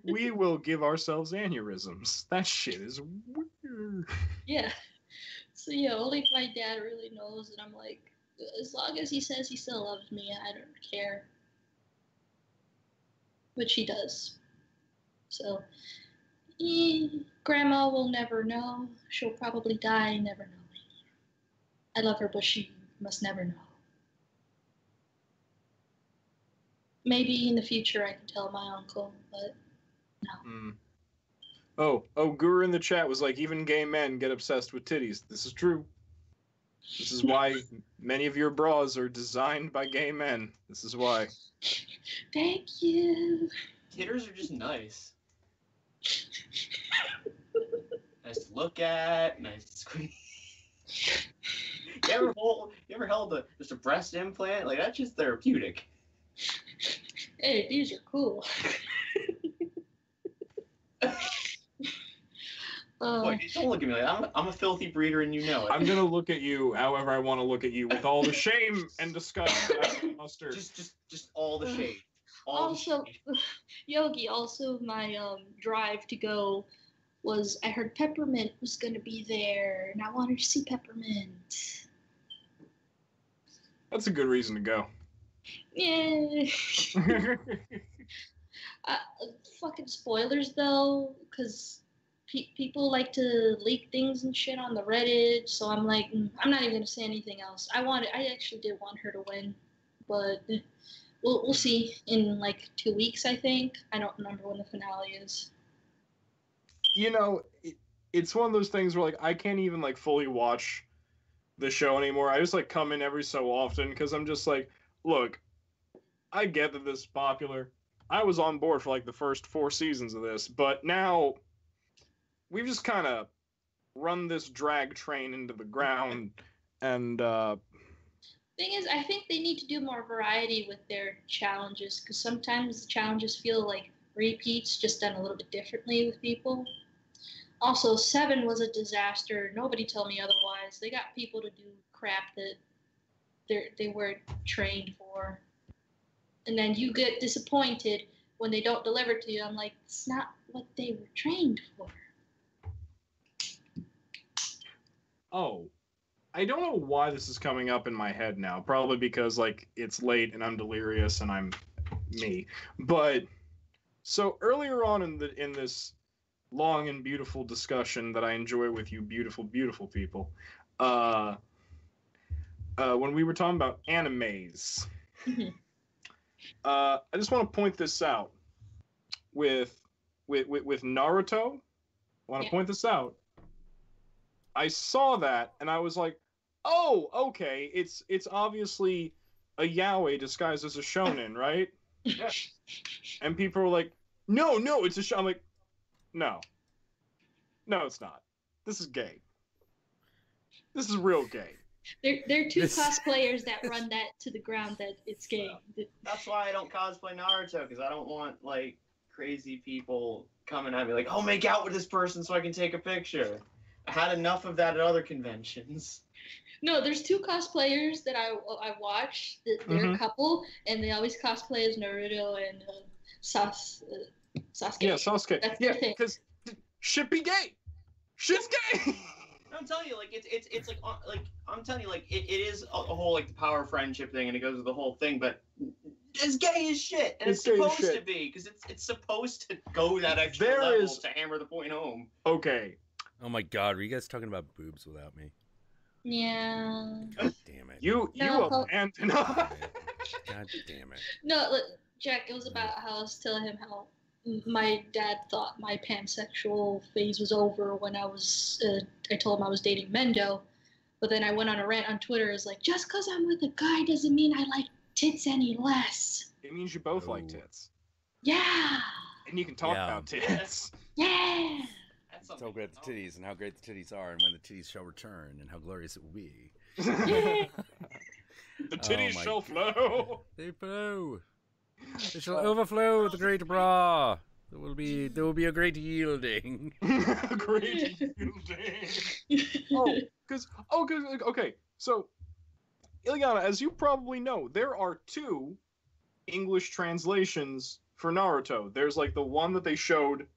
we will give ourselves aneurysms. That shit is weird. Yeah. So yeah, only if my dad really knows, and I'm like, as long as he says he still loves me, I don't care. Which he does. So, Grandma will never know. She'll probably die never knowing. I love her, but she must never know. Maybe in the future I can tell my uncle, but no. Oh, Guru in the chat was like, even gay men get obsessed with titties. This is true. This is why many of your bras are designed by gay men. This is why. Thank you. Titters are just nice. Nice to look at, nice to squeeze. You ever held just a breast implant? Like, that's just therapeutic. Hey, these are cool. Look, don't look at me like that. I'm a filthy breeder and you know it. I'm gonna look at you however I want to look at you, with all the shame and disgust that I muster. Just all the shade. Also, Yogi, also my drive to go was I heard Peppermint was gonna be there, and I wanted to see Peppermint. That's a good reason to go. Yeah. Fucking spoilers though, because people like to leak things and shit on the Reddit. So I'm like, I'm not even gonna say anything else. I actually did want her to win, but we'll see in like 2 weeks. I think. I don't remember when the finale is. You know, it's one of those things where like I can't even like fully watch the show anymore. I just like come in every so often because I'm just like, look, I get that this is popular. I was on board for like the first 4 seasons of this, but now we've just kind of run this drag train into the ground, and Thing is, I think they need to do more variety with their challenges because sometimes the challenges feel like repeats, just done a little bit differently with people. Also, 7 was a disaster. Nobody told me otherwise. They got people to do crap that they weren't trained for. And then you get disappointed when they don't deliver to you. I'm like, it's not what they were trained for. Oh, I don't know why this is coming up in my head now. Probably because like it's late and I'm delirious and I'm me. But so earlier on in this long and beautiful discussion that I enjoy with you, beautiful, beautiful people, when we were talking about animes, I just want to point this out with Naruto. I want to point this out. I saw that and I was like, oh, okay, it's obviously a yaoi disguised as a shonen, right? Yeah. And people were like, no, it's a I'm like, no, it's not. This is gay. This is real gay. There are two cosplayers that run that to the ground that it's gay. That's why I don't cosplay Naruto, because I don't want like crazy people coming at me like, oh, make out with this person so I can take a picture. I had enough of that at other conventions. No, there's two cosplayers that I watch. They're a couple, and they always cosplay as Naruto and Sasuke. Yeah, Sasuke. That's yeah, because shit be gay. Shit's gay. I'm telling you, like it's like I'm telling you, like it is a whole like the power of friendship thing, and it goes with the whole thing, but it's gay as shit, and it's supposed to be because it's supposed to go that extra level to hammer the point home. Okay. Oh my God, were you guys talking about boobs without me? Yeah. God damn it. You abandoned. God damn it. No, look, Jack, it was about how I was telling him how my dad thought my pansexual phase was over when I told him I was dating Mendo. But then I went on a rant on Twitter. It's like, just because I'm with a guy doesn't mean I like tits any less. It means you both like tits. Yeah. And you can talk about tits. Yeah. So great the titties and how great the titties are and when the titties shall return and how glorious it will be. The titties shall flow. They flow. They shall overflow with the great bra. There will be a great yielding. A great yielding. Okay. So, Illianna, as you probably know, there are two English translations for Naruto. There's like the one that they showed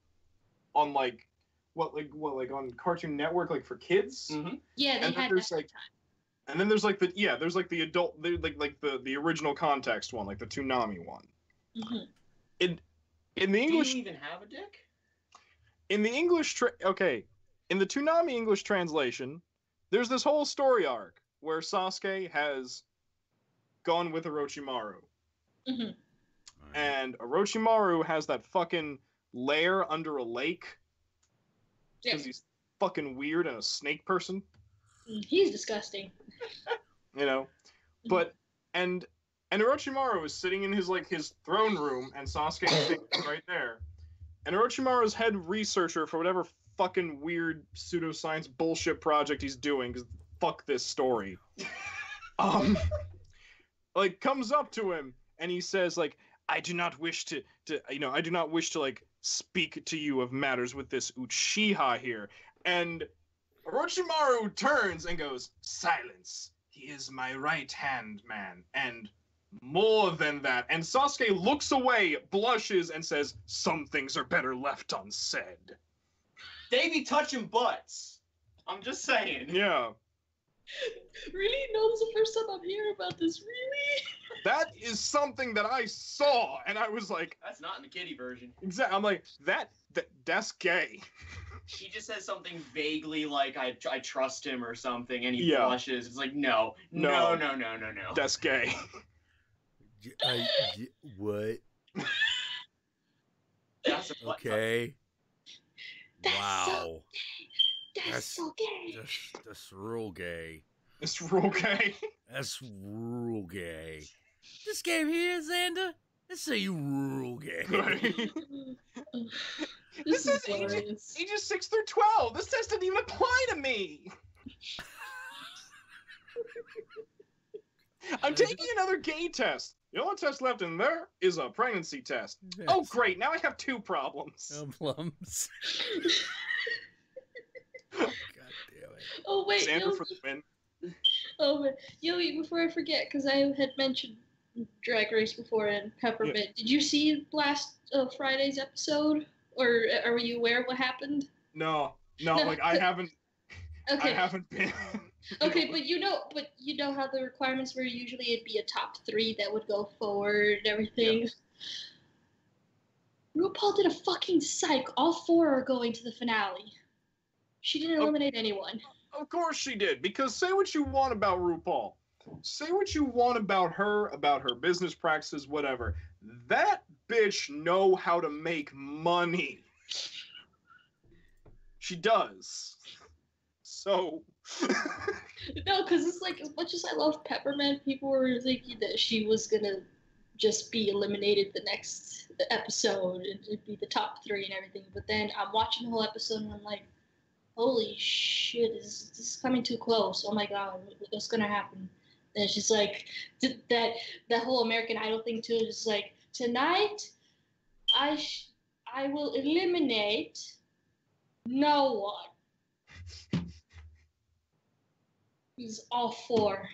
on like on Cartoon Network, like for kids. Mm-hmm. Yeah, they had that time. And then there's like the adult, like the original context one, like the Toonami one. Mm-hmm. In the English, do you even have a dick? In the English, in the Toonami English translation, there's this whole story arc where Sasuke has gone with Orochimaru, and Orochimaru has that fucking lair under a lake. Because he's fucking weird and a snake person. He's disgusting. You know? But and Orochimaru is sitting in his throne room and Sasuke is right there. And Orochimaru's head researcher for whatever fucking weird pseudoscience bullshit project he's doing, because fuck this story. Comes up to him and he says I do not wish to speak to you of matters with this Uchiha here. And Orochimaru turns and goes, silence. He is my right-hand man. And more than that. And Sasuke looks away, blushes, and says, some things are better left unsaid. They be touching butts. I'm just saying. Yeah. Really? No, this is the first time I'm hearing about this. Really? That is something that I saw, and I was like... That's not in the kiddie version. Exactly. I'm like, that's gay. He just says something vaguely like, I trust him or something, and he blushes. It's like, no. That's gay. What? That's okay. Wow. That's so gay. That's real gay. It's real gay. That's real gay. This game here, Xander, let's say you real gay. This is ages 6 through 12. This test didn't even apply to me. I'm taking another gay test. The only test left in there is a pregnancy test. Yes. Oh, great. Now I have two problems. Plums. God damn it. Oh, wait. Xander for the win. Oh, but Yogi, before I forget, because I had mentioned Drag Race before and Peppermint. Yeah. Did you see last Friday's episode, or are you aware of what happened? No, like I haven't. Okay. I haven't been. Okay, but you know how the requirements were usually it'd be a top 3 that would go forward and everything. Yep. RuPaul did a fucking psych. All 4 are going to the finale. She didn't eliminate anyone. Of course she did, because say what you want about RuPaul. Say what you want about her business practices, whatever. That bitch know how to make money. She does. So... No, because it's like, as much as I love Peppermint, people were thinking that she was going to just be eliminated the next episode and it'd be the top 3 and everything. But then I'm watching the whole episode and I'm like, holy shit, this is coming too close. Oh my god, what's going to happen? And she's like, that whole American Idol thing too, is like, tonight I will eliminate no one. It's all 4.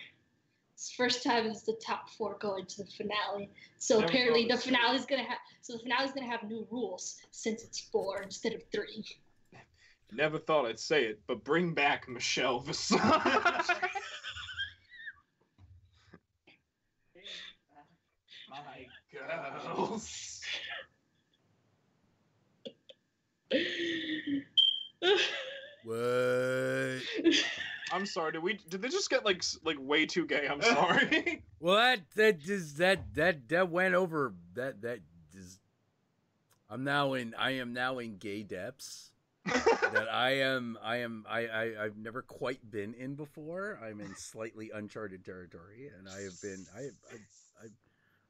It's the first time it's the top 4 going to the finale. So apparently the finale's gonna have new rules since it's 4 instead of 3. Never thought I'd say it, but bring back Michelle Visage. My girls. What? I'm sorry. Did they just get like way too gay? I'm sorry. What? That went over. That is. I am now in gay depths that I've never quite been in before. I'm in slightly uncharted territory, and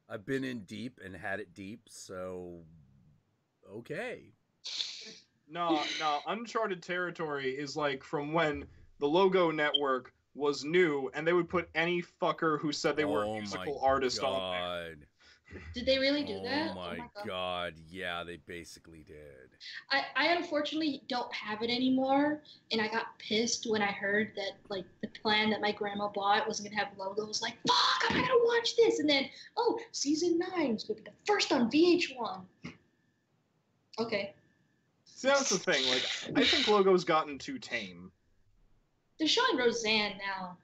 I've been in deep and had it deep. So, okay. No, uncharted territory is like from when the Logo Network was new, and they would put any fucker who said they were a musical artist on there. Did they really do that? Oh my god, yeah, they basically did. I unfortunately don't have it anymore, and I got pissed when I heard that like the plan that my grandma bought wasn't gonna have logos. Like, fuck, I'm not gonna watch this. And then, season 9 is gonna be the first on VH1. Okay. See, that's the thing. Like, I think Logo's gotten too tame. They're showing Roseanne now.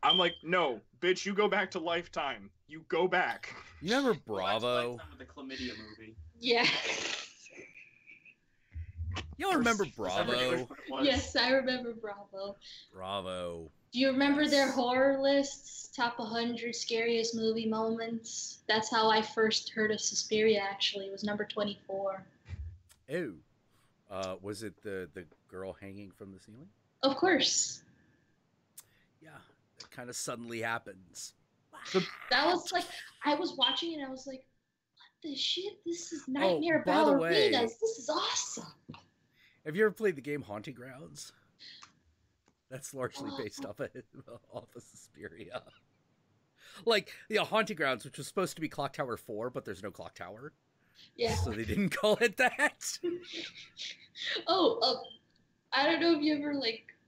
I'm like, no, bitch, you go back to Lifetime. You go back. You remember Bravo? Lifetime with the chlamydia movie. Yeah. Y'all remember Bravo? Yes, I remember Bravo. Bravo. Do you remember their horror lists? Top 100 scariest movie moments? That's how I first heard of Suspiria, actually. It was number 24. Oh. Was it the girl hanging from the ceiling? Of course. Yeah, that kind of suddenly happens. That was like, I was watching and I was like, what the shit? This is Nightmare Ballerinas. This is awesome. Have you ever played the game Haunting Grounds? That's largely based off of Suspiria. Like, Haunting Grounds, which was supposed to be Clock Tower 4, but there's no Clock Tower. Yeah. So they didn't call it that. I don't know if you ever,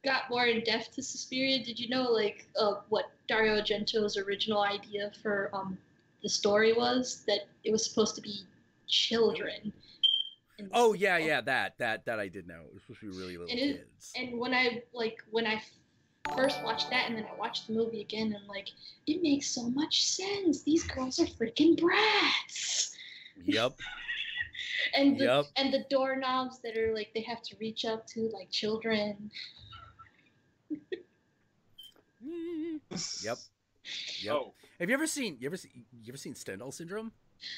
got more in depth to Suspiria. Did you know, what Dario Argento's original idea for the story was? That it was supposed to be children. Oh, yeah, that I did know. It was supposed to be really little kids. And when I first watched that and then I watched the movie again, I'm like, it makes so much sense. These girls are freaking brats. Yep. And the doorknobs that are they have to reach up to like children. Yep. Oh. Have you ever seen Stendhal Syndrome?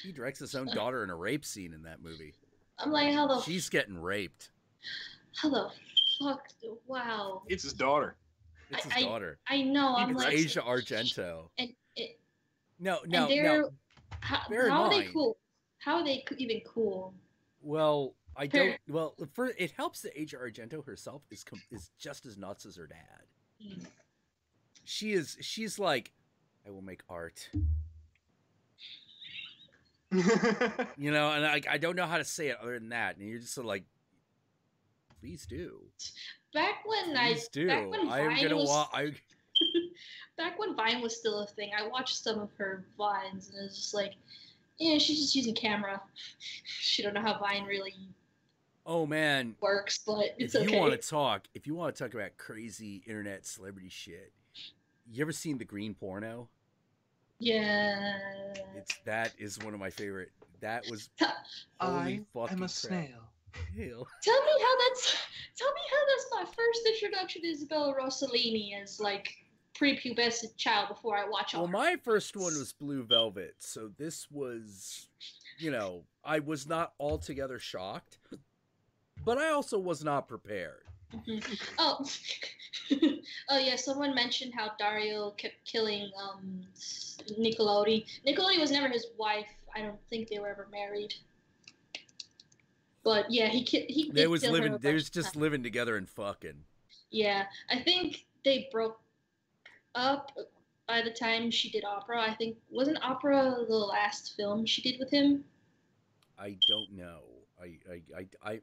He directs his own daughter in a rape scene in that movie. I'm like, she's getting raped. How the fuck? Wow. It's his daughter. It's his daughter. I know. It's Asia Argento. No. How are they cool? How are they even cool? Well, I don't. Well, it helps that Asia Argento herself is just as nuts as her dad. Mm. She's like, I will make art. And I don't know how to say it other than that. And you're just sort of like, please do. back when Please do. back when I am Vine gonna was back when Vine was still a thing, I watched some of her Vines and it was just like, yeah, she's just using camera. She don't know how Vine really Oh man, works, but it's if okay. you want to talk about crazy internet celebrity shit, you ever seen the green porno? Yeah. That is one of my favorite. That was I fucking am a crap. snail. Hell. Tell me how that's my first introduction to Isabella Rossellini as like prepubescent child before I watch all Well, her my first movies. one was Blue Velvet, so this was, I was not altogether shocked, but I also was not prepared. Mm-hmm. Oh, oh yeah. Someone mentioned how Dario kept killing Nickelodeon. Nickelodeon was never his wife. I don't think they were ever married. But yeah, he They did was kill her living. a They bunch was of just times. living together and fucking. Yeah, I think they broke up by the time she did Opera. I think wasn't Opera the last film she did with him? I don't know.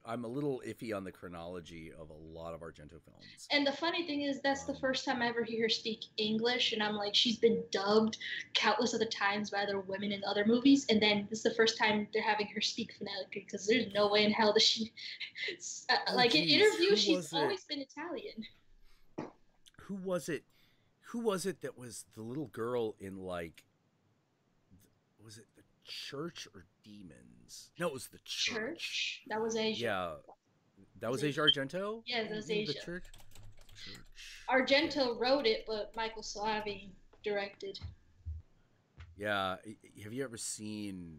I'm a little iffy on the chronology of a lot of Argento films. And the funny thing is, that's the first time I ever hear her speak English, and I'm like, she's been dubbed countless other times by other women in other movies, and then this is the first time they're having her speak phonetically, because there's no way in hell that she, in interviews, she's always been Italian. Who was it? Who was it that was the little girl in was it the Church or Demons? No, it was the Church. That was Asia. Yeah. That was Asia Argento? Yeah, that was Asia. The Church? Argento wrote it, but Michael Soavi directed. Yeah. Have you ever seen...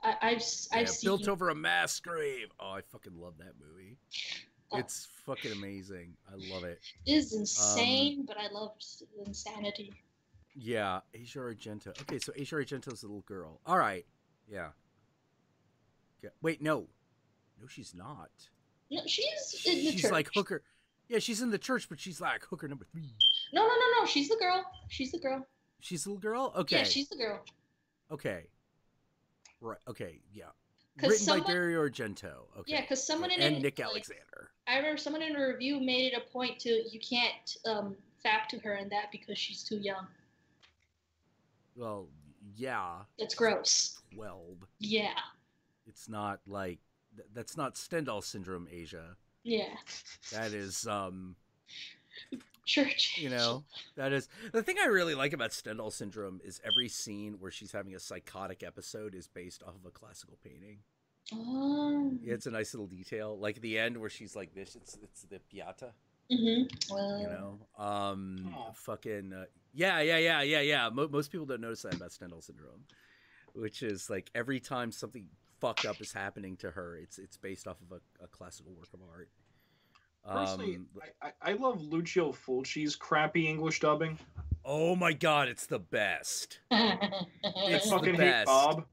I've seen... Built Over a Mass Grave. Oh, I fucking love that movie. It's fucking amazing. I love it. It is insane, but I love insanity. Yeah, Asia Argento. Okay, so Asia Argento's the little girl. All right. Yeah. Wait, no. No, she's not. No, she's in the church. She's like hooker. Yeah, she's in the church, but she's like hooker number 3. No. She's the girl. She's the girl. She's the little girl? Okay. Yeah, she's the girl. Okay. Right. Okay, yeah. Written by Dario Argento. Okay. Yeah, because someone and Nick Alexander. I remember someone in a review made it a point to, you can't fap to her in that because she's too young. Well, yeah. It's gross. 12. Yeah. It's not like that's not Stendhal syndrome, Asia. Yeah. That is church. That is the thing I really like about Stendhal syndrome is every scene where she's having a psychotic episode is based off of a classical painting. Oh. Yeah, it's a nice little detail. Like at the end where she's like this, it's the Pieta. Mm-hmm. Well. Fucking yeah. Most people don't notice that about Stendhal syndrome, which is like every time something fucked up is happening to her, it's based off of a classical work of art. Personally, I love Lucio Fulci's crappy English dubbing. Oh my god, it's the best. I fucking hate Bob.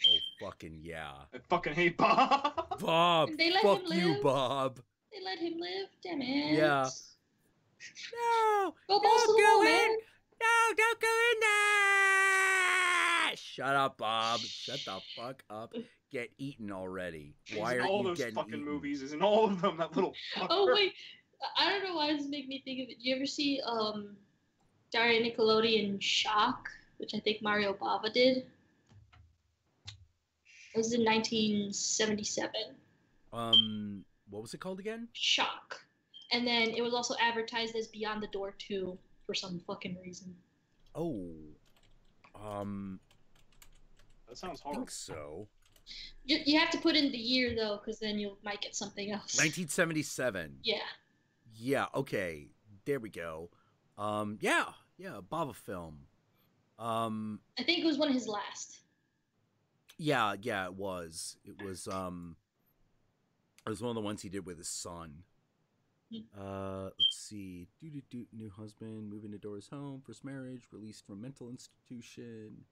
Oh fucking yeah. I fucking hate Bob. Bob. They let fuck him you, live. Bob. They let him live. Damn it. Yeah. No. Go don't go in. man. No, don't go in there. Shut up, Bob. Shut the fuck up. Get eaten already. Why are you getting fucking eaten? movies? Is in all of them that little fucker. Oh wait, I don't know why this make me think of it. Do you ever see Daria Nickelodeon Shock, which I think Mario Bava did? It was in 1977. What was it called again? Shock. And then it was also advertised as Beyond the Door 2 for some fucking reason. Oh. That sounds I horrible. think so. You have to put in the year though, because then you might get something else. 1977. Yeah. Yeah, okay. There we go. Yeah, Bava film. I think it was one of his last. Yeah, it was. It was one of the ones he did with his son. Let's see. New husband, moving to Dora's home, first marriage, released from mental institution,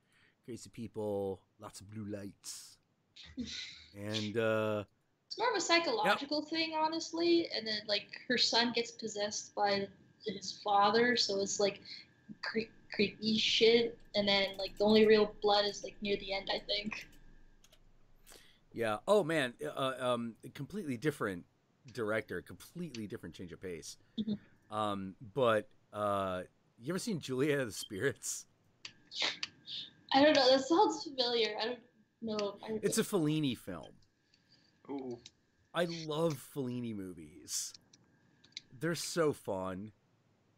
crazy people, lots of blue lights. And it's more of a psychological thing, honestly. And then like her son gets possessed by his father, so it's like creepy shit. And then like the only real blood is like near the end, I think. Yeah. Oh man. Completely different director, completely different change of pace. Mhm. But you ever seen Juliet of the Spirits? I don't know. That sounds familiar. I don't know. It's a Fellini film. Ooh. I love Fellini movies. They're so fun.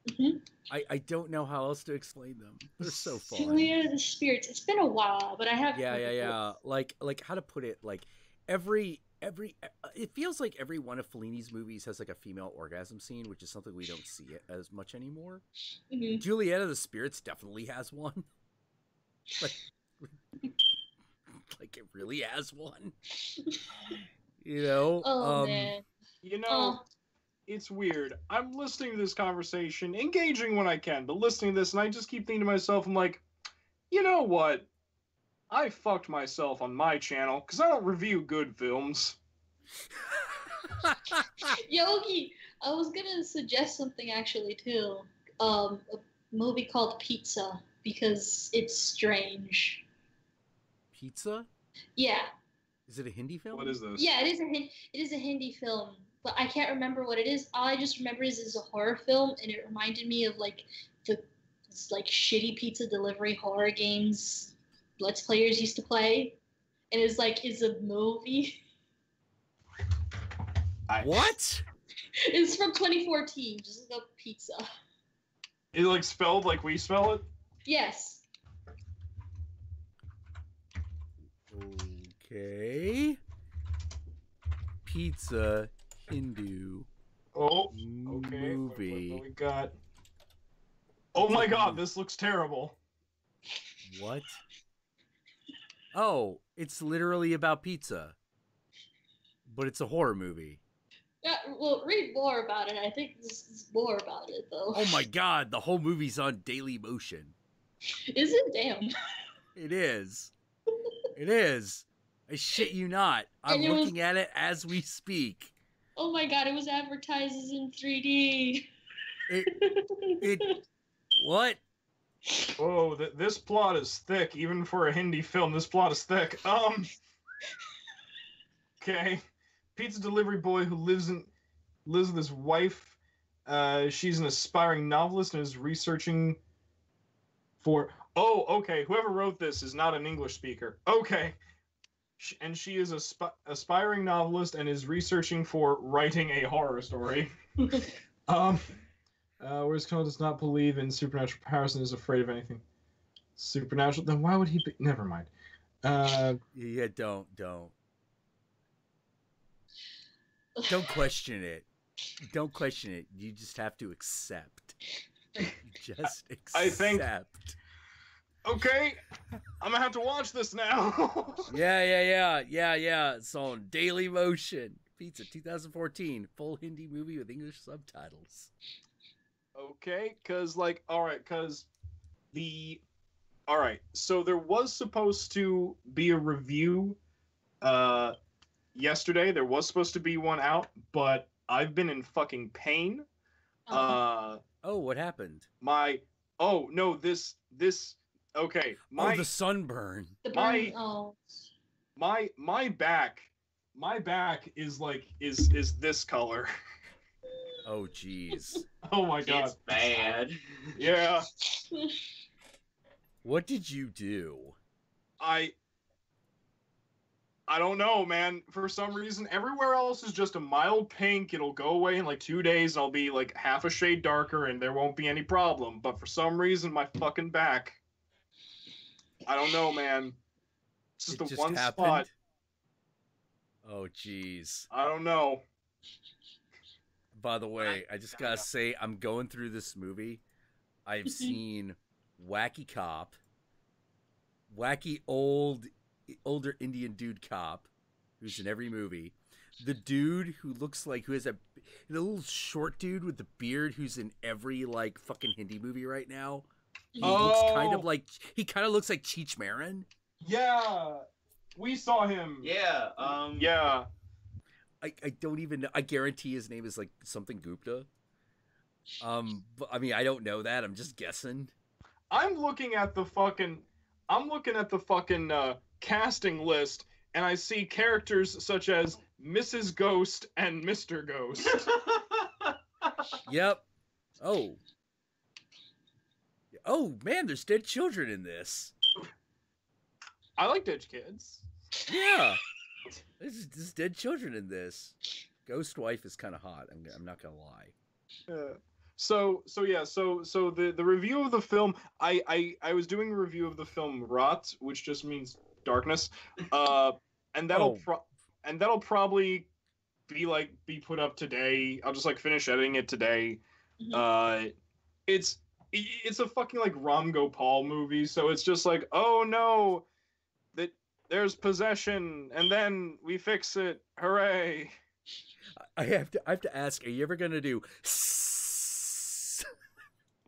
Mm-hmm. I don't know how else to explain them. They're so fun. Julia of the Spirits. It's been a while, but I have. Yeah. Like how to put it? Like every it feels like every one of Fellini's movies has like a female orgasm scene, which is something we don't see as much anymore. Mm-hmm. Juliet of the Spirits definitely has one. Like it really has one. You know? Oh man. You know, it's weird. I'm listening to this conversation, engaging when I can, but listening to this, and I just keep thinking to myself, I'm like, you know what? I fucked myself on my channel, because I don't review good films. Yogi, I was gonna suggest something actually too. A movie called Pizza, because it's strange. Pizza? Yeah. Is it a Hindi film? What is this? Yeah, it is a Hindi film, but I can't remember what it is. All I just remember is it's a horror film, and it reminded me of like the shitty pizza delivery horror games Let's Players used to play, and it's a movie. What? It's from 2014. Just look up Pizza. Is it like spelled like we spell it? Yes. Okay. Pizza Hindu. Oh, okay. Movie. What we got? Oh my god, this looks terrible. What? Oh, it's literally about pizza. But it's a horror movie. Yeah, well, read more about it. I think this is more about it, though. Oh my god, the whole movie's on Daily Motion. Is it? Damn. It is. It is. I shit you not. I'm looking at it as we speak. Oh my god, it was advertised as in 3D. What? Oh, this plot is thick, even for a Hindi film. This plot is thick. Okay. Pizza delivery boy who lives with his wife. She's an aspiring novelist and is researching for. Oh, okay. Whoever wrote this is not an English speaker. Okay. And she is a aspiring novelist and is researching for writing a horror story. Whereas Cole does not believe in supernatural powers and is afraid of anything supernatural. Then why would he be? Never mind. Yeah, don't question it. Don't question it. You just have to accept. Just accept. I think. Okay, I'm gonna have to watch this now. Yeah. It's on Daily Motion. Pizza 2014, full Hindi movie with English subtitles. Okay, so there was supposed to be a review yesterday. There was supposed to be one out, but I've been in fucking pain. Oh, what happened? Okay. The sunburn. The burn. My back is this color. Oh jeez. Oh my god. It's bad. Yeah. What did you do? I don't know, man. For some reason, everywhere else is just a mild pink. It'll go away in like 2 days. And I'll be like half a shade darker, and there won't be any problem. But for some reason, my fucking back. I don't know, man. It's just the one happened? spot. Oh, jeez. I don't know. By the way, I just gotta say, I'm going through this movie. I've seen Wacky Cop, wacky older Indian dude cop, who's in every movie. The dude who has the little short dude with the beard who's in every like fucking Hindi movie right now. He kind of looks like Cheech Marin. Yeah, we saw him. Yeah. Yeah. I don't even know. I guarantee his name is like something Gupta. But I mean, I don't know that. I'm just guessing. I'm looking at the fucking casting list, and I see characters such as Mrs. Ghost and Mr. Ghost. Yep. Oh. Oh, man, there's dead children in this. I like dead kids. Yeah. There's dead children in this. Ghost wife is kind of hot. I'm not going to lie. So the review of the film, I was doing a review of the film Rot, which just means darkness. And that'll probably be put up today. I'll just like finish editing it today. It's a fucking like Ram Gopal movie, so it's just like, oh no, that there's possession, and then we fix it. Hooray! I have to ask, are you ever gonna do?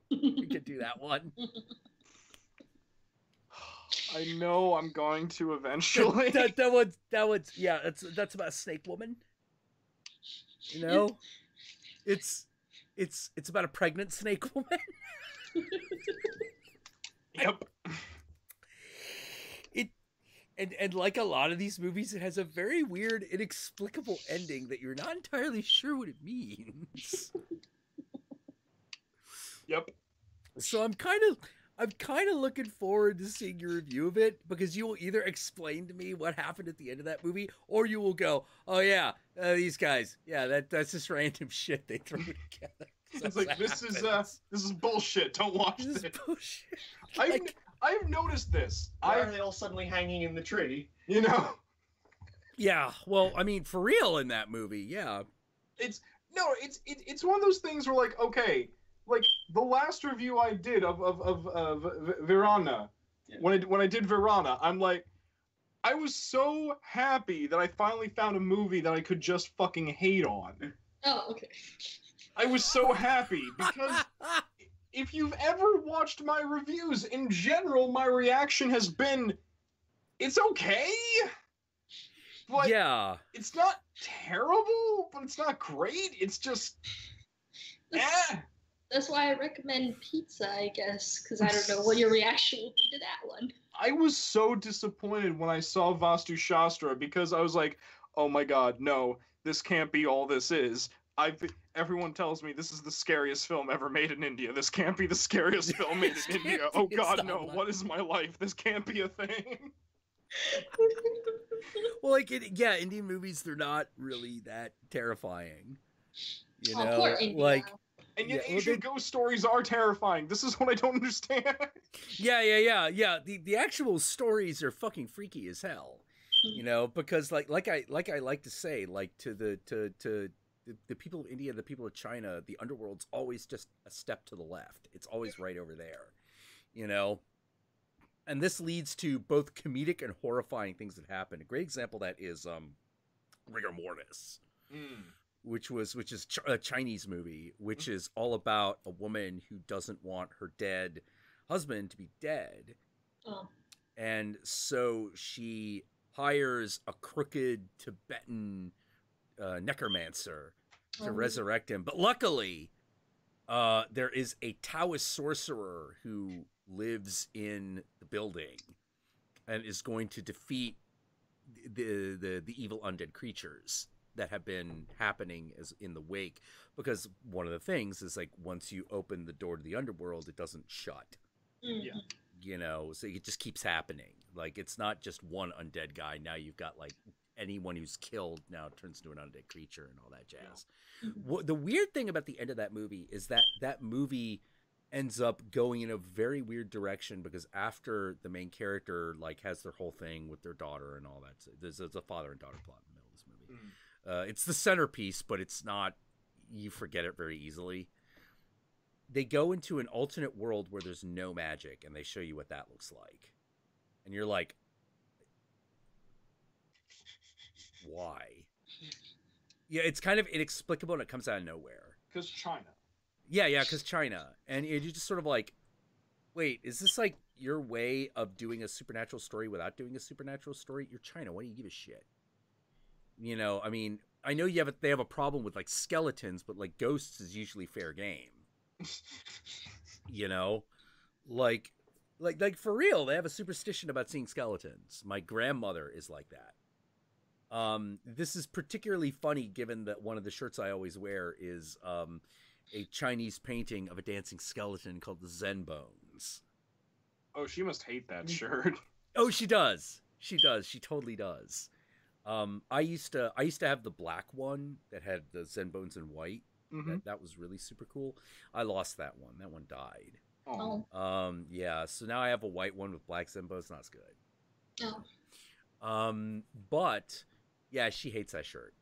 You can do that one. I know I'm going to eventually. that one's yeah. That's about a snake woman. You know, it's about a pregnant snake woman. Yep. And like a lot of these movies, it has a very weird, inexplicable ending that you're not entirely sure what it means. Yep. So I'm kind of looking forward to seeing your review of it, because you will either explain to me what happened at the end of that movie, or you will go, "Oh yeah, these guys, yeah, that's just random shit they threw together." It's like this is bullshit. Don't watch this. Bullshit. I've noticed this. Why are they all suddenly hanging in the tree? You know. Yeah. Well, I mean, for real in that movie, yeah. It's one of those things where like, okay, like the last review I did of Virana, yeah. when I did Virana, I'm like, I was so happy that I finally found a movie that I could just fucking hate on. Oh, okay. I was so happy because if you've ever watched my reviews, in general, my reaction has been, it's okay. But yeah. It's not terrible, but it's not great. It's just, That's why I recommend Pizza, I guess, because I don't know what your reaction will be to that one. I was so disappointed when I saw Vastu Shastra because I was like, oh my god, no, this can't be all this is. Everyone tells me this is the scariest film ever made in India. This can't be the scariest film made in India. Oh god, no. What is my life? This can't be a thing. Well, like, Indian movies, they're not really that terrifying. You know? Poor India. Like, and yet Asian ghost stories are terrifying. This is what I don't understand. Yeah. The actual stories are fucking freaky as hell. You know, because like I like to say, like to the people of India, the people of China, the underworld's always just a step to the left. It's always right over there, you know? And this leads to both comedic and horrifying things that happen. A great example of that is Rigor Mortis, which is a Chinese movie, which is all about a woman who doesn't want her dead husband to be dead. Oh. And so she hires a crooked Tibetan necromancer to resurrect him. But luckily, there is a Taoist sorcerer who lives in the building and is going to defeat the evil undead creatures that have been happening as in the wake. Because one of the things is, like, once you open the door to the underworld, it doesn't shut. Yeah. You know, so it just keeps happening. Like, it's not just one undead guy. Now you've got, like, anyone who's killed now turns into an undead creature and all that jazz. Yeah. The weird thing about the end of that movie is that movie ends up going in a very weird direction, because after the main character, like, has their whole thing with their daughter and all that, there's a father and daughter plot in the middle of this movie. It's the centerpiece, but it's not, you forget it very easily. They go into an alternate world where there's no magic, and they show you what that looks like. And you're like, why? Yeah, it's kind of inexplicable, and it comes out of nowhere. Because China. Yeah, because China. And you're just sort of like, wait, is this like your way of doing a supernatural story without doing a supernatural story? You're China. Why do you give a shit? You know, I mean, I know they have a problem with, like, skeletons, but, like, ghosts is usually fair game. You know? Like for real, they have a superstition about seeing skeletons. My grandmother is like that. This is particularly funny given that one of the shirts I always wear is a Chinese painting of a dancing skeleton called the Zen Bones. Oh, she must hate that shirt. Oh, she does. She does. She totally does. I used to have the black one that had the Zen Bones in white. Mm-hmm. That was really super cool. I lost that one. That one died. Oh. Yeah. So now I have a white one with black Zen Bones. Not as good. Oh. But yeah, she hates that shirt.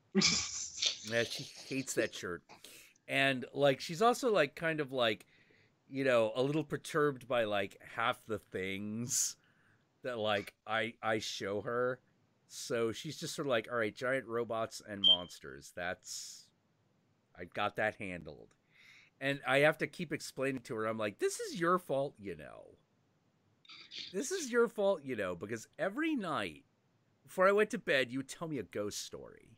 Yeah, she hates that shirt. And like, she's also like kind of like, you know, a little perturbed by like half the things that like I show her. So she's just sort of like, all right, giant robots and monsters. I got that handled. And I have to keep explaining to her, I'm like, this is your fault, you know. This is your fault, you know, because every night before I went to bed, you would tell me a ghost story.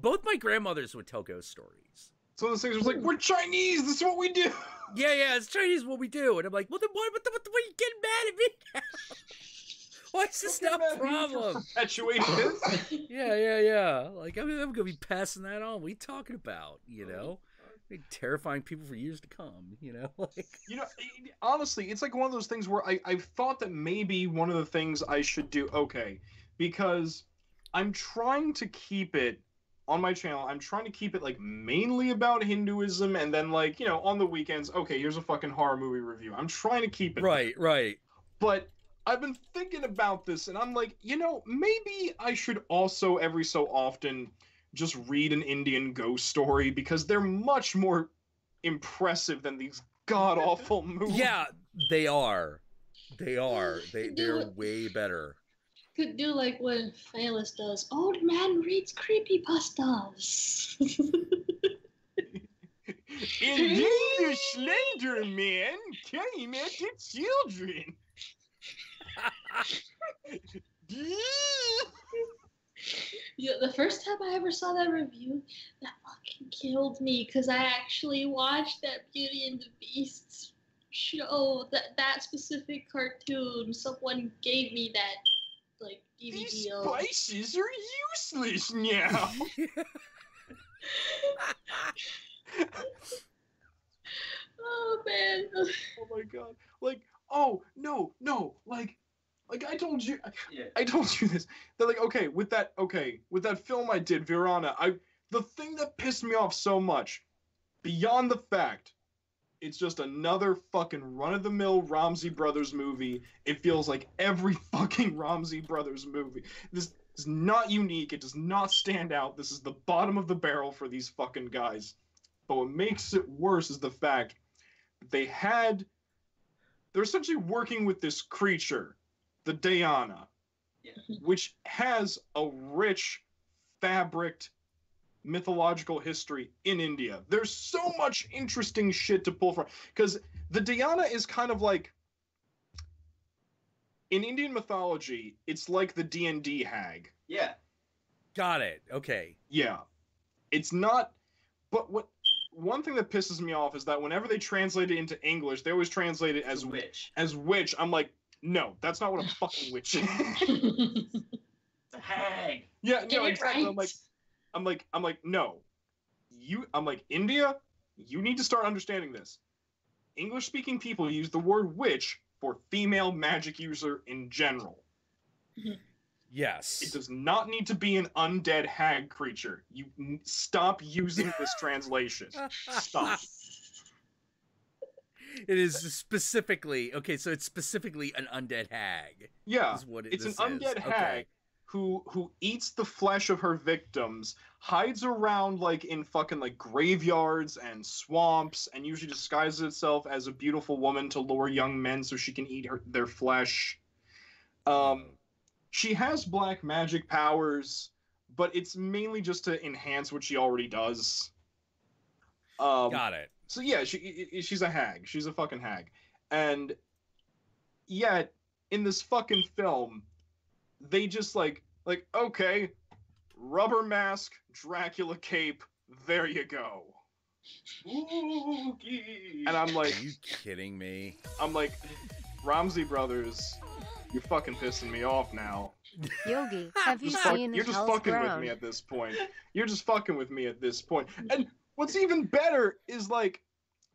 Both my grandmothers would tell ghost stories. So those things was like, we're Chinese, this is what we do. Yeah, it's Chinese what we do. And I'm like, well, then what are you getting mad at me now? Why is this not a problem? Perpetuate this. Yeah. Like, I'm going to be passing that on. What are you talking about, you know? Terrifying people for years to come, you know? Like, you know, honestly, it's like one of those things where I've thought that maybe one of the things I should do, because I'm trying to keep it on my channel, I'm trying to keep it like mainly about Hinduism, and then like, you know, on the weekends, okay, here's a fucking horror movie review. I'm trying to keep it right. But I've been thinking about this, and I'm like, you know, maybe I should also every so often just read an Indian ghost story, because they're much more impressive than these god-awful movies. Yeah, they are. They're way better. Could do like what Phalis does. Old man reads creepypastas. Indeed, the slender man came at the children. Yeah, the first time I ever saw that review, that fucking killed me, because I actually watched that Beauty and the Beast show, that specific cartoon. Someone gave me that, like, DVD. These spices are useless now. Oh, man. Oh, my God. Like, oh, no, like I told you, I told you this. That like, okay, with that film I did, Virana, the thing that pissed me off so much, beyond the fact, it's just another fucking run-of-the-mill Ramsey Brothers movie. It feels like every fucking Ramsey Brothers movie. This is not unique. It does not stand out. This is the bottom of the barrel for these fucking guys. But what makes it worse is the fact that they're essentially working with this creature, the Dhyana, which has a rich, fabricked, mythological history in India. There's so much interesting shit to pull from, because the Dhyana is kind of like, in Indian mythology, it's like the D&D hag. Yeah. Got it. Okay. Yeah. It's not, but one thing that pisses me off is that whenever they translate it into English, they always translate it as witch. As witch. I'm like, no, that's not what a fucking witch is. It's a hag. Yeah, Get no, it exactly. right. I'm like, no. I'm like, India, you need to start understanding this. English-speaking people use the word witch for female magic user in general. Yes. It does not need to be an undead hag creature. You stop using this translation. Stop. It is specifically, okay, so it's specifically an undead hag. Yeah, is what it's an is. undead hag who eats the flesh of her victims, hides around like in fucking like graveyards and swamps, and usually disguises itself as a beautiful woman to lure young men so she can eat their flesh. She has black magic powers, but it's mainly just to enhance what she already does. Got it. So yeah, she's a hag. She's a fucking hag. And yet, in this fucking film, they just like, okay, rubber mask, Dracula cape, there you go. Spooky. And I'm like... Are you kidding me? I'm like, Ramsey Brothers, you're fucking pissing me off now. Yogi, have you You're seen just Hell's fucking with Ground? me at this point. You're just fucking with me at this point. And what's even better is, like,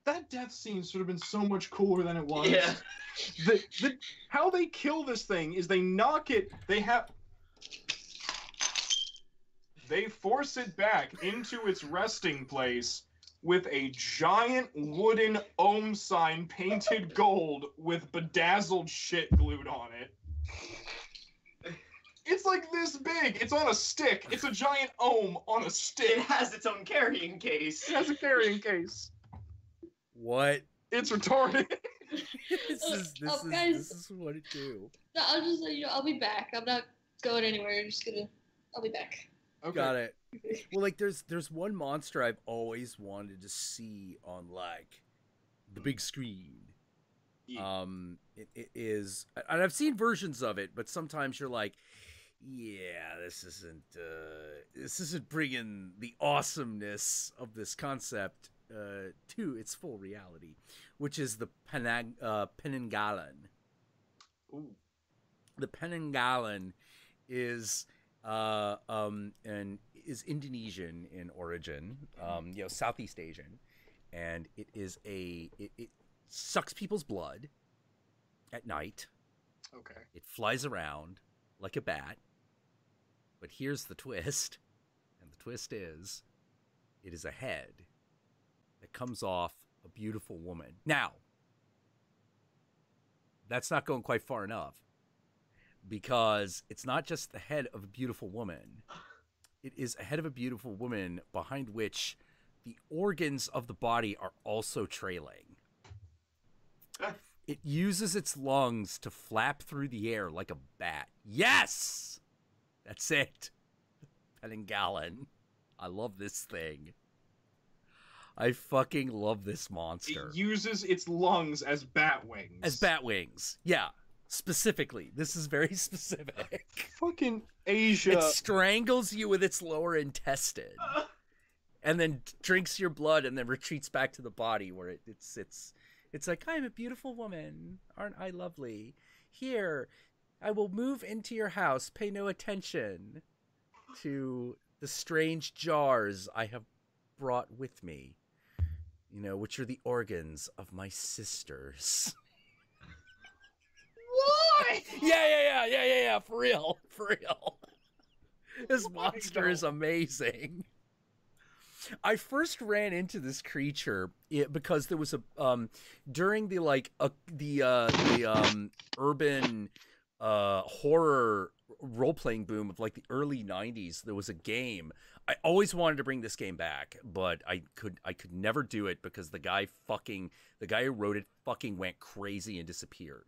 that death scene should have been so much cooler than it was. Yeah. How they kill this thing is they knock it, they force it back into its resting place with a giant wooden Ohm sign painted gold with bedazzled shit glued on it. It's like this big. It's on a stick. It's a giant Ohm on a stick. It has its own carrying case. It has a carrying case. What? It's retarded. This is what it do. No, I'll just let you know, I'll be back. I'm not going anywhere. I'll be back. Okay. Got it. Well, like, there's one monster I've always wanted to see on, like, the big screen. Yeah. It is, and I've seen versions of it, but sometimes you're like, yeah, this isn't bringing the awesomeness of this concept to its full reality, which is the Penanggalan. Ooh. The Penanggalan is is Indonesian in origin, Southeast Asian, and it is it sucks people's blood at night. Okay. It flies around like a bat. But here's the twist, and the twist is, it is a head that comes off a beautiful woman. Now, that's not going quite far enough, because it's not just the head of a beautiful woman. It is a head of a beautiful woman behind which the organs of the body are also trailing. It uses its lungs to flap through the air like a bat. Yes! That's it. Penanggalan. I love this thing. I fucking love this monster. It uses its lungs as bat wings. As bat wings. Yeah. Specifically. This is very specific. Fucking Asia. It strangles you with its lower intestine. And then drinks your blood and then retreats back to the body where it's like, I'm a beautiful woman. Aren't I lovely? Here, I will move into your house. Pay no attention to the strange jars I have brought with me, which are the organs of my sisters. Why? Yeah. For real. This monster is amazing. I first ran into this creature because there was during the urban horror role-playing boom of like the early 90s. There was a game. I always wanted to bring this game back, but I could never do it because the guy who wrote it fucking went crazy and disappeared.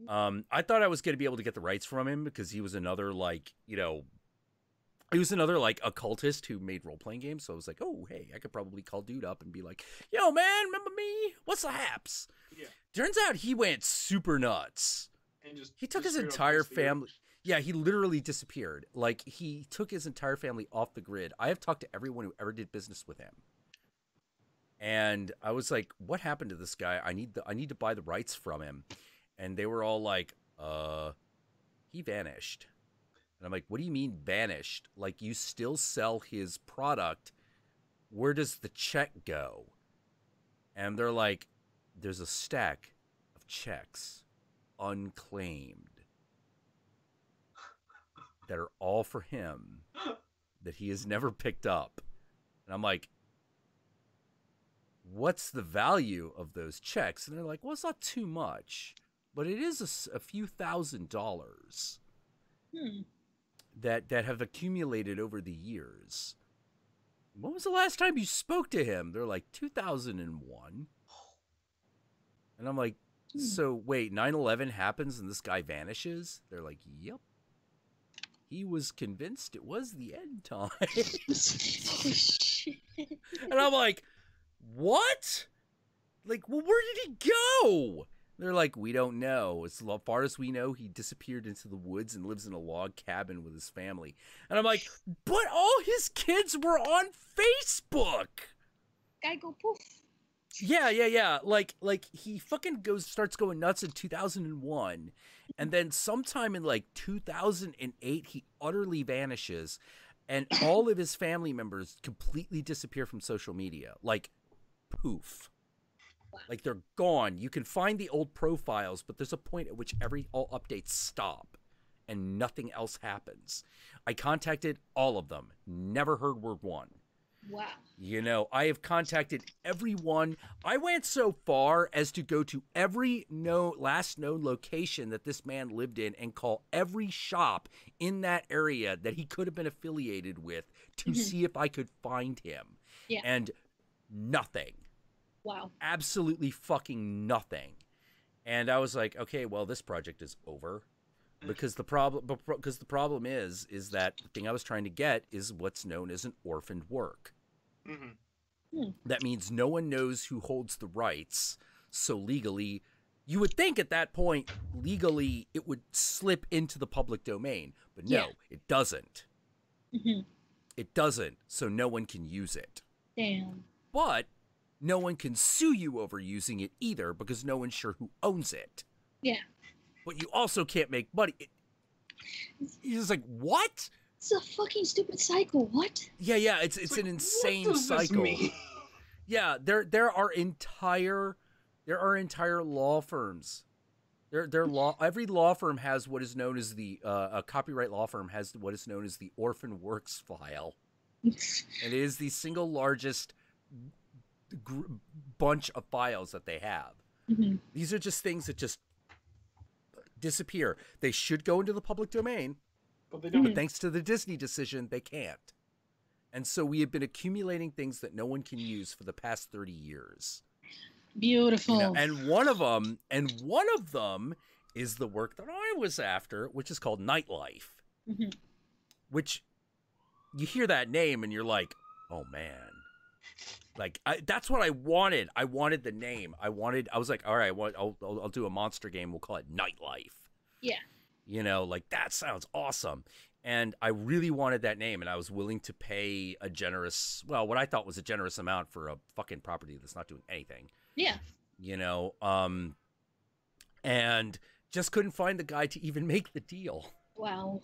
I thought I was going to be able to get the rights from him because he was another occultist who made role-playing games. So I was like, oh, hey, I could probably call dude up and be like, yo, man, remember me? What's the haps? Yeah. Turns out he went super nuts. And He took his entire family. Yeah, he literally disappeared. Like, he took his entire family off the grid. I have talked to everyone who ever did business with him. And I was like, what happened to this guy? I need to buy the rights from him. And they were all like, he vanished. And I'm like, what do you mean vanished? Like, you still sell his product. Where does the check go? And they're like, there's a stack of checks unclaimed that are all for him that he has never picked up. And I'm like, what's the value of those checks? And they're like, well, it's not too much, but it is a few $1,000s that have accumulated over the years. When was the last time you spoke to him? They're like, 2001. And I'm like, so wait, 9/11 happens and this guy vanishes? They're like, yep. He was convinced it was the end time. And I'm like, what? Like, well, where did he go? They're like, we don't know. As far as we know, he disappeared into the woods and lives in a log cabin with his family. And I'm like, but all his kids were on Facebook. Guy go poof. Yeah. Like he fucking starts going nuts in 2001, And then sometime in like 2008, he utterly vanishes, and all of his family members completely disappear from social media. Like, poof. Like, they're gone. You can find the old profiles, but there's a point at which all updates stop, and nothing else happens. I contacted all of them. Never heard word one. Wow. You know, I have contacted everyone. I went so far as to go to every last known location that this man lived in and call every shop in that area that he could have been affiliated with to see if I could find him. Yeah. And nothing. Wow. Absolutely fucking nothing. And I was like, okay, well, this project is over. Because the problem is that the thing I was trying to get is what's known as an orphaned work. That means no one knows who holds the rights. So legally, you would think at that point, legally, it would slip into the public domain. But no, it doesn't. It doesn't. So no one can use it. Damn. But no one can sue you over using it either because no one's sure who owns it. Yeah. But you also can't make money. You're just like, what? It's a fucking stupid cycle. What? Yeah, it's like, an insane what does this cycle. mean? Yeah, there are entire law firms. Every law firm has what is known as a copyright law firm has what is known as the orphan works file. And it is the single largest bunch of files that they have. These are just things that just disappear. They should go into the public domain, but they don't. But thanks to the Disney decision, they can't. And so we have been accumulating things that no one can use for the past 30 years. Beautiful. You know, and one of them is the work that I was after, which is called Nightlife. Which you hear that name and you're like, oh man. Like that's what I wanted. I wanted the name. I was like, all right, I'll do a monster game. We'll call it Nightlife. Yeah. You know, like that sounds awesome. And I really wanted that name, and I was willing to pay what I thought was a generous amount for a fucking property that's not doing anything. Yeah. You know, and just couldn't find the guy to even make the deal. Wow.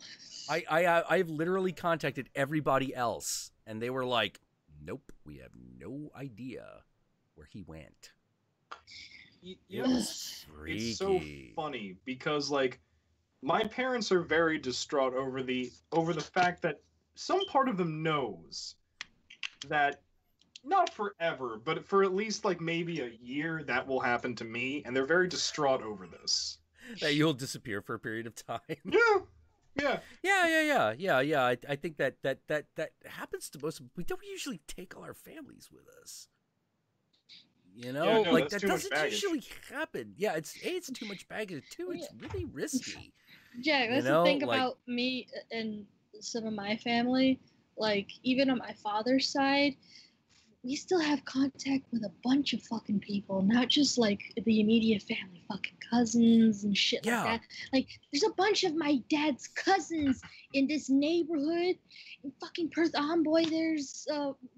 I've literally contacted everybody else, and they were like, nope, we have no idea where he went. It's so funny because, like, my parents are very distraught over the fact that some part of them knows that not forever, but for at least like maybe a year that will happen to me, and they're very distraught over this. That you'll disappear for a period of time. Yeah. I think that happens to most. We don't usually take all our families with us. You know, yeah, no, like that doesn't usually happen. Yeah, it's too much baggage too. It's really risky. Jack, that's the thing about me and some of my family. Like, even on my father's side, we still have contact with a bunch of fucking people, not just like the immediate family, fucking cousins and shit like that. Like, there's a bunch of my dad's cousins in this neighborhood. In fucking Perth Amboy, there's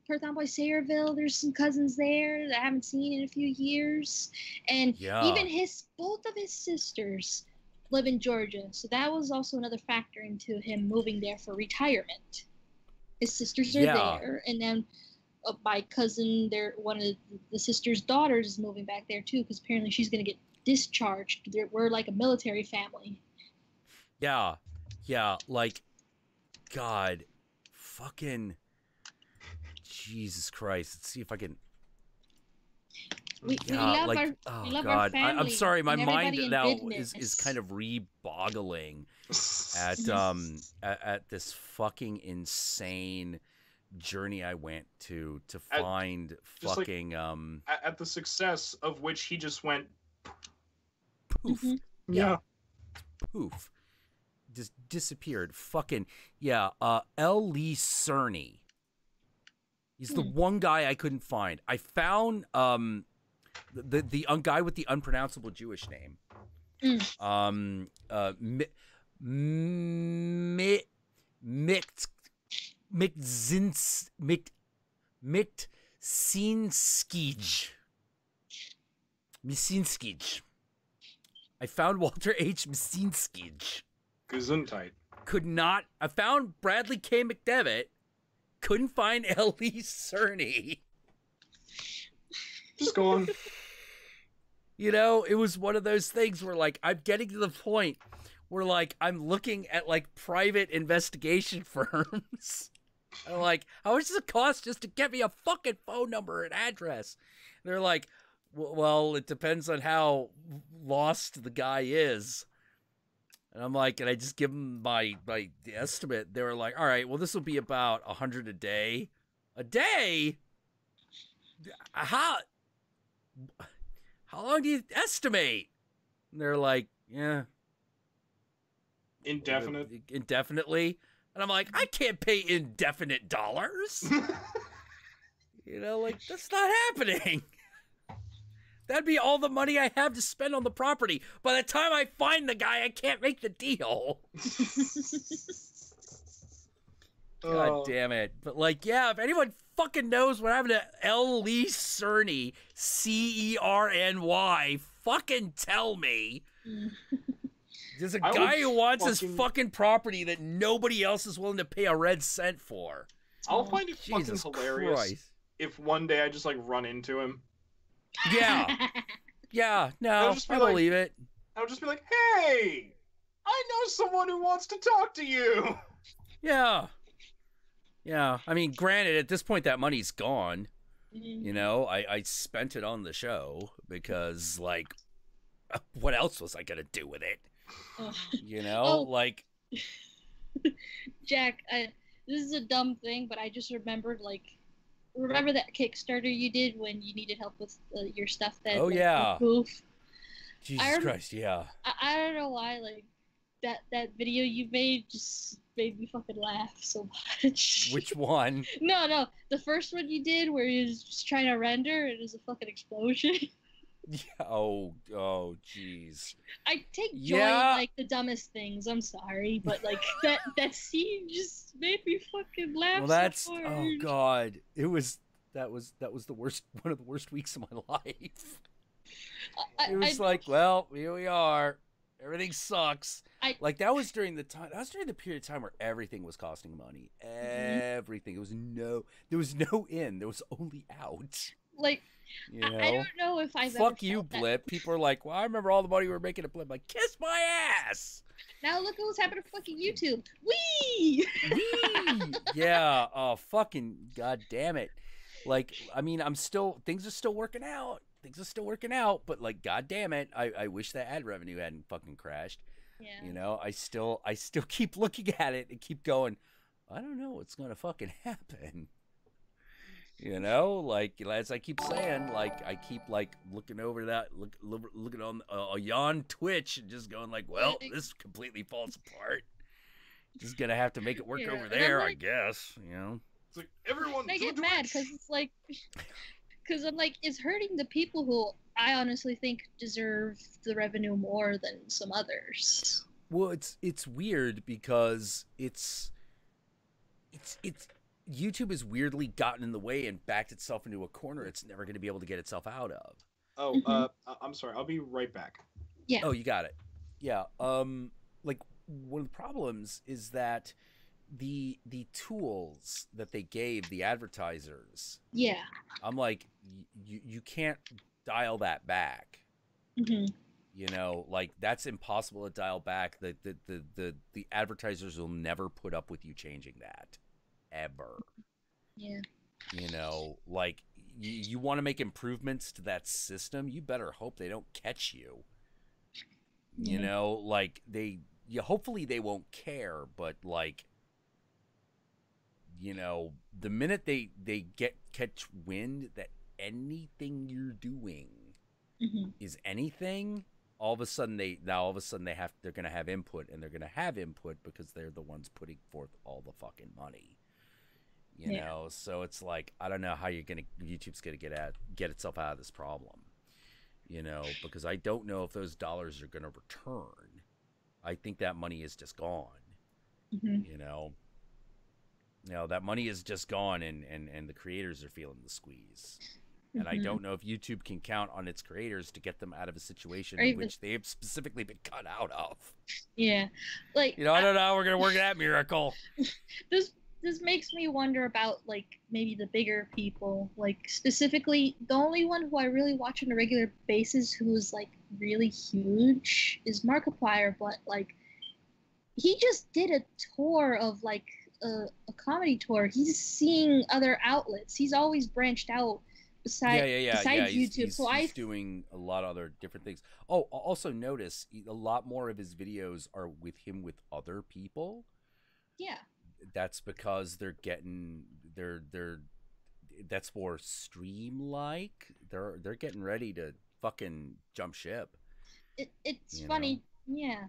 Perth Amboy, Sayreville. There's some cousins there that I haven't seen in a few years, and even both of his sisters live in Georgia, so that was also another factor into him moving there for retirement. His sisters are there, and then my cousin, one of the sister's daughters, is moving back there too, because apparently she's gonna get discharged. We're like a military family. Yeah, like, God, fucking Jesus Christ. Let's see if I can. We love our family. I'm sorry, my mind now is kind of re-boggling at this fucking insane journey I went to find fucking like, at the success of which he just went poof. Poof. Just disappeared. Fucking L. Lee Cerny. He's the one guy I couldn't find. I found the guy with the unpronounceable Jewish name. Misinskij. I found Walter H. Msinskij. Gesundheit. Could not. I found Bradley K. McDevitt. Couldn't find Ellie Cerny. Just go on. You know, it was one of those things where, like, I'm getting to the point where, like, I'm looking at, like, private investigation firms. I'm like, how much does it cost just to get me a fucking phone number and address? And they're like, well, it depends on how lost the guy is. And I'm like, and I just give them my estimate. They were like, all right, well, this will be about $100 a day. A day? How long do you estimate? And they're like, yeah. Indefinitely. And I'm like, I can't pay indefinite dollars. You know, like, that's not happening. That'd be all the money I have to spend on the property. By the time I find the guy, I can't make the deal. God damn it. But, like, yeah, if anyone fucking knows what happened to Ellie Cerny, Cerny, fucking tell me. There's a guy who wants his fucking property that nobody else is willing to pay a red cent for. I'll find it fucking hilarious if one day I just, like, run into him. Yeah. Yeah, no, I believe it. I'll just be like, hey, I know someone who wants to talk to you. Yeah. Yeah, I mean, granted, at this point, that money's gone. You know, I spent it on the show because, like, what else was I going to do with it? You know, like... Jack, this is a dumb thing, but I just remembered, like, remember that Kickstarter you did when you needed help with your stuff that yeah. Poof? Jesus Christ, yeah. I don't know why, like, that video you made just made me fucking laugh so much. Which one? No, the first one you did where you was just trying to render and it was a fucking explosion. Yeah, oh, jeez. I take joy in, like, the dumbest things. I'm sorry, but, like, that scene just made me fucking laugh. Well, that's so hard. Oh god, that was the worst, one of the worst weeks of my life. It was like, well, here we are. Everything sucks. Like, that was during the period of time where everything was costing money. Everything. There was no in. There was only out. Like, you know? I don't know if I've Fuck you, Blip. People are like, well, I remember all the money we were making at Blip. Like, kiss my ass. Now look at what's happening to fucking YouTube. Whee! Whee! Yeah. Oh, fucking god damn it. Like, I mean, things are still working out. But, like, god damn it, I wish that ad revenue hadn't fucking crashed. Yeah. You know, I still keep looking at it and keep going, I don't know what's gonna fucking happen. You know, like, as I keep saying, like, I keep, like, looking over that, looking on on Twitch and just going like, well, this completely falls apart. Just gonna have to make it work over there, like, I guess. You know, it's like everyone. I get mad because it's like, because I'm like, it's hurting the people who I honestly think deserve the revenue more than some others. Well, it's weird because it's YouTube has weirdly gotten in the way and backed itself into a corner it's never going to be able to get itself out of. Oh, I'm sorry. I'll be right back. Yeah. Oh, you got it. Yeah. Like, one of the problems is that the tools that they gave the advertisers. Yeah. I'm like, you can't dial that back. Mm-hmm. You know, like, that's impossible to dial back. The advertisers will never put up with you changing that. Ever. Yeah. You know, like, you want to make improvements to that system, you better hope they don't catch you. You know, like, hopefully they won't care, but, like, you know, the minute they catch wind that anything you're doing is anything, all of a sudden they're going to have input, and they're going to have input because they're the ones putting forth all the fucking money. You know, so it's like, I don't know how YouTube's gonna get itself out of this problem. You know, because I don't know if those dollars are gonna return. I think that money is just gone. You know, that money is just gone, and the creators are feeling the squeeze. And I don't know if YouTube can count on its creators to get them out of a situation Or in even- which they've specifically been cut out of. Yeah, like You know, I don't know how we're gonna work that miracle. this makes me wonder about like maybe the bigger people, like specifically the only one who I really watch on a regular basis who is like really huge is Markiplier, but like he just did a tour of like a comedy tour. He's seeing other outlets. He's always branched out besides YouTube. He's doing a lot of other different things. Oh, also notice a lot more of his videos are with him with other people. Yeah. That's because they're getting that's more stream like. They're getting ready to fucking jump ship. It's funny, yeah.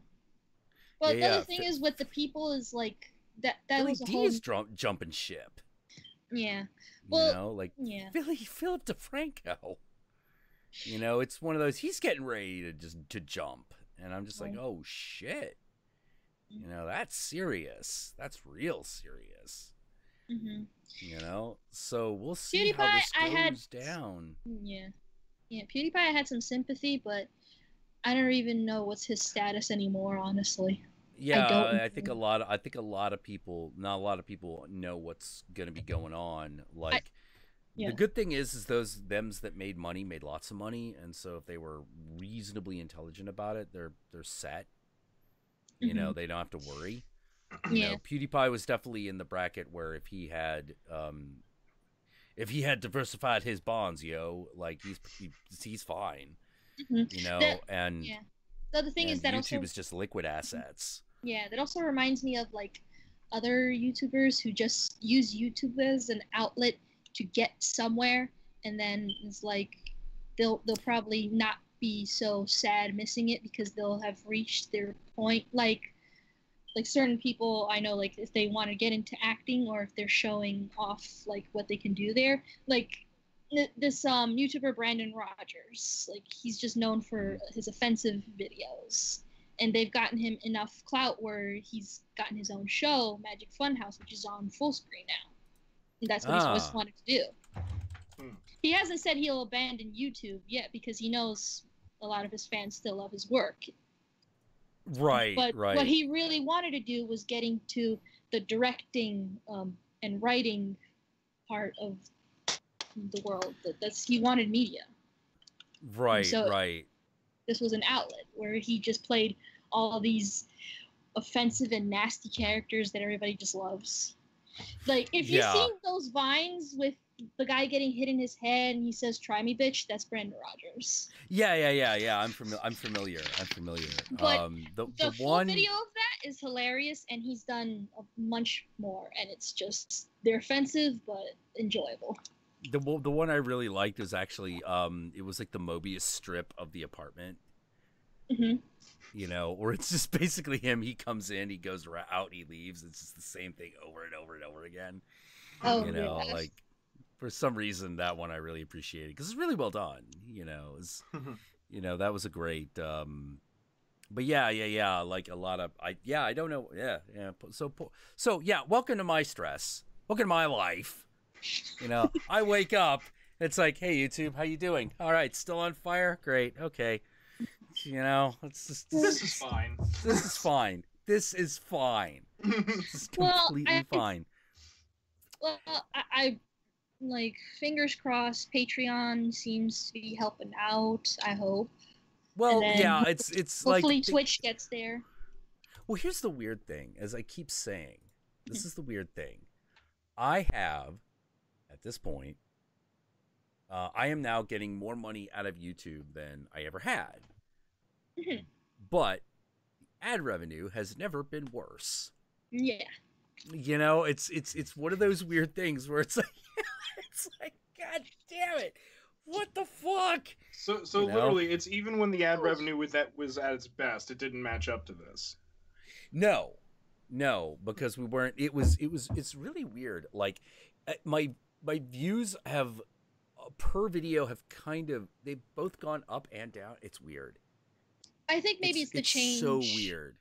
But the other thing is with the people is like that Billy was a D whole is jumping ship. Yeah. Well, you know, like Philip DeFranco. You know, it's one of those. He's getting ready to jump, and I'm just like, oh shit. You know, that's serious. That's real serious. Mm-hmm. You know, so we'll see how this goes down. Yeah, PewDiePie, I had some sympathy, but I don't even know what's his status anymore, honestly. Yeah, I think a lot of people, not a lot of people know what's going to be going on. Like, the good thing is those thems that made money made lots of money, and so if they were reasonably intelligent about it, they're set. You know, they don't have to worry. You know, PewDiePie was definitely in the bracket where if he had diversified his bonds, like he's fine. You know, and the other thing is that YouTube also is just liquid assets. Yeah, that also reminds me of like other YouTubers who just use YouTube as an outlet to get somewhere, and then it's like they'll probably not be so sad missing it because they'll have reached their point. Like certain people I know, like if they want to get into acting or if they're showing off like what they can do there, like this YouTuber Brandon Rogers, like he's just known for his offensive videos, and they've gotten him enough clout where he's gotten his own show, Magic Funhouse, which is on full screen now, and that's what he's always wanted to do. He hasn't said he'll abandon YouTube yet because he knows a lot of his fans still love his work. Right, but what he really wanted to do was getting to the directing and writing part of the world. He wanted media. Right, so right. This was an outlet where he just played all these offensive and nasty characters that everybody just loves. Like if you've seen those vines with the guy getting hit in his head and he says "Try me, bitch," that's Brandon Rogers. Yeah. I'm familiar. But the full video of that is hilarious, and he's done much more, and it's just they're offensive but enjoyable. The one I really liked was actually it was like the Mobius strip of the apartment. Mm-hmm. You know, or it's just basically him. He comes in, he goes out, he leaves. It's just the same thing over and over and over again. Oh, you know, like for some reason that one I really appreciated because it's really well done. You know, you know, that was a great. But yeah. Like a lot of I don't know. Yeah. So yeah. Welcome to my stress. Welcome to my life. You know, I wake up. It's like, hey YouTube, how you doing? All right, still on fire. Great. Okay. You know, it's just this is fine. This is fine. This is fine. This is completely fine. Well, I like fingers crossed. Patreon seems to be helping out. I hope. Well, yeah, it's hopefully like Twitch gets there. Well, here's the weird thing, as I keep saying. This is the weird thing. I have, at this point, I am now getting more money out of YouTube than I ever had. Mm-hmm. But ad revenue has never been worse. Yeah. You know, it's one of those weird things where it's like, God damn it, what the fuck? So you know? Literally, it's even when the ad revenue was at its best, it didn't match up to this. No, because we weren't. It's really weird. Like my views have per video have they've both gone up and down. It's weird. I think maybe it's the change. So weird.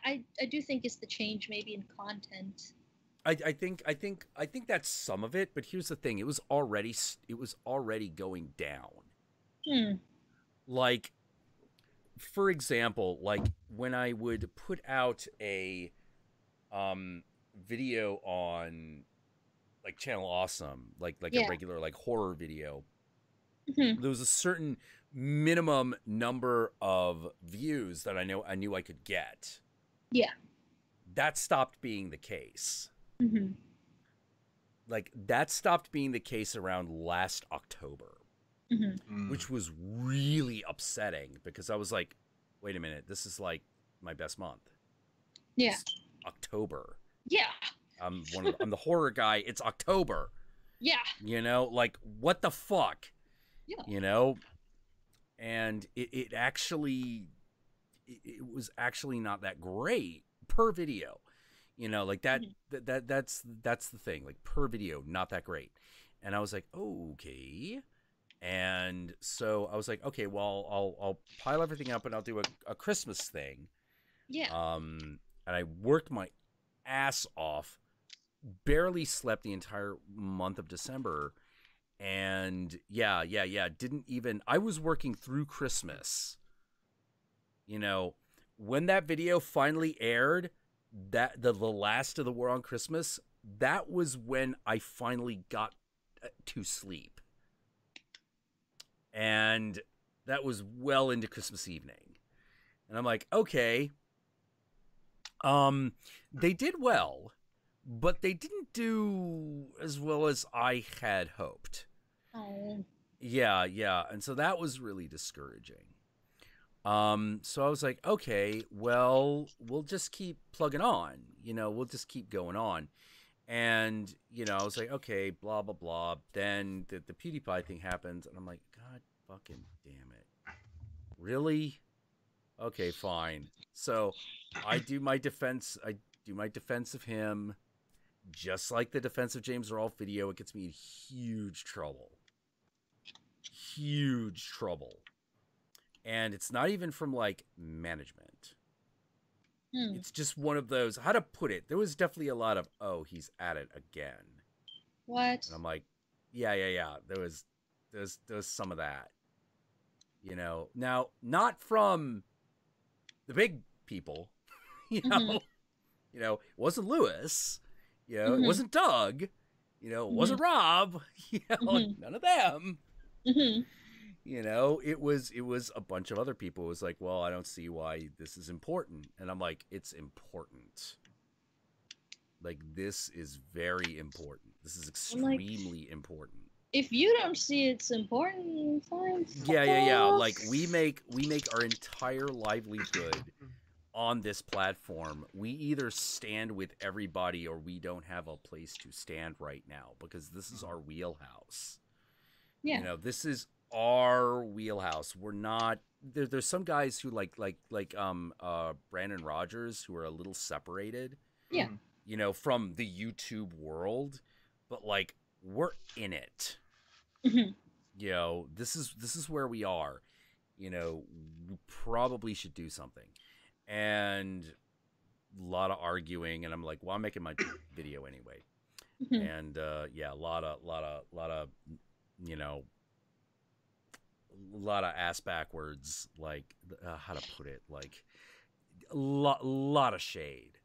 I do think it's the change maybe in content. I think that's some of it, but here's the thing: it was already going down. Like, for example, like when I would put out a video on like Channel Awesome, like a regular like horror video, there was a certain minimum number of views that I knew I could get. Yeah. That stopped being the case. Like, that stopped being the case around last October, which was really upsetting because I was like, wait a minute, this is like my best month. Yeah. It's October. Yeah. I'm the horror guy. It's October. Yeah. You know, like, what the fuck? Yeah. You know? And it was actually not that great per video. You know, like that's the thing. Like, per video, not that great. And I was like, okay. And so I was like, okay, well, I'll pile everything up and I'll do a Christmas thing. Yeah. And I worked my ass off, barely slept the entire month of December. And yeah. I was working through Christmas. You know, when that video finally aired, that the last of the War on Christmas, that was when I finally got to sleep. And that was well into Christmas evening. And I'm like, okay. They did well, but they didn't do as well as I had hoped. Oh. Yeah. And so that was really discouraging. So I was like, okay, well, we'll just keep plugging on, you know, we'll just keep going on. And, you know, I was like, okay, blah, blah, blah. Then the PewDiePie thing happens, and I'm like, God fucking damn it. Really? Okay, fine. So I do my defense of him, just like the defense of James Rolfe video. It gets me in huge trouble. And it's not even from, like, management. It's just one of those, how to put it, there was definitely a lot of, oh, he's at it again. What? And I'm like, yeah. There was some of that. You know? Now, not from the big people. You know? You know, it wasn't Lewis. You know, it wasn't Doug. You know, it wasn't Rob. You know, none of them. You know, it was a bunch of other people. It was like, well, I don't see why this is important. And I'm like, it's important. Like, this is very important. This is extremely important. If you don't see it's important, fine. Yeah. Like, we make our entire livelihood on this platform. We either stand with everybody or we don't have a place to stand right now because this is our wheelhouse. Yeah. You know, this is our wheelhouse. We're not there's some guys who like Brandon Rogers who are a little separated. Yeah. You know, from the YouTube world, but like we're in it. You know, this is where we are. You know, we probably should do something. And a lot of arguing, and I'm like, well, I'm making my video anyway. And yeah, a lot of you know, a lot of ass backwards, like how to put it, like a lot of shade.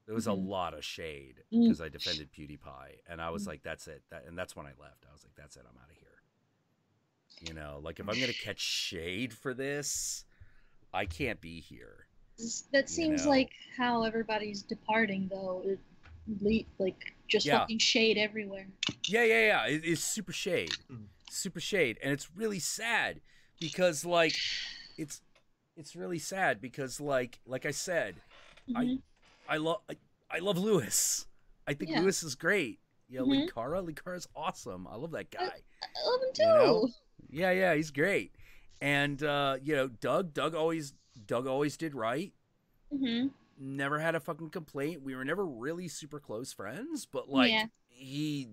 There was a lot of shade because I defended PewDiePie, and I was like, that's it. And that's when I left. I was like, that's it. I'm out of here. You know, like if I'm gonna catch shade for this, I can't be here. That seems like how everybody's departing, though. Like just fucking shade everywhere. Yeah. It's super shade. Super shade, and it's really sad because like it's really sad because like I said, I love Lewis. I think Lewis is great. You know, Likara's awesome. I love that guy. I love him too. You know? Yeah, he's great. And you know, Doug always did right. Never had a fucking complaint. We were never really super close friends, but like he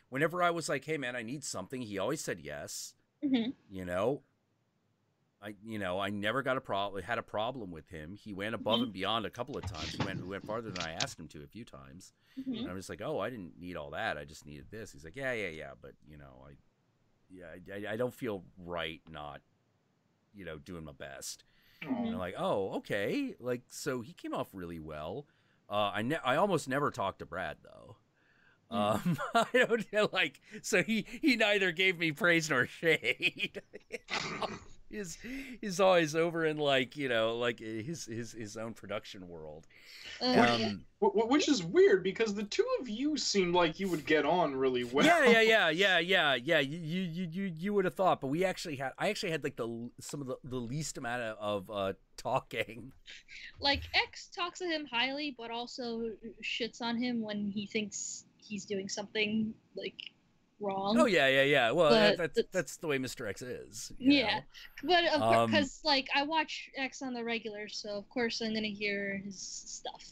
whenever I was like, hey man, I need something, he always said yes. You know? I never got had a problem with him. He went above and beyond a couple of times. He went farther than I asked him to a few times. And I was like, oh, I didn't need all that. I just needed this. He's like, yeah. But I don't feel right not, doing my best. And I'm like, oh, okay. Like, so he came off really well. I almost never talked to Brad though. I don't know, like, so he neither gave me praise nor shade. He's always over in like his own production world. Which is weird because the two of you seemed like you would get on really well. Yeah. You would have thought, but I actually had like some of the least amount of talking. Like X talks to him highly, but also shits on him when he thinks he's doing something like wrong. Oh yeah. Well, that's the way Mr. X is. You know? But of course, because like I watch X on the regular, so of course I'm gonna hear his stuff.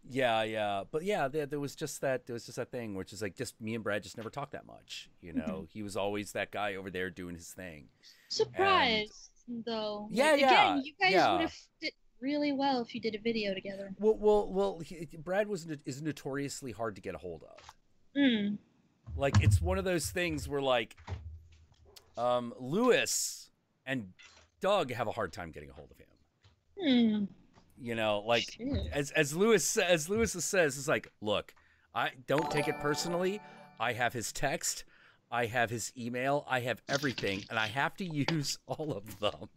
Yeah. But yeah, there was just that thing, which is like just me and Brad just never talked that much. He was always that guy over there doing his thing. Surprised though. Yeah, Again, you guys would have fit really well if you did a video together. Well, Brad is notoriously hard to get a hold of. Like, it's one of those things where, like, Lewis and Doug have a hard time getting a hold of him. Like, as Lewis says, it's like, look, I don't take it personally. I have his text, I have his email, I have everything, and I have to use all of them.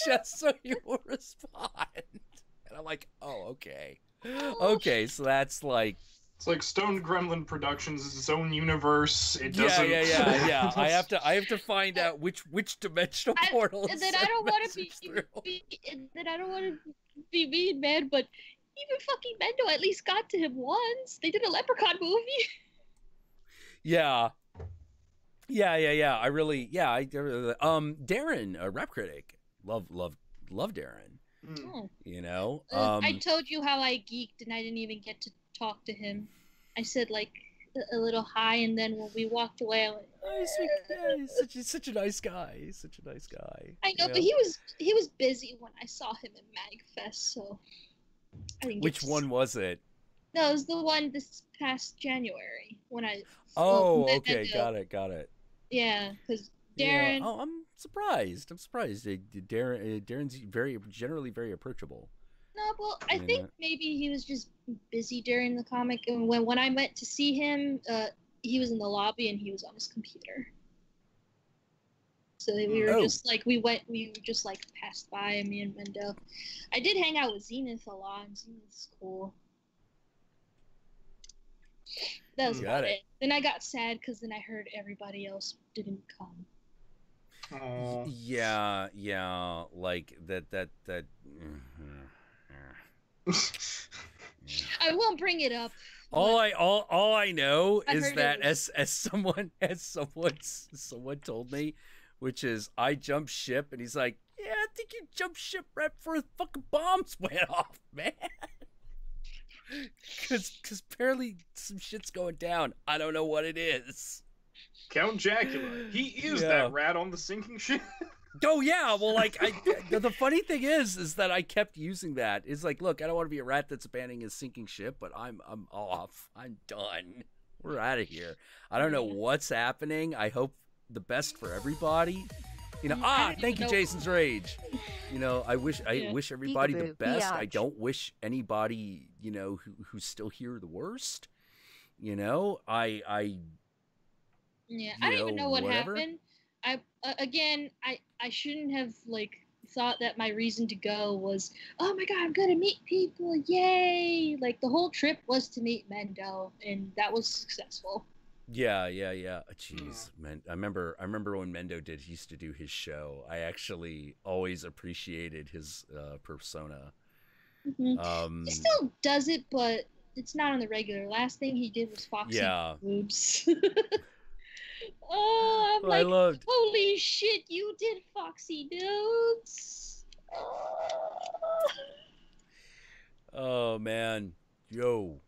Just so you will respond. And I'm like, oh, okay. Okay, so that's like... It's like Stone Gremlin Productions' its own universe. It doesn't... Yeah. I have to find out which dimensional portal. And then I don't want to be mean, man. But even fucking Mendo at least got to him once. They did a Leprechaun movie. Yeah. I really. Darren, a rep critic, love Darren. I told you how I geeked and I didn't even get to talk to him. I said like a little hi, and then when we walked away, I went, he's such a nice guy. I know, but he was busy when I saw him in MagFest, so I didn't. Which one was it? No, it was the one this past January when I. Oh, okay, got it. Yeah, because Darren. Yeah. Oh, I'm surprised. Darren's generally very approachable. No, well, I think maybe he was just busy during the comic, and when I went to see him, he was in the lobby and he was on his computer. So we were just like passed by, me and Mendo. I did hang out with Zenith a lot, and Zenith's cool. That was about it. Then I got sad because then I heard everybody else didn't come. Yeah, like that. I won't bring it up. All I know is that as someone told me, which is I jumped ship, and he's like, yeah, I think you jumped ship right before the fucking bombs went off, man. Because apparently some shit's going down. I don't know what it is. Count Jackula. He is that rat on the sinking ship. Oh yeah, well, like the funny thing is that I kept using that. It's like, look, I don't want to be a rat that's abandoning his sinking ship, but I'm off. I'm done. We're out of here. I don't know what's happening. I hope the best for everybody. Thank you, Jason's Rage. I wish everybody the best. I don't wish anybody, who's still here the worst. I don't even know what happened. I shouldn't have thought that my reason to go was, oh my god, I'm gonna meet people, yay! Like the whole trip was to meet Mendo, and that was successful. Yeah. Jeez, man, I remember when Mendo used to do his show. I actually always appreciated his persona. Mm-hmm. He still does it, but it's not on the regular. Last thing he did was Foxy boobs. Oh, I'm holy shit, you did Foxy dudes. Oh man, yo,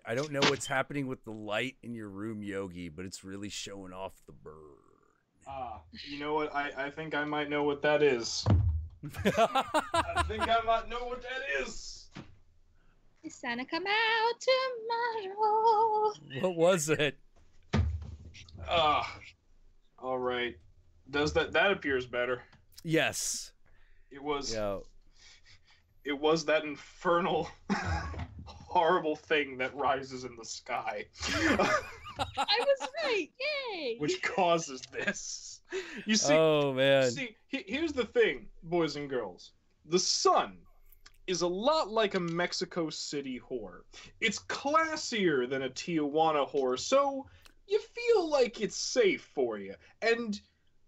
I don't know what's happening with the light in your room, Yogi, but it's really showing off the burn. You know what? I think I might know what that is. I think I might know what that is. Is Santa come out tomorrow? What was it? All right. Does that appears better? Yes. It was. Yeah. It was that infernal, horrible thing that rises in the sky. I was right. Yay! Which causes this. You see. Oh man. See, here's the thing, boys and girls. The sun is a lot like a Mexico City whore. It's classier than a Tijuana whore, so you feel like it's safe for you. And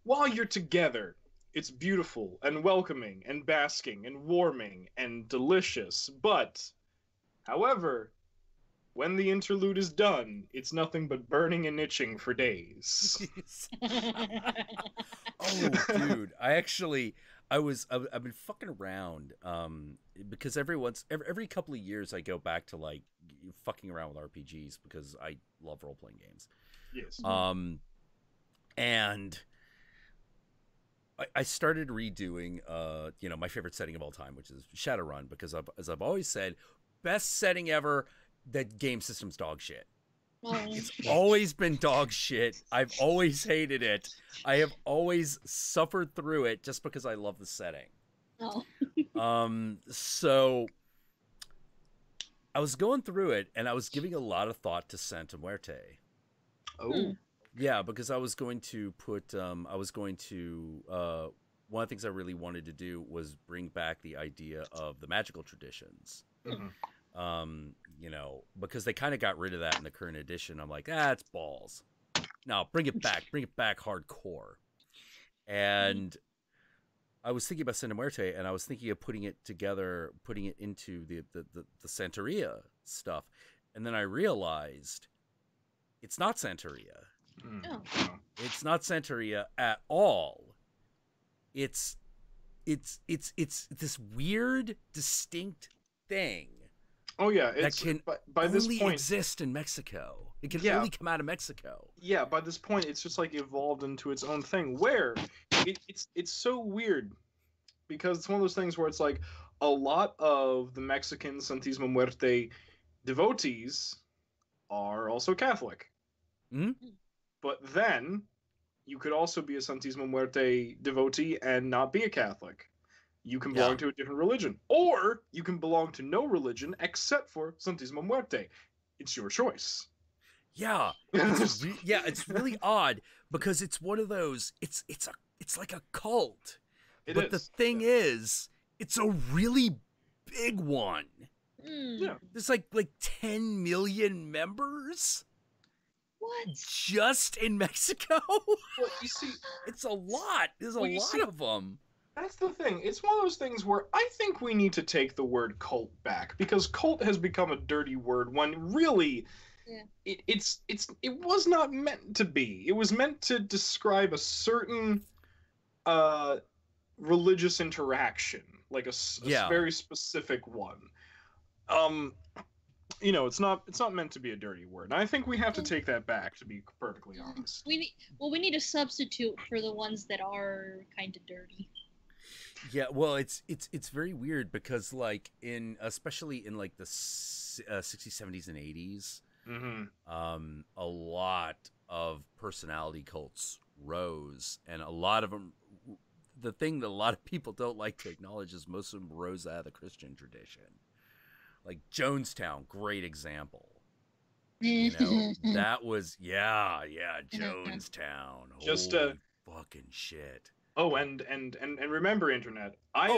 while you're together, it's beautiful and welcoming and basking and warming and delicious. But, however, when the interlude is done, it's nothing but burning and itching for days. Oh, dude, I've been fucking around, because every couple of years I go back to like fucking around with RPGs because I love role playing games. Yes. And I started redoing, my favorite setting of all time, which is Shadowrun, because as I've always said, best setting ever. That game system's dog shit. It's always been dog shit. I've always hated it. I have always suffered through it just because I love the setting. So I was going through it and I was giving a lot of thought to Santa Muerte. Oh. Yeah, because I was going to put one of the things I really wanted to do was bring back the idea of the magical traditions. Mm-hmm. Because they kind of got rid of that in the current edition. I'm like, it's balls. No, bring it back hardcore. And I was thinking about Santa Muerte, and I was thinking of putting it into the Santeria stuff. And then I realized it's not Santeria. Oh. It's not Santeria at all. It's this weird, distinct thing. Oh yeah, that can by only this point exist in Mexico. It can only come out of Mexico. Yeah, by this point, it's just like evolved into its own thing. Where it's so weird because it's one of those things where it's like a lot of the Mexican Santismo Muerte devotees are also Catholic. Mm-hmm. But then you could also be a Santismo Muerte devotee and not be a Catholic. You can belong to a different religion. Or you can belong to no religion except for Santismo Muerte. It's your choice. Yeah. It's really odd because it's one of those, it's like a cult. But the thing is, it's a really big one. Yeah. There's like 10 million members. What? Just in Mexico? Well, you see, it's a lot. There's a lot of them. That's the thing. It's one of those things where I think we need to take the word cult back because cult has become a dirty word when really it was not meant to be. It was meant to describe a certain religious interaction, like a very specific one. It's not meant to be a dirty word. And I think we have to take that back, to be perfectly honest. We need a substitute for the ones that are kind of dirty. Yeah, well, it's very weird because especially in like the 60s, 70s, and 80s, a lot of personality cults rose, and a lot of them. The thing that a lot of people don't like to acknowledge is most of them rose out of the Christian tradition. Like Jonestown, great example. That was Jonestown. Just holy fucking shit. Oh, and remember, Internet.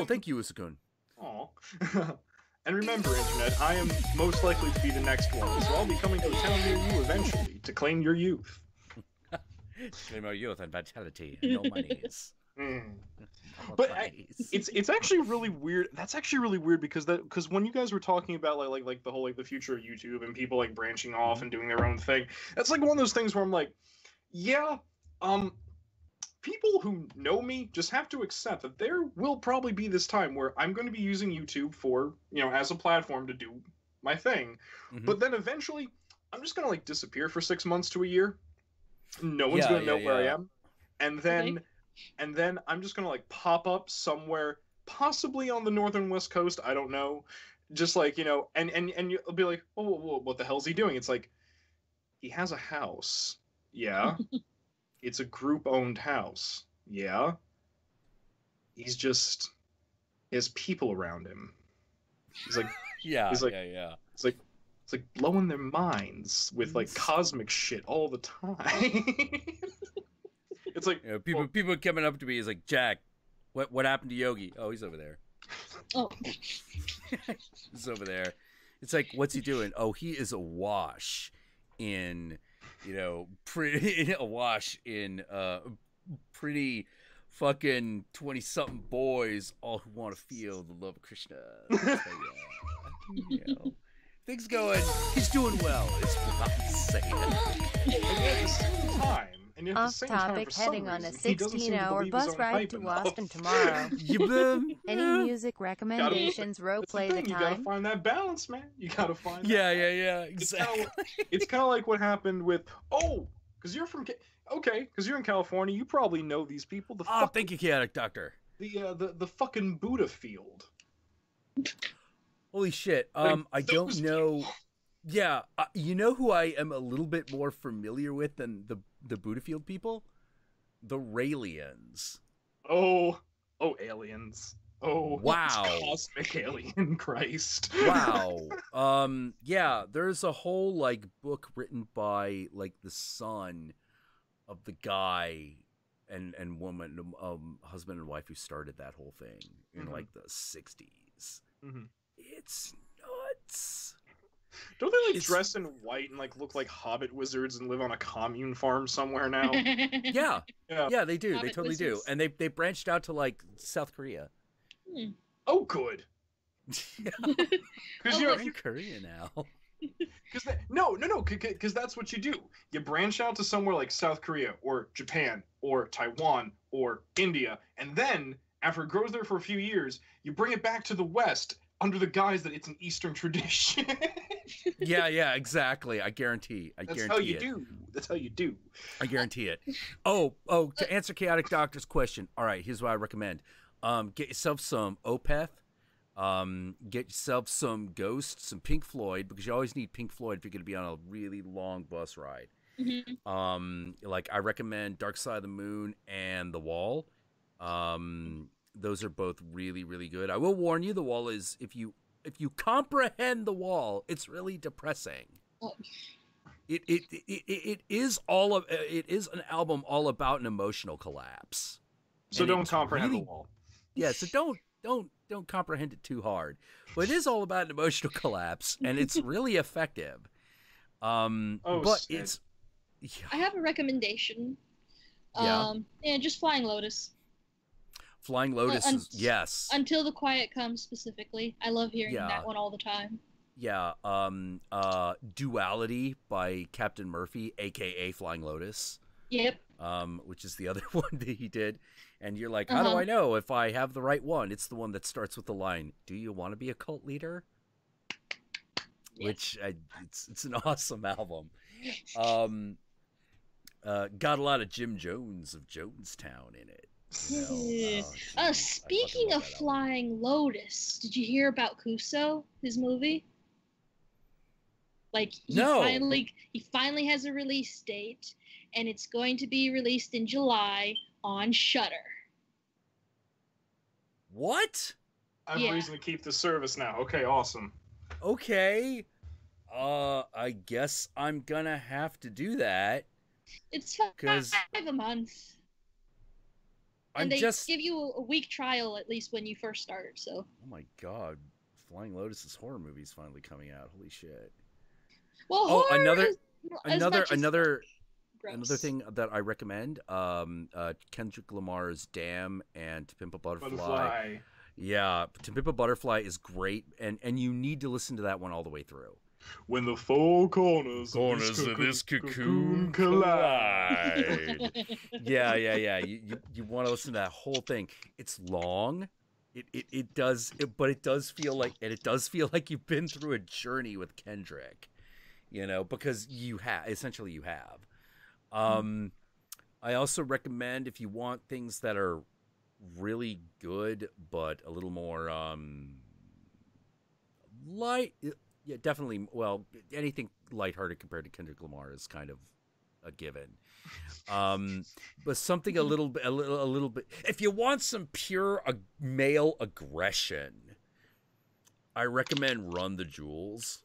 Thank you, Usakun. Aw. And remember, Internet, I am most likely to be the next one, so I'll be coming to a town near you eventually to claim your youth. Claim our youth and vitality. No monies. But it's actually really weird. That's actually really weird because when you guys were talking about like the whole the future of YouTube and people branching off and doing their own thing, that's like one of those things where I'm like, people who know me just have to accept that there will probably be this time where I'm going to be using YouTube for as a platform to do my thing, but then eventually I'm just going to disappear for 6 months to a year. No one's going to know where I am. and then I'm just gonna like pop up somewhere, possibly on the northern west coast. I don't know. Just like, you know, and you'll be like, oh, what the hell's he doing? It's like, he has a house. Yeah. It's a group-owned house. Yeah. He has people around him. He's like, yeah. It's like blowing their minds with like cosmic shit all the time. It's like, people coming up to me is like, Jack, what happened to Yogi? Oh, he's over there. Oh. He's over there. It's like, what's he doing? Oh, he is awash in, you know, pretty fucking 20-something boys, all who want to feel the love of Krishna. So, you know, things going. He's doing well. Is what I'm saying. Off topic, heading on a 16-hour bus ride to Austin tomorrow. Any music recommendations? Roleplay the time. You gotta find that balance, man. You gotta find. Yeah, exactly. It's kind of like what happened with because you're from because you're in California. You probably know these people. Thank you, chaotic doctor. The fucking Buddha field. Holy shit. I don't know. Yeah, you know who I am a little bit more familiar with than the Budafield people? The Raelians. Oh, aliens. Oh, wow. Cosmic alien Christ. Wow. Yeah, there's a whole like book written by like the son of the guy and woman, husband and wife who started that whole thing in like the 60s. Mm-hmm. It's nuts. Don't they like dress in white and like look like hobbit wizards and live on a commune farm somewhere now? Yeah, they do. Hobbit they totally wizards. Do. And they branched out to like South Korea. Oh, good. Because you're in Korea now. Because that's what you do. You branch out to somewhere like South Korea or Japan or Taiwan or India, and then after it grows there for a few years, you bring it back to the West under the guise that it's an Eastern tradition. yeah, exactly. I guarantee That's how you do. That's how you do. I guarantee it. Oh, to answer Chaotic Doctor's question, all right, here's what I recommend. Get yourself some Opeth. Get yourself some Ghost, some Pink Floyd, because you always need Pink Floyd if you're going to be on a really long bus ride. Mm-hmm. Like I recommend Dark Side of the Moon and The Wall. Those are both really, really good. I will warn you, The Wall is if you comprehend The Wall, it's really depressing. It is an album all about an emotional collapse. So don't comprehend The Wall. Yeah, so don't comprehend it too hard. But it is all about an emotional collapse, and it's really effective. It's. Yeah. I have a recommendation. Just Flying Lotus. Flying Lotus yes. Until the Quiet Comes specifically. I love hearing that one all the time. Yeah. Duality by Captain Murphy, aka Flying Lotus. Yep. Which is the other one that he did. And you're like, how do I know if I have the right one? It's the one that starts with the line, "Do you want to be a cult leader?" Yes. Which it's an awesome album. Got a lot of Jim Jones of Jonestown in it. Speaking of Flying Lotus, did you hear about Kuso, his movie? Like he finally has a release date, and it's going to be released in July on Shudder. What? I have reason to keep the service now. Okay, awesome. Okay. I guess I'm gonna have to do that. It's $5 a month. And they give you a week trial at least when you first start, so. Oh my god. Flying Lotus's horror movie is finally coming out. Holy shit. Well, another thing that I recommend, Kendrick Lamar's Damn and To Pimp a Butterfly. Yeah, To Pimp a Butterfly is great, and you need to listen to that one all the way through. When the four corners of this cocoon collide. Yeah. You want to listen to that whole thing. It's long. It does feel like you've been through a journey with Kendrick. You know, because you have. I also recommend, if you want things that are really good but a little more light, yeah, definitely. Well, anything lighthearted compared to Kendrick Lamar is kind of a given. But something a little bit. If you want some pure male aggression, I recommend Run the Jewels.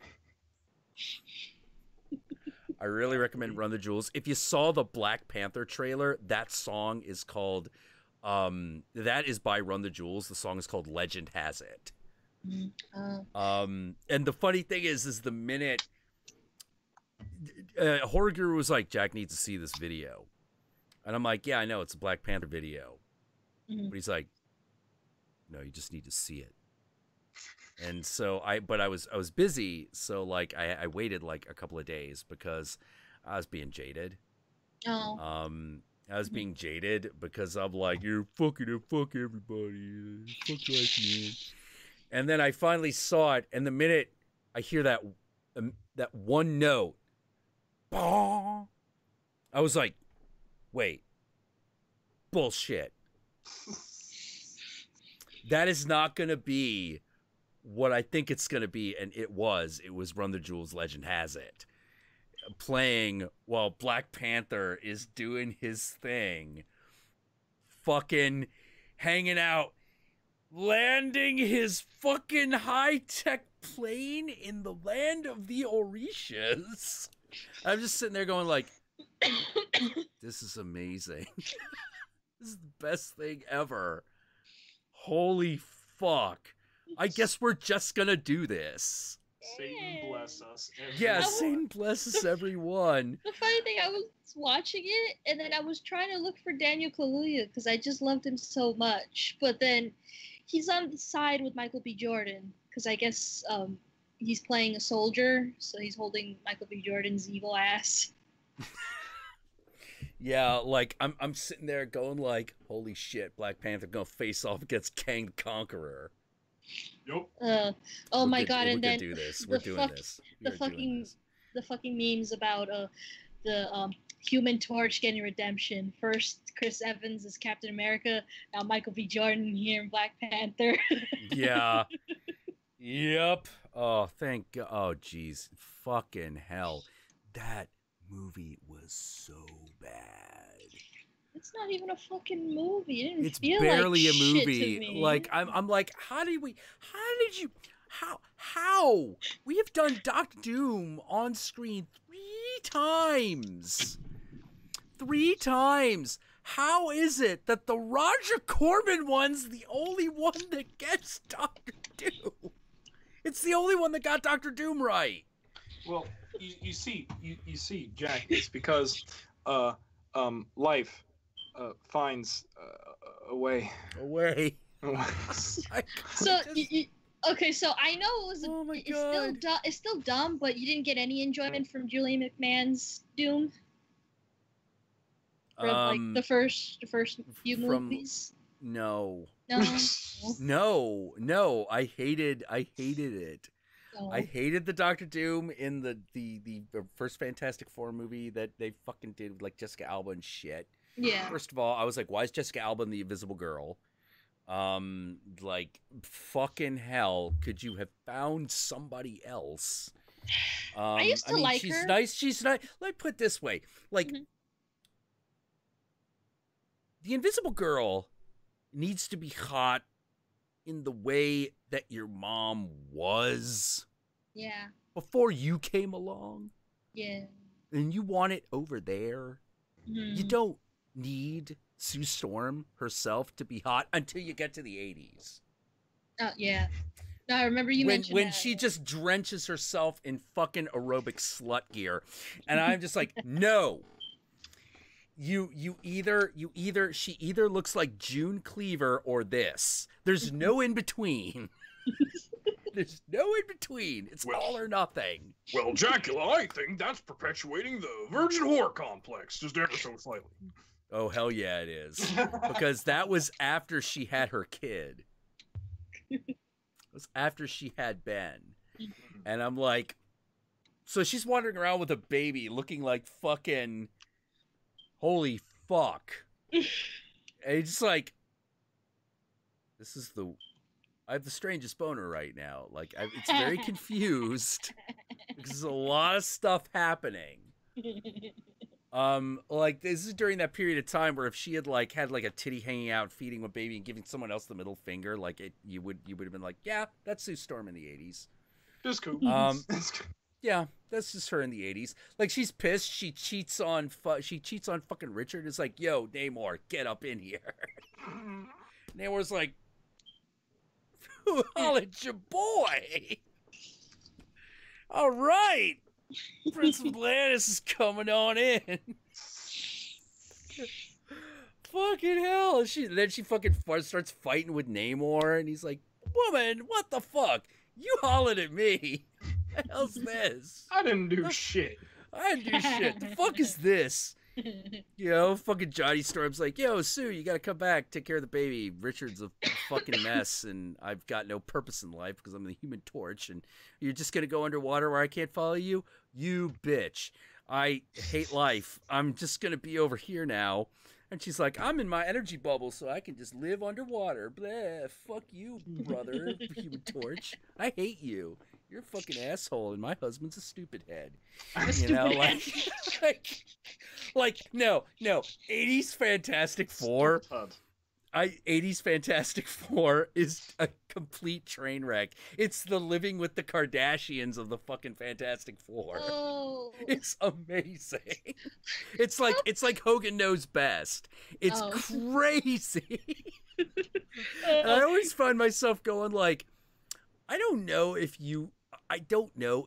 I really recommend Run the Jewels. If you saw the Black Panther trailer, that song is called, that is by Run the Jewels. The song is called Legend Has It. And the funny thing is the minute Horror Guru was like, Jack needs to see this video. And I'm like, yeah, I know, it's a Black Panther video. But he's like, no, you just need to see it. And so I was busy, so like I waited like a couple of days because I was being jaded. I was being jaded because I'm like, you're fuck everybody, fuck like me. And then I finally saw it, and the minute I hear that one note, bah, I was like, wait, bullshit. That is not gonna be what I think it's going to be, and it was Run the Jewels, Legend Has It, playing while Black Panther is doing his thing, fucking hanging out, landing his fucking high-tech plane in the land of the Orishas. I'm just sitting there going like, this is amazing. This is the best thing ever. Holy fuck. I guess we're just gonna do this. Satan bless us. Yeah, Satan bless us, everyone. The funny thing, I was watching it, and then I was trying to look for Daniel Kaluuya because I just loved him so much. But then he's on the side with Michael B. Jordan because I guess he's playing a soldier, so he's holding Michael B. Jordan's evil ass. Yeah, like I'm sitting there going like, holy shit, Black Panther gonna face off against Kang the Conqueror. Yep. Oh my god! And then do this. We're doing this. The fucking memes about the Human Torch getting redemption. First, Chris Evans as Captain America. Now Michael B. Jordan here in Black Panther. Yeah. Yep. Oh, thank God. Oh, jeez. Fucking hell. That movie was so bad. It's not even a fucking movie. It didn't it's feel barely like a shit movie. to me. Like I'm like, how we have done Doctor Doom on screen 3 times. 3 times. How is it that the Roger Corman one's the only one that gets Doctor Doom? It's the only one that got Doctor Doom right. Well, you see, Jack, it's because life finds a way. So, okay, so I know it was. Oh my God. It's still dumb, but you didn't get any enjoyment from Julian McMahon's Doom. For like the first few movies. No. No. No. I hated it. Oh. I hated the Doctor Doom in the first Fantastic Four movie that they fucking did with like Jessica Alba and shit. Yeah. First of all, I was like, why is Jessica Alba in the Invisible Girl? Like, fucking hell, could you have found somebody else? I used to like she's her. Nice. She's nice. Let put it this way, like, the Invisible Girl needs to be hot in the way that your mom was. Yeah. Before you came along. Yeah. And you want it over there. You don't need Sue Storm herself to be hot until you get to the 80s. Oh, yeah. No, I remember you mentioned when that. she just drenches herself in fucking aerobic slut gear. And I'm just like, no. She either looks like June Cleaver or this. There's no in between. There's no in between. It's all or nothing. Well, Jackula, I think that's perpetuating the virgin whore complex, just ever so slightly. Oh, hell yeah, it is. Because that was after she had her kid. It was after she had Ben. And I'm like, so she's wandering around with a baby looking like fucking, holy fuck. And it's just like, I have the strangest boner right now. Like, it's very confused because there's a lot of stuff happening. Like, this is during that period of time where if she had had a titty hanging out, feeding a baby, and giving someone else the middle finger, like you would have been like, yeah, that's Sue Storm in the 80s. Just cool. Yeah, that's just her in the 80s. Like, she's pissed. She cheats on fucking Richard. It's like, yo, Namor, get up in here. Namor's like, who hollered your boy? All right, Prince Atlantis is coming on in. Fucking hell. Then she fucking starts fighting with Namor, and he's like, woman, what the fuck? You hollered at me. What the hell's this? I didn't do shit. I didn't do shit. The fuck is this? You know, fucking Johnny Storm's like, yo, Sue, you gotta come back, take care of the baby. Richard's a fucking mess, and I've got no purpose in life because I'm the Human Torch, and you're just gonna go underwater where I can't follow you? You bitch. I hate life. I'm just gonna be over here now. And she's like, I'm in my energy bubble, so I can just live underwater. Blah, fuck you, brother, Human Torch. I hate you. You're a fucking asshole, and my husband's a stupid head. You know, no. 80s Fantastic Four. 80s Fantastic Four is a complete train wreck. It's the Living with the Kardashians of the fucking Fantastic Four. Oh. It's amazing. It's like Hogan Knows Best. It's crazy. And I always find myself going like, I don't know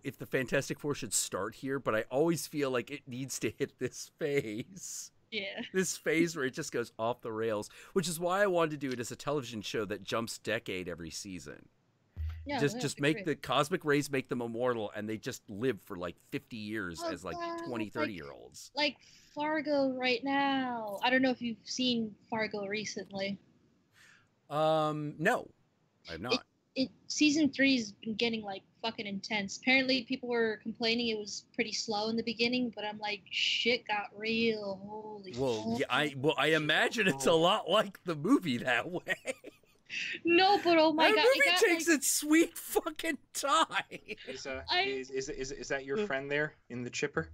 if the Fantastic Four should start here, but I always feel like it needs to hit this phase. Yeah. This phase where it just goes off the rails, which is why I wanted to do it as a television show that jumps decade every season. Yeah, just make the cosmic rays make them immortal, and they just live for like 50 years as like 20, 30-year-olds. Like Fargo right now. I don't know if you've seen Fargo recently. No, I have not. Season 3's been getting like fucking intense. Apparently people were complaining it was pretty slow in the beginning, but I'm like, shit got real. Holy fuck. Yeah, I imagine it's a lot like the movie that way. No, but oh my god, the movie takes its sweet fucking time. Is that your friend there in the chipper?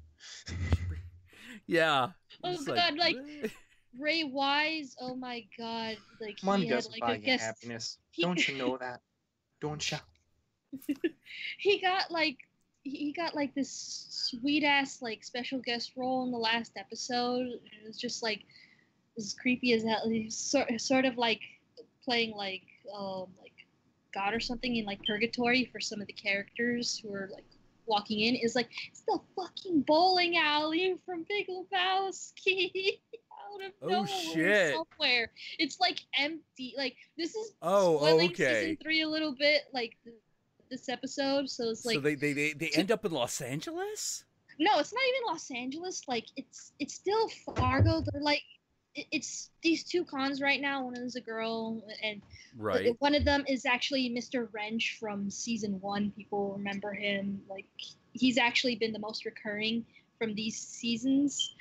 Yeah. Oh god, like Ray Wise, oh my god, like money he had doesn't like buy a you guest. happiness. Don't you know that? Don't you? he got like this sweet ass like special guest role in the last episode. It was just like as creepy as hell. He's sort of like playing like God or something in like purgatory for some of the characters who are like walking in. Is like, it's the fucking bowling alley from Big Lebowski. Out of nowhere, shit. Somewhere. It's like empty. Like this is spoiling season 3 a little bit, like this episode. So it's like, so they end up in Los Angeles? No, it's not even Los Angeles. Like it's still Fargo. They're like, it's these two cons right now. One is a girl, and one of them is actually Mr. Wrench from season 1. People remember him. Like he's actually been the most recurring from these seasons.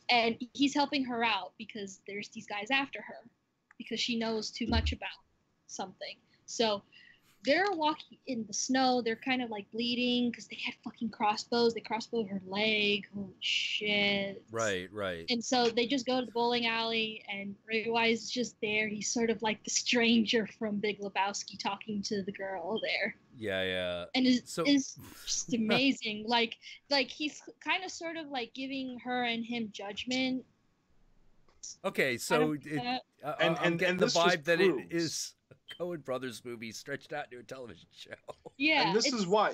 And he's helping her out because there's these guys after her because she knows too much about something. So they're walking in the snow. They're kind of like bleeding because they had fucking crossbows. They crossbowed her leg. Holy shit. Right. And so they just go to the bowling alley, and Ray Wise is just there. He's sort of like the stranger from Big Lebowski talking to the girl there. Yeah. And it's just amazing. like he's kind of sort of like giving her and him judgment. Okay, so I'm getting the vibe that it is a Coen Brothers movie stretched out into a television show. Yeah. And this is why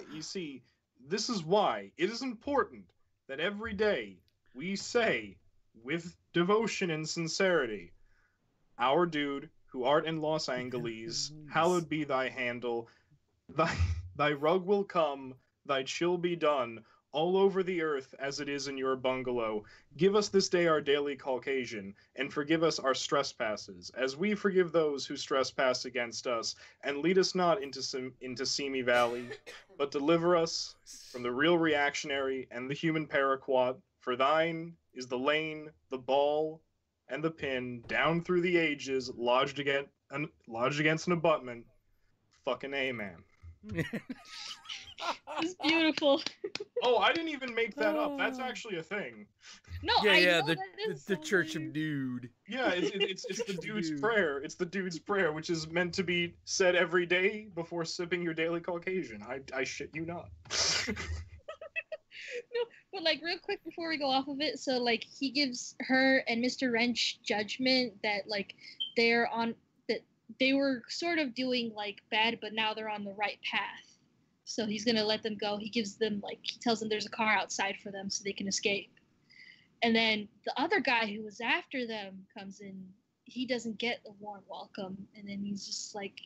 it is important that every day we say with devotion and sincerity, our dude who art in Los Angeles, hallowed be thy handle. Thy rug will come, thy chill be done, all over the earth as it is in your bungalow. Give us this day our daily Caucasian, and forgive us our trespasses, as we forgive those who trespass against us, and lead us not into Simi Valley, but deliver us from the real reactionary and the human paraquat, for thine is the lane, the ball, and the pin down through the ages, lodged against an abutment. Fucking A, man. It's beautiful. Oh, I didn't even make that up. That's actually a thing. No, the Church of Nude. Yeah, it's the dude's prayer. It's the dude's prayer, which is meant to be said every day before sipping your daily Caucasian. I shit you not. No, but like real quick before we go off of it, so like he gives her and Mr. Wrench judgment that like they were sort of doing like bad, but now they're on the right path. So he's gonna let them go. He gives them he tells them there's a car outside for them so they can escape. And then the other guy who was after them comes in. He doesn't get a warm welcome, and then he's just like,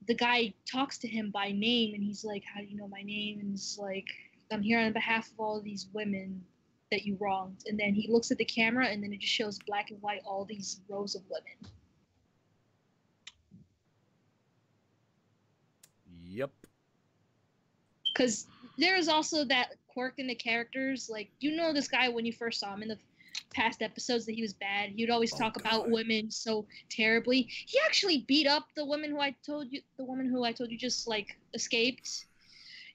the guy talks to him by name, and he's like, "How do you know my name?" And he's like, "I'm here on behalf of all of these women that you wronged." And then he looks at the camera, and then it just shows black and white all these rows of women. Yep. Because there's also that quirk in the characters. Like, you know this guy when you first saw him in the past episodes that he was bad. He would always talk about women so terribly. He actually beat up the woman who I told you just like escaped.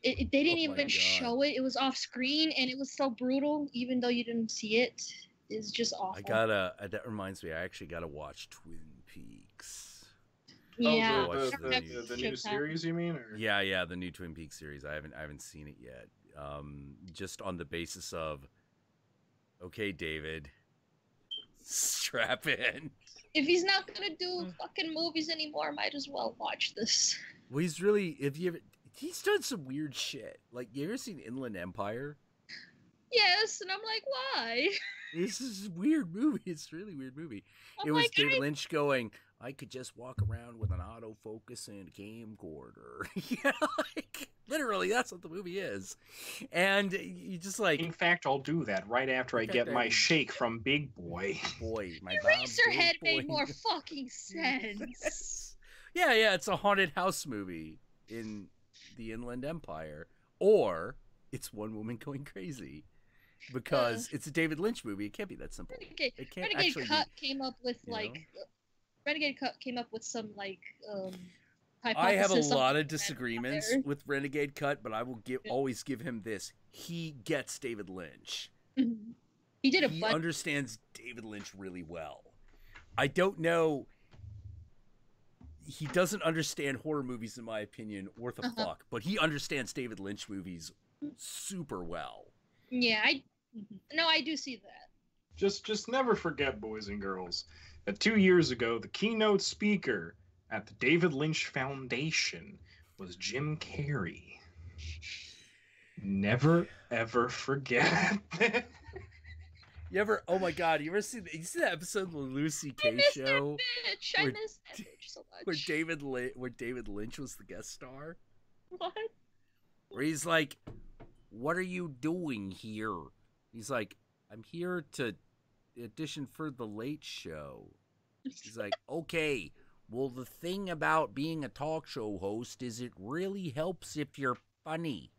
They didn't even show it. It was off screen, and it was so brutal. Even though you didn't see it, it's just awful. That reminds me. I actually gotta watch Twin Peaks. Yeah, the new series, you mean? Or? Yeah, the new Twin Peaks series. I haven't seen it yet. Just on the basis of, okay, David, strap in. If he's not gonna do fucking movies anymore, might as well watch this. Well, he's done some weird shit. Like, you ever seen Inland Empire? Yes, and I'm like, why? This is a weird movie. It's a really weird movie. It was David Lynch going, I could just walk around with an autofocus and a camcorder. Yeah, like, literally, that's what the movie is. And you just like... In fact, I'll do that right after I get my shake from Big Boy. My Eraserhead made more fucking sense. Yeah, it's a haunted house movie in the Inland Empire. Or it's one woman going crazy. Because it's a David Lynch movie. It can't be that simple. Renegade Cut came up with Renegade Cut came up with some I have a lot of disagreements with Renegade Cut, but I will always give him this. He gets David Lynch. Mm-hmm. He understands David Lynch really well. I don't know. He doesn't understand horror movies, in my opinion, worth a fuck. But he understands David Lynch movies super well. Yeah, I do see that. Just never forget, boys and girls, that 2 years ago, the keynote speaker at the David Lynch Foundation was Jim Carrey. Never, ever forget. Oh my God, you see that episode of the Louis C.K. show? I miss that bitch so much. Where David Lynch was the guest star? What? Where he's like, what are you doing here? He's like, I'm here to audition for The Late Show. He's like, okay, well, the thing about being a talk show host is it really helps if you're funny.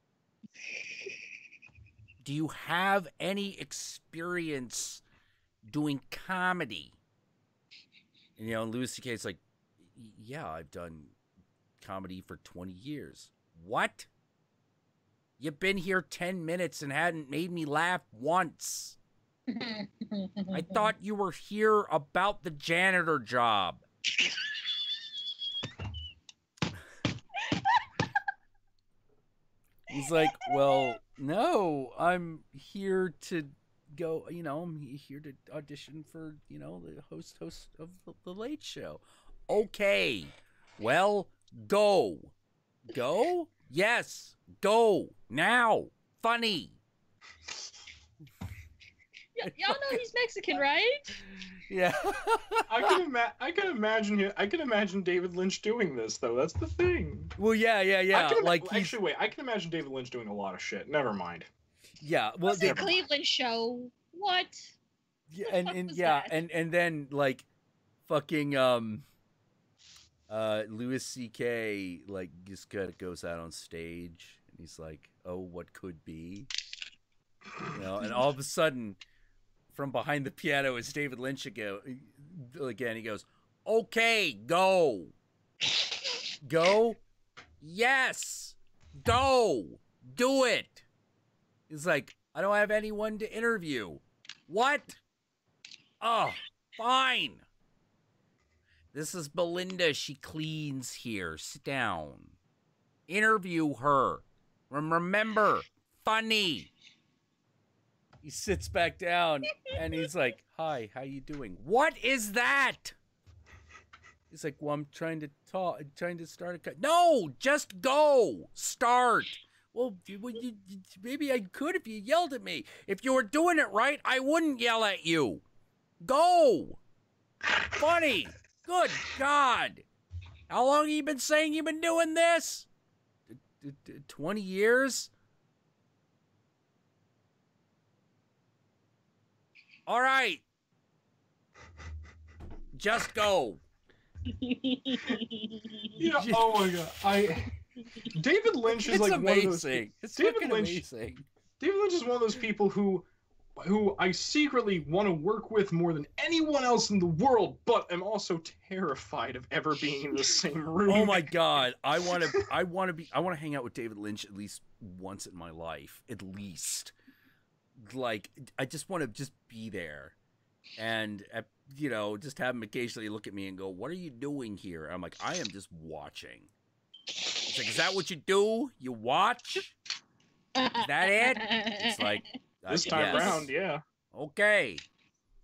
Do you have any experience doing comedy? And, Louis C.K.'s like, yeah, I've done comedy for 20 years. What? You've been here 10 minutes and hadn't made me laugh once. I thought you were here about the janitor job. He's like, well, no, I'm here to go, I'm here to audition for, the host of the Late Show. Okay, well, go. Go? Yes, go now. Funny. Y'all know he's Mexican, right? Yeah. I can imagine David Lynch doing this though. That's the thing. Well, yeah. I can imagine David Lynch doing a lot of shit. Never mind. Yeah. Well, the Cleveland show. What? Yeah, and then like, fucking Louis C.K. like just kind of goes out on stage and he's like, "Oh, what could be?" And all of a sudden, from behind the piano is David Lynch again. He goes, "Okay, go. Go? Yes. Go. Do it." He's like, "I don't have anyone to interview." What? Oh, fine. This is Belinda. She cleans here. Sit down. Interview her. Remember, funny. He sits back down and he's like, "Hi, how you doing?" "What is that?" He's like, "Well, I'm trying to talk, trying to start a cut." "No, just go. Start." "Well, maybe I could if you yelled at me. If you were doing it right, I wouldn't yell at you. Go. Funny. Good God. How long have you been saying you've been doing this? 20 years? All right. Just go." Yeah, oh my God. David Lynch is it's like amazing. one of those. It's David Lynch, amazing. David Lynch is one of those people who I secretly want to work with more than anyone else in the world, but am also terrified of ever being in the same room. Oh my God. I want to hang out with David Lynch at least once in my life, at least. Like, I just want to just be there and, you know, just have him occasionally look at me and go, "What are you doing here?" And I'm like, "I am just watching." It's like, "Is that what you do? You watch? Is that it?" It's like, this time around, yeah. "Okay.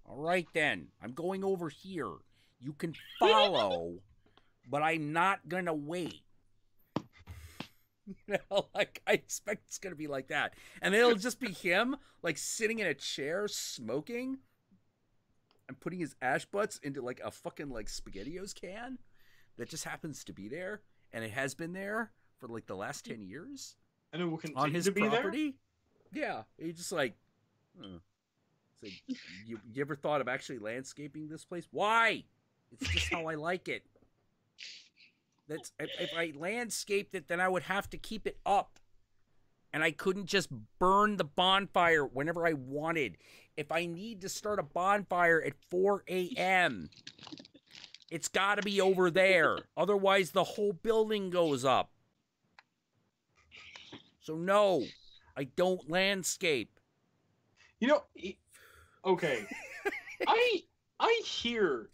All right then. I'm going over here. You can follow, but I'm not going to wait." You know, like, I expect it's going to be like that. And it'll just be him, like, sitting in a chair, smoking, and putting his ash butts into, like, a fucking, like, SpaghettiOs can that just happens to be there. And it has been there for, like, the last 10 years. And it will continue on his to be property. There? Yeah. He's just like, It's like, you ever thought of actually landscaping this place? Why? It's just how I like it. That's if I landscaped it, then I would have to keep it up. And I couldn't just burn the bonfire whenever I wanted. If I need to start a bonfire at 4 a.m., it's got to be over there. Otherwise, the whole building goes up. So, no, I don't landscape. You know, okay. I hear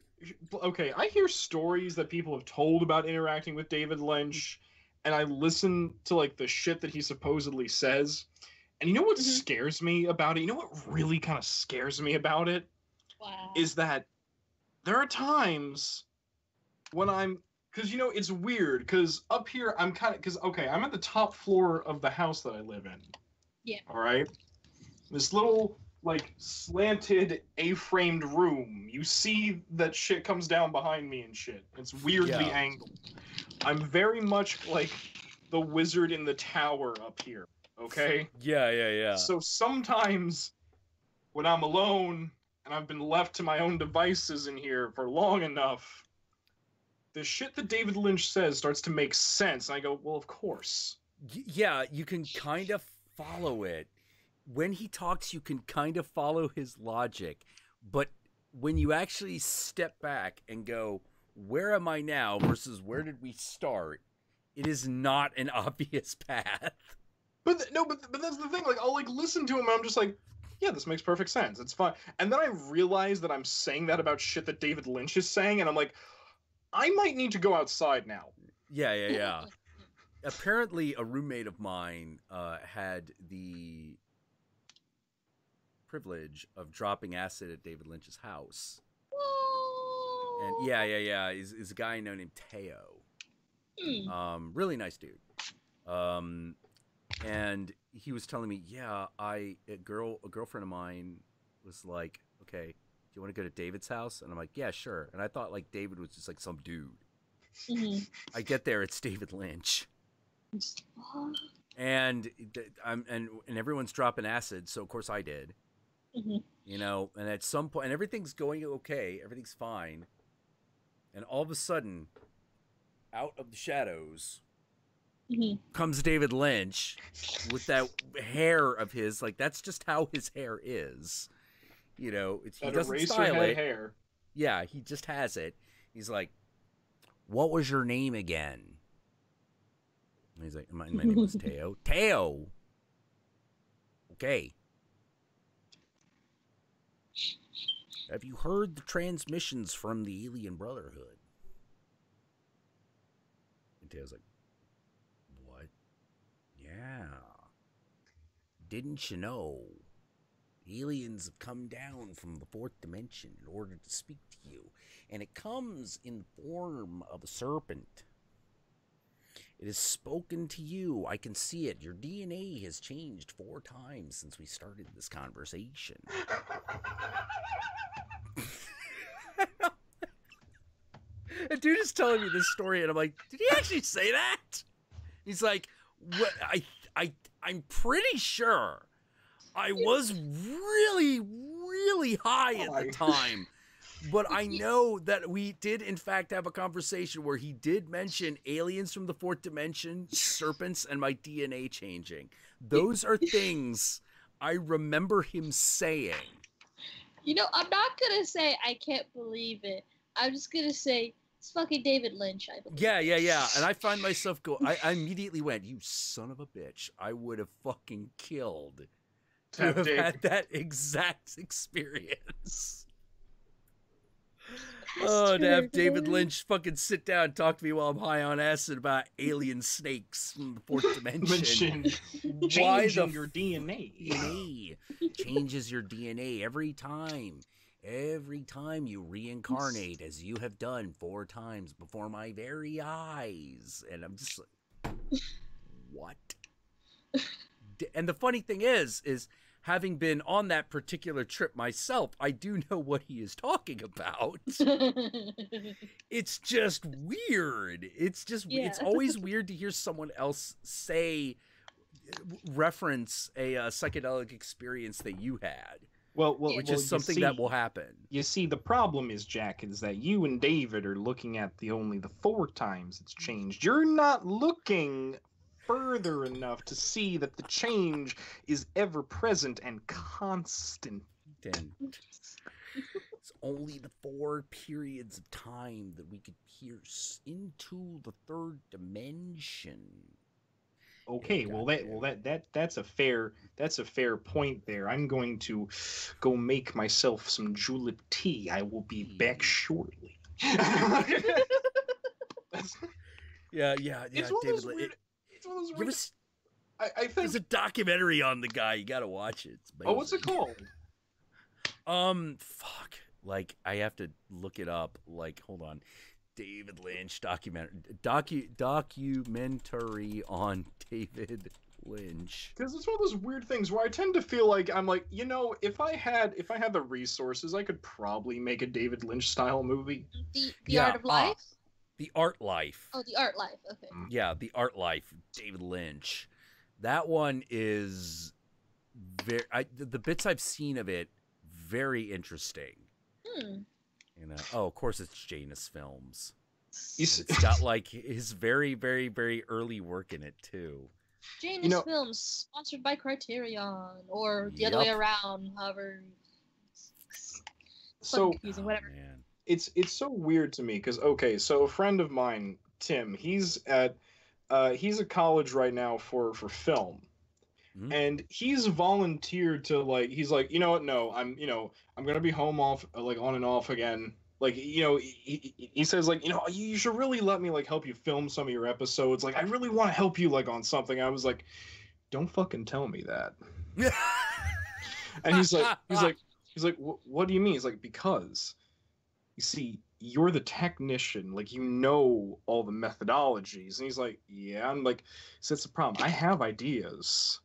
stories that people have told about interacting with David Lynch, and I listen to, like, the shit that he supposedly says. And you know what scares me about it? You know what really kind of scares me about it? Wow. Is that there are times when because, you know, it's weird, because up here, I'm at the top floor of the house that I live in. Yeah. All right? This little, like, slanted A-framed room. You see that shit comes down behind me and shit. It's weirdly angled. I'm very much like the wizard in the tower up here, okay? Yeah. So sometimes when I'm alone and I've been left to my own devices in here for long enough, the shit that David Lynch says starts to make sense. And I go, well, of course. Yeah, you can kind of follow it. When he talks, you can kind of follow his logic. But when you actually step back and go, where am I now versus where did we start? It is not an obvious path. But that's the thing. Like, I'll, like, listen to him and I'm just like, yeah, this makes perfect sense. It's fine. And then I realize that I'm saying that about shit that David Lynch is saying, and I'm like, I might need to go outside now. Yeah. Apparently, a roommate of mine had the privilege of dropping acid at David Lynch's house. And yeah. He's a guy named Teo. Really nice dude. And he was telling me, a girlfriend of mine was like, okay, do you want to go to David's house? And I'm like, yeah, sure. And I thought, like, David was just like some dude. I get there, it's David Lynch. And everyone's dropping acid, so of course I did. You know, and at some point, and everything's going okay, everything's fine. And all of a sudden, out of the shadows, comes David Lynch with that hair of his. Like, that's just how his hair is. You know, he that doesn't style it. Hair. Yeah, he just has it. He's like, "What was your name again?" And he's like, "My name was Teo." Teo. Okay. Have you heard the transmissions from the Alien Brotherhood? And Teo's like, "What? Yeah. Didn't you know? Aliens have come down from the fourth dimension in order to speak to you, and it comes in the form of a serpent. It has spoken to you. I can see it. Your DNA has changed 4 times since we started this conversation." A dude is telling me this story, and I'm like, "Did he actually say that?" He's like, "What? I'm pretty sure I was really, really high at the time, but I know that we did, in fact, have a conversation where he did mention aliens from the fourth dimension, serpents, and my DNA changing. Those are things I remember him saying." You know, I'm not going to say I can't believe it. I'm just going to say it's fucking David Lynch, I believe. Yeah. And I find myself I immediately went, "You son of a bitch. I would have fucking killed to have had that exact experience." To have David Lynch fucking sit down and talk to me while I'm high on acid about alien snakes from the fourth dimension. Changing your DNA. Changes your DNA every time. Every time you reincarnate, as you have done 4 times before my very eyes. And I'm just like, what? And the funny thing is having been on that particular trip myself, I do know what he is talking about. It's just weird. It's always weird to hear someone else reference a psychedelic experience that you had. Which is something that will happen. You see, the problem is, Jack, is that you and David are looking at only the 4 times it's changed. You're not looking further enough to see that the change is ever present and constant. It's only the 4 periods of time that we could pierce into the 3rd dimension. Okay, that's a fair point there. I'm going to go make myself some julep tea. I will be back shortly. Yeah, David. I think there's a documentary on the guy. You gotta watch it. What's it called? Fuck. Like, I have to look it up. Like, hold on. David Lynch documentary on David Lynch. Because it's one of those weird things where I tend to feel like I'm like, you know, if I had the resources, I could probably make a David Lynch style movie. The Art of Life? The Art Life. Oh, The Art Life. Okay. Yeah, The Art Life, David Lynch. That one is the bits I've seen of it, very interesting. You know, of course it's Janus Films. It's got like his very, very, very early work in it too. Janus Films, sponsored by Criterion, or the other way around, however. So confusing, whatever. Man. It's so weird to me because so a friend of mine, Tim, he's at college right now for film. And he's volunteered to he's like, you know what? No, I'm gonna be home off on and off again. He says you should really let me help you film some of your episodes. I really want to help you on something. I was like, don't fucking tell me that. And he's like, what do you mean? He's like, because you see, you're the technician, you know all the methodologies. And he's like, yeah. I'm like, so that's the problem. I have ideas.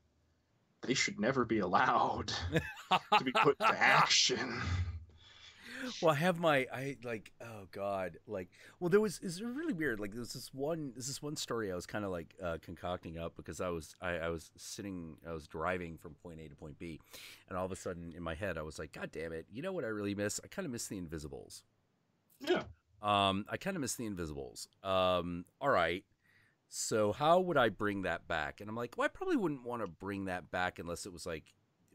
They should never be allowed to be put to action. Well, I have oh God, it's really weird. There's this one story I was kind of concocting up because I was driving from point A to point B, and all of a sudden in my head I was like, God damn it, you know what I really miss? I kind of miss the Invisibles. Yeah. I kind of miss the Invisibles. All right. So how would I bring that back? And I'm like, well, I probably wouldn't want to bring that back unless it was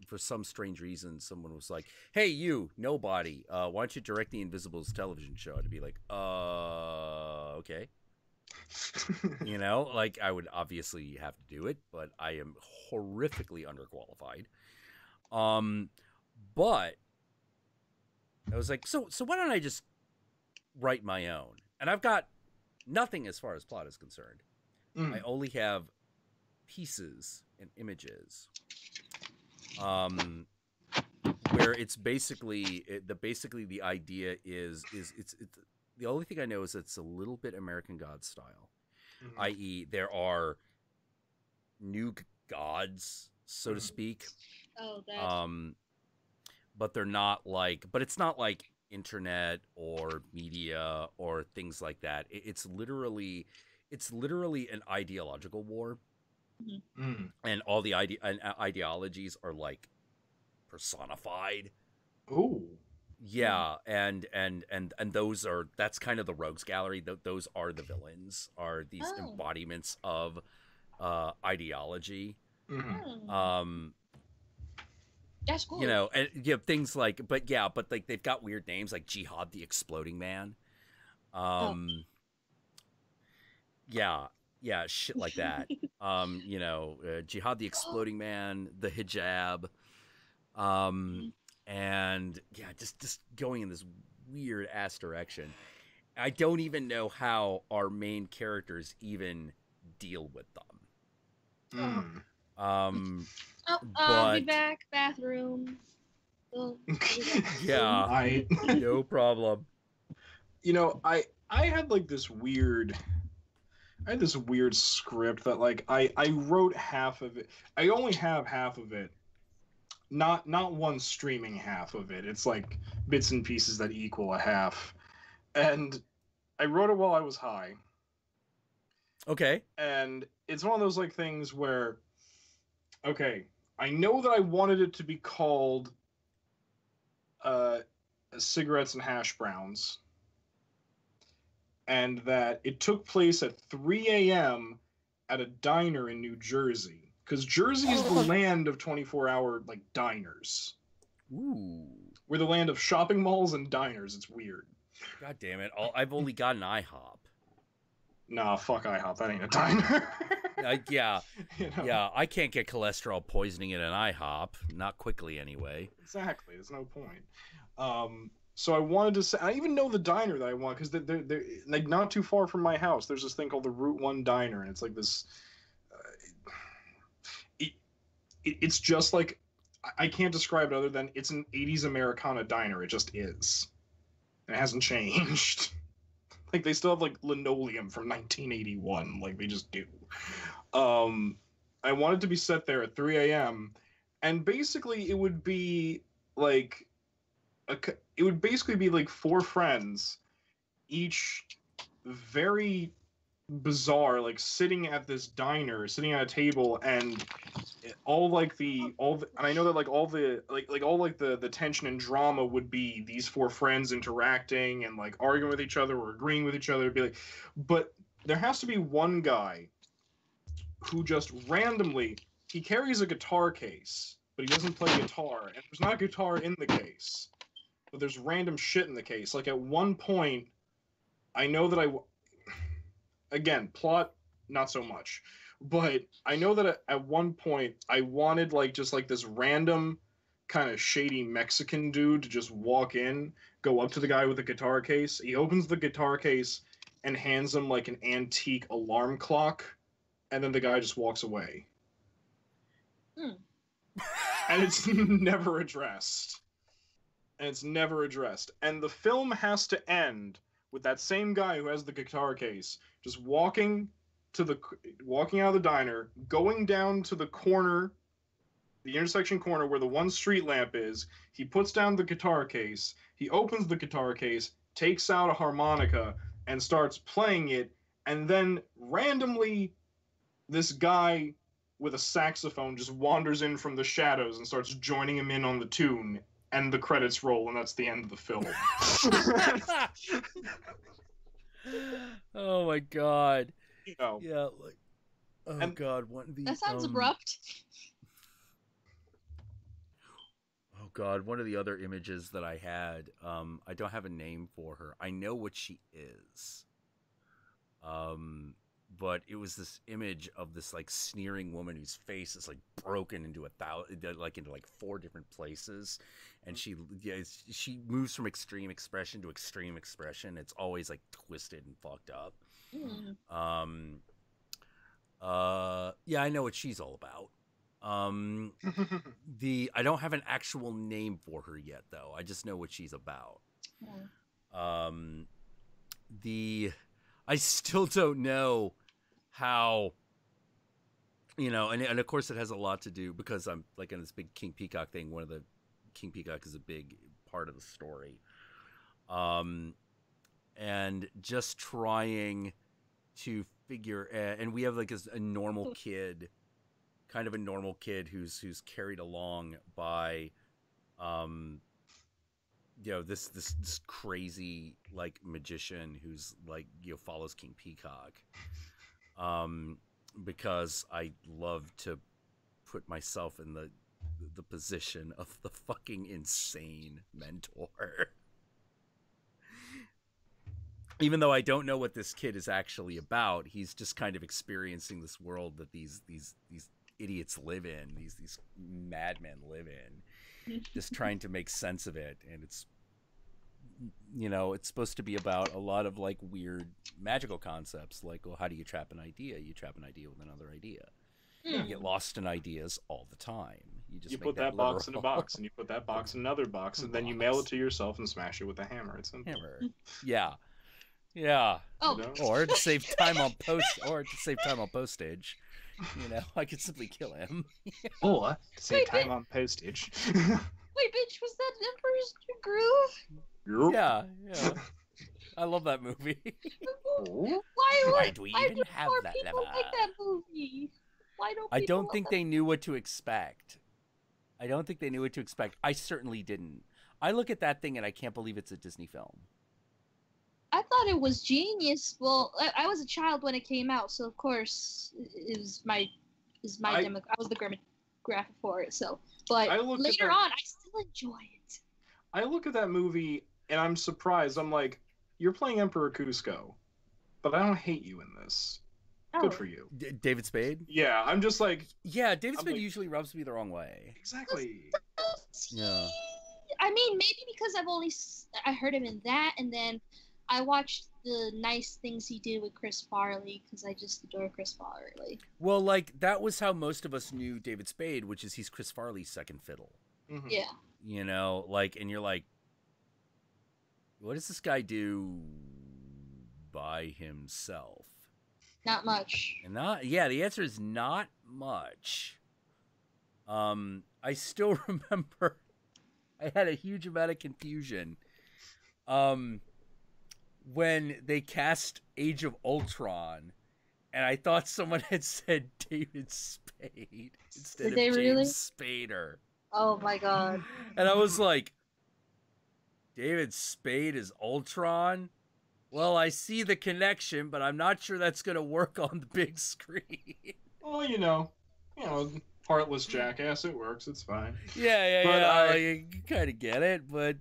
for some strange reason, someone was like, "Hey, you, nobody, why don't you direct the Invisibles television show?" To be like, okay. You know, like, I would obviously have to do it, but I am horrifically underqualified. But I was like, so why don't I just write my own? And I've got nothing as far as plot is concerned. I only have pieces and images, where it's basically the idea is it's the only thing I know is it's a little bit American Gods style, i.e. there are new gods, so to speak. Oh, that. But they're not like, but it's not like internet or media or things like that. It's literally an ideological war, and all the ideologies are like personified. Ooh. Yeah, and that's kind of the rogues gallery. Those are the villains, are these embodiments of ideology. That's cool. You know, and you have things like, but like they've got weird names like Jihad the Exploding Man. Yeah, shit like that. You know, Jihad the Exploding Man, the Hijab, and yeah, just going in this weird ass direction. I don't even know how our main characters even deal with them. I'll be back. Bathroom. Yeah, no problem. You know, I had like this weird. I had this weird script that like I wrote half of it. I only have half of it. Not one streaming half of it. It's like bits and pieces that equal a half. And I wrote it while I was high. Okay. And it's one of those like things where, okay, I know that I wanted it to be called Cigarettes and Hash Browns, and that it took place at 3 a.m. at a diner in New Jersey, because Jersey is the land of 24-hour like diners. Ooh. We're the land of shopping malls and diners. It's weird. God damn it! I've only got an IHOP. Nah, fuck IHOP. That ain't a diner. Yeah, you know? Yeah. I can't get cholesterol poisoning in an IHOP, not quickly anyway. Exactly. There's no point. So I wanted to say, I even know the diner that I want, because they're like not too far from my house. There's this thing called the Route 1 Diner, and it's like this. It's just like, I can't describe it other than it's an 80s Americana diner. It just is. And it hasn't changed. Like, they still have like linoleum from 1981. Like, they just do. I wanted to be set there at 3 a.m. and basically it would be like it would basically be like four friends, each very bizarre, like sitting at this diner, sitting at a table, and and I know that like all the tension and drama would be these four friends interacting and like arguing with each other or agreeing with each other. It'd be like, but there has to be one guy who just randomly, he carries a guitar case, but he doesn't play guitar, and there's not a guitar in the case, but there's random shit in the case. Like at one point, I know that again, plot, not so much, but I know that at one point I wanted like just like this random kind of shady Mexican dude to just walk in, go up to the guy with the guitar case. He opens the guitar case and hands him like an antique alarm clock, and then the guy just walks away. And it's never addressed. And the film has to end with that same guy who has the guitar case just walking out of the diner, going down to the corner, the intersection corner where the one street lamp is. He puts down the guitar case. He opens the guitar case, takes out a harmonica, and starts playing it. And then randomly, this guy with a saxophone just wanders in from the shadows and starts joining him in on the tune, and the credits roll, and that's the end of the film. Oh my god. You know. Yeah, like, oh god, one of these. That sounds abrupt. God, one of the other images that I had, I don't have a name for her. I know what she is. But it was this image of this like sneering woman whose face is like broken into like 4 different places, and she moves from extreme expression to extreme expression. It's always like twisted and fucked up. Yeah, I know what she's all about. I don't have an actual name for her yet, though. I just know what she's about. I still don't know how, and of course it has a lot to do because I'm like in this big King Peacock thing. One of the King Peacock is a big part of the story. And just trying to figure, and we have like a normal kid, kind of a normal kid who's carried along by, this crazy like magician who's like, follows King Peacock. Because I love to put myself in the position of the fucking insane mentor. Even though I don't know what this kid is actually about, he's just kind of experiencing this world that these idiots live in, these madmen live in, just trying to make sense of it. And it's, it's supposed to be about a lot of like weird magical concepts, like, well, how do you trap an idea? You trap an idea with another idea. You get lost in ideas all the time. You put that box in a box, and you put that box in another box, and then you mail it to yourself and smash it with a hammer. It's simple. Hammer. Yeah. Oh. Or to save time on postage, I could simply kill him. Or to save time on postage. Wait, bitch, was that Emperor's Groove? Yeah. I love that movie. Why do we even have that level? Like that movie? Why don't I don't think they knew what to expect. I certainly didn't. I look at that thing and I can't believe it's a Disney film. I thought it was genius. Well, I was a child when it came out, so of course it was my demo. I was the demographic for it. So, but later on, I still enjoy it. I look at that movie and I'm surprised. I'm like, you're playing Emperor Cusco, but I don't hate you in this. Oh. Good for you. David Spade? Yeah, I'm just like... Yeah, David Spade usually rubs me the wrong way. Exactly. Yeah. I mean, maybe because I heard him in that, and then I watched the nice things he did with Chris Farley, because I just adore Chris Farley. Well, like, that was how most of us knew David Spade, which is he's Chris Farley's second fiddle. Mm-hmm. Yeah. And you're like, what does this guy do by himself? Not much. The answer is not much. I still remember I had a huge amount of confusion when they cast Age of Ultron, and I thought someone had said David Spade instead of James really? Spader. Oh my god. And I was like, David Spade is Ultron? Well, I see the connection, but I'm not sure that's going to work on the big screen. Well, heartless jackass, it works, it's fine. Yeah. You kind of get it, but,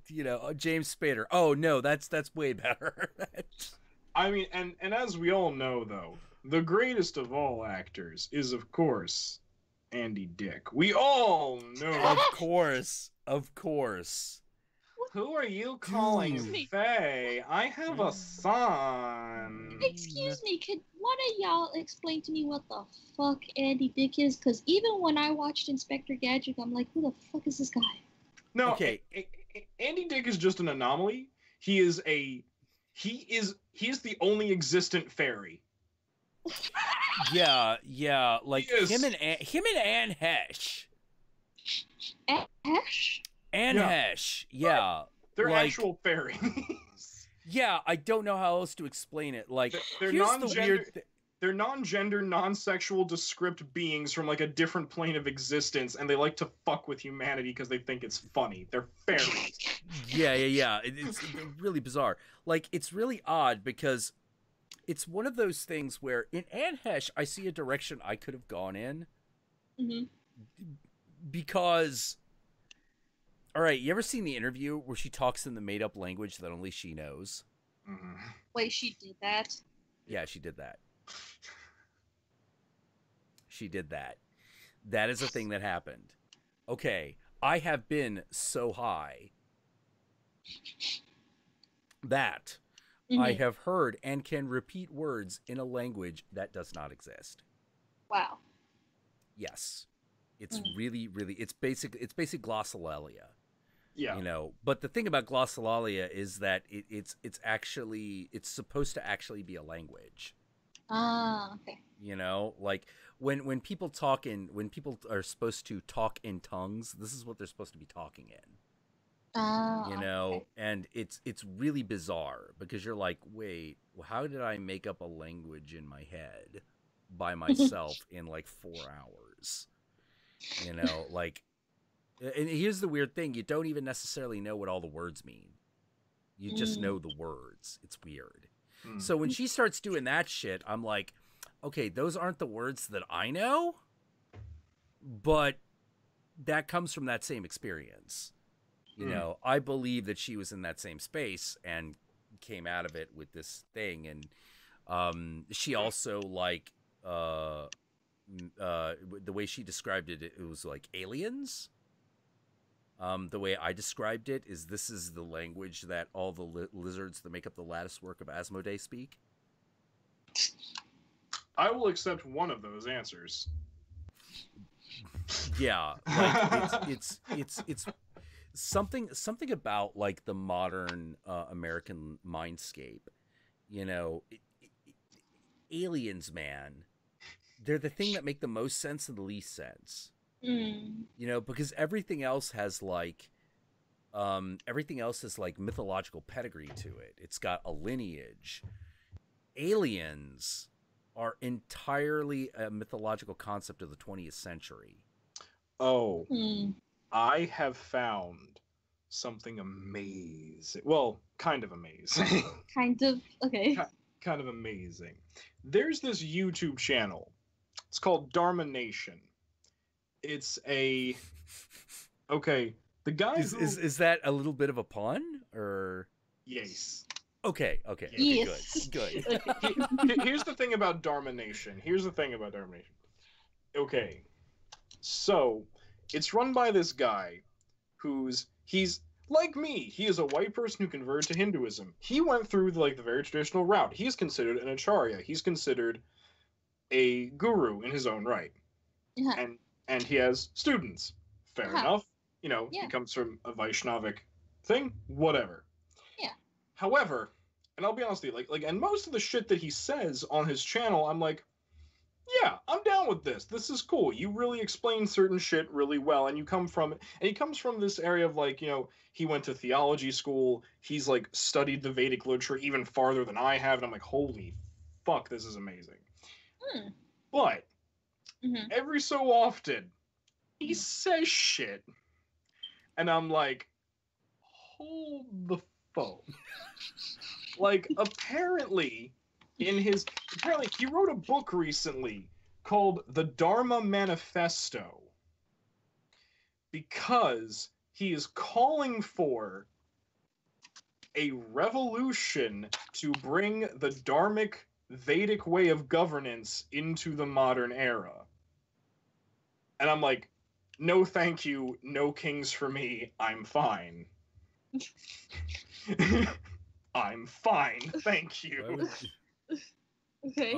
James Spader. Oh, no, that's way better. I mean, and as we all know, though, the greatest of all actors is, of course, Andy Dick. We all know. Of course. Who are you calling Faye? I have a son. Excuse me, could one of y'all explain to me what the fuck Andy Dick is? Because even when I watched Inspector Gadget, I'm like, who the fuck is this guy? No, okay. Andy Dick is just an anomaly. He is the only existent fairy. Yeah, like him and Anne Hesh. Hesh? Hesh, yeah. They're actual fairies. Yeah, I don't know how else to explain it. Like, they're non-gender, they're non-gender, non-sexual, descript beings from like a different plane of existence, and they like to fuck with humanity because they think it's funny. They're fairies. Yeah. It's really bizarre. Like, it's really odd because it's one of those things where in Anne Hesh, I see a direction I could have gone in. Mm-hmm. Because All right, you ever seen the interview where she talks in the made-up language that only she knows? Mm-hmm. Wait, she did that? Yeah, she did that. She did that. That is a thing that happened. Okay, I have been so high that I have heard and can repeat words in a language that does not exist. Wow. Yes. It's really, really, it's basic glossolalia. Yeah. You know, but the thing about glossolalia is that it's supposed to actually be a language. Ah, okay. You know, like when people are supposed to talk in tongues, this is what they're supposed to be talking in. You know, okay. and it's really bizarre because you're like, wait, how did I make up a language in my head by myself in like 4 hours? You know, like, and here's the weird thing. You don't even necessarily know what all the words mean. You just know the words. It's weird. So when she starts doing that shit, I'm like, okay, those aren't the words that I know, but that comes from that same experience. You know, I believe that she was in that same space and came out of it with this thing. And she also, like, the way she described it, it was like aliens. The way I described it is this is the language that all the lizards that make up the lattice work of Asmodee speak. I will accept one of those answers. Yeah, like it's something about like the modern American mindscape. You know, aliens, man, they're the thing that make the most sense and the least sense. You know, because everything else has like mythological pedigree to it. It's got a lineage. Aliens are entirely a mythological concept of the 20th century. Oh, I have found something amazing. Well, kind of amazing. Kind of, okay. Kind of amazing. There's this YouTube channel. It's called Dharma Nation. It's a... Okay, the guy is that a little bit of a pun, or... Yes. Okay, yes. Good. Here's the thing about Dharma Nation. Okay, so it's run by this guy he's like me. He is a white person who converted to Hinduism. He went through the very traditional route. He's considered an acharya. He's considered a guru in his own right. Yeah. And he has students. Fair enough. You know, Yeah. He comes from a Vaishnavic thing. Whatever. Yeah. However, and I'll be honest with you, and most of the shit that he says on his channel, I'm like, yeah, I'm down with this. This is cool. You really explain certain shit really well, and he comes from this area of he went to theology school. He's studied the Vedic literature even farther than I have, and I'm like, holy fuck, this is amazing. But every so often, he says shit, and I'm like, hold the phone. Apparently he wrote a book recently called The Dharma Manifesto because he is calling for a revolution to bring the Dharmic Vedic way of governance into the modern era. And I'm like, no thank you, no kings for me, I'm fine. I'm fine, thank you. Okay.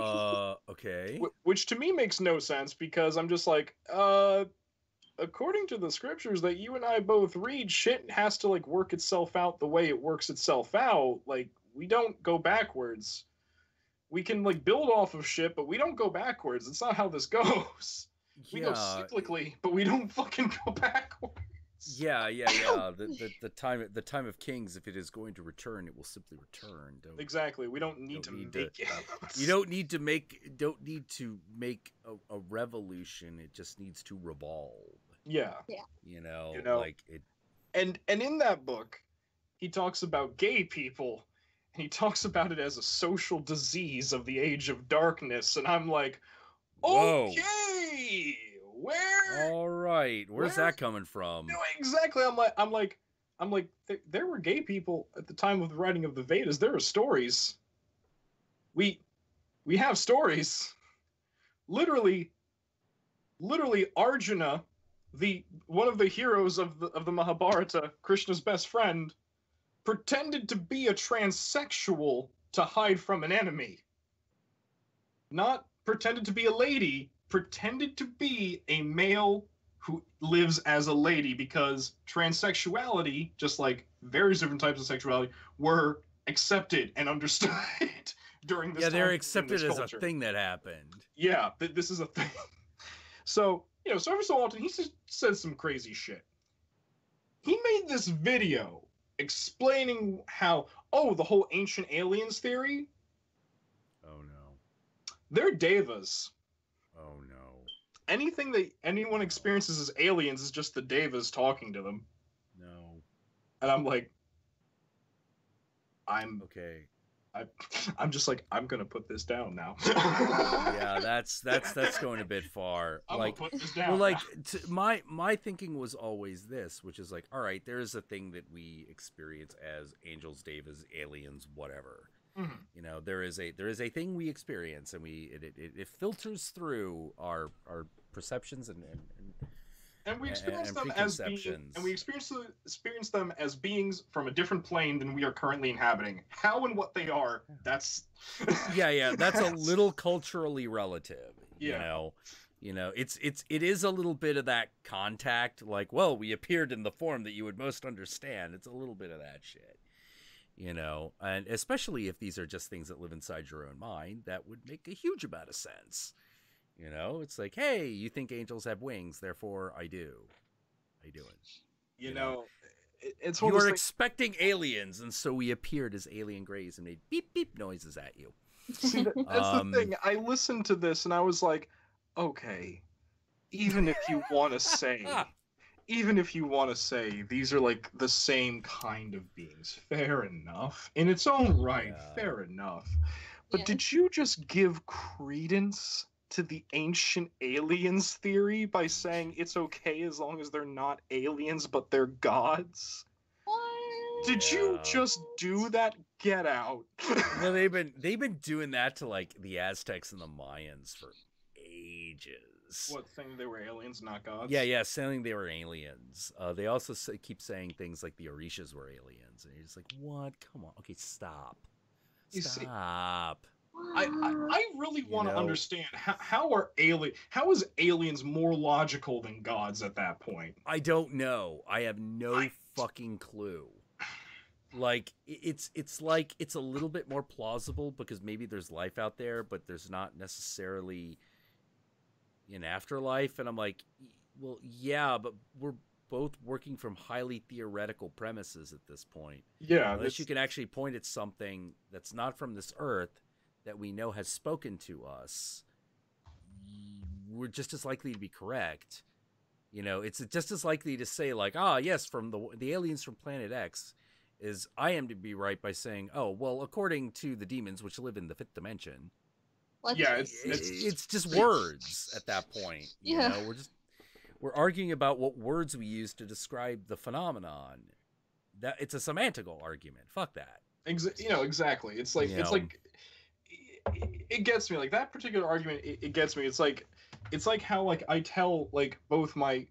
Okay. Which to me makes no sense because I'm just like, according to the scriptures that you and I both read, shit has to work itself out the way it works itself out. We don't go backwards. We can build off of shit, but we don't go backwards. It's not how this goes. We go cyclically, but we don't fucking go backwards. Yeah. The time of kings, if it is going to return, it will simply return. Exactly. We don't need to make it. You don't need to make a revolution. It just needs to revolve. Yeah. You know, it. And in that book, he talks about gay people, and he talks about it as a social disease of the age of darkness, and I'm like, okay, Where? All right, where's that coming from? No, exactly. I'm like, there were gay people at the time of the writing of the Vedas. There are stories. We have stories. Literally, Arjuna, one of the heroes of the Mahabharata, Krishna's best friend, pretended to be a transsexual to hide from an enemy. Not pretended to be a lady, pretended to be a male who lives as a lady, because transsexuality, just like various different types of sexuality, were accepted and understood during this time. Yeah, they're accepted as a thing that happened. Yeah, this is a thing. So, so every so often, he just says some crazy shit. He made this video explaining how, the whole ancient aliens theory. Oh, no. They're devas. Oh, no. Anything that anyone experiences as aliens is just the devas talking to them. No. And I'm like, okay. I'm just like, I'm gonna put this down now. Yeah, that's going a bit far. I'm like, gonna put this down. Well, like my thinking was always this, which is like, all right, there is a thing that we experience as angels, devas, aliens, whatever. Mm-hmm. There is a thing we experience, and it filters through our perceptions and we experience them as beings, and we experience them as beings from a different plane than we are currently inhabiting. How and what they are, that's yeah, that's a little culturally relative. Yeah. It is a little bit of that contact, like, well, we appeared in the form that you would most understand. It's a little bit of that shit. And especially if these are just things that live inside your own mind, that would make a huge amount of sense. It's like, hey, you think angels have wings, therefore I do. I do it. It's you were expecting aliens, and so we appeared as alien greys and made beep beep noises at you. See, that's the thing. I listened to this and I was like, okay, even if you want to say these are like the same kind of beings, fair enough. In its own right, fair enough. But did you just give credence to the ancient aliens theory by saying it's okay as long as they're not aliens but they're gods? What? Did you just do that? Get out. Well, they've been doing that to like the Aztecs and the Mayans for ages. What, saying they were aliens, not gods? Yeah, saying they were aliens. They also keep saying things like the Orishas were aliens, and you're just like, what? Come on, okay, stop. Stop. I really want to understand how is aliens more logical than gods at that point? I don't know. I have no fucking clue. Like it's like it's a little bit more plausible because maybe there's life out there, but there's not necessarily an afterlife. And I'm like, well, yeah, but we're both working from highly theoretical premises at this point. Yeah, unless you can actually point at something that's not from this earth that we know has spoken to us, we're just as likely to be correct. It's just as likely to say like, yes, from the aliens from Planet X, is I am to be right by saying, oh, well, according to the demons which live in the fifth dimension. It's just words at that point. Yeah. We're arguing about what words we use to describe the phenomenon. That it's a semantical argument. Fuck that. Exactly. It's like it gets me, like that particular argument. It gets me. It's like how like I tell like both my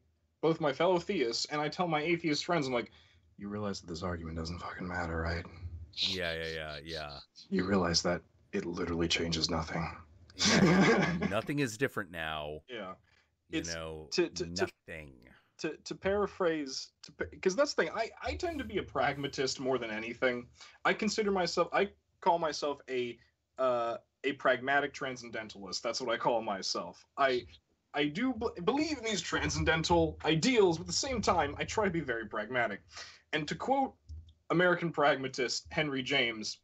fellow theists and I tell my atheist friends, I'm like, you realize that this argument doesn't fucking matter, right? Yeah. You realize that it literally changes nothing. Yeah, nothing is different now. Yeah. Nothing. To paraphrase, because that's the thing. I tend to be a pragmatist more than anything. I call myself a pragmatic transcendentalist. That's what I call myself. I do believe in these transcendental ideals, but at the same time, I try to be very pragmatic. And to quote American pragmatist Henry James,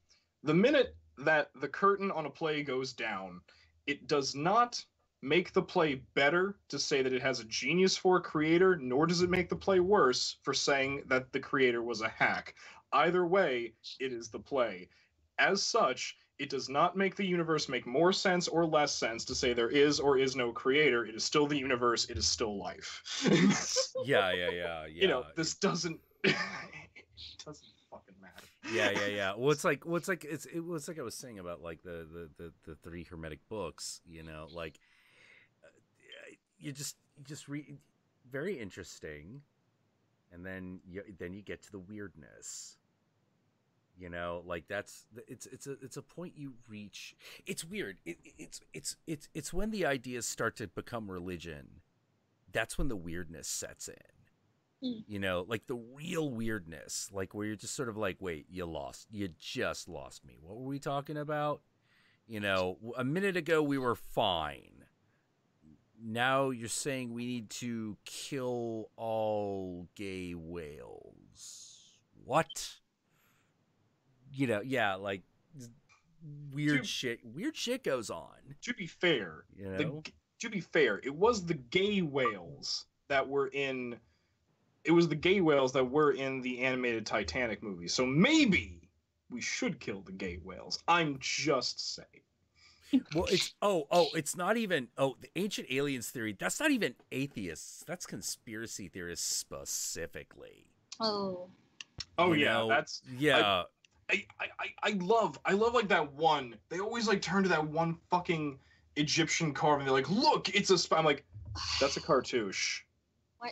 the minute that the curtain on a play goes down, it does not make the play better to say that it has a genius for a creator, nor does it make the play worse for saying that the creator was a hack. Either way, it is the play. As such, It does not make the universe make more sense or less sense to say there is or is no creator. It is still the universe. It is still life. Yeah. You know, this doesn't. It doesn't fucking matter. Yeah. Well, it's like I was saying about like the 3 Hermetic books. You know, like you just read, very interesting, and then you get to the weirdness. You know, like it's a point you reach. It's weird. It's when the ideas start to become religion. That's when the weirdness sets in. You know, like the real weirdness, like where you're just sort of like, wait, you just lost me. What were we talking about? You know, a minute ago we were fine. Now you're saying we need to kill all gay whales. What? You know, yeah, like weird shit goes on. To be fair, you know, it was the gay whales that were in. It was the gay whales that were in the animated Titanic movie. So maybe we should kill the gay whales. I'm just saying. Well, it's not even the ancient aliens theory. That's not even atheists. That's conspiracy theorists specifically. Oh. Oh yeah, that's yeah. I love like that one. They always like turn to that one fucking Egyptian carving. They're like, look, it's a. I'm like, that's a cartouche.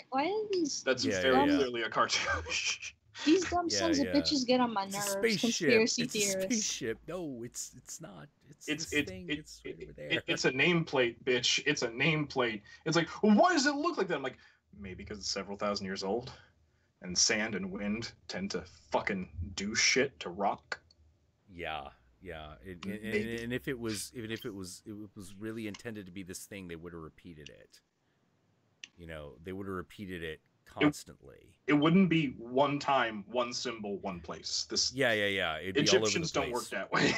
Why are these? That's very clearly a cartouche. These dumb sons of bitches get on my nerves. Conspiracy theorists. It's a spaceship. No, it's not. It's right over there. It's a nameplate, bitch. It's a nameplate. It's like, well, why does it look like that? I'm like, maybe because it's several thousand years old. And sand and wind tend to fucking do shit to rock. Yeah. And if it was really intended to be this thing, they would have repeated it. You know, they would have repeated it constantly. It wouldn't be one time, one symbol, one place. This. Yeah. It'd Egyptians be all over the place. Don't work that way.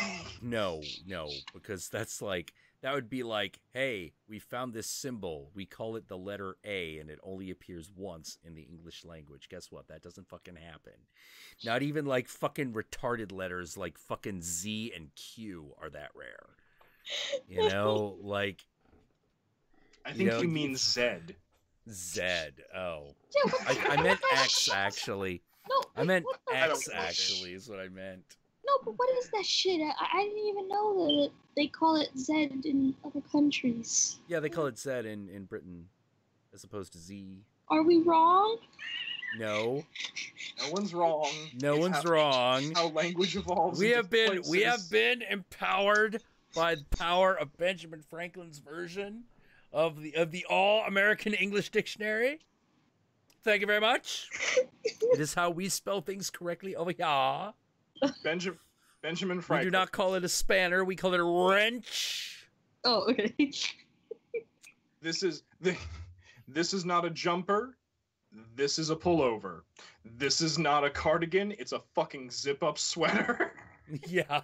No, because that would be like, hey, we found this symbol. We call it the letter A, and it only appears once in the English language. Guess what? That doesn't fucking happen. Not even like fucking retarded letters like fucking Z and Q are that rare. You know, like. I think you mean Z. Z. Oh. Yeah, I meant X actually. No, I meant X actually is what I meant. No, but what is that shit? I didn't even know that they call it Z in other countries. Yeah, they call it Z in Britain as opposed to Z. Are we wrong? No. No one's wrong. No one's wrong. How language evolves. We have been empowered by the power of Benjamin Franklin's version of the All-American English Dictionary. Thank you very much. It is how we spell things correctly over here. Benjamin Franklin. We do not call it a spanner. We call it a wrench. Oh, okay. This is not a jumper. This is a pullover. This is not a cardigan. It's a fucking zip-up sweater. Yeah.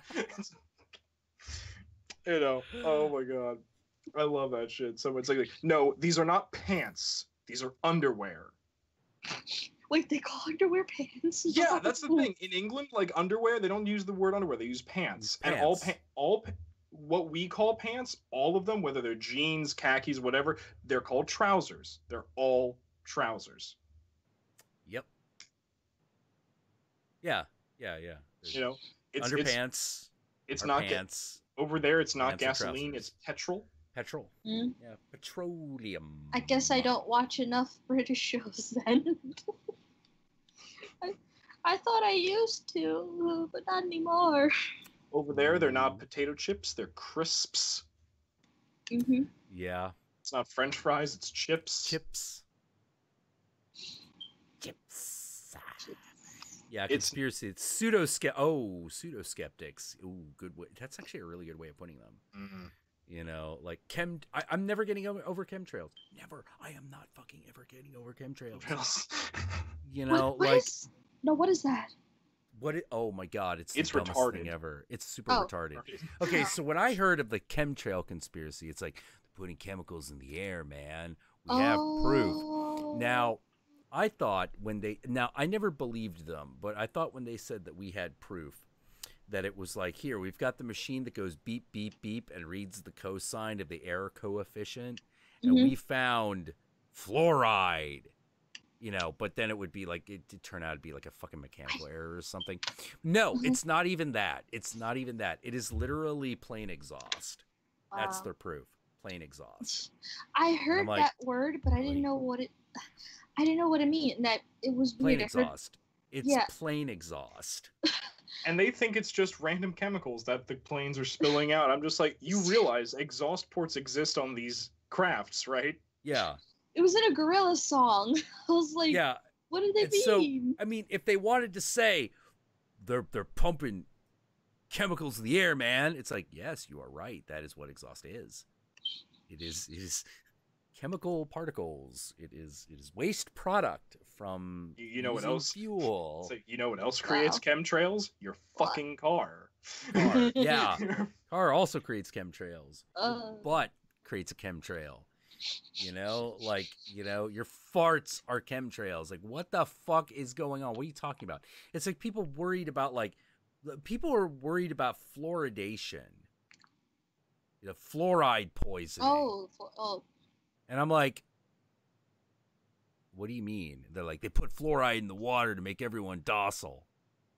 You know. Oh my god. I love that shit. So it's like, no, these are not pants. These are underwear. Wait, they call underwear pants? Yeah, that's the thing. In England, like underwear, they don't use the word underwear. They use pants. And all what we call pants, all of them, whether they're jeans, khakis, whatever, they're called trousers. They're all trousers. Yep. Yeah. You know, underpants. It's not pants. Over there. It's not gasoline. It's petrol. Petrol. Mm. Yeah, petroleum. I guess I don't watch enough British shows then. I thought I used to, but not anymore. Over there, they're not potato chips, they're crisps. Mm-hmm. Yeah. It's not French fries, it's chips. Chips. Yeah, conspiracy. It's pseudo-skeptics. Ooh, good way. That's actually a really good way of putting them. Mm-hmm. You know, like I'm never getting over chemtrails. Never. I am not fucking ever getting over chemtrails. You know, what is that? Oh my god, it's the dumbest retarded thing ever. It's super retarded. Okay, so when I heard of the chemtrail conspiracy, it's like putting chemicals in the air, man. We have proof. Now, I thought I never believed them, but I thought when they said that we had proof, that it was like, here, we've got the machine that goes beep, beep, beep and reads the cosine of the error coefficient. And we found fluoride, you know, but then it would be like, it turned out to be like a fucking mechanical error or something. No, it's not even that. It's not even that. It is literally plain exhaust. Wow. That's their proof. Plain exhaust. I heard like, that word, but I didn't know what it meant. That it was plain weird. Exhaust. It's plain exhaust. And they think it's just random chemicals that the planes are spilling out. I'm just like, you realize exhaust ports exist on these crafts, right? Yeah. It was in a Gorillaz song. I was like, yeah. What did they mean? So, I mean, if they wanted to say they're pumping chemicals in the air, man, it's like, yes, you are right. That is what exhaust is. It is chemical particles. It is waste product from you know what else fuel. So you know what else creates chemtrails? Your fucking car. Yeah. Car also creates chemtrails. But creates a chemtrail. You know, like, you know, your farts are chemtrails. Like, what the fuck is going on? What are you talking about? It's like people are worried about fluoridation. You know, fluoride poisoning. Oh. And I'm like, what do you mean? They're like, they put fluoride in the water to make everyone docile.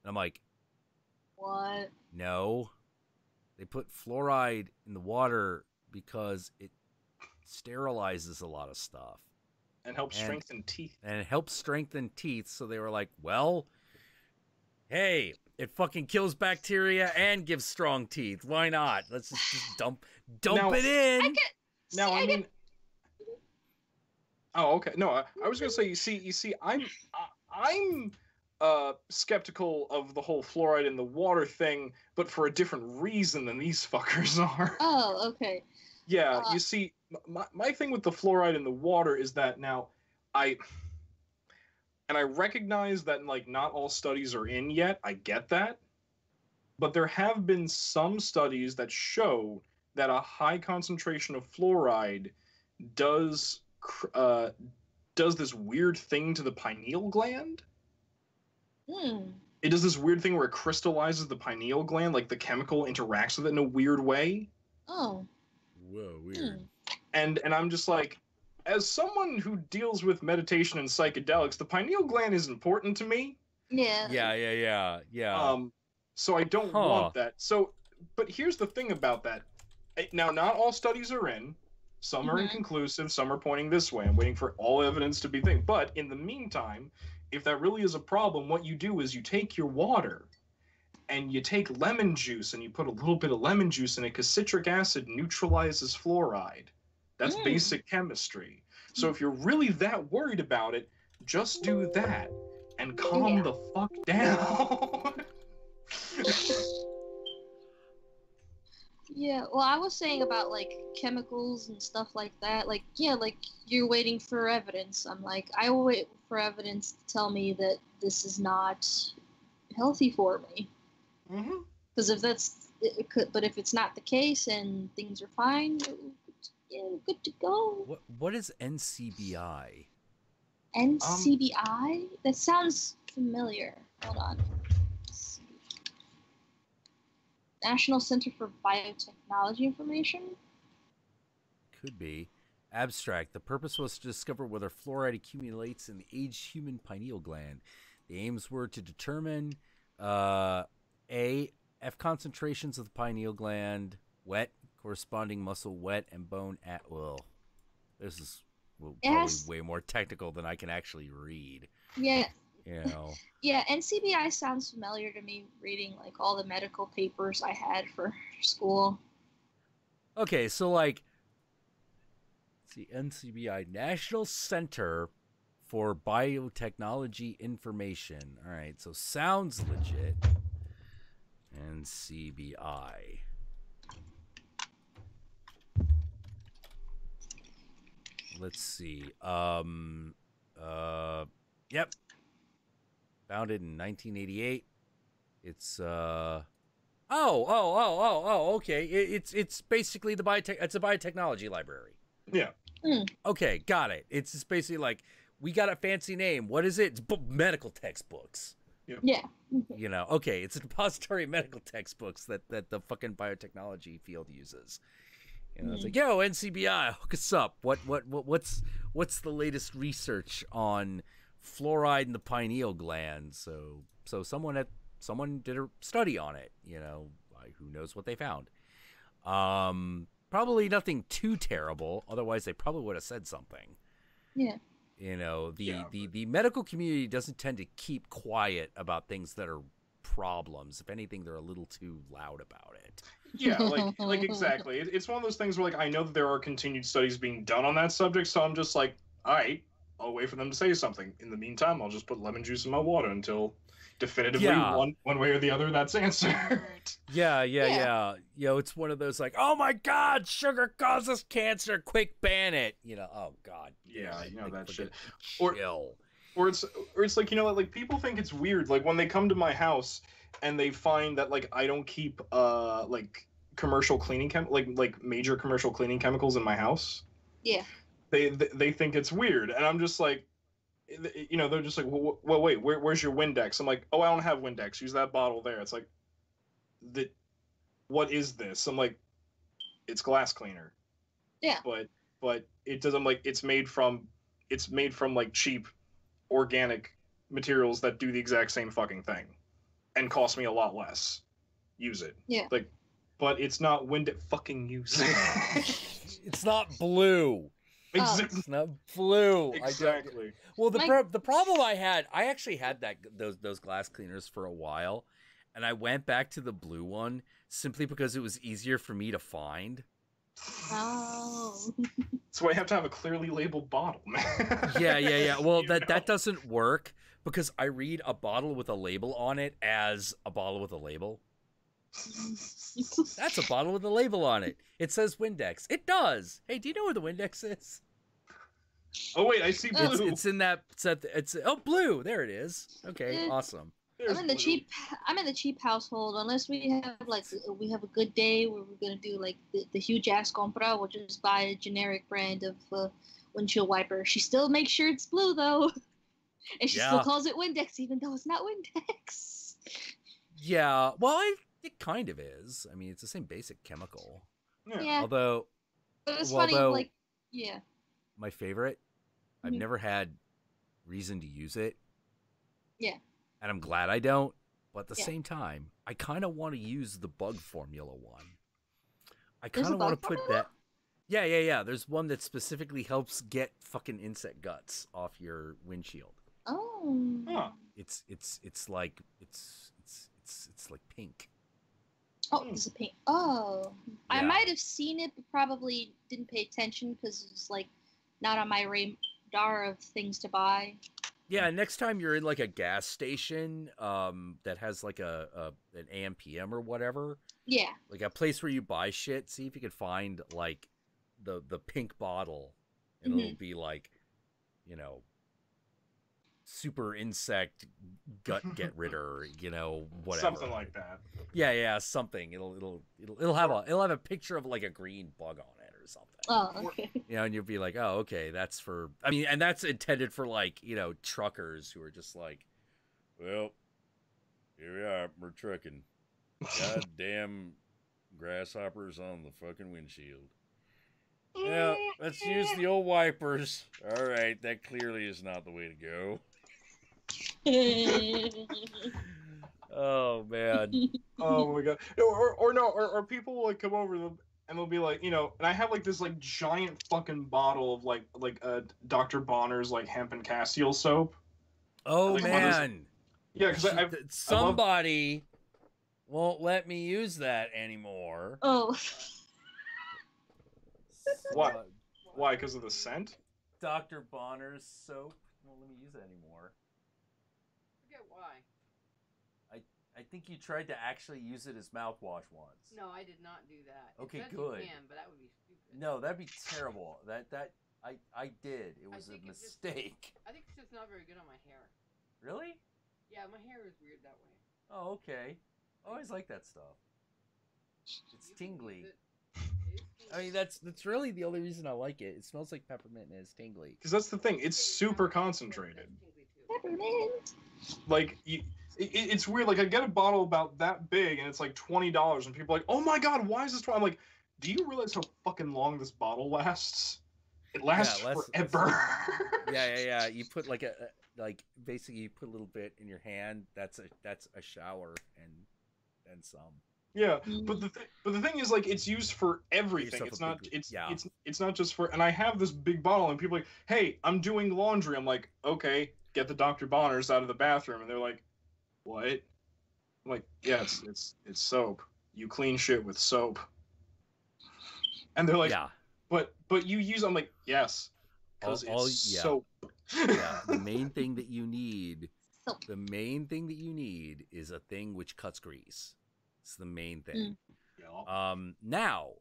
And I'm like, what? No. They put fluoride in the water because it sterilizes a lot of stuff. And helps strengthen teeth. And it helps strengthen teeth. So they were like, well, hey, it fucking kills bacteria and gives strong teeth. Why not? Let's just dump it in. I mean, oh, okay. No, I was gonna say, you see, I'm skeptical of the whole fluoride in the water thing, but for a different reason than these fuckers are. Oh, okay. Yeah, you see, my thing with the fluoride in the water is that now I recognize that, like, not all studies are in yet. I get that. But there have been some studies that show that a high concentration of fluoride does this weird thing to the pineal gland. It does this weird thing where it crystallizes the pineal gland, like the chemical interacts with it in a weird way. Oh. Whoa, weird. And I'm just like, as someone who deals with meditation and psychedelics, the pineal gland is important to me. Yeah. Yeah. So I don't want that. So, but here's the thing about that. Now, not all studies are in. Some are inconclusive. Some are pointing this way. I'm waiting for all evidence to be thing. But in the meantime, if that really is a problem, what you do is you take your water and you take lemon juice and you put a little bit of lemon juice in it because citric acid neutralizes fluoride. That's basic chemistry. So if you're really that worried about it, just do that and calm the fuck down. Yeah, well, I was saying about, like, chemicals and stuff like that. Like, yeah, like, you're waiting for evidence. I'm like, I will wait for evidence to tell me that this is not healthy for me. Because if if it's not the case and things are fine, yeah, good to go. What is NCBI? NCBI? That sounds familiar. Hold on. National Center for Biotechnology Information? Could be. Abstract. The purpose was to discover whether fluoride accumulates in the aged human pineal gland. The aims were to determine F concentrations of the pineal gland, wet, corresponding muscle wet, and bone at will. This is probably way more technical than I can actually read. Yeah. You know. Yeah, NCBI sounds familiar to me, reading, like, all the medical papers I had for school. Okay, so, like, let's see, NCBI, National Center for Biotechnology Information. All right, so sounds legit. NCBI. Let's see. Yep. Founded in 1988. It's okay. It's basically it's a biotechnology library. Yeah. Okay, got it. It's just basically like, we got a fancy name. What is it? It's medical textbooks. Yeah. You know, okay, it's a depository of medical textbooks that the fucking biotechnology field uses. You know, it's like, yo, NCBI, hook us up. What's the latest research on fluoride in the pineal gland? So someone did a study on it. You know, who knows what they found? Probably nothing too terrible. Otherwise, they probably would have said something. Yeah. You know, the medical community doesn't tend to keep quiet about things that are problems. If anything, they're a little too loud about it. Yeah, like exactly. It's one of those things where, like, I know that there are continued studies being done on that subject, so I'm just like, all right, I'll wait for them to say something. In the meantime, I'll just put lemon juice in my water until definitively one way or the other that's answered. Yeah. You know, it's one of those like, oh my God, sugar causes cancer, quick ban it. You know, oh God. Yeah, you know that shit. Chill. Or it's like, you know, like people think it's weird, like when they come to my house and they find that like I don't keep like commercial cleaning like major commercial cleaning chemicals in my house. Yeah. They think it's weird, and I'm just like, you know, they're just like, well wait, where's your Windex? I'm like, oh, I don't have Windex. Use that bottle there. It's like, what is this? I'm like, it's glass cleaner. Yeah. But it doesn't, like, it's made from like cheap organic materials that do the exact same fucking thing and cost me a lot less. Use it. Yeah. Like, but it's not fucking use it. It's not blue. Exactly. It's not blue. Exactly. Well, the problem I actually had those glass cleaners for a while, and I went back to the blue one simply because it was easier for me to find. Oh. So I have to have a clearly labeled bottle, man. Yeah. Well, that doesn't work because I read a bottle with a label on it as a bottle with a label. That's a bottle with a label on it. It says Windex. It does. Hey, do you know where the Windex is? Oh wait, I see blue. It's in that set. It's blue. There it is. Okay, awesome. I'm in the cheap household. Unless we have a good day where we're gonna do like the huge ass compra, we'll just buy a generic brand of windshield wiper. She still makes sure it's blue though, and she still calls it Windex even though it's not Windex. Yeah, well, it kind of is. I mean, it's the same basic chemical. Yeah. Although, but it's funny, like, yeah. My favorite. I've never had reason to use it. Yeah. And I'm glad I don't. But at the same time, I kind of want to use the bug formula one. I kind of want to put that. Yeah. There's one that specifically helps get fucking insect guts off your windshield. Oh. Huh. It's like pink. Oh, it's a pink. Oh. Yeah. I might have seen it, but probably didn't pay attention because it's like not on my radar of things to buy. Yeah, next time you're in like a gas station that has like an AMPM or whatever. Yeah. Like a place where you buy shit, see if you could find like the pink bottle. And it'll be like, you know, super insect gut get ridder, you know, whatever. Something like that. Yeah, something. It'll have a picture of like a green bug on it or something. Oh, okay. You know, and you'll be like, oh, okay, that's for. I mean, and that's intended for like, you know, truckers who are just like, well, here we are, we're trucking. Goddamn grasshoppers on the fucking windshield. Yeah, let's use the old wipers. All right, that clearly is not the way to go. Oh man. Oh my god. Or people will like come over and they'll be like, you know, and I have like this like giant fucking bottle of like Dr. Bonner's like hemp and castile soap. Oh like, man. Yeah, because somebody won't let me use that anymore. Oh. What? Why? Because of the scent? Dr. Bonner's soap won't let me use it anymore. Forget why. I think you tried to actually use it as mouthwash once. No, I did not do that. Okay, it says good. You can, but that would be stupid. No, that'd be terrible. I did. It was a mistake. I think it's just not very good on my hair. Really? Yeah, my hair is weird that way. Oh, okay. I always like that stuff. It's tingly. I mean, that's really the only reason I like it. It smells like peppermint and it's tingly. Because that's the thing. It's super concentrated. Peppermint. Like It's weird. Like, I get a bottle about that big, and it's like $20, and people are like, "Oh my god, why is this 20?" I'm like, do you realize how fucking long this bottle lasts? It lasts forever. Yeah. You put like basically you put a little bit in your hand. That's a shower and some. Yeah, but the thing is, like, it's used for everything. It's not it's not just for. And I have this big bottle, and people are like, "Hey, I'm doing laundry." I'm like, "Okay, get the Dr. Bonners out of the bathroom," and they're like, "What?" I'm like, "Yeah, it's soap. You clean shit with soap." And they're like, "Yeah, but you use." I'm like, "Yes, because it's soap." Yeah, the main thing that you need, is a thing which cuts grease. It's the main thing. Now,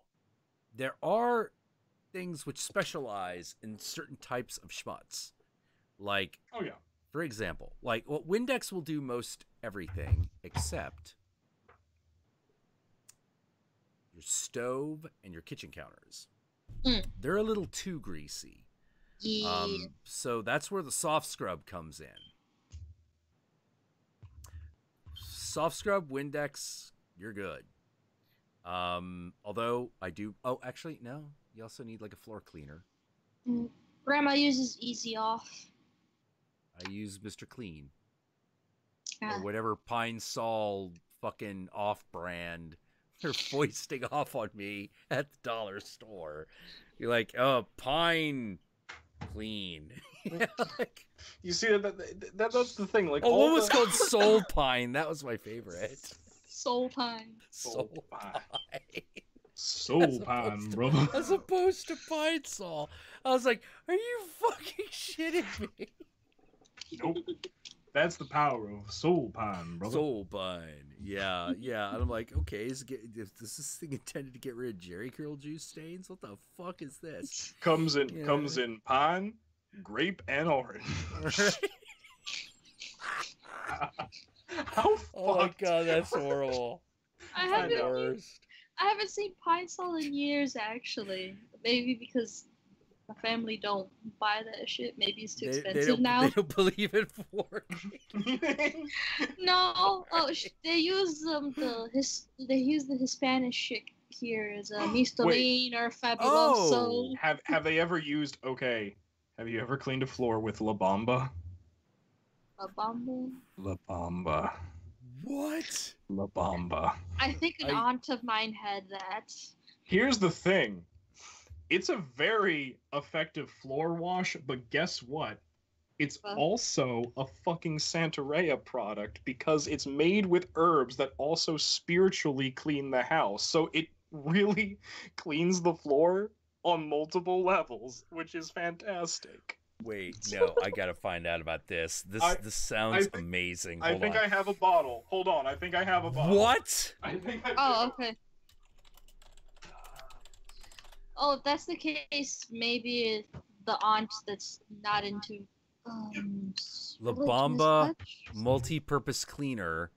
there are things which specialize in certain types of schmutz. Like, for example, like, well, Windex will do most everything except your stove and your kitchen counters. They're a little too greasy. So that's where the soft scrub comes in. Soft scrub, Windex, you're good. Although I do. Oh, actually, no. You also need like a floor cleaner. Grandma uses Easy Off. I use Mr. Clean. Or whatever Pine Sol fucking off-brand they're foisting off on me at the dollar store. You're like, oh, Pine Clean. Like, you see that's the thing. Like, what was called Soul Pine? That was my favorite. Soul Pine. Soul Pine, brother. As opposed to Pine Sol. I was like, are you fucking shitting me? Nope. That's the power of Soul Pine, brother. Soul Pine. Yeah. And I'm like, okay, is this thing intended to get rid of Jerry curl juice stains? What the fuck is this? Comes in pine, grape, and orange. How fucked? Oh my god, that's horrible. I haven't seen Pine Sol in years, actually. Maybe because my family don't buy that shit. Maybe it's too expensive now. They don't believe in fork. No, they use the Hispanic shit here as Mistolene or Fabuloso. Have they ever used? Okay, have you ever cleaned a floor with La Bamba? La Bamba. La Bamba. What? La Bamba. I think an aunt of mine had that. Here's the thing. It's a very effective floor wash, but guess what? It's also a fucking Santeria product because it's made with herbs that also spiritually clean the house. So it really cleans the floor on multiple levels, which is fantastic. Wait, no, I gotta find out about this. This sounds amazing. I think I have a bottle. Hold on, I think I have a bottle. What? I think I do. Oh, okay. Oh, if that's the case, maybe the aunt that's not into La Bamba multi-purpose cleaner.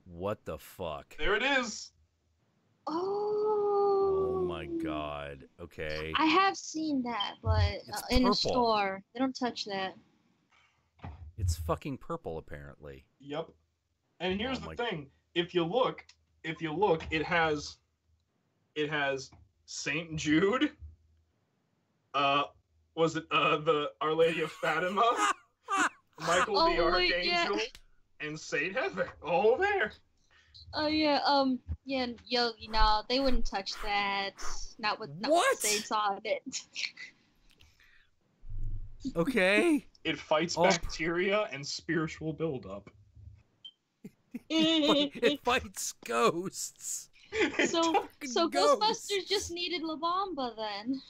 What the fuck? There it is. Oh my god. Okay. I have seen that, but in a store, they don't touch that. It's fucking purple, apparently. Yep. And here's the thing: if you look, it has Saint Jude. Was it the Our Lady of Fatima, Michael the Archangel, and Saint Heather all there. Oh yeah, Yogi. No, they wouldn't touch that. Not with saints on it. Okay. It fights bacteria and spiritual buildup. It fights ghosts. So Ghostbusters just needed La Bamba then.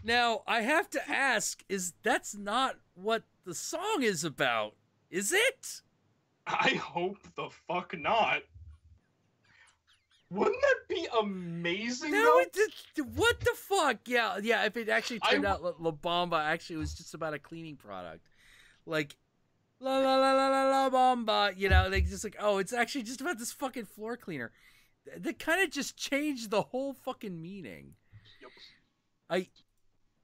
Now, I have to ask, that's not what the song is about, is it? I hope the fuck not. Wouldn't that be amazing? No, what the fuck? Yeah, if it actually turned out La Bamba actually was just about a cleaning product. Like, la la la la la la Bamba, they just like, oh, it's actually just about this fucking floor cleaner. They kind of just changed the whole fucking meaning. Yep.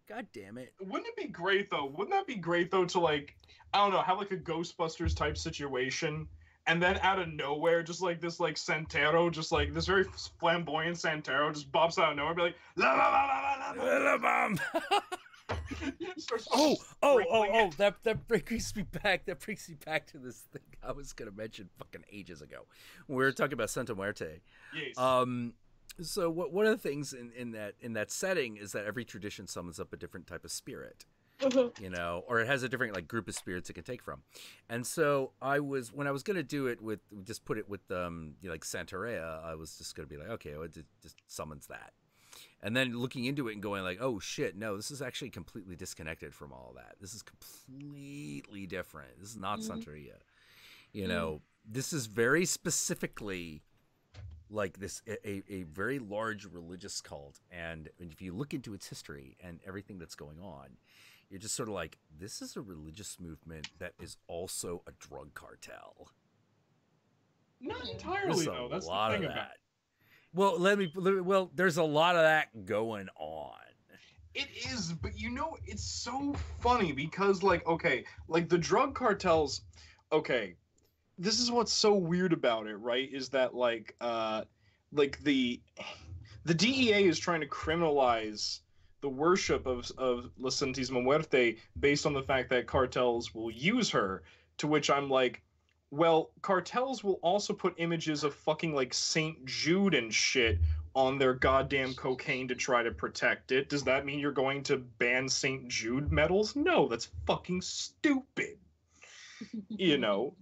God damn it. Wouldn't it be great though? Wouldn't that be great though to like, I don't know, have like a Ghostbusters type situation and then out of nowhere, just like this like Santero, just like this very flamboyant Santero just bops out of nowhere, and be like, la la la la la la la. That brings me back. That brings me back to this thing I was gonna mention fucking ages ago. When we were talking about Santa Muerte. Yes. So one of the things in that setting is that every tradition summons up a different type of spirit. You know, or it has a different like group of spirits it can take from. And so when I was gonna do it with just put it with you know, like Santeria, I was just gonna be like, okay, well, it just summons that. And then looking into it and going like, oh shit, no, this is actually completely disconnected from all that. This is completely different. This is not Santeria. You know, this is very specifically like this a very large religious cult, and if you look into its history and everything that's going on, you're just sort of like, this is a religious movement that is also a drug cartel. Not entirely, though. That's the thing about it. Well, there's a lot of that going on. It is, but you know, it's so funny because, like, okay, like the drug cartels, okay, this is what's so weird about it, right? Is that like the DEA is trying to criminalize the worship of La Santísima Muerte based on the fact that cartels will use her, to which I'm like, well, cartels will also put images of fucking like St. Jude and shit on their goddamn cocaine to try to protect it. Does that mean you're going to ban St. Jude medals? No, that's fucking stupid. You know,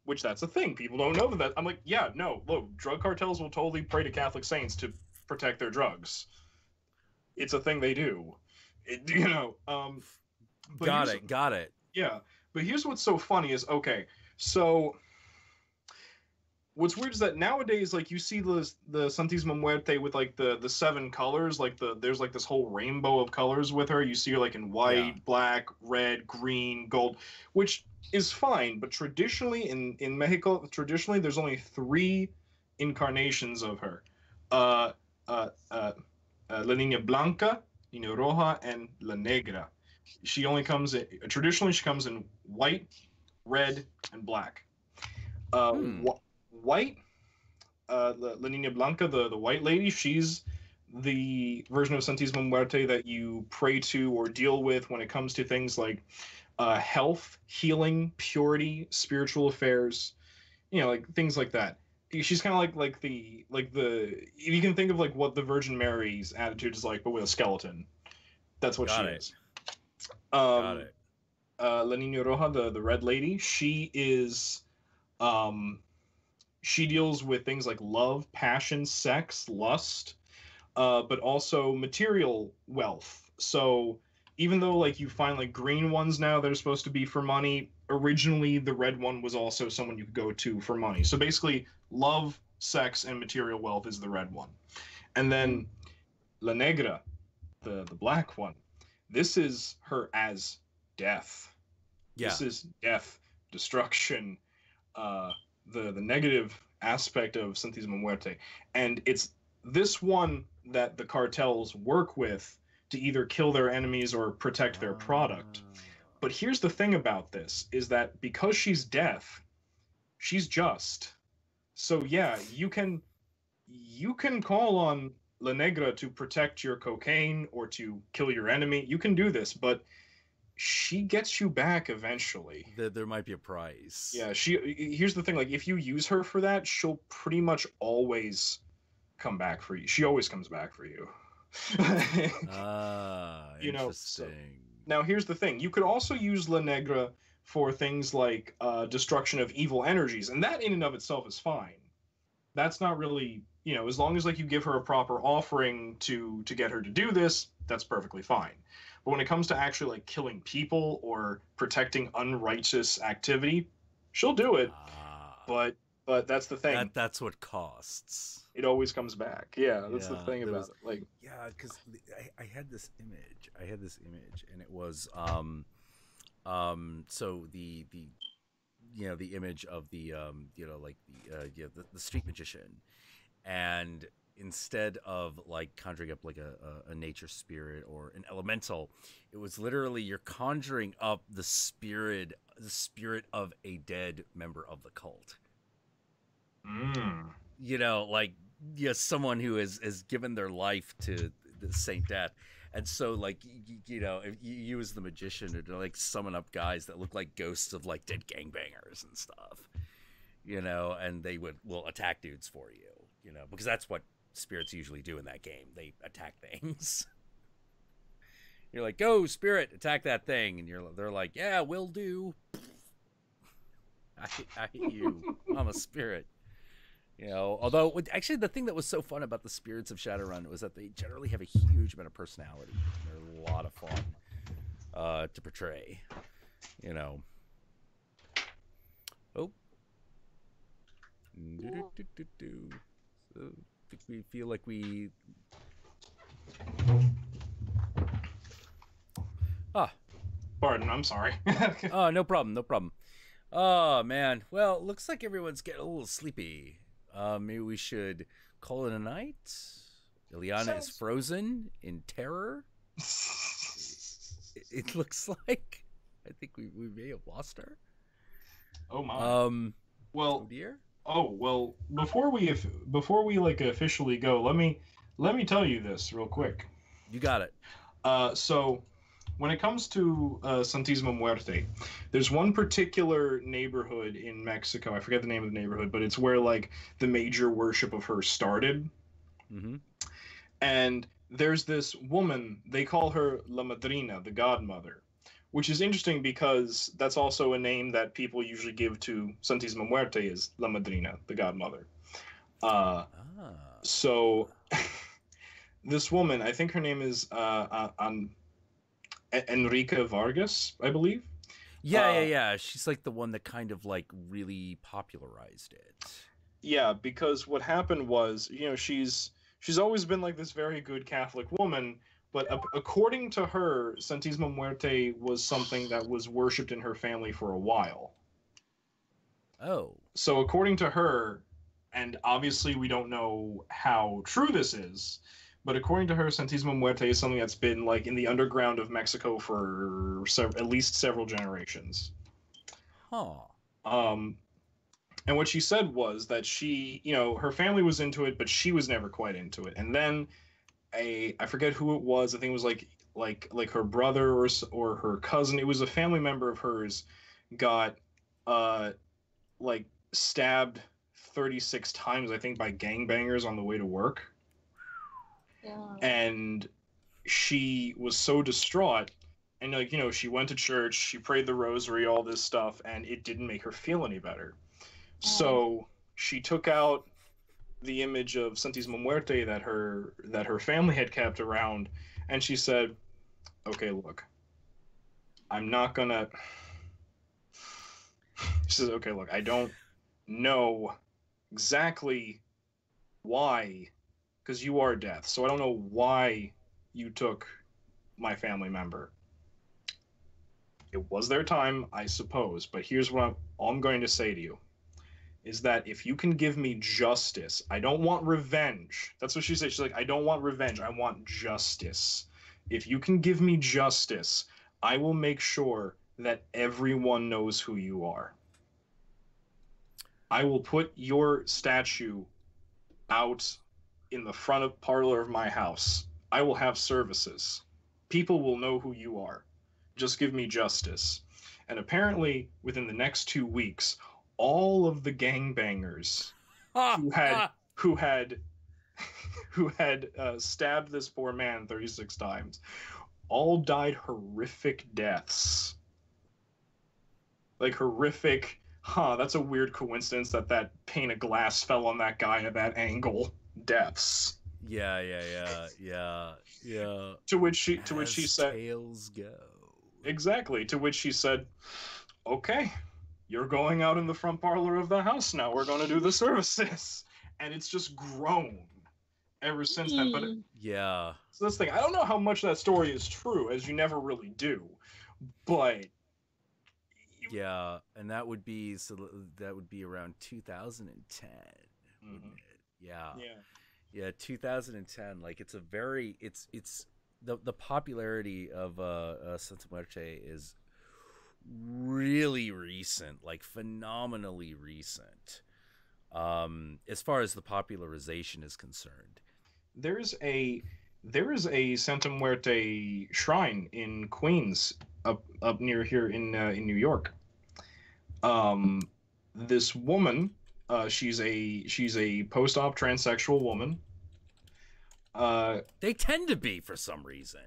which that's a thing. People don't know that. I'm like, yeah, no, look, drug cartels will totally pray to Catholic saints to protect their drugs. It's a thing they do. You know, got it. Yeah, but here's what's so funny is, okay, so what's weird is that nowadays, like, you see the Santísima Muerte with like the 7 colors, like there's like this whole rainbow of colors with her. You see her like in white, black, red, green, gold, which is fine. But traditionally in Mexico, there's only 3 incarnations of her. La Niña Blanca, Niña Roja, and La Negra. She only comes in, traditionally she comes in white, red, and black. White, La Niña Blanca, the white lady, she's the version of Santísima Muerte that you pray to or deal with when it comes to things like health, healing, purity, spiritual affairs, you know, like things like that. She's kind of like the you can think of like what the Virgin Mary's attitude is like, but with a skeleton. That's what she is. Got it. La Niña Roja, the red lady, she is she deals with things like love, passion, sex, lust, but also material wealth. So even though like you find like green ones now that are supposed to be for money, originally the red one was also someone you could go to for money. So basically love, sex, and material wealth is the red one. And then La Negra, the black one, this is her as death. Yeah. This is death, destruction, the negative aspect of Santísima Muerte. And it's this one that the cartels work with to either kill their enemies or protect their product. But here's the thing about this, is that because she's death, she's just. So yeah, you can call on La Negra to protect your cocaine or to kill your enemy. You can do this, but she gets you back eventually. There might be a price. Yeah, here's the thing, like if you use her for that, she'll pretty much always come back for you. She always comes back for you. You know, so, now here's the thing. You could also use La Negra for things like destruction of evil energies, and that in and of itself is fine. That's not really, you know, as long as like you give her a proper offering to get her to do this, that's perfectly fine. But when it comes to actually like killing people or protecting unrighteous activity, she'll do it. But that's the thing. That's what costs. It always comes back. Yeah, that's the thing about it. Like, yeah, because I had this image. And it was so the you know, the image of the you know, like the street magician, and instead of like conjuring up like a nature spirit or an elemental, it was literally you're conjuring up the spirit the spirit of a dead member of the cult. You know, like, yes, someone who has given their life to the Saint Death. And so, like, you know, if you as the magician to like summon up guys that look like ghosts of like dead gangbangers and stuff, you know, and they will attack dudes for you, you know, because that's what spirits usually do in that game. They attack things. You're like, go spirit, attack that thing, and they're like, yeah, will do. I hate you. I'm a spirit. You know, although actually the thing that was so fun about the spirits of Shadowrun was that they generally have a huge amount of personality. They're a lot of fun to portray. You know. Oh. So we feel like we. Pardon, I'm sorry. Oh, no problem, no problem. Oh man, well, looks like everyone's getting a little sleepy. Maybe we should call it a night. Illianna is frozen in terror. It looks like I think we may have lost her. Oh my. Well, oh dear. Oh well. Before we like officially go, let me tell you this real quick. You got it. So when it comes to Santisima Muerte, there's one particular neighborhood in Mexico. I forget the name of the neighborhood, but it's where like the major worship of her started. Mm-hmm. And there's this woman, they call her La Madrina, the godmother, which is interesting because that's also a name that people usually give to Santisima Muerte, is La Madrina, the godmother. So this woman, I think her name is Enrica Vargas, I believe. Yeah. She's like the one that kind of like really popularized it. Yeah, because what happened was, you know, she's always been like this very good Catholic woman, but according to her, Santisima Muerte was something that was worshipped in her family for a while. Oh. So according to her, and obviously we don't know how true this is, but according to her, Santisima Muerte is something that's been like in the underground of Mexico for at least several generations. Huh. And what she said was that she, you know, her family was into it, but she was never quite into it. And then I forget who it was. I think it was like her brother or her cousin. It was a family member of hers got like stabbed 36 times, I think, by gangbangers on the way to work. Yeah. And she was so distraught, and like, you know, she went to church, she prayed the rosary, all this stuff, and it didn't make her feel any better. So she took out the image of Santisima Muerte that her family had kept around, and she said, okay, look, I'm not gonna. She says, okay, look, I don't know exactly why, because you are death, so I don't know why you took my family member. It was their time, I suppose, but here's what I'm going to say to you, is that if you can give me justice, I don't want revenge. That's what she said. She's like, I don't want revenge, I want justice. If you can give me justice, I will make sure that everyone knows who you are. I will put your statue out in the front of parlor of my house. I will have services. People will know who you are. Just give me justice. And apparently, within the next 2 weeks, all of the gangbangers who had stabbed this poor man 36 times all died horrific deaths. Like horrific, that's a weird coincidence that pane of glass fell on that guy at that angle. Deaths. Yeah. To which she said, tales go. Exactly. To which she said, okay, you're going out in the front parlor of the house now. We're going to do the services. And it's just grown ever since then. But yeah. So this thing, I don't know how much that story is true, as you never really do. But yeah, and that would be around 2010. Mm-hmm. Yeah, 2010. Like it's the popularity of Santa Muerte is really recent, like phenomenally recent, as far as the popularization is concerned. There is a Santa Muerte shrine in Queens, up near here in New York. This woman, she's a post-op transsexual woman. They tend to be for some reason.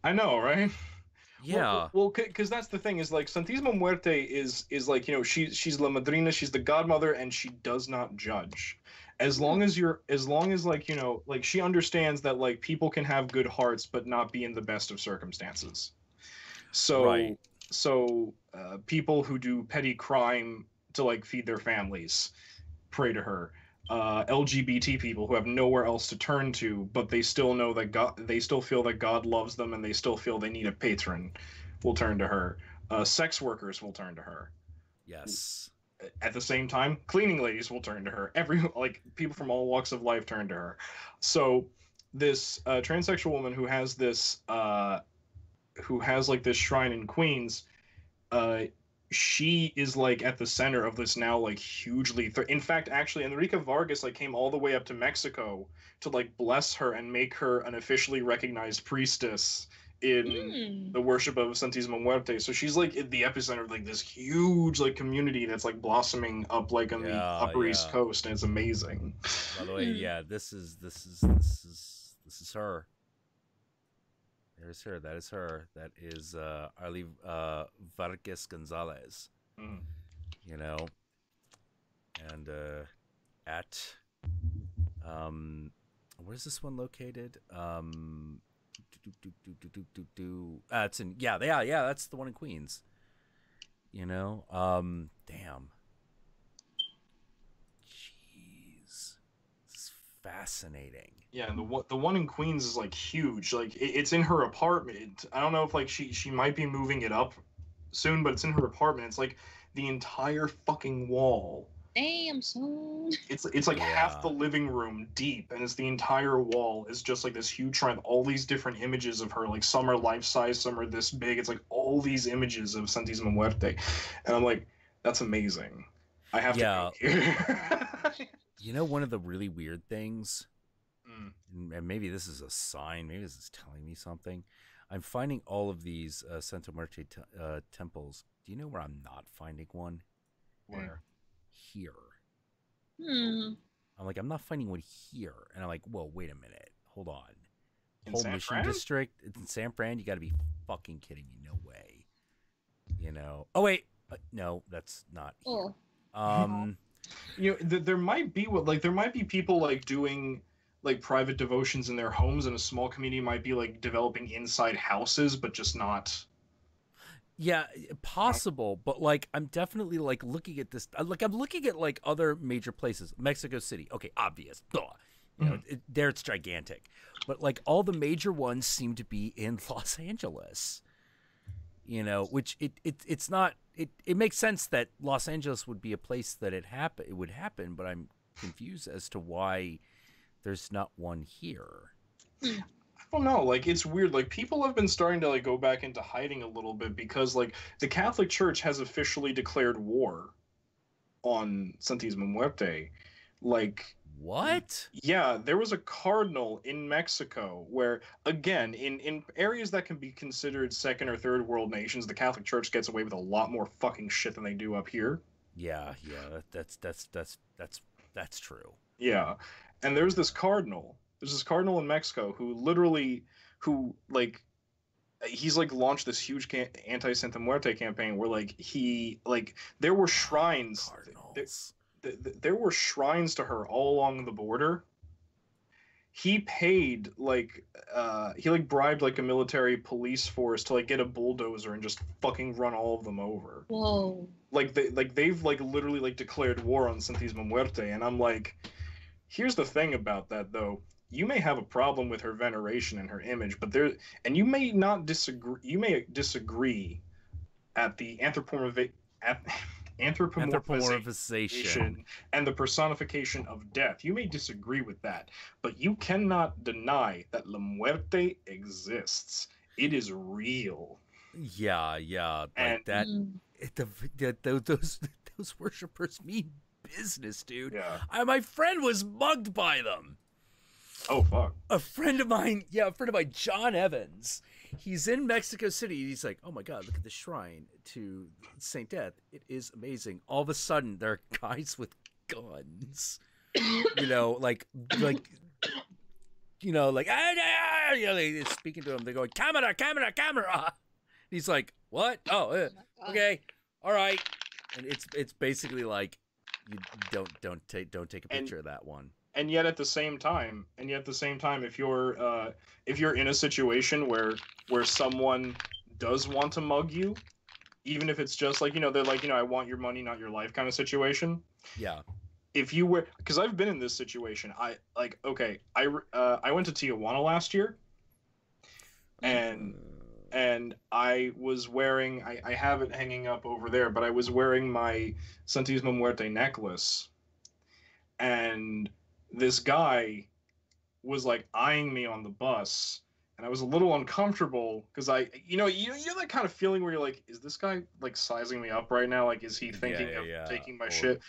I know, right? Yeah. Well, because that's the thing, is like Santísima Muerte is like, you know, she's La Madrina, she's the godmother, and she does not judge. As long as like, you know, like she understands that like people can have good hearts but not be in the best of circumstances. So right. People who do petty crime to like feed their families pray to her. LGBT people who have nowhere else to turn to, but they still know that they still feel that God loves them, and they still feel they need a patron, will turn to her. Sex workers will turn to her. Yes. At the same time, cleaning ladies will turn to her. Like people from all walks of life turn to her. So this transsexual woman who has this shrine in Queens, she is like at the center of this now, like hugely. In fact, actually, Enrique Vargas like came all the way up to Mexico to like bless her and make her an officially recognized priestess in the worship of Santísima Muerte. So she's like at the epicenter of like this huge like community that's like blossoming up like on the Upper East Coast, and it's amazing. By the way, yeah, this is her. There's her. That is her. That is Arlie Vargas Gonzalez. You know, and where's this one located? It's in yeah. That's the one in Queens. You know, damn. Jeez, this is fascinating. Yeah, and the one in Queens is like huge. Like it's in her apartment. I don't know if like she might be moving it up soon, but it's in her apartment. It's like the entire fucking wall. Damn, son. It's like half the living room deep, and it's the entire wall is just like this huge shrine. All these different images of her, like some are life size, some are this big. It's like all these images of Santísima Muerte, and I'm like, that's amazing. I have to go here. You know, one of the really weird things. And maybe this is a sign, maybe this is telling me something. I'm finding all of these Santa Muerte temples. Do you know where I'm not finding one? Where? Here. I'm like, I'm not finding one here. And I'm like, whoa, wait a minute. Hold on. Whole Mission District? It's in San Fran? You got to be fucking kidding me. No way. You know. Oh, wait. No, that's not here. You know, there might be people like doing like private devotions in their homes, and a small community might be like developing inside houses, but just not. Yeah, possible, but like I'm definitely like looking at this. Like I'm looking at like other major places. Mexico City, okay, obvious. Duh. You know, there it's gigantic, but like all the major ones seem to be in Los Angeles. You know, which it's not. It makes sense that Los Angeles would be a place that it would happen, but I'm confused as to why there's not one here. I don't know. Like, it's weird. Like, people have been starting to like go back into hiding a little bit because like the Catholic Church has officially declared war on Santísima Muerte. Like, what? Yeah, there was a cardinal in Mexico where, again, in areas that can be considered second or third world nations, the Catholic Church gets away with a lot more fucking shit than they do up here. Yeah, that's true. Yeah. And there's this cardinal in Mexico he's like launched this huge anti-Santa Muerte campaign where like there were shrines. There were shrines to her all along the border. He paid he bribed like a military police force to like get a bulldozer and just fucking run all of them over. Whoa. They've literally like declared war on Santísima Muerte, and I'm like, here's the thing about that though. You may have a problem with her veneration and her image, but you may disagree at the anthropomorphization and the personification of death. You may disagree with that, but you cannot deny that La Muerte exists. It is real. Yeah, yeah, like that. Those worshipers mean business, dude. Yeah. My friend was mugged by them. Oh fuck. A friend of mine, John Evans. He's in Mexico City. He's like, oh my god, look at the shrine to Saint Death. It is amazing. All of a sudden, there are guys with guns. You know, like they're speaking to him. They're going, camera, camera, camera. He's like, what? Oh, okay, all right. And it's basically like, you don't take a picture of that one. And yet at the same time, if you're in a situation where someone does want to mug you, even if it's just like, they're like, I want your money, not your life kind of situation. Yeah. If you were, because I've been in this situation, I went to Tijuana last year, and I was wearing, I have it hanging up over there, but I was wearing my Santismo Muerte necklace, and this guy was like eyeing me on the bus, and I was a little uncomfortable because you know that kind of feeling where you're like, is this guy like sizing me up right now? Like, is he thinking of taking my shit?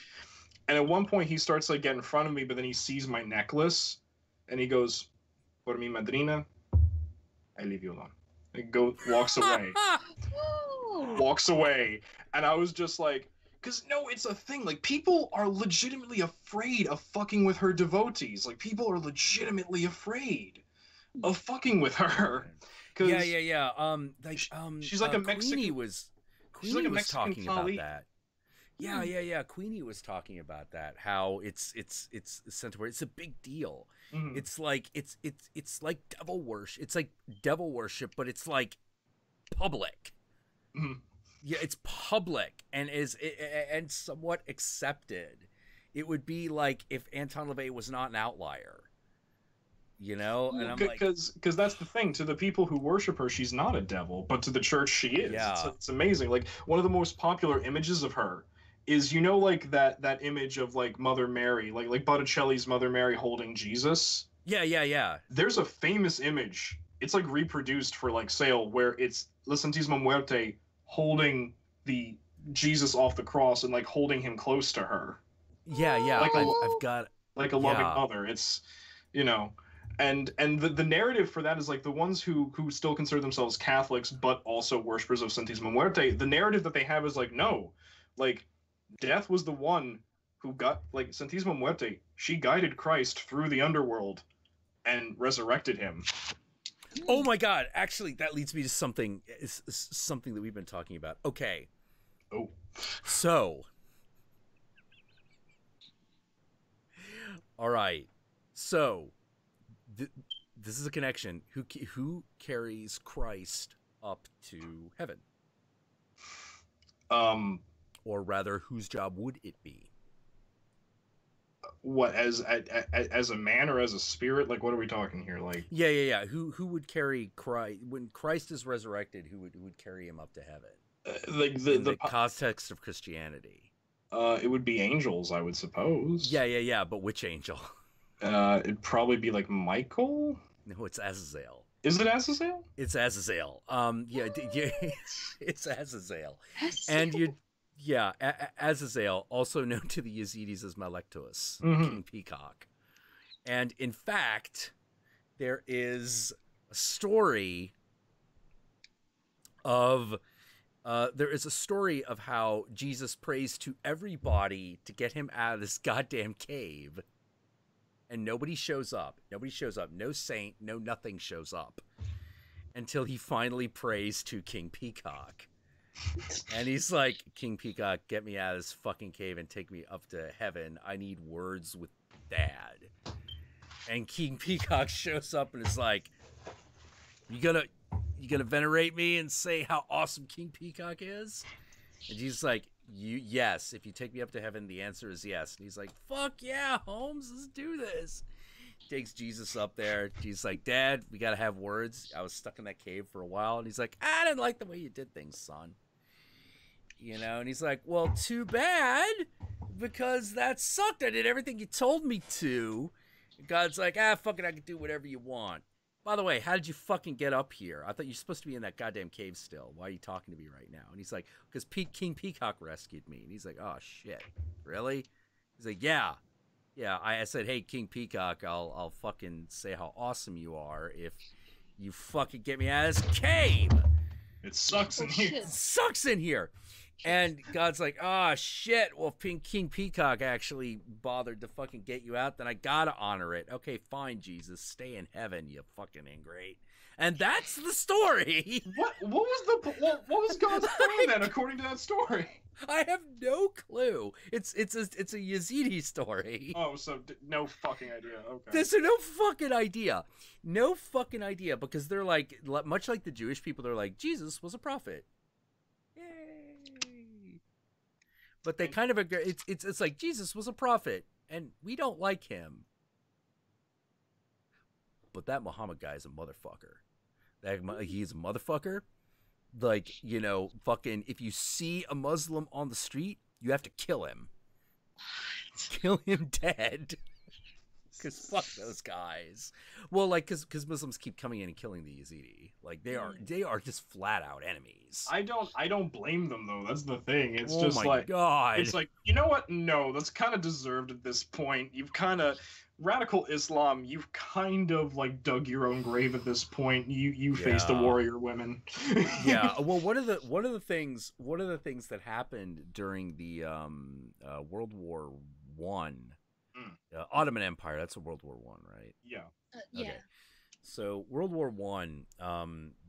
And at one point he starts like getting in front of me, but then he sees my necklace and he goes, "Por mi madrina, I leave you alone." And walks away. And I was just like, because no, it's a thing. Like, people are legitimately afraid of fucking with her devotees. Like, people are legitimately afraid of fucking with her. Yeah. She's like a Mexican. Queenie was talking about that. Yeah. Queenie was talking about that. How it's centaur. It's a big deal. Mm-hmm. It's like devil worship. It's like devil worship, but it's like public. Mm-hmm. Yeah, it's public and and somewhat accepted. It would be like if Anton LaVey was not an outlier, And I'm like, because that's the thing. To the people who worship her, she's not a devil, but to the church, she is. Yeah. It's amazing. Like, one of the most popular images of her is, like that image of like Mother Mary, like Botticelli's Mother Mary holding Jesus. Yeah. There's a famous image. It's like reproduced for like sale, where it's La Santísima Muerte holding the Jesus off the cross and like holding him close to her. Yeah. Like I've got like a loving mother. It's and the narrative for that is like the ones who still consider themselves Catholics but also worshippers of Santísima Muerte. The narrative that they have is like, no, like Death was the one who got, like, Santísima Muerte. She guided Christ through the underworld and resurrected him. Oh my God! Actually, that leads me to something that we've been talking about. Okay. Oh. So. All right. So, this is a connection. Who carries Christ up to heaven? Or rather, whose job would it be? What, as a man or as a spirit? Like, what are we talking here? Like, yeah. Who would carry Christ when Christ is resurrected? Who would carry him up to heaven? Like in the context of Christianity. It would be angels, I would suppose. Yeah. But which angel? It'd probably be like Michael. No, it's Azazel. Is it Azazel? It's Azazel. Yeah, it's Azazel. And Azazel, also known to the Yazidis as Malektos, King Peacock. And in fact, there is a story of how Jesus prays to everybody to get him out of this goddamn cave, and nobody shows up. No saint, no nothing shows up until he finally prays to King Peacock. And he's like, King Peacock, get me out of this fucking cave and take me up to heaven. I need words with Dad. And King Peacock shows up and is like, you gonna venerate me and say how awesome King Peacock is? And Jesus like, yes, if you take me up to heaven, the answer is yes. And he's like, fuck yeah, Holmes, let's do this. Takes Jesus up there. Jesus like, Dad, we gotta have words. I was stuck in that cave for a while. And he's like, I didn't like the way you did things, son. And he's like, well, too bad, because that sucked. I did everything you told me to. And God's like, fuck it, I can do whatever you want. by the way, how did you fucking get up here? I thought you're supposed to be in that goddamn cave still. Why are you talking to me right now? And he's like, because King Peacock rescued me. And he's like, oh, shit. Really? He's like, yeah. Yeah, I said, hey, King Peacock, I'll fucking say how awesome you are if you fucking get me out of this cave. It sucks in here. It sucks in here. And God's like, oh, shit. Well, if King Peacock actually bothered to fucking get you out, then I gotta honor it. Okay, fine, Jesus. Stay in heaven, you fucking ingrate. And that's the story. What was God's plan then, according to that story? I have no clue. It's a Yazidi story. Oh, so no fucking idea. Okay. There's no fucking idea. No fucking idea, because they're like, much like the Jewish people, they're like, Jesus was a prophet. Yay. But they kind of agree. It's like Jesus was a prophet, and we don't like him. But that Muhammad guy is a motherfucker. He's a motherfucker. Like, you know, fucking, if you see a Muslim on the street, you have to kill him. Kill him dead. Because fuck those guys. Well, like, because Muslims keep coming in and killing the Yazidi. Like, they are just flat out enemies. I don't blame them, though. That's the thing. It's just like, oh my God. It's like, you know what? No, that's kind of deserved at this point. You've kind of, radical Islam, you've kind of like dug your own grave at this point. You face the warrior women. Yeah. Well, one of the things that happened during the World War One, Ottoman Empire. That's a World War One, right? Yeah. Yeah. Okay. So World War One,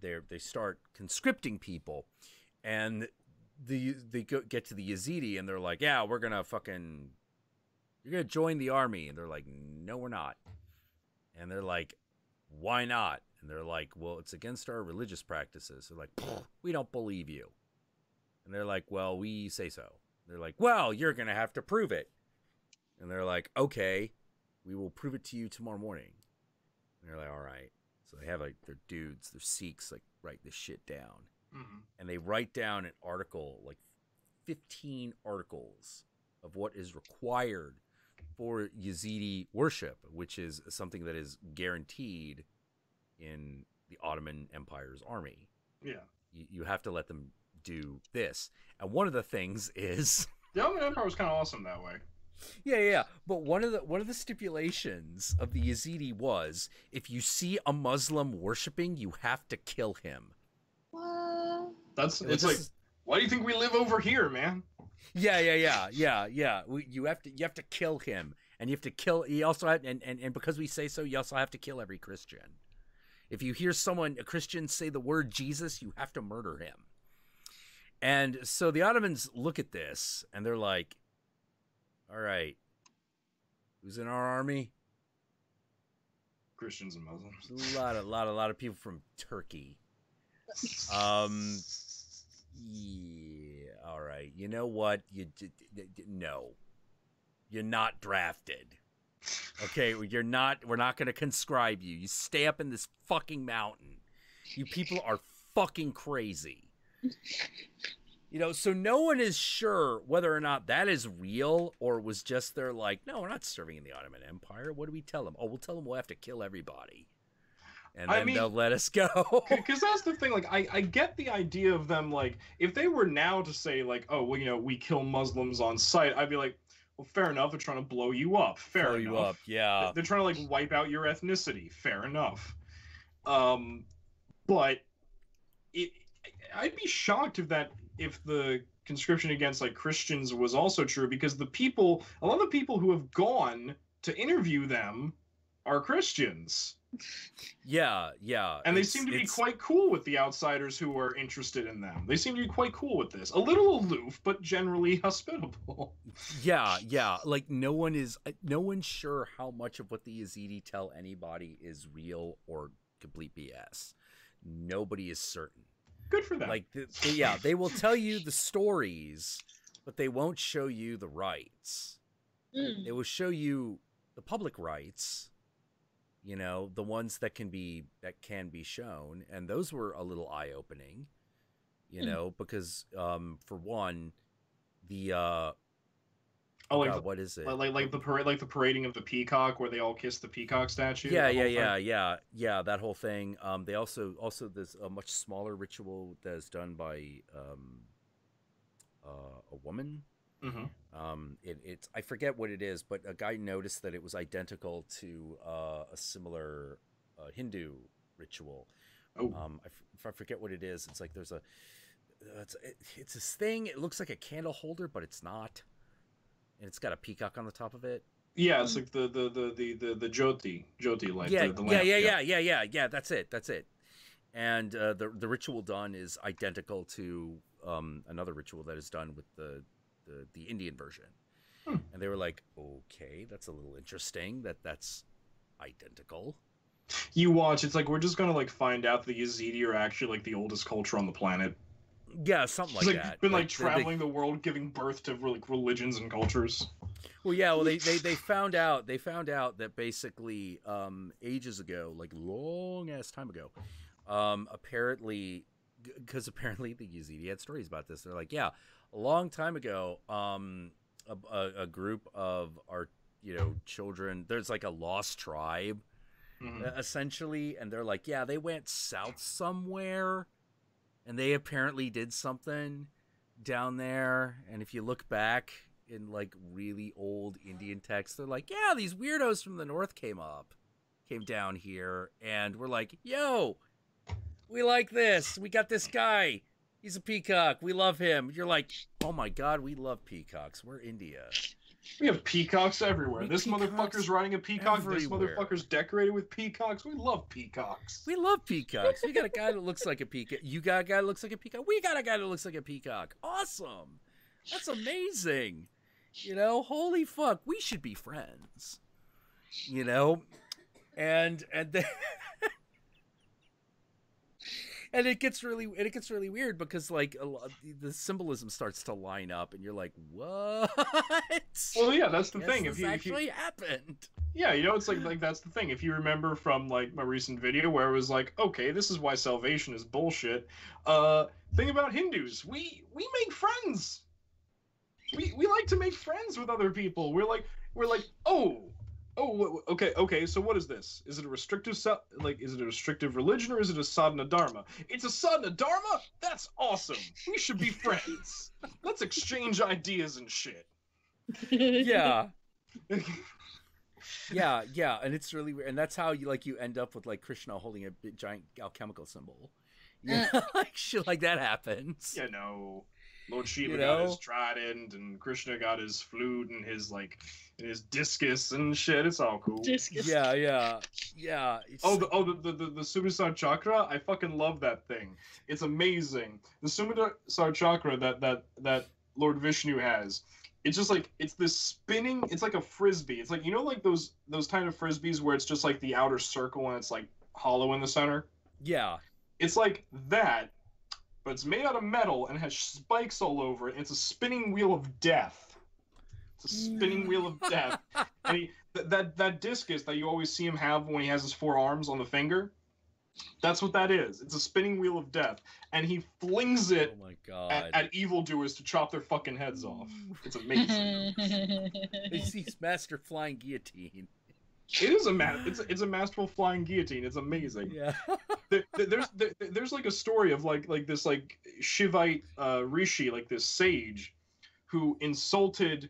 they start conscripting people, and they get to the Yazidi, and they're like, yeah, you're gonna join the army, and they're like, no, we're not. And they're like, why not? And they're like, well, it's against our religious practices. They're like, we don't believe you. And they're like, well, we say so. They're like, well, you're gonna have to prove it. And they're like, okay, we will prove it to you tomorrow morning. And they're like, all right. So they have like their dudes, their Sikhs, like write this shit down. Mm-hmm. And they write down an article, like 15 articles of what is required for Yazidi worship, which is something that is guaranteed in the Ottoman Empire's army. Yeah. You have to let them do this. And one of the things is... The Ottoman Empire was kind of awesome that way. Yeah. But one of the stipulations of the Yazidi was, if you see a Muslim worshiping, you have to kill him. What? It's like, why do you think we live over here, man? Yeah. You have to kill him, and you have to kill. You also have, and because we say so, you also have to kill every Christian. If you hear a Christian say the word Jesus, you have to murder him. And so the Ottomans look at this, and they're like, all right, who's in our army? Christians and Muslims. A lot of people from Turkey. Yeah, all right. You know what? No, you're not drafted. Okay, we're not going to conscribe you. You stay up in this fucking mountain. You people are fucking crazy. You know, so no one is sure whether or not that is real, or was just they're like, no, we're not serving in the Ottoman Empire. What do we tell them? Oh, we'll tell them we'll have to kill everybody. And then they'll let us go. Because that's the thing. Like, I get the idea of them, like, if they were now to say, like, oh, well, you know, we kill Muslims on sight, I'd be like, well, fair enough. They're trying to blow you up. Fair enough. Yeah. They're trying to, like, wipe out your ethnicity. Fair enough. But I'd be shocked if the conscription against, like, Christians was also true, because a lot of the people who have gone to interview them are Christians. Yeah. And they seem to be quite cool with the outsiders who are interested in them. They seem to be quite cool with this. A little aloof, but generally hospitable. Yeah. Like, no one's sure how much of what the Yazidi tell anybody is real or complete BS. Nobody is certain. Good for them. Like, they will tell you the stories, but they won't show you the rights. They will show you the public rights. You know, the ones that can be shown, and those were a little eye-opening, you know, because for one, the Oh, like God, what is it? Like the parading of the peacock, where they all kiss the peacock statue. Yeah. That whole thing. They also there's a much smaller ritual that is done by a woman. It's I forget what it is, but a guy noticed that it was identical to a similar Hindu ritual. I forget what it is. It's like there's it's this thing. It looks like a candle holder, but it's not, and it's got a peacock on the top of it. Yeah, it's like the jyoti light. Yeah, the lamp. Yeah. That's it. And the ritual done is identical to another ritual that is done with the Indian version. And they were like, okay, that's a little interesting that's identical. You watch, it's like we're just gonna like find out the Yazidi are actually like the oldest culture on the planet. Yeah, something like that. Been like traveling the world, giving birth to like religions and cultures. Well, yeah. Well, they found out that basically ages ago, like long ass time ago, apparently the Yazidi had stories about this. They're like, yeah, a long time ago, a group of our children. There's like a lost tribe, essentially, and they're like, yeah, they went south somewhere. And they apparently did something down there. And if you look back in like really old Indian texts, they're like, yeah, these weirdos from the north came down here. And we're like, yo, we like this. We got this guy. He's a peacock. We love him. You're like, oh my God, we love peacocks. We're India. We have peacocks everywhere. This motherfucker's riding a peacock. Everywhere. This motherfucker's decorated with peacocks. We love peacocks. We love peacocks. We got a guy that looks like a peacock. You got a guy that looks like a peacock. We got a guy that looks like a peacock. Awesome. That's amazing. Holy fuck. We should be friends. And then and it gets really weird because like the symbolism starts to line up, and you're like, what? Well, yeah, that's the thing. If actually happened. Yeah, it's like that's the thing. If you remember from like my recent video where it was like, okay, this is why salvation is bullshit. Thing about Hindus, we make friends. We like to make friends with other people. We're like, okay. So what is this? Is it a restrictive religion, or is it a sadhana dharma? It's a sadhana dharma. That's awesome. We should be friends. Let's exchange ideas and shit. Yeah. Yeah, and it's really weird, and that's how you end up with like Krishna holding a big, giant alchemical symbol. Like shit like that happens. Lord Shiva got his trident, and Krishna got his flute and his discus and shit. It's all cool. Discus. Yeah. The Sudasar Chakra. I fucking love that thing. It's amazing. The Sudasar Chakra that Lord Vishnu has. It's just like it's this spinning. It's like a frisbee. It's like like those kind of frisbees where it's just like the outer circle and it's like hollow in the center. Yeah. It's like that. But it's made out of metal and has spikes all over it. And it's a spinning wheel of death. It's a spinning wheel of death. And that discus that you always see him have when he has his 4 arms on the finger, that's what that is. It's a spinning wheel of death. And he flings it at evildoers to chop their fucking heads off. It's amazing. He's master flying guillotine. It is it's a masterful flying guillotine. It's amazing. Yeah. There's like a story of like this like Shivite rishi, like this sage, who insulted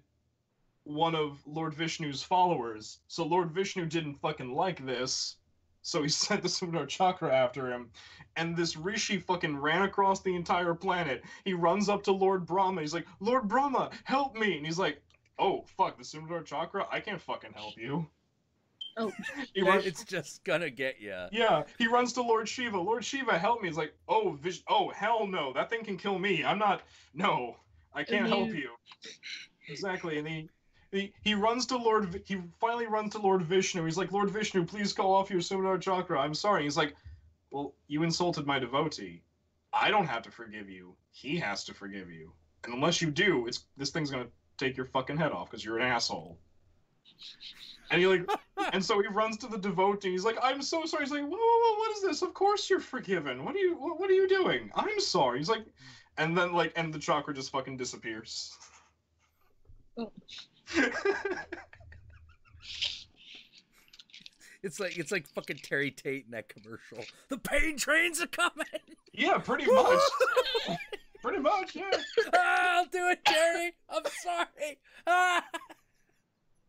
one of Lord Vishnu's followers. So Lord Vishnu didn't fucking like this, so he sent the Sudasar Chakra after him. And this rishi fucking ran across the entire planet. He runs up to Lord Brahma. He's like, Lord Brahma, help me! And he's like, oh fuck, the Sudasar Chakra? I can't fucking help you. Oh, it's just gonna get you. Yeah, he runs to Lord Shiva. Lord Shiva, help me. He's like, oh hell no, that thing can kill me. No, I can't help you. Exactly, and he runs to he finally runs to Lord Vishnu. He's like, Lord Vishnu, please call off your Sudasar Chakra. I'm sorry. He's like, well, you insulted my devotee. I don't have to forgive you. He has to forgive you. And unless you do, this thing's gonna take your fucking head off because you're an asshole. And and so he runs to the devotee. He's like, "I'm so sorry." He's like, "Whoa, what is this? Of course you're forgiven. What are you doing? I'm sorry." He's like, and then and the chakra just fucking disappears. Oh. It's like fucking Terry Tate in that commercial. The pain trains are coming. Yeah, pretty much. Pretty much, yeah. I'll do it, Terry. I'm sorry.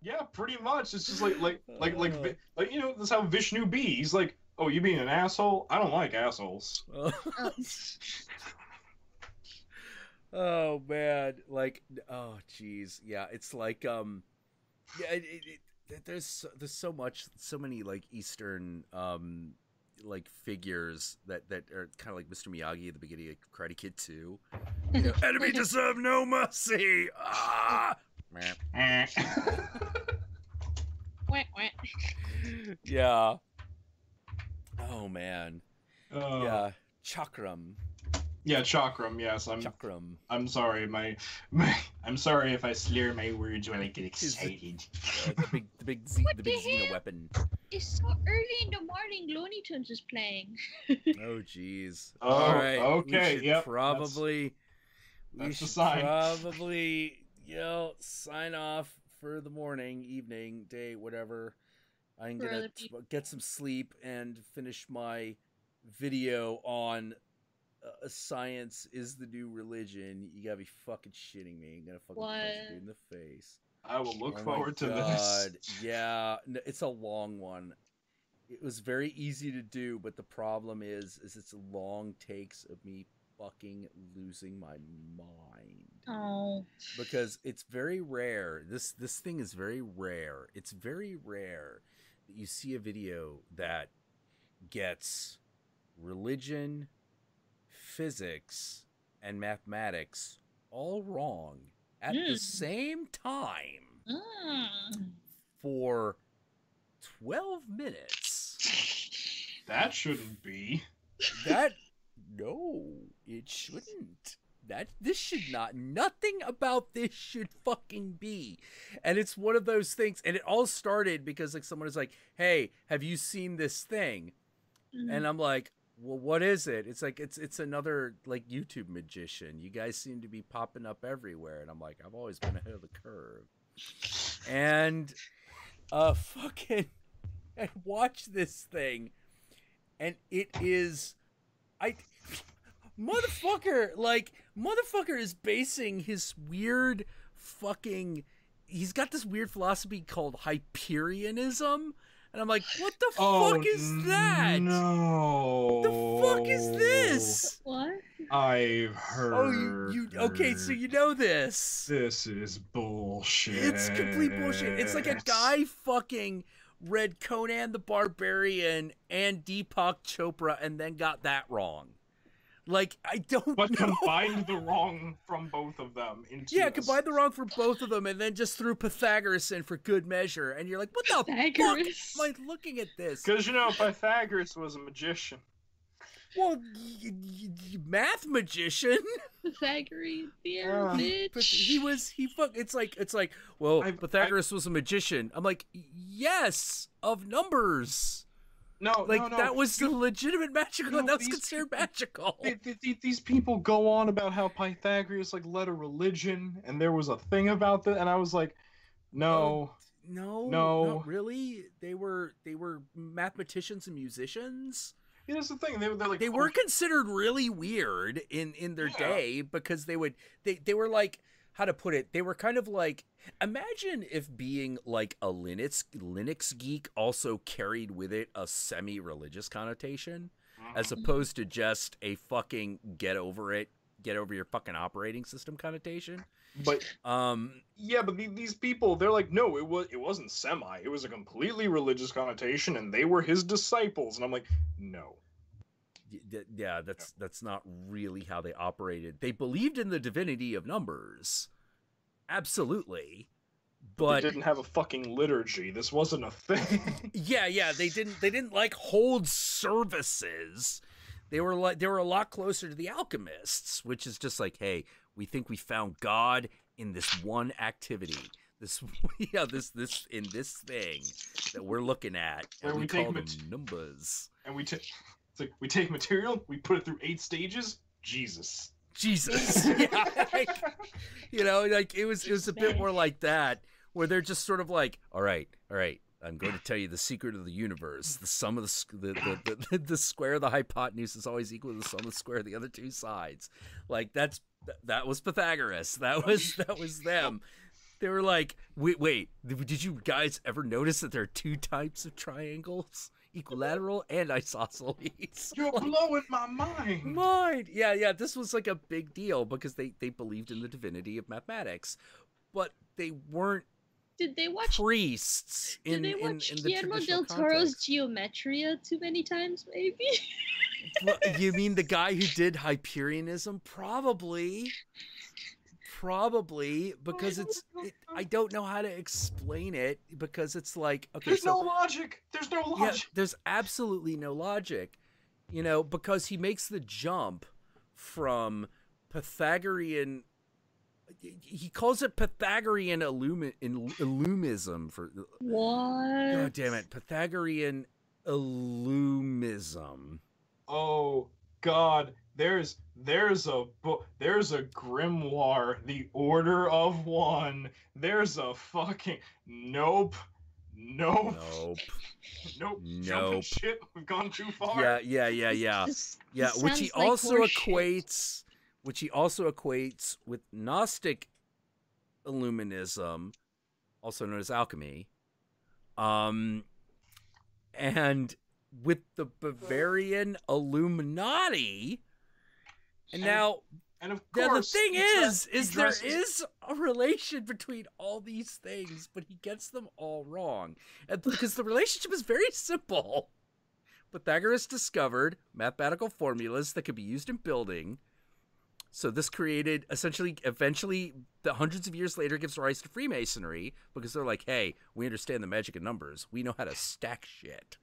Yeah, pretty much. It's just like you know, that's how Vishnu be. He's like, oh, you being an asshole? I don't like assholes. Oh man, like, oh jeez, yeah. It's like, yeah. There's so many like Eastern like figures that are kind of like Mr. Miyagi at the beginning of Karate Kid 2. You know, enemy deserve no mercy. Yeah. Oh man. Yeah. Chakram. Yeah, Chakram. Yes, Chakram. I'm sorry, I'm sorry if I slur my words when I get excited. The big Xena weapon. It's so early in the morning. Looney Tunes is playing. Oh jeez. Oh, all right. okay. We should sign. Probably, sign off for the morning, evening, day, whatever. I'm gonna get some sleep and finish my video on science is the new religion. You gotta be fucking shitting me. I'm gonna fucking punch you in the face. I will look forward to this. Yeah, it's a long one. It was very easy to do, but the problem is it's long takes of me fucking losing my mind. Oh. Because it's very rare. This thing is very rare. It's very rare that you see a video that gets religion, physics, and mathematics all wrong at the same time for 12 minutes. That shouldn't be. No, it shouldn't. This should not. Nothing about this should fucking be. And it's one of those things. And it all started because like someone is like, "Hey, have you seen this thing?" And I'm like, "Well, what is it?" It's like it's another like YouTube magician. You guys seem to be popping up everywhere. And I'm like, I've always been ahead of the curve. And fucking I watch this thing, and it is Motherfucker is basing his weird fucking... He's got this weird philosophy called Hyperianism. And I'm like, what the fuck is that? No. What the fuck is this? What? I've heard. Oh, you okay, so you know this. This is bullshit. It's complete bullshit. It's like a guy fucking read Conan the Barbarian and Deepak Chopra and then got that wrong. Like, I don't But know. combined the wrong from both of them into combined the wrong from both of them and then just threw Pythagoras in for good measure. And you're like, what the fuck am I looking at this? Because, you know, Pythagoras was a magician. Well, math magician. Pythagorean theorem, bitch. It's like, well, Pythagoras was a magician. I'm like, yes, of numbers. No, that was the legitimate magical. That's considered magical. These people go on about how Pythagoras led a religion, and there was a thing about that, and I was like, no, not really. They were mathematicians and musicians. Yeah, that's the thing. They were considered really weird in their day because they were like, how to put it? They were kind of like, imagine if being like a Linux geek also carried with it a semi-religious connotation, as opposed to just a fucking get over your fucking operating system connotation. But but these people, they're like, no, it wasn't semi. It was a completely religious connotation, and they were his disciples. And I'm like, no. Yeah, that's not really how they operated. They believed in the divinity of numbers, absolutely, but they didn't have a fucking liturgy. This wasn't a thing. yeah, they didn't like hold services. They were a lot closer to the alchemists, which is just like, hey, we think we found God in this one activity. This in this thing that we're looking at, and we call them numbers. And we take material, we put it through 8 stages. Jesus. Yeah, it was a bit more like that. where they're just sort of like, all right, I'm going to tell you the secret of the universe. The sum of the square of the hypotenuse is always equal to the sum of the square of the other two sides. Like that was Pythagoras. That was them. They were like, wait, did you guys ever notice that there are two types of triangles? Equilateral and isosceles. You're blowing my mind. Yeah, this was like a big deal because they believed in the divinity of mathematics, but they weren't Did they watch priests in Did they watch in the Guillermo del Toro's Geometria too many times, maybe? Well, you mean the guy who did Hyperionism? Probably, because I don't know how to explain it, because it's like, okay, there's no logic. There's no logic. Yeah, there's absolutely no logic, you know, because he makes the jump from Pythagorean. He calls it Pythagorean Illumism for what? God damn it, Pythagorean Illumism. Oh God. There's a book. There's a grimoire, The Order of One. There's a fucking nope. Shit, we've gone too far. Yeah. Which he also equates with Gnostic Illuminism, also known as alchemy, and with the Bavarian Illuminati. And now, of course, the thing is there is a relation between all these things, but he gets them all wrong. And because the relationship is very simple. Pythagoras discovered mathematical formulas that could be used in building. So this created, eventually, the hundreds of years later, gives rise to Freemasonry, because they're like, hey, we understand the magic of numbers. We know how to stack shit.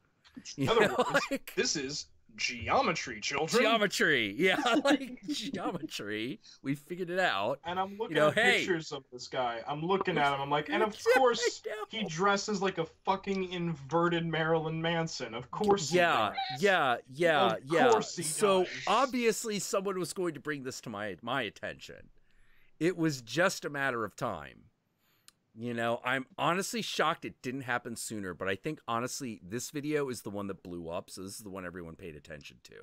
In other words, this is geometry, children. Geometry, yeah, like geometry. We figured it out. And I'm looking at pictures of this guy. I'm looking at him. I'm like, and of course he dresses like a fucking inverted Marilyn Manson. Of course. Yeah. Of course he so does. obviously someone was going to bring this to my attention. It was just a matter of time. You know, I'm honestly shocked it didn't happen sooner, but I think, honestly, this video is the one that blew up, so this is the one everyone paid attention to.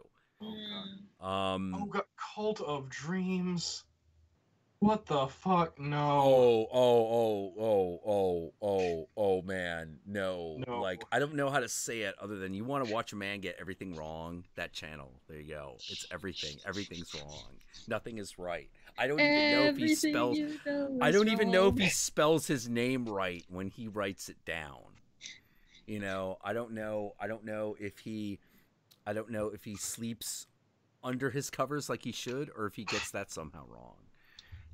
Oh, God. Cult of Dreams. What the fuck? No. Oh, man. No. Like, I don't know how to say it other than you want to watch a man get everything wrong. That channel. There you go. It's everything. Everything's wrong. Nothing is right. I don't even know if he spells. I don't even know if he spells his name right when he writes it down. You know, I don't know if he sleeps under his covers like he should, or if he gets that somehow wrong.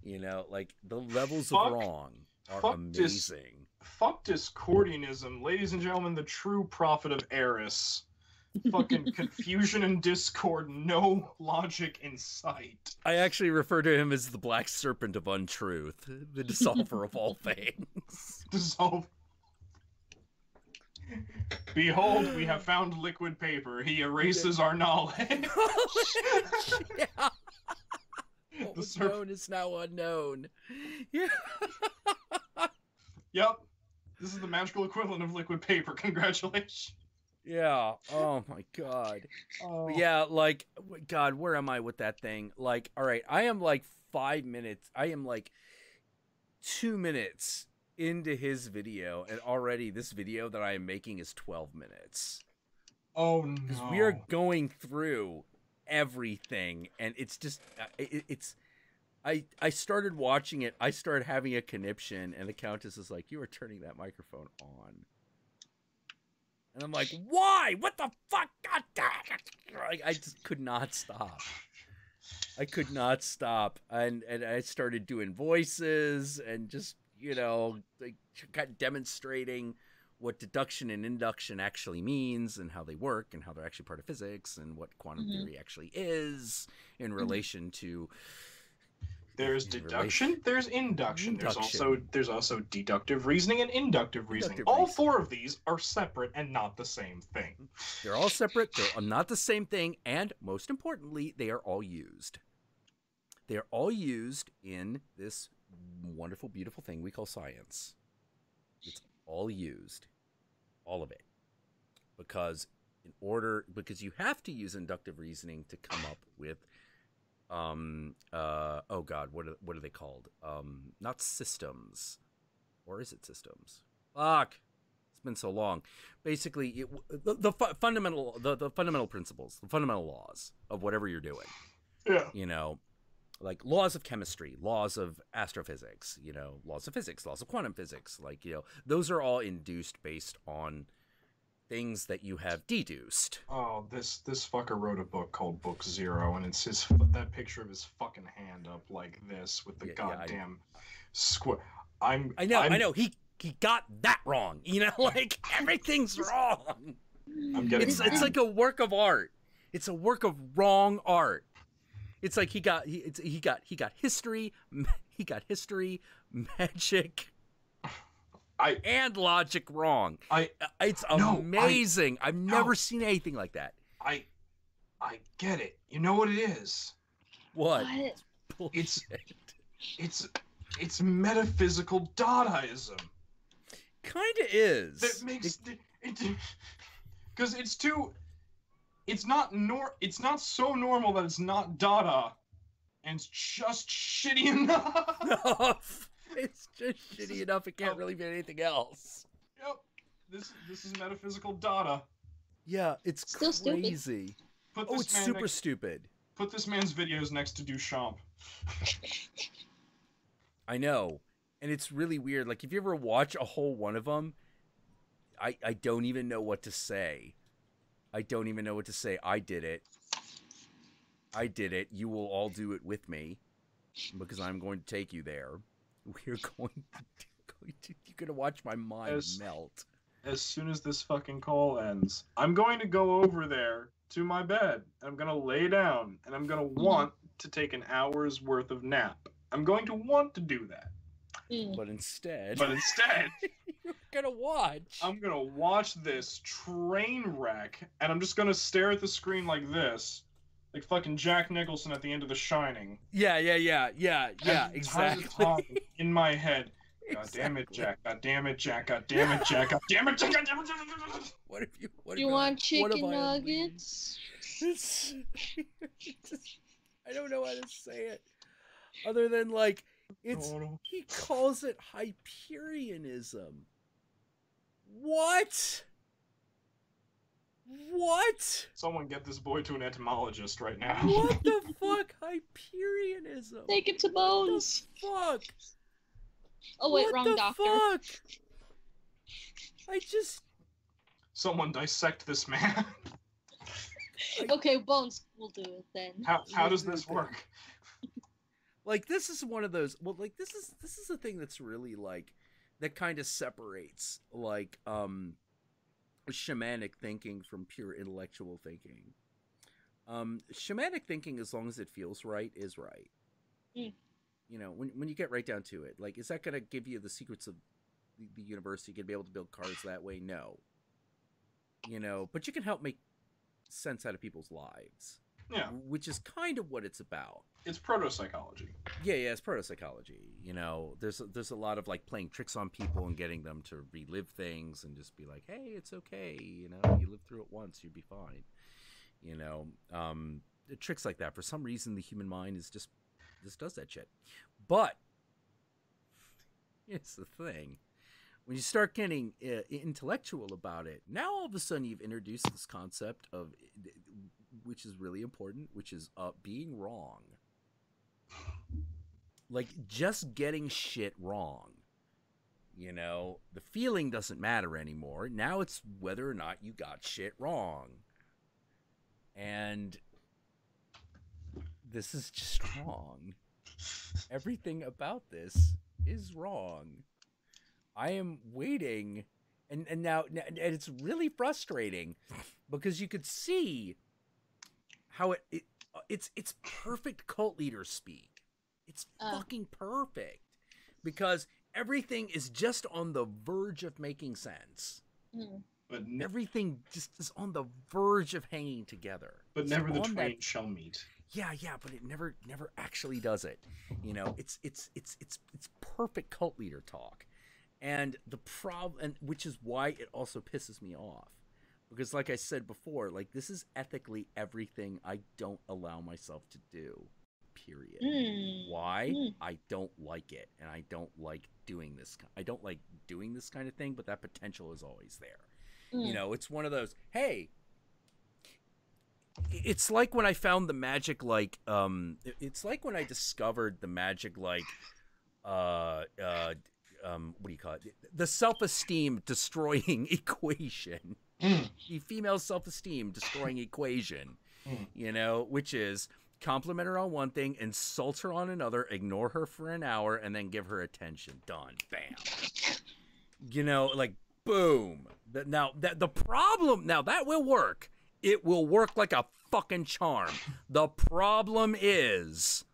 You know, like the levels of wrong are amazing. Fuck Discordianism, ladies and gentlemen. The true prophet of Eris. Fucking confusion and discord, no logic in sight. I actually refer to him as the Black Serpent of Untruth, the dissolver of all things. Dissolve. Behold, we have found liquid paper. He erases our knowledge. Yeah. What was known is now unknown. Yeah. Yep. This is the magical equivalent of liquid paper. Congratulations. Yeah. Oh my God. Oh. Yeah. Like, God, where am I with that thing? Like, all right, I am like 5 minutes. I am like 2 minutes into his video, and already this video that I am making is 12 minutes. Oh no. Because we are going through everything, and it's just, I started watching it. I started having a conniption, and the Countess is like, "You are turning that microphone on." And I'm like, why? What the fuck? God damn it. I just could not stop. And I started doing voices and just, you know, like, demonstrating what deduction and induction actually means and how they work and how they're actually part of physics and what quantum theory actually is in relation to... There's deduction, there's induction. There's also deductive reasoning and inductive reasoning. All four of these are separate and not the same thing. They're all separate, they're not the same thing, and most importantly, they are all used. They are all used in this wonderful, beautiful thing we call science. It's all used, all of it, because you have to use inductive reasoning to come up with oh god, what are they called? Not systems, or is it systems? Fuck, it's been so long. Basically, the fundamental principles, the fundamental laws of whatever you're doing. Yeah. You know, like laws of chemistry, laws of astrophysics, you know, laws of physics, laws of quantum physics, like, you know, those are all induced based on things that you have deduced. Oh, this fucker wrote a book called Book Zero, and it's that picture of his fucking hand up like this with the goddamn square. I know. He got that wrong. You know, like everything's wrong. It's like a work of art. It's a work of wrong art. It's like he got history, magic, and logic wrong. It's amazing. No, I've never seen anything like that. I get it. You know what it is? What? It's metaphysical Dadaism. Kinda is. That makes it because it's not so normal that it's not Dada, and it's just shitty enough. It's just shitty enough. It can't really be anything else. Yep. This is metaphysical Dada. Yeah, it's still crazy. It's super stupid. Put this man's videos next to Duchamp. I know. And it's really weird. Like, if you ever watch a whole one of them, I don't even know what to say. I don't even know what to say. I did it. You will all do it with me, because I'm going to take you there. We're going to you're going to watch my mind melt. As soon as this fucking call ends, I'm going to go over there to my bed. I'm going to lay down, and I'm going to want to take an hour's worth of nap. I'm going to want to do that. But instead, you're gonna watch. I'm gonna watch this train wreck, and I'm just gonna stare at the screen like this, like fucking Jack Nicholson at the end of The Shining. Yeah, exactly. In my head. God damn it, Jack. God damn it, Jack. God damn it, Jack. God damn it, Jack. God damn it. What if you? You want chicken nuggets? I don't know how to say it, other than like. He calls it Hyperionism. What? Someone get this boy to an etymologist right now. What the fuck? Hyperionism. Take it to Bones. What the fuck? Oh wait, wrong doctor. Fuck? Someone dissect this man. Okay, Bones will do it then. How does this work? Like, this is one of those, well, like, this is the thing that's really, like, that kind of separates, like, shamanic thinking from pure intellectual thinking. Shamanic thinking, as long as it feels right, is right. You know, when you get right down to it, like, is that going to give you the secrets of the universe? You can be able to build cars that way? No. You know, but you can help make sense out of people's lives. Yeah. Which is kind of what it's about. It's proto-psychology. Yeah, it's proto-psychology. You know, there's a lot of, like, playing tricks on people and getting them to relive things and just be like, hey, it's okay, you know, you lived through it once, you'd be fine. You know, tricks like that. For some reason, the human mind is just does that shit. But here's the thing. When you start getting intellectual about it, now all of a sudden you've introduced this concept of, which is really important, which is being wrong. Like, just getting shit wrong. You know, the feeling doesn't matter anymore. Now it's whether or not you got shit wrong. And this is just wrong. Everything about this is wrong. I am waiting, and now it's really frustrating because you could see how it's perfect cult leader speak. It's fucking perfect because everything is just on the verge of making sense. But everything just is on the verge of hanging together. But never the twain shall meet. Yeah, but it never actually does it. You know, it's perfect cult leader talk. And the problem, and which is why it also pisses me off, because like I said before, like this is ethically everything I don't allow myself to do. Period. Why? I don't like it, and I don't like doing this. I don't like doing this kind of thing, but that potential is always there. You know, it's one of those. Hey, it's like when I found the magic, like, it's like when I discovered the magic, like, what do you call it? The self-esteem destroying equation. The female self-esteem destroying equation. You know, which is compliment her on one thing, insult her on another, ignore her for an hour, and then give her attention. Done. Bam. You know, like, boom. Now, the problem, now that will work. It will work like a fucking charm. The problem is,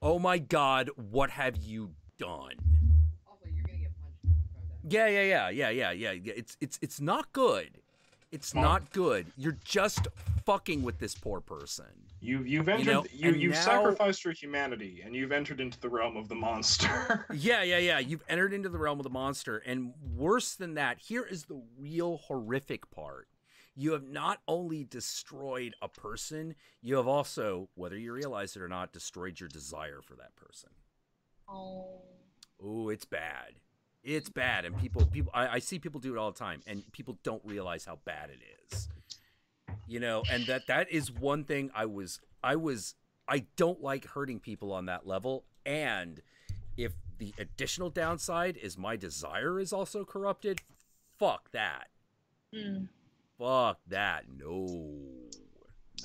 oh my God, what have you done? Also, you're gonna get punched. Yeah. It's not good. It's not good. You're just fucking with this poor person. You've entered, you've sacrificed your humanity, and you've entered into the realm of the monster. Yeah. You've entered into the realm of the monster, and worse than that, here is the real horrific part. You have not only destroyed a person, you have also, whether you realize it or not, destroyed your desire for that person. Oh, it's bad. It's bad, and I see people do it all the time, and people don't realize how bad it is. You know, and that is one thing I don't like hurting people on that level, and if the additional downside is my desire is also corrupted, fuck that. Fuck that. No.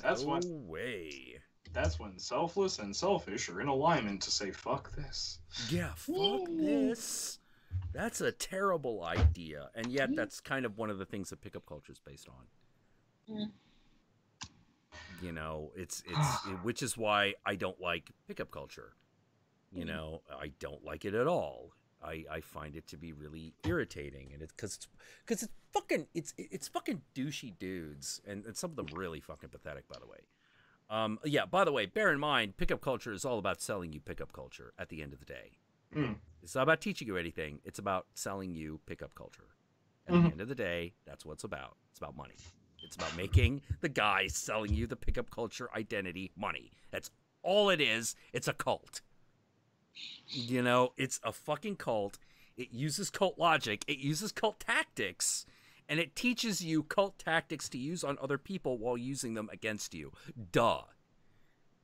No way. That's when selfless and selfish are in alignment to say, fuck this. Yeah, fuck this. That's a terrible idea. And yet that's kind of one of the things that pickup culture is based on. You know, which is why I don't like pickup culture. You know, I don't like it at all. I find it to be really irritating, and it's because it's fucking douchey dudes, and some of them really fucking pathetic, by the way. Yeah, by the way, bear in mind, pickup culture is all about selling you pickup culture at the end of the day. It's not about teaching you anything. It's about selling you pickup culture. At the end of the day, that's what it's about. It's about money. It's about making the guy selling you the pickup culture identity money. That's all it is. It's a cult. You know, it's a fucking cult. It uses cult logic. It uses cult tactics. And it teaches you cult tactics to use on other people while using them against you. Duh.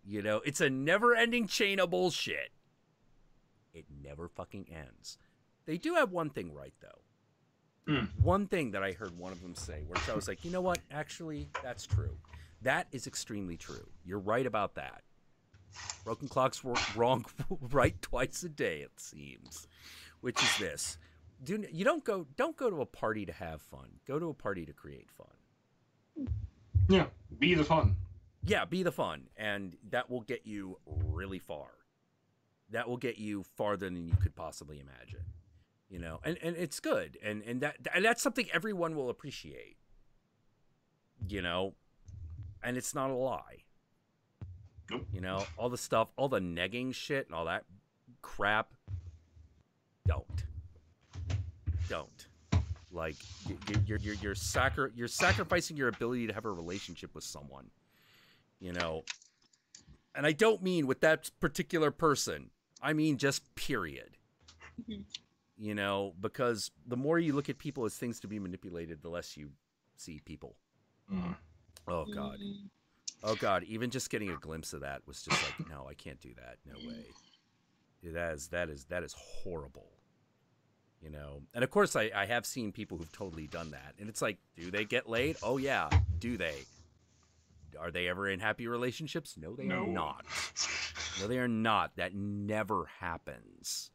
You know, it's a never-ending chain of bullshit. It never fucking ends. They do have one thing right, though. One thing that I heard one of them say, where I was like, you know what? Actually, that's true. That is extremely true. You're right about that. Broken clocks work wrong right twice a day, it seems. Which is this. You don't go to a party to have fun. Go to a party to create fun. Yeah, be the fun. Yeah, be the fun. And that will get you really far. That will get you farther than you could possibly imagine. You know, and it's good. And that's something everyone will appreciate. You know, and it's not a lie. Nope. You know, all the stuff, all the negging shit and all that crap. Don't. Like, you're sacrificing your ability to have a relationship with someone. You know, and I don't mean with that particular person. I mean just period. You know, because the more you look at people as things to be manipulated, the less you see people. Oh God. Oh God, even just getting a glimpse of that was just like, no, I can't do that. No way. That is horrible. You know, and of course I have seen people who've totally done that, and it's like, do they get laid? Oh yeah, do they? Are they ever in happy relationships? No, they are not. No, they are not. That never happens.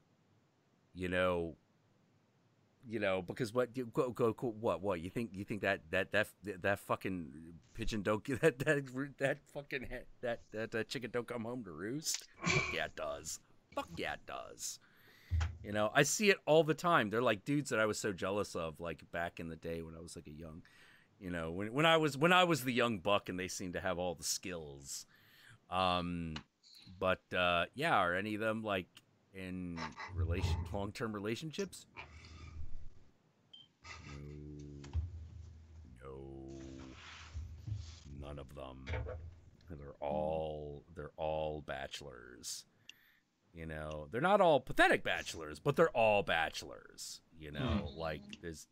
You know, because what what you think that fucking pigeon don't that fucking that chicken don't come home to roost? Fuck yeah, it does. Fuck yeah, it does. You know, I see it all the time. They're like dudes that I was so jealous of, like back in the day when I was like a young, you know, when I was the young buck, and they seemed to have all the skills. But yeah, are any of them like in long-term relationships? No, none of them. They're all bachelors. You know, they're not all pathetic bachelors, but they're all bachelors. You know, like there's,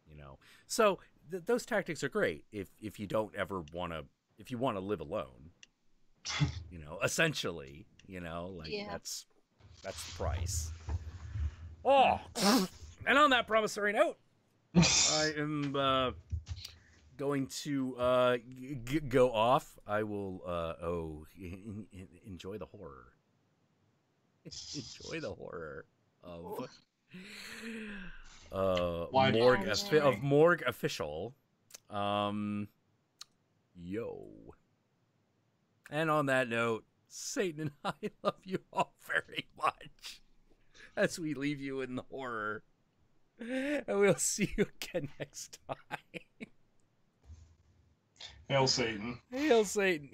you know, so those tactics are great if you don't ever want to, if you want to live alone. You know, essentially, you know, like that's the price. Oh, and on that promissory note, I am going to go off. I will enjoy the horror. Enjoy the horror of Morgue Official. Yo. And on that note, Satan and I love you all very much as we leave you in the horror. And we'll see you again next time. Hail Satan. Hail Satan.